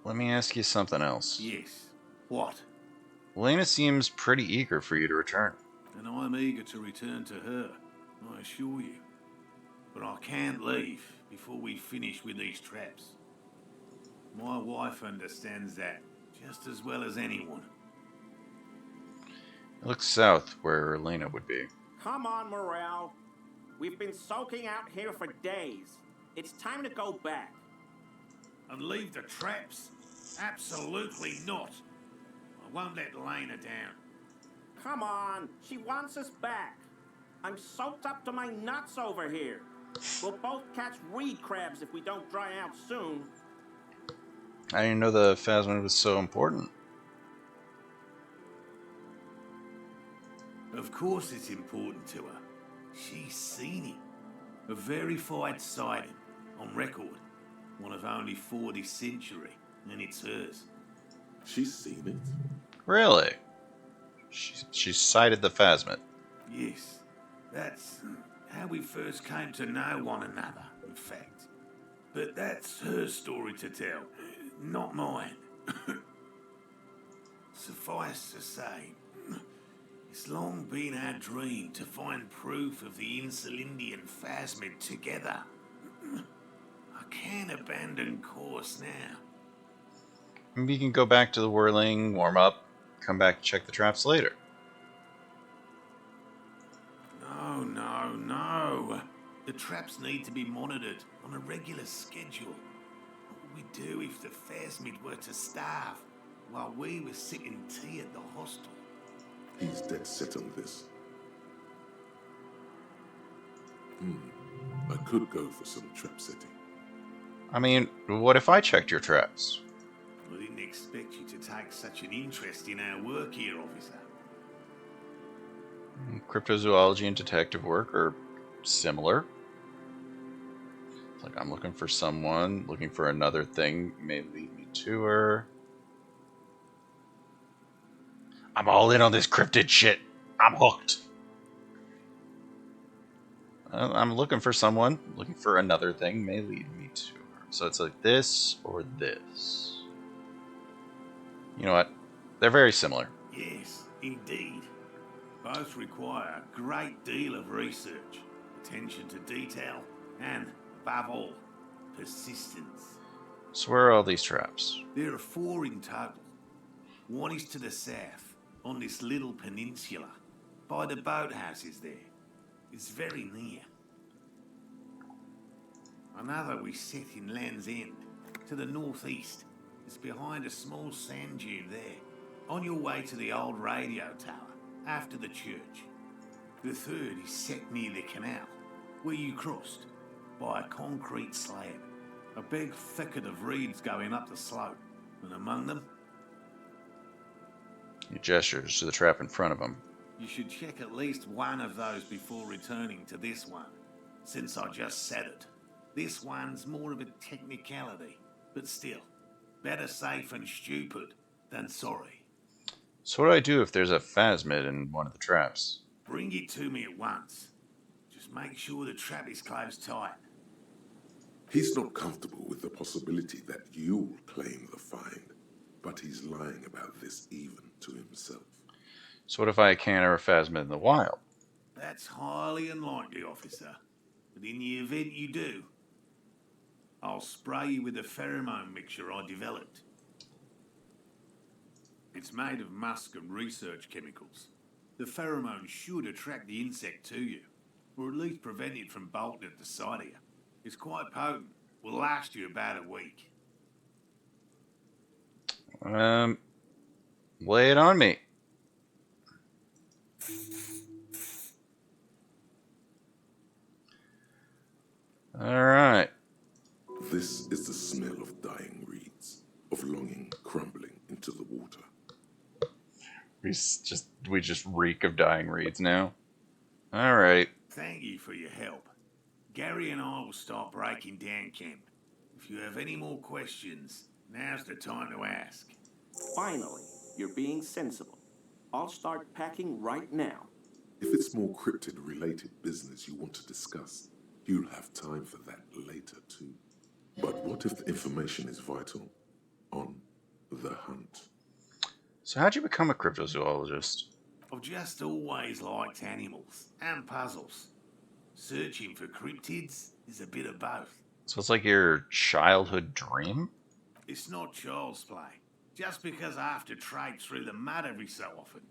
M: let me ask you something else.
P: Yes. What?
M: Lena seems pretty eager for you to return.
P: And I'm eager to return to her, I assure you. But I can't leave before we finish with these traps. My wife understands that just as well as anyone.
M: Look south, where Lena would be.
O: Come on, Morale. We've been soaking out here for days. It's time to go back.
P: And leave the traps? Absolutely not. I won't let Lena down.
O: Come on, she wants us back. I'm soaked up to my nuts over here. We'll both catch reed crabs if we don't dry out soon.
M: I didn't know the phasmid was so important.
P: Of course it's important to her. She's seen it. A verified sighting, on record. One of only 4 this century, and it's hers.
B: She's seen it?
M: Really? She sighted the phasmid.
P: Yes. That's how we first came to know one another, in fact. But that's her story to tell, not mine. Suffice to say, it's long been our dream to find proof of the Insulindian phasmid together. I can't abandon course now.
M: Maybe you can go back to the whirling, warm up, come back and check the traps later.
P: No. The traps need to be monitored on a regular schedule. What would we do if the phasmid were to starve while we were sipping tea at the hostel?
B: He's dead set on this. I could go for some trap setting.
M: I mean, what if I checked your traps?
P: I didn't expect you to take such an interest in our work here, officer.
M: Cryptozoology and detective work are similar. It's like I'm looking for someone, looking for another thing, may lead me to her. I'm all in on this cryptid shit. I'm hooked. I'm looking for someone, looking for another thing, may lead me to her. So it's like this or this. You know what? They're very similar.
P: Yes, indeed. Both require a great deal of research, attention to detail, and, above all, persistence.
M: So where are all these traps?
P: There are 4 in total. One is to the south, on this little peninsula, by the boathouses there. It's very near. Another we set in Land's End, to the northeast. It's behind a small sand dune there, on your way to the old radio tower, after the church. The third is set near the canal, where you crossed, by a concrete slab. A big thicket of reeds going up the slope, and among them...
M: He gestures to the trap in front of him.
P: You should check at least one of those before returning to this one, since I just said it. This one's more of a technicality, but still, better safe and stupid than sorry.
M: So what do I do if there's a phasmid in one of the traps?
P: Bring it to me at once. Just make sure the trap is closed tight.
B: He's not comfortable with the possibility that you'll claim the find, but he's lying about this even to himself.
M: So what if I encounter a phasmid in the wild?
P: That's highly unlikely, officer. But in the event you do, I'll spray you with a pheromone mixture I developed. It's made of musk and research chemicals. The pheromone should attract the insect to you, or at least prevent it from bolting at the sight of you. It's quite potent. Will last you about a week.
M: Lay it on me. Alright.
B: This is the smell of dying reeds, of longing crumbling into the water.
M: We just reek of dying reeds now. Alright.
P: Thank you for your help. Gary and I will start breaking down camp. If you have any more questions, now's the time to ask.
O: Finally, you're being sensible. I'll start packing right now.
B: If it's more cryptid-related business you want to discuss, you'll have time for that later too. But what if the information is vital on the hunt?
M: So how'd you become a cryptozoologist?
P: I've just always liked animals and puzzles. Searching for cryptids is a bit of both.
M: So it's like your childhood dream?
P: It's not child's play. Just because I have to trade through the mud every so often.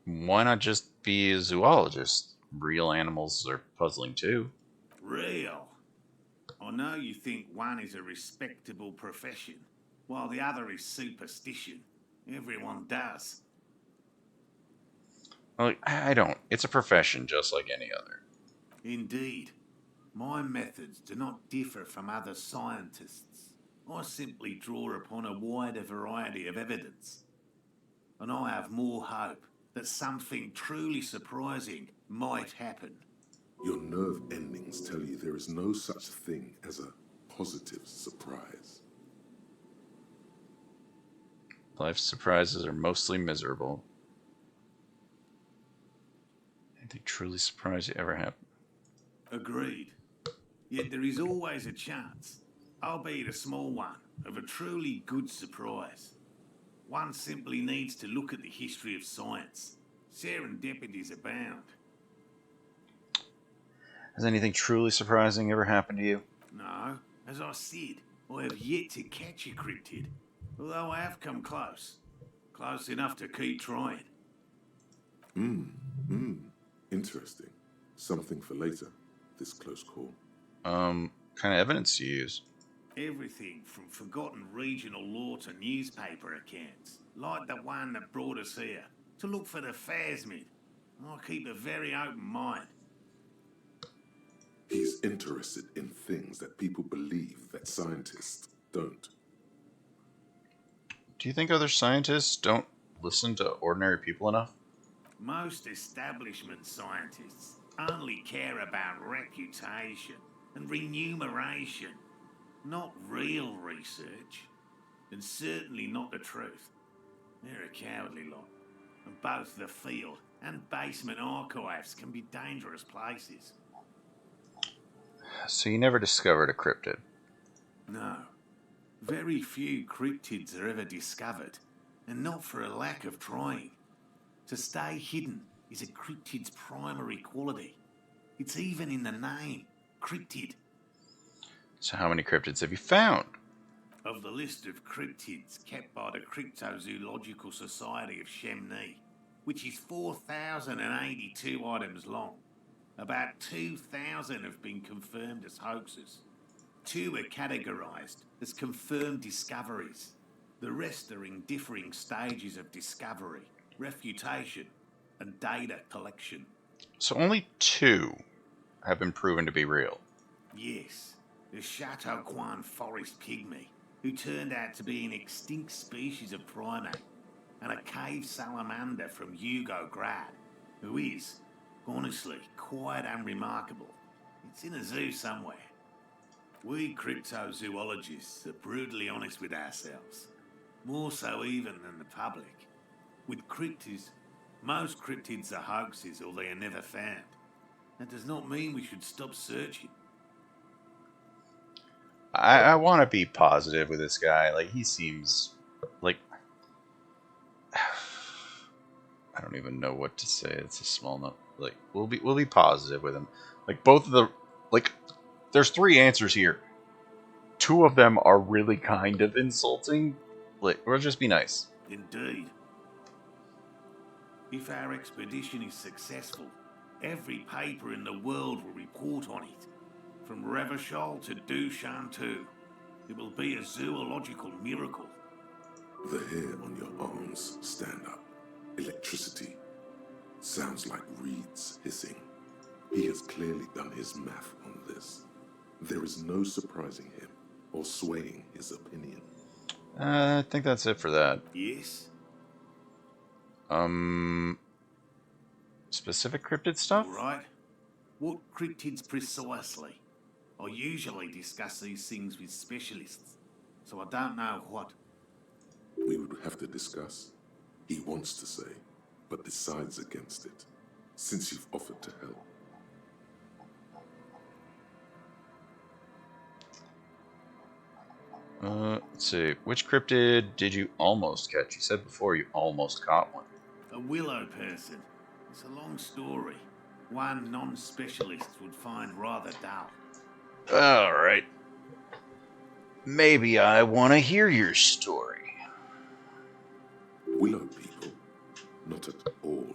M: Why not just be a zoologist? Real animals are puzzling too.
P: Real? I know you think one is a respectable profession, while the other is superstition. Everyone does.
M: Well, I don't. It's a profession just like any other.
P: Indeed. My methods do not differ from other scientists. I simply draw upon a wider variety of evidence. And I have more hope that something truly surprising might happen.
B: Your nerve endings tell you there is no such thing as a positive surprise.
M: Life's surprises are mostly miserable. Anything truly surprising ever happened?
P: Agreed. Yet there is always a chance, albeit a small one, of a truly good surprise. One simply needs to look at the history of science. Serendipities abound.
M: Has anything truly surprising ever happened to you?
P: No, as I said, I have yet to catch a cryptid, although I have come close. Close enough to keep trying.
B: Interesting. Something for later, this close call.
M: Kind of evidence do you use?
P: Everything from forgotten regional lore to newspaper accounts, like the one that brought us here, to look for the phasmid. I keep a very open mind.
B: He's interested in things that people believe that scientists don't.
M: Do you think other scientists don't listen to ordinary people enough?
P: Most establishment scientists only care about reputation and remuneration, not real research, and certainly not the truth. They're a cowardly lot, and both the field and basement archives can be dangerous places.
M: So you never discovered a cryptid?
P: No. Very few cryptids are ever discovered, and not for a lack of trying. To stay hidden is a cryptid's primary quality. It's even in the name, cryptid.
M: So how many cryptids have you found?
P: Of the list of cryptids kept by the Cryptozoological Society of Chemney, which is 4,082 items long. About 2,000 have been confirmed as hoaxes. 2 are categorised as confirmed discoveries. The rest are in differing stages of discovery, refutation, and data collection.
M: So only 2 have been proven to be real.
P: Yes, the Chateau Quan forest pygmy, who turned out to be an extinct species of primate, and a cave salamander from Hugo Grad, who is, honestly, quite unremarkable. It's in a zoo somewhere. We cryptozoologists are brutally honest with ourselves, more so even than the public. With cryptids, most cryptids are hoaxes or they are never found. That does not mean we should stop searching.
M: I want to be positive with this guy. Like, he seems like... I don't even know what to say. It's a small note. Like, we'll be positive with him. Like, both of the... Like, there's 3 answers here. 2 of them are really kind of insulting. Like, we'll just be nice.
P: Indeed. If our expedition is successful, every paper in the world will report on it. From Revachol to Dushantu. It will be a zoological miracle.
B: The hair on your arms stand up. Electricity. Sounds like reeds hissing. He has clearly done his math on this. There is no surprising him or swaying his opinion.
M: I think that's it for that.
P: Yes?
M: Specific cryptid stuff?
P: All right. What cryptids precisely? I usually discuss these things with specialists, so I don't know what.
B: We would have to discuss. He wants to say, but decides against it, since you've offered to help.
M: Let's see. Which cryptid did you almost catch? You said before you almost caught one.
P: A willow person. It's a long story. One non-specialist would find rather dull.
M: Alright. Maybe I want to hear your story.
B: Willow people? Not at all.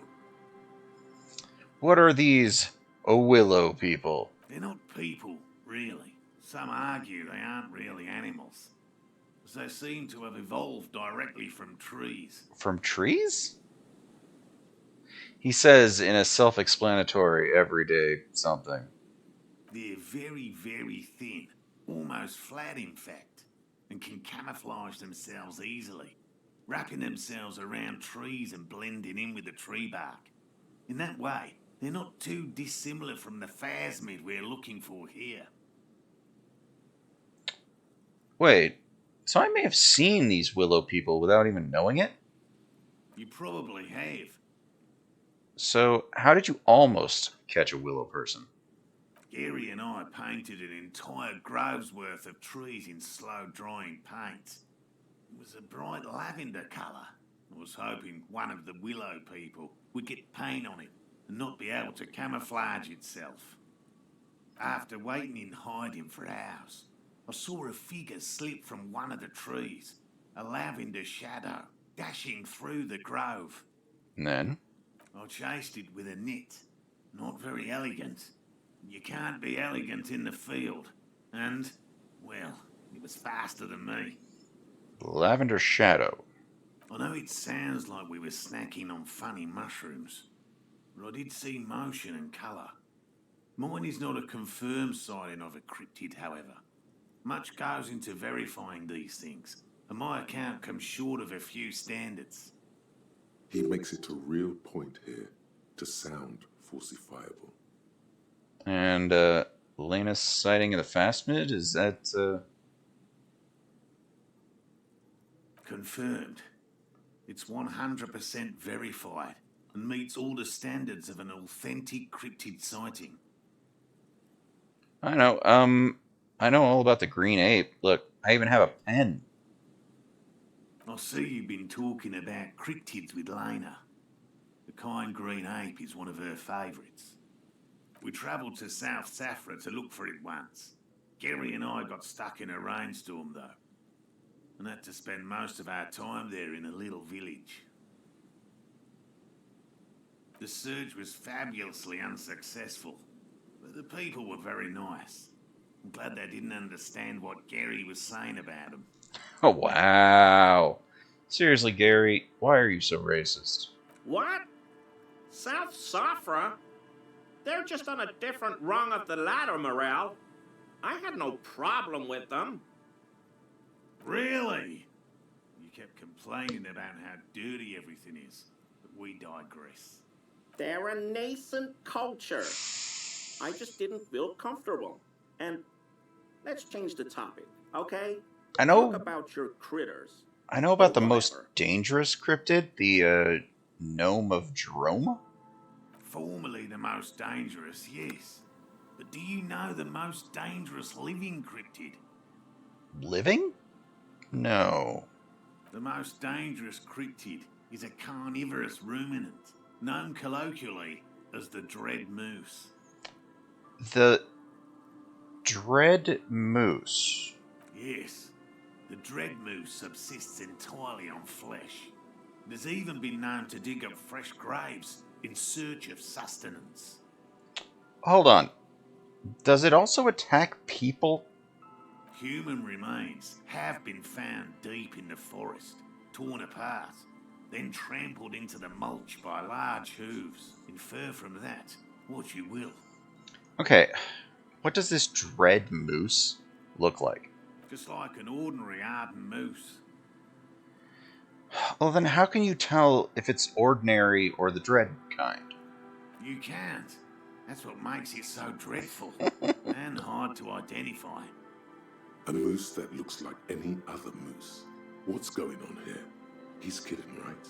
M: What are these willow people?
P: They're not people, really. Some argue they aren't really animals, as they seem to have evolved directly from trees.
M: From trees? He says in a self-explanatory, everyday something.
P: They're very, very thin, almost flat in fact, and can camouflage themselves easily, wrapping themselves around trees and blending in with the tree bark. In that way, they're not too dissimilar from the phasmid we're looking for here.
M: Wait, so I may have seen these willow people without even knowing it?
P: You probably have.
M: So, how did you almost catch a willow person?
P: Gary and I painted an entire grove's worth of trees in slow-drying paint. It was a bright lavender colour. I was hoping one of the willow people would get paint on it and not be able to camouflage itself. After waiting in hiding for hours, I saw a figure slip from one of the trees, a lavender shadow, dashing through the grove.
M: And then?
P: I chased it with a net. Not very elegant. You can't be elegant in the field. And, well, it was faster than me.
M: Lavender shadow.
P: I know it sounds like we were snacking on funny mushrooms, but I did see motion and colour. Mine is not a confirmed sighting of a cryptid, however. Much goes into verifying these things, and my account comes short of a few standards.
B: He makes it a real point here to sound falsifiable.
M: And, Lena's sighting of the phasmid, is that,
P: Confirmed. It's 100% verified and meets all the standards of an authentic cryptid sighting.
M: I know all about the green ape. Look, I even have a pen.
P: I see you've been talking about cryptids with Lena. The kind green ape is one of her favourites. We travelled to South Safra to look for it once. Gary and I got stuck in a rainstorm though, and had to spend most of our time there in a little village. The search was fabulously unsuccessful, but the people were very nice. I'm glad they didn't understand what Gary was saying about them.
M: Oh, wow. Seriously, Gary, why are you so racist?
O: What? South Safra? They're just on a different rung of the ladder, Morale. I had no problem with them.
P: Really? You kept complaining about how dirty everything is, but we digress.
O: They're a nascent culture. I just didn't feel comfortable. And let's change the topic, okay?
M: I
O: Talk
M: know
O: about your critters.
M: about the
O: Or
M: most
O: whatever.
M: dangerous cryptid, the Gnome of Drome.
P: Formerly the most dangerous, yes. But do you know the most dangerous living cryptid?
M: Living? No.
P: The most dangerous cryptid is a carnivorous ruminant, known colloquially as the dread moose.
M: The Dread Moose.
P: Yes, the dread moose subsists entirely on flesh. It has even been known to dig up fresh graves in search of sustenance.
M: Hold on. Does it also attack people?
P: Human remains have been found deep in the forest, torn apart, then trampled into the mulch by large hooves. Infer from that what you will.
M: Okay, what does this Dread Moose look like?
P: Just like an ordinary Arden moose.
M: Well, then how can you tell if it's ordinary or the dread kind?
P: You can't. That's what makes it so dreadful and hard to identify.
B: A moose that looks like any other moose. What's going on here? He's kidding, right?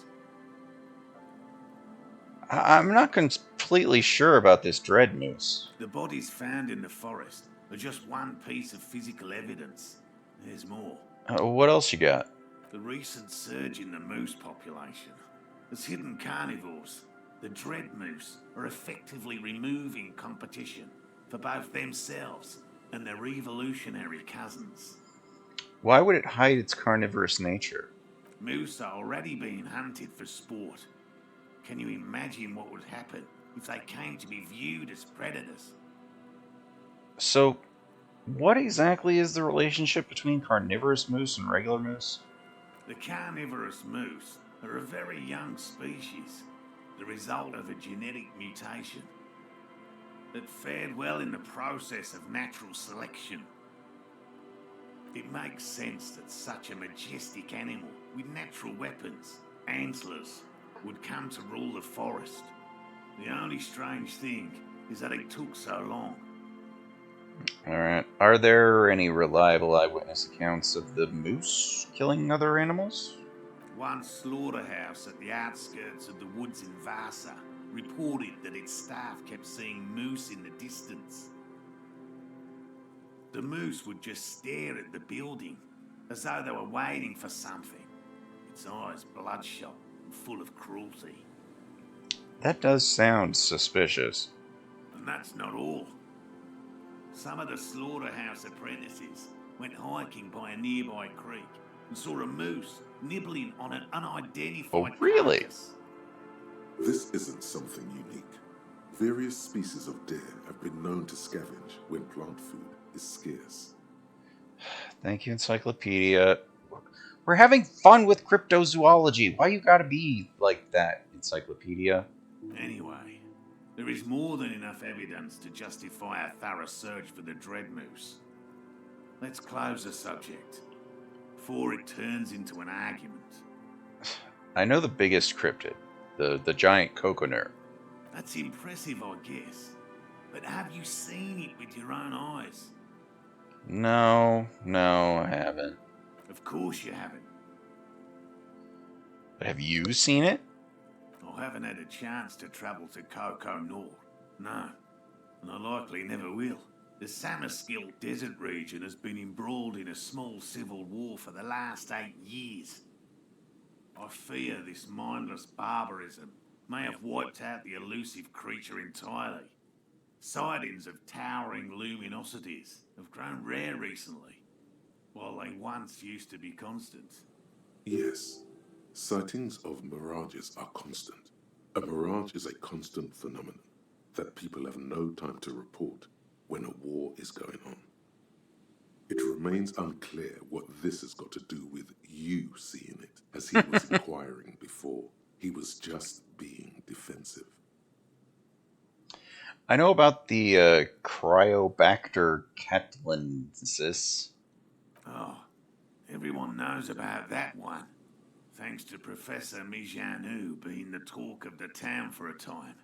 M: I'm not completely sure about this Dread Moose.
P: The bodies found in the forest are just one piece of physical evidence. There's more.
M: What else you got?
P: The recent surge in the moose population. As hidden carnivores, the dread moose are effectively removing competition for both themselves and their evolutionary cousins.
M: Why would it hide its carnivorous nature?
P: Moose are already being hunted for sport. Can you imagine what would happen if they came to be viewed as predators?
M: So, what exactly is the relationship between carnivorous moose and regular moose?
P: The carnivorous moose are a very young species, the result of a genetic mutation that fared well in the process of natural selection. It makes sense that such a majestic animal with natural weapons, antlers, would come to rule the forest. The only strange thing is that it took so long.
M: Alright. Are there any reliable eyewitness accounts of the moose killing other animals?
P: One slaughterhouse at the outskirts of the woods in Vasa reported that its staff kept seeing moose in the distance. The moose would just stare at the building, as though they were waiting for something, its eyes bloodshot and full of cruelty.
M: That does sound suspicious.
P: And that's not all. Some of the slaughterhouse apprentices went hiking by a nearby creek and saw a moose nibbling on an unidentified carcass.
B: This isn't something unique. Various species of deer have been known to scavenge when plant food is scarce.
M: Thank you, Encyclopedia. We're having fun with cryptozoology. Why you gotta be like that, Encyclopedia?
P: Anyway, there is more than enough evidence to justify a thorough search for the dread moose. Let's close the subject before it turns into an argument.
M: I know the biggest cryptid, the giant coconut.
P: That's impressive, I guess. But have you seen it with your own eyes?
M: No, I haven't.
P: Of course you haven't.
M: But have you seen it?
P: I haven't had a chance to travel to Coco North. No, and I likely never will. The Samaskill Desert region has been embroiled in a small civil war for the last 8 years. I fear this mindless barbarism may have wiped out the elusive creature entirely. Sightings of towering luminosities have grown rare recently, while they once used to be constant.
B: Yes, sightings of mirages are constant. A mirage is a constant phenomenon that people have no time to report when a war is going on. It remains unclear what this has got to do with you seeing it, as he was inquiring before. He was just being defensive.
M: I know about the Cryobacter catlensis.
P: Oh, everyone knows about that one, thanks to Professor Mijanu being the talk of the town for a time.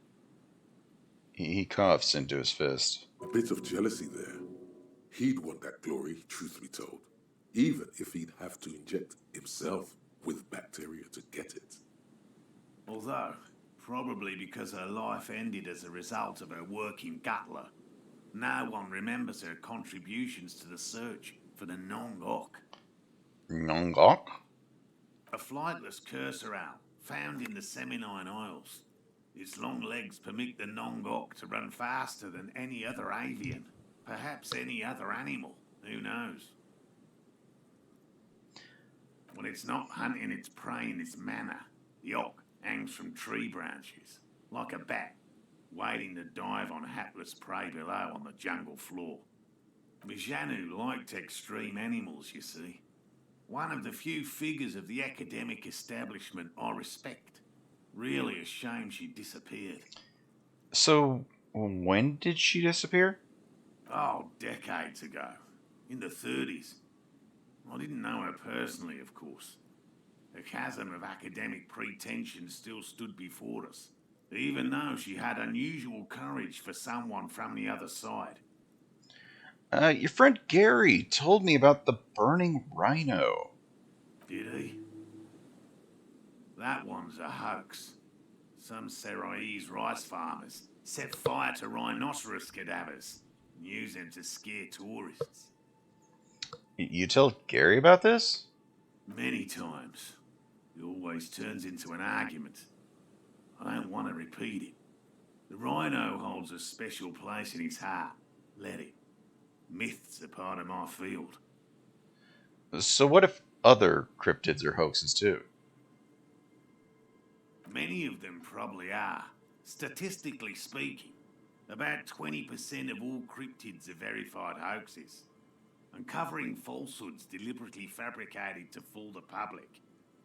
M: He coughs into his fist.
B: A bit of jealousy there. He'd want that glory, truth be told, even if he'd have to inject himself with bacteria to get it.
P: Although, probably because her life ended as a result of her work in Gutler, no one remembers her contributions to the search for the Nongok.
M: Nongok?
P: A flightless cursor owl found in the Seminine Isles. Its long legs permit the Nongok to run faster than any other avian. Perhaps any other animal. Who knows? When it's not hunting its prey in its manner, the Ock hangs from tree branches, like a bat, waiting to dive on hapless prey below on the jungle floor. Mijanu liked extreme animals, you see. One of the few figures of the academic establishment I respect. Really a shame she disappeared.
M: So, when did she disappear?
P: Oh, decades ago. In the 30s. I didn't know her personally, of course. The chasm of academic pretension still stood before us, even though she had unusual courage for someone from the other side.
M: Your friend Gary told me about the burning rhino.
P: Did he? That one's a hoax. Some Seraise rice farmers set fire to rhinoceros cadavers and use them to scare tourists.
M: You told Gary about this?
P: Many times. It always turns into an argument. I don't want to repeat it. The rhino holds a special place in his heart. Let it. Myths are part of my field.
M: So what if other cryptids are hoaxes too?
P: Many of them probably are. Statistically speaking, about 20% of all cryptids are verified hoaxes. Uncovering falsehoods deliberately fabricated to fool the public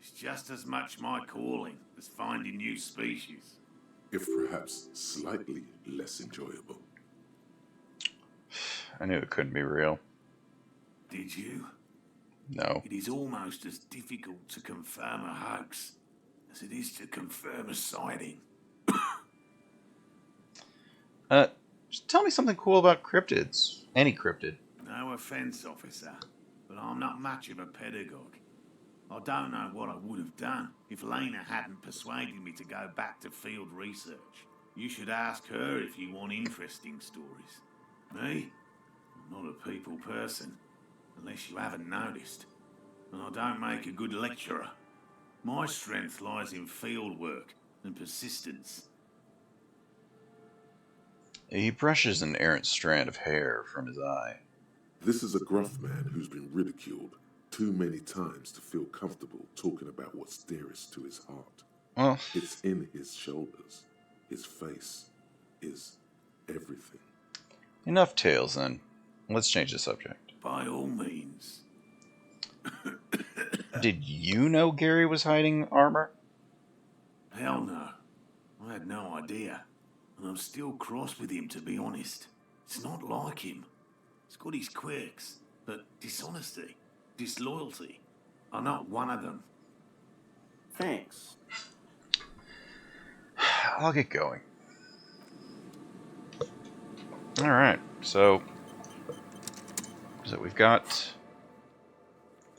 P: is just as much my calling as finding new species.
B: If perhaps slightly less enjoyable.
M: I knew it couldn't be real.
P: Did you?
M: No.
P: It is almost as difficult to confirm a hoax as it is to confirm a sighting.
M: Just tell me something cool about cryptids. Any cryptid.
P: No offence, officer, but I'm not much of a pedagogue. I don't know what I would have done if Lena hadn't persuaded me to go back to field research. You should ask her if you want interesting stories. Me? I'm not a people person, unless you haven't noticed. And I don't make a good lecturer. My strength lies in field work and persistence.
M: He brushes an errant strand of hair from his eye.
B: This is a gruff man who's been ridiculed too many times to feel comfortable talking about what's dearest to his heart.
M: Well,
B: it's in his shoulders. His face is everything.
M: Enough tales, then. Let's change the subject.
P: By all means.
M: Did you know Gary was hiding armor?
P: Hell no. I had no idea. And I'm still cross with him, to be honest. It's not like him. He's got his quirks, but dishonesty, disloyalty are not one of them.
O: Thanks.
M: I'll get going. Alright, so we've got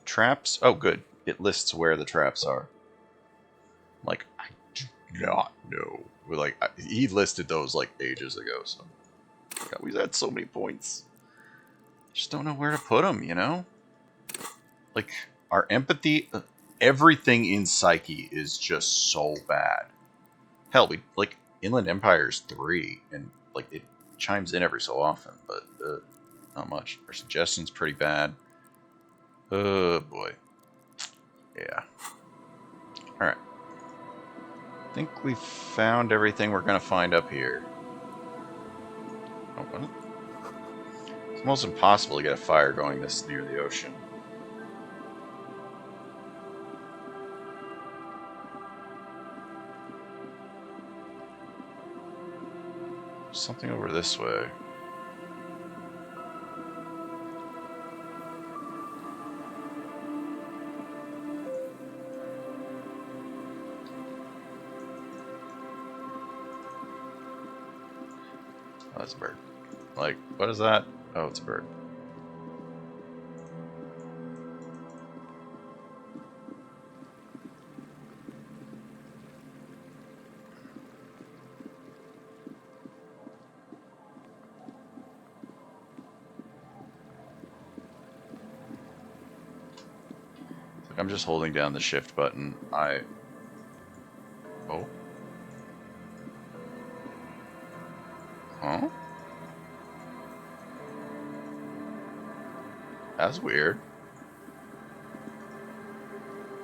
M: traps. Oh, good. It lists where the traps are. Like, I do not know. Like, he listed those, like, ages ago, so... God, we've had so many points. Just don't know where to put them, you know? Like, our empathy... everything in Psyche is just so bad. Hell, we, like, Inland Empire's 3, and, like, it chimes in every so often, but, not much. Our suggestion's pretty bad. Oh, boy. Yeah. Alright. I think we've found everything we're going to find up here. Oh, what? It's almost impossible to get a fire going this near the ocean. Something over this way. Oh, that's a bird. Like, what is that? Oh, it's a bird. I'm just holding down the shift button. Oh. Huh? That's weird.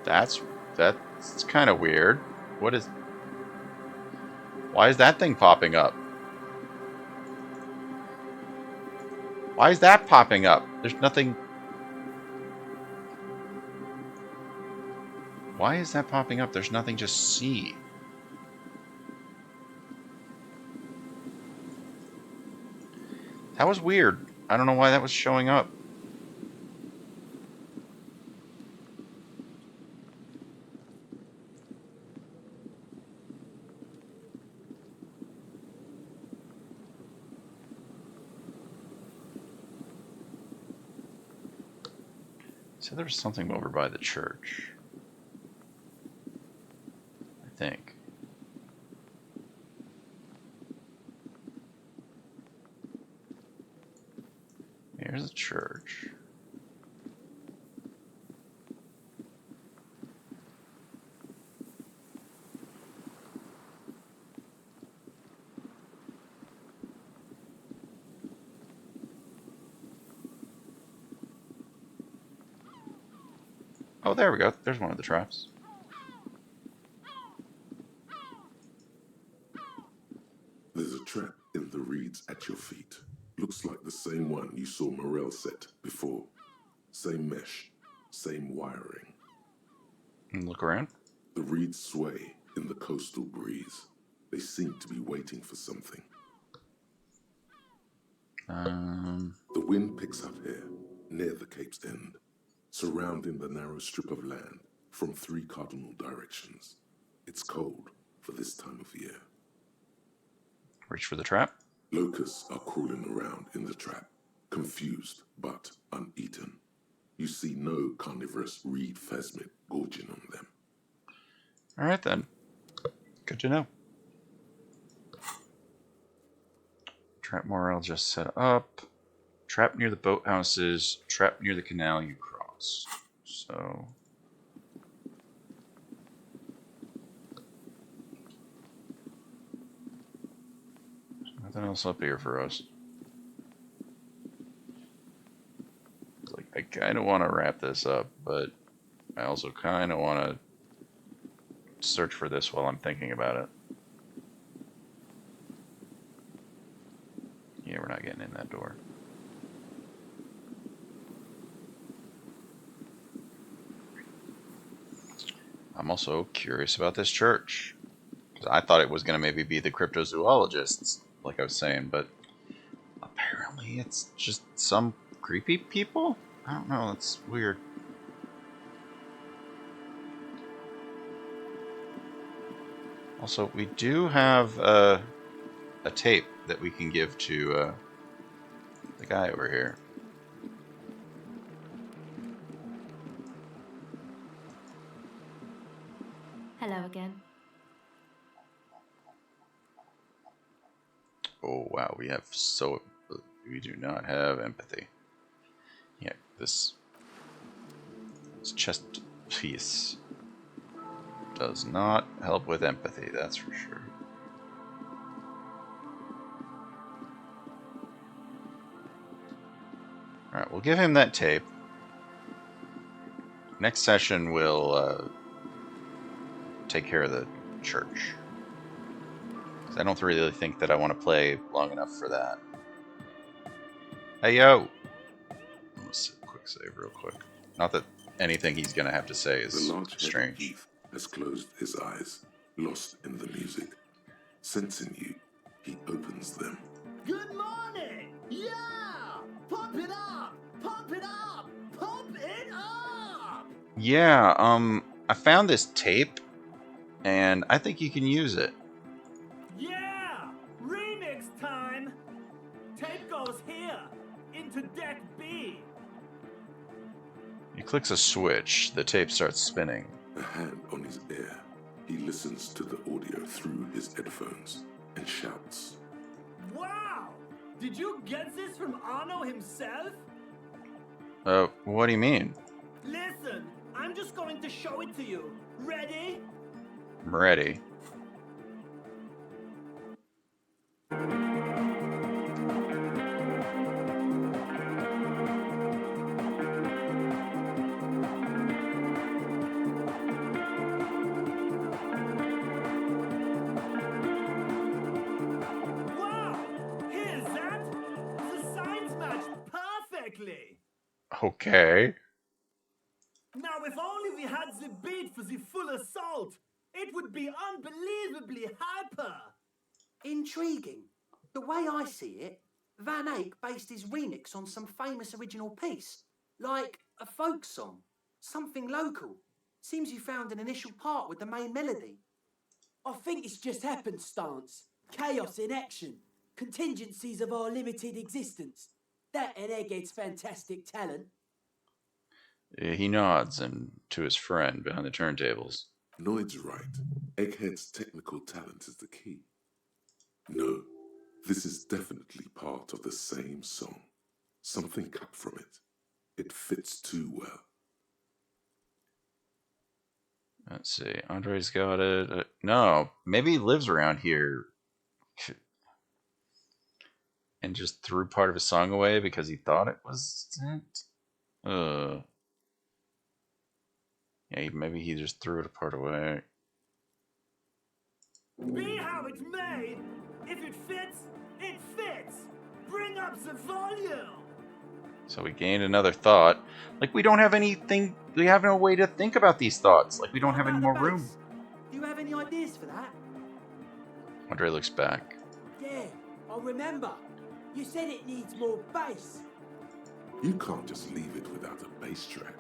M: That's kind of weird. What is... Why is that thing popping up? Why is that popping up? There's nothing... Why is that popping up? There's nothing to see. That was weird. I don't know why that was showing up. So there was something over by the church. I think. Here's the church. Oh, there we go. There's one of the traps.
B: There's a trap in the reeds at your feet. Looks like the same one you saw Morel set before. Same mesh, same wiring.
M: And look around.
B: The reeds sway in the coastal breeze. They seem to be waiting for something. The wind picks up here, near the Cape's end, surrounding the narrow strip of land from 3 cardinal directions. It's cold for this time of year.
M: Reach for the trap.
B: Locusts are crawling around in the trap, confused but uneaten. You see no carnivorous reed phasmid gorging on them.
M: Alright then. Good to know. Trap morale just set up. Trap near the boathouses. Trap near the canal you cross. So... nothing else up here for us. Like, I kind of want to wrap this up, but I also kind of want to search for this while I'm thinking about it. Yeah, we're not getting in that door. I'm also curious about this church. I thought it was going to maybe be the cryptozoologists, like I was saying, but apparently it's just some creepy people? I don't know, it's weird. Also, we do have a tape that we can give to the guy over here.
E: Hello again.
M: Oh wow, we do not have empathy. Yeah, this chest piece does not help with empathy, that's for sure. Alright, we'll give him that tape. Next session we'll take care of the church. 'Cause I don't really think that I want to play long enough for that. Hey, yo! Let's quick save real quick. Not that anything he's going to have to say is
B: The large-headed
M: strange.
B: Heath has closed his eyes, lost in the music. Sensing you, he opens them.
G: Good morning! Yeah! Pump it up! Pump it up! Pump it up!
M: Yeah, I found this tape, and I think you can use it.
G: Yeah! Remix time! Tape goes here, into deck B.
M: He clicks a switch, the tape starts spinning.
B: A hand on his ear, he listens to the audio through his headphones and shouts.
G: Wow! Did you get this from Arno himself?
M: What do you mean?
G: Listen, I'm just going to show it to you. Ready?
M: I'm ready.
G: Wow! Here's that! The signs match perfectly!
M: Okay.
F: Now, if only we had the beat for the full assault, it would be unbelievably hyper. Intriguing. The way I see it, Van Eyck based his remix on some famous original piece, like a folk song, something local. Seems you found an initial part with the main melody.
H: I think it's just happenstance. Chaos in action. Contingencies of our limited existence. That and Egghead's fantastic talent.
M: He nods and to his friend behind the turntables.
B: Noid's right. Egghead's technical talent is the key. No, this is definitely part of the same song. Something cut from it. It fits too well.
M: Let's see. Andre's got it. No, maybe he lives around here and just threw part of his song away because he thought it was it. Yeah, maybe he just threw it apart away.
G: Be how it's made! If it fits, it fits! Bring up the volume!
M: So we gained another thought. Like, we don't have anything, we have no way to think about these thoughts. Like, we don't have any more room.
F: Do you have any ideas for that?
M: Andre looks back.
H: Yeah, I remember. You said it needs more bass.
B: You can't just leave it without a bass track.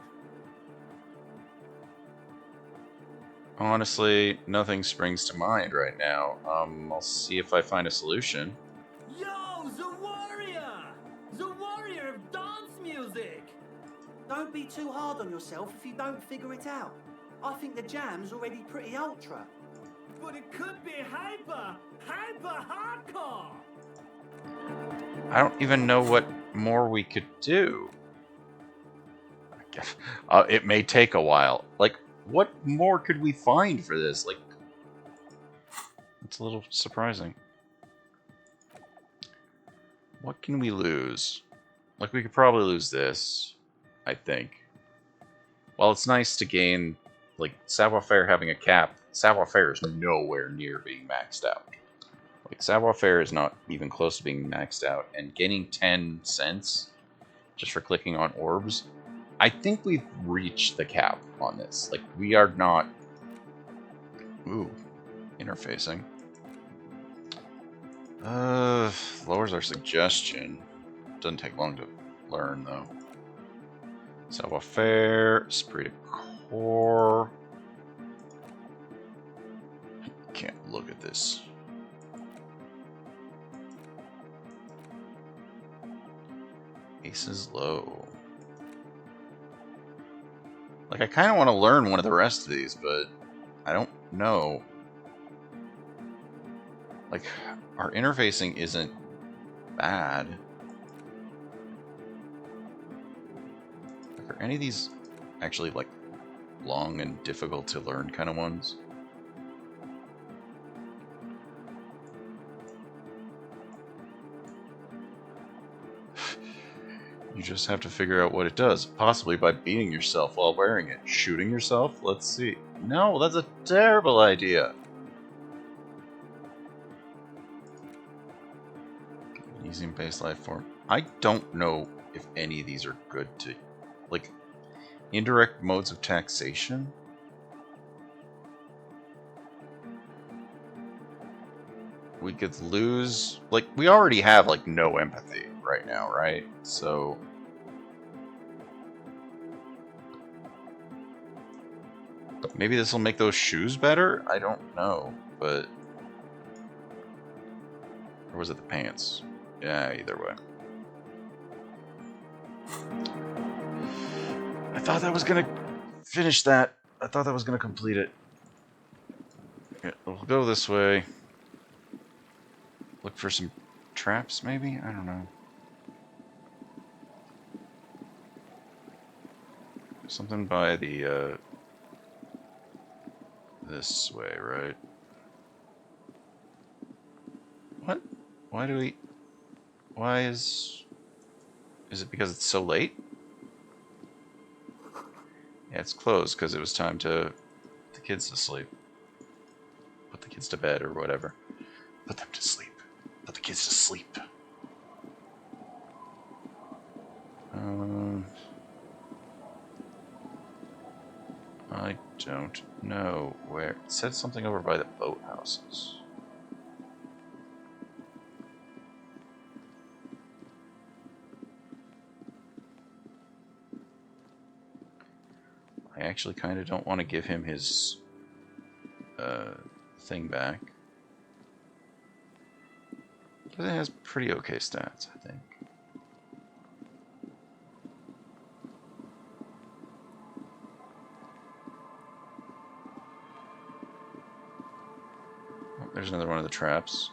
M: Honestly, nothing springs to mind right now. I'll see if I find a solution.
G: Yo, the warrior! The warrior of dance music!
F: Don't be too hard on yourself if you don't figure it out. I think the jam's already pretty ultra.
G: But it could be hyper hardcore!
M: I don't even know what more we could do. I guess, it may take a while. Like, what more could we find for this? Like, it's a little surprising. What can we lose? Like, we could probably lose this, I think. While it's nice to gain, like, savoir-faire having a cap, savoir-faire is nowhere near being maxed out. Like, savoir-faire is not even close to being maxed out, and gaining 10 cents just for clicking on orbs, I think we've reached the cap on this. Like, we are not... Ooh, interfacing. Lowers our suggestion. Doesn't take long to learn, though. Savoir-faire, esprit de corps. Can't look at this. Ace is low. Like, I kind of want to learn one of the rest of these, but I don't know. Like, our interfacing isn't bad. Like, are any of these actually, like, long and difficult to learn kind of ones? You just have to figure out what it does, possibly by beating yourself while wearing it. Shooting yourself? Let's see. No, that's a terrible idea. Elysium-based life form. I don't know if any of these are good to, like, indirect modes of taxation. We could lose, like, we already have, like, no empathy right now, right? So maybe this will make those shoes better? I don't know, but... Or was it the pants? Yeah, either way. I thought that was gonna finish that. I thought that was gonna complete it. Okay, we'll go this way. Look for some traps, maybe? I don't know. Something by the, this way, right? What? Why do we... Why is... Is it because it's so late? Yeah, it's closed because it was time to put the kids to sleep. Put the kids to bed or whatever. Put them to sleep. Put the kids to sleep. I don't know where. It said something over by the boathouses. I actually kind of don't want to give him his thing back. But it has pretty okay stats, I think. Oh, there's another one of the traps.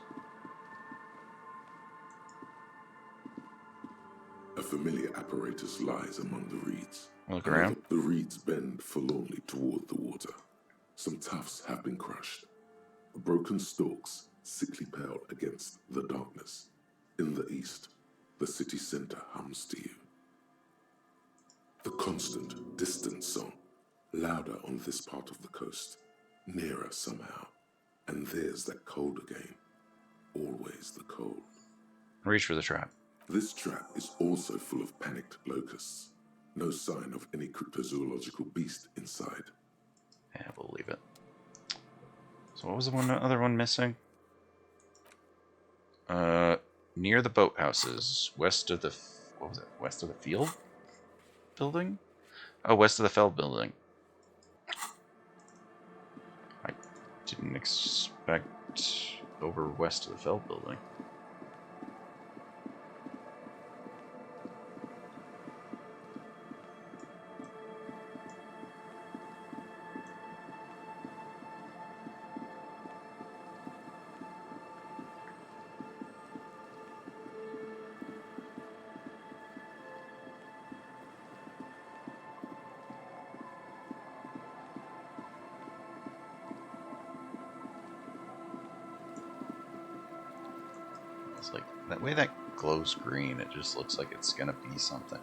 B: A familiar apparatus lies among the reeds.
M: Look around.
B: The reeds bend forlornly toward the water. Some tufts have been crushed. Broken stalks, sickly pale against the darkness. In the east, the city center hums to you. The constant, distant song, louder on this part of the coast, nearer somehow. And there's that cold again. Always the cold.
M: Reach for the trap.
B: This trap is also full of panicked locusts. No sign of any cryptozoological beast inside.
M: Yeah, we'll leave it. So what was the other one missing? Near the boathouses, west of the... What was it? West of the field building? Oh, west of the fell building. I didn't expect over west of the fell building. It's like, that way that glows green, it just looks like it's gonna be something.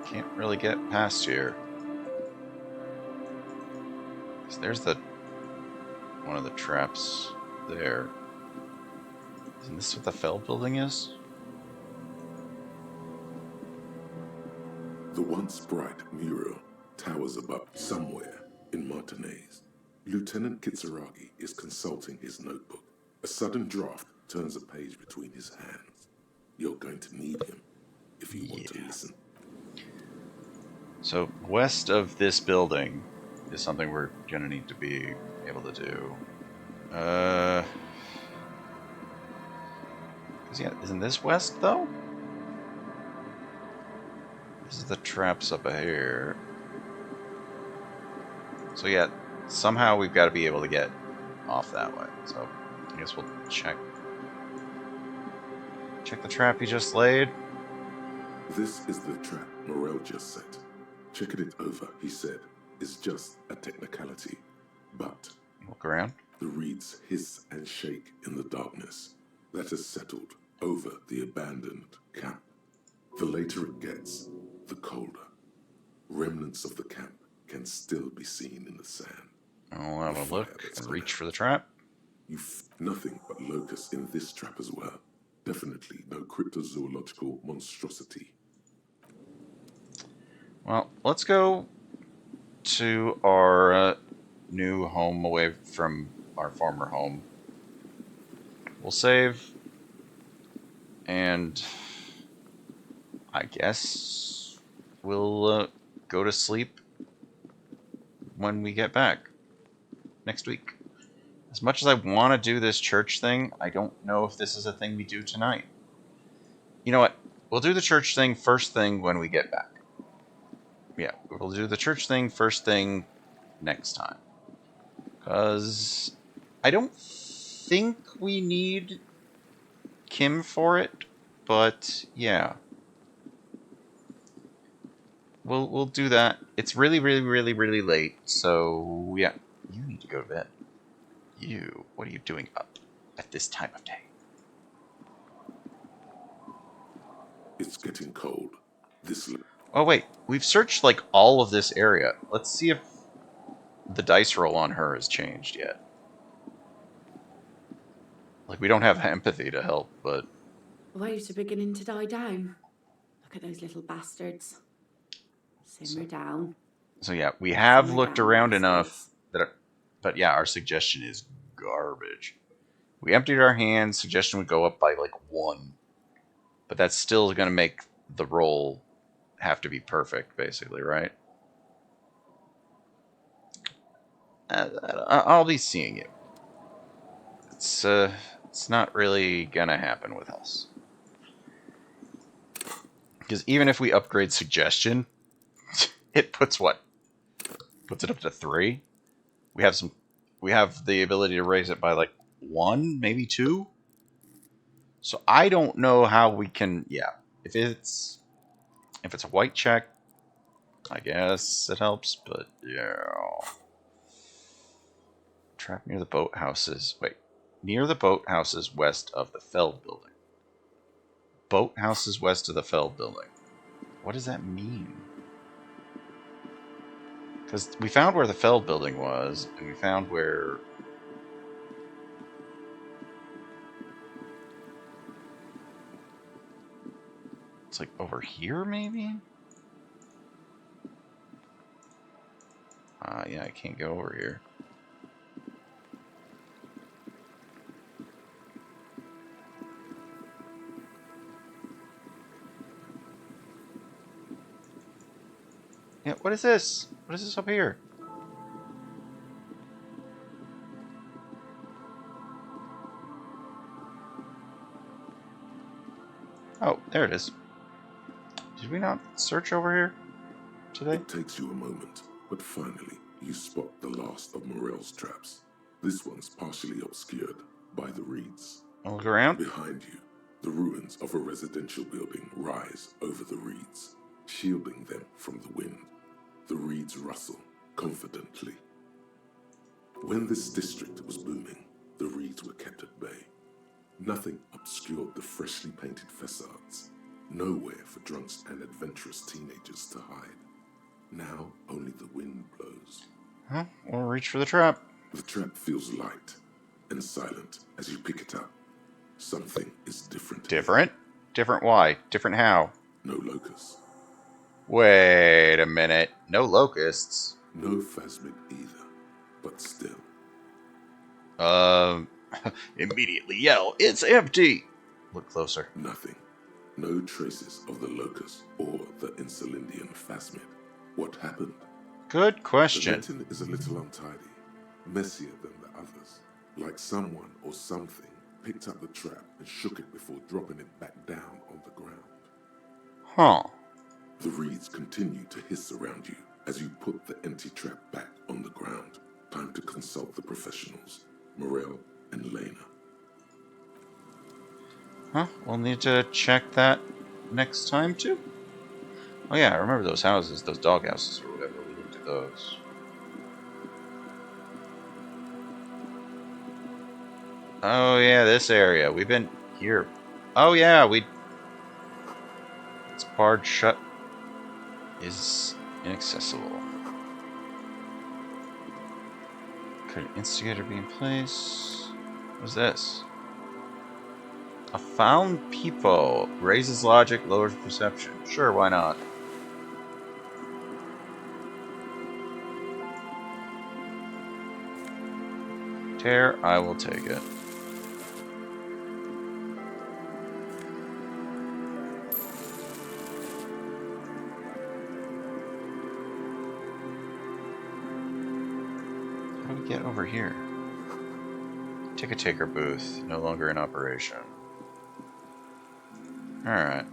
M: Can't really get past here. There's one of the traps there. Isn't this what the fell building is?
B: The once bright mural towers above somewhere in Martinez. Lieutenant Kitsuragi is consulting his notebook. A sudden draft turns a page between his hands. You're going to need him if you want to listen.
M: So west of this building is something we're gonna need to be able to do. Yeah, isn't this west though? This is the traps up here. So yeah, somehow we've got to be able to get off that way. So I guess we'll check the trap he just laid.
B: This is the trap Morel just set. Checking it over, he said, is just a technicality. But
M: look around.
B: The reeds hiss and shake in the darkness that has settled over the abandoned camp. The later it gets, the colder. Remnants of the camp can still be seen in the sand.
M: I'll have a look and reach for the trap.
B: Nothing but locusts in this trap as well. Definitely no cryptozoological monstrosity.
M: Well, let's go to our new home away from our former home. We'll save, and I guess we'll go to sleep when we get back next week. As much as I want to do this church thing, I don't know if this is a thing we do tonight. You know what? We'll do the church thing first thing when we get back. Yeah, we'll do the church thing first thing next time. Because I don't think we need Kim for it, but yeah. We'll do that. It's really, really, really, really late, so yeah. You need to go to bed. What are you doing up at this time of day?
B: It's getting cold.
M: Oh wait, we've searched like all of this area. Let's see if the dice roll on her has changed yet. Like, we don't have empathy to help, but...
D: Waves are beginning to die down. Look at those little bastards. Simmer down.
M: So yeah, we have looked around enough that... But yeah, our suggestion is garbage. We emptied our hands, suggestion would go up by like 1. But that's still going to make the roll have to be perfect, basically, right? I'll be seeing you. It's not really going to happen with us. Because even if we upgrade suggestion, it puts what? Puts it up to 3? We have the ability to raise it by like 1, maybe 2. So I don't know how we can. Yeah, if it's a white check, I guess it helps. But yeah, trap near the boathouses. Wait, near the boathouses west of the Feld building. Boathouses west of the Feld building. What does that mean? Because we found where the Feld building was, and we found where... It's like over here, maybe? Yeah, I can't go over here. Yeah, what is this? What is this up here? Oh, there it is. Did we not search over here today?
B: It takes you a moment, but finally you spot the last of Morel's traps. This one's partially obscured by the reeds.
M: I'll look around.
B: Behind you, the ruins of a residential building rise over the reeds, shielding them from the wind. The reeds rustle confidently. When this district was booming, the reeds were kept at bay. Nothing obscured the freshly painted facades. Nowhere for drunks and adventurous teenagers to hide. Now only the wind blows.
M: Huh? We'll reach for the trap.
B: The trap feels light and silent as you pick it up. Something is different.
M: Different? Different why? Different how?
B: No locusts.
M: Wait a minute. No locusts?
B: No phasmid either, but still.
M: Immediately yell, it's empty! Look closer.
B: Nothing. No traces of the locust or the Insulindian phasmid. What happened?
M: Good question.
B: The Latin is a little untidy, messier than the others. Like someone or something picked up the trap and shook it before dropping it back down on the ground.
M: Huh.
B: The reeds continue to hiss around you as you put the empty trap back on the ground. Time to consult the professionals, Morel and Lena.
M: Huh? We'll need to check that next time too. Oh yeah, I remember those houses, those dog houses or whatever. We looked at those. Oh yeah, this area. We've been here. Oh yeah, it's barred shut. Is inaccessible. Could an instigator be in place? What's this? A found peephole. Raises logic, lowers perception. Sure, why not? Tear, I will take it. How do we get over here? Ticket taker booth, no longer in operation. Alright.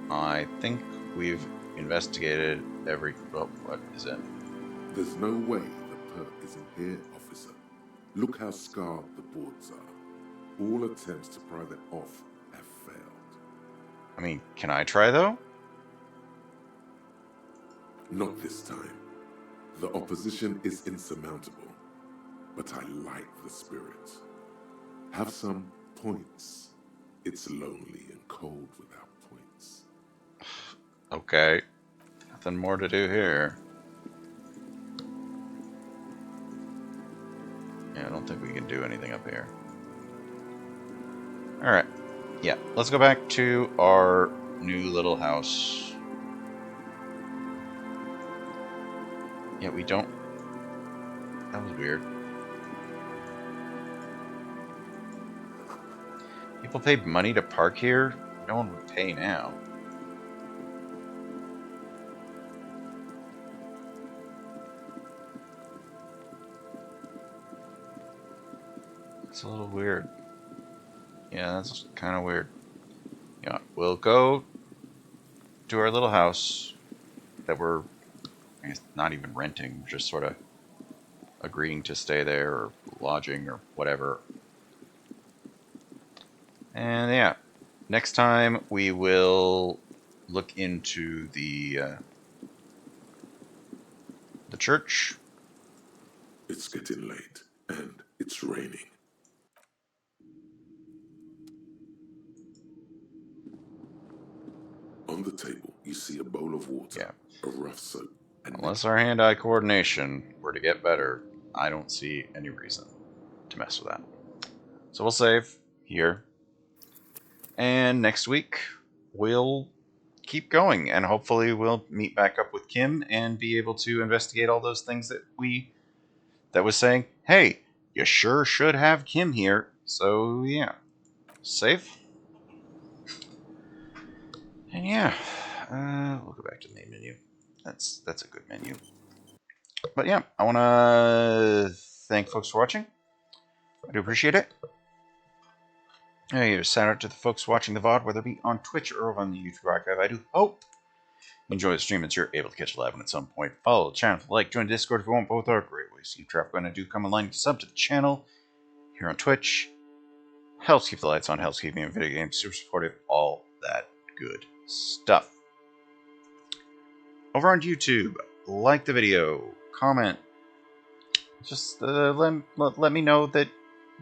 M: I think we've investigated every... Oh, what is it?
B: There's no way the perk isn't here, officer. Look how scarred the boards are. All attempts to pry them off have failed.
M: I mean, can I try though?
B: Not this time. The opposition is insurmountable, but I like the spirit. Have some points. It's lonely and cold without points.
M: Okay. Nothing more to do here. Yeah, I don't think we can do anything up here. Alright. Yeah, let's go back to our new little house. Yeah, we don't... That was weird. People paid money to park here? No one would pay now. It's a little weird. Yeah, that's kind of weird. Yeah, we'll go to our little house that we're, I guess, not even renting, just sort of agreeing to stay there or lodging or whatever. And yeah, next time we will look into the church.
B: It's getting late, and it's raining. On the table, you see a bowl of water, a rough soap, and
M: Unless our hand-eye coordination were to get better, I don't see any reason to mess with that. So we'll save here. And next week, we'll keep going, and hopefully we'll meet back up with Kim and be able to investigate all those things that was saying, hey, you sure should have Kim here. So yeah, save. And yeah, we'll go back to the main menu. That's a good menu. But yeah, I want to thank folks for watching. I do appreciate it. I give a shout out to the folks watching the VOD, whether it be on Twitch or over on the YouTube archive. I do hope you enjoy the stream and you're able to catch it live at some point. Follow the channel, like, join the Discord if you want. Both are great ways to keep track when I do come online. Sub to the channel here on Twitch. Helps keep the lights on, helps keep me in video games, super supportive, all that good stuff. Over on YouTube, like the video, comment, just let me know that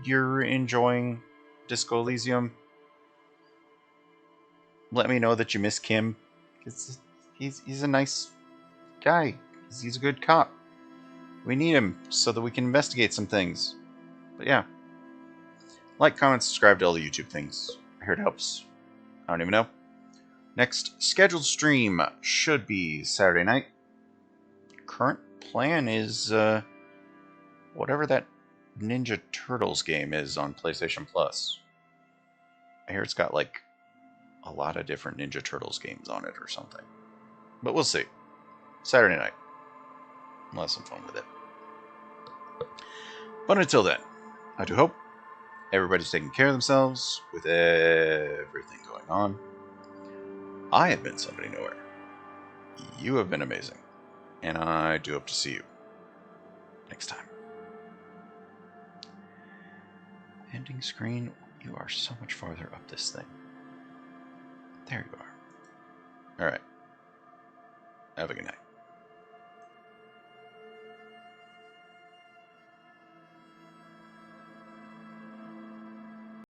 M: you're enjoying Disco Elysium. Let me know that you miss Kim. He's a nice guy. He's a good cop. We need him so that we can investigate some things. But yeah. Like, comment, subscribe to all the YouTube things. I heard it helps. I don't even know. Next scheduled stream should be Saturday night. Current plan is whatever that Ninja Turtles game is on PlayStation Plus. I hear it's got like a lot of different Ninja Turtles games on it or something. But we'll see. Saturday night. We'll have some fun with it. But until then, I do hope everybody's taking care of themselves with everything going on. I have been Somebody Nowhere. You have been amazing. And I do hope to see you next time. Ending screen, you are so much farther up this thing. There you are. Alright. Have a good night.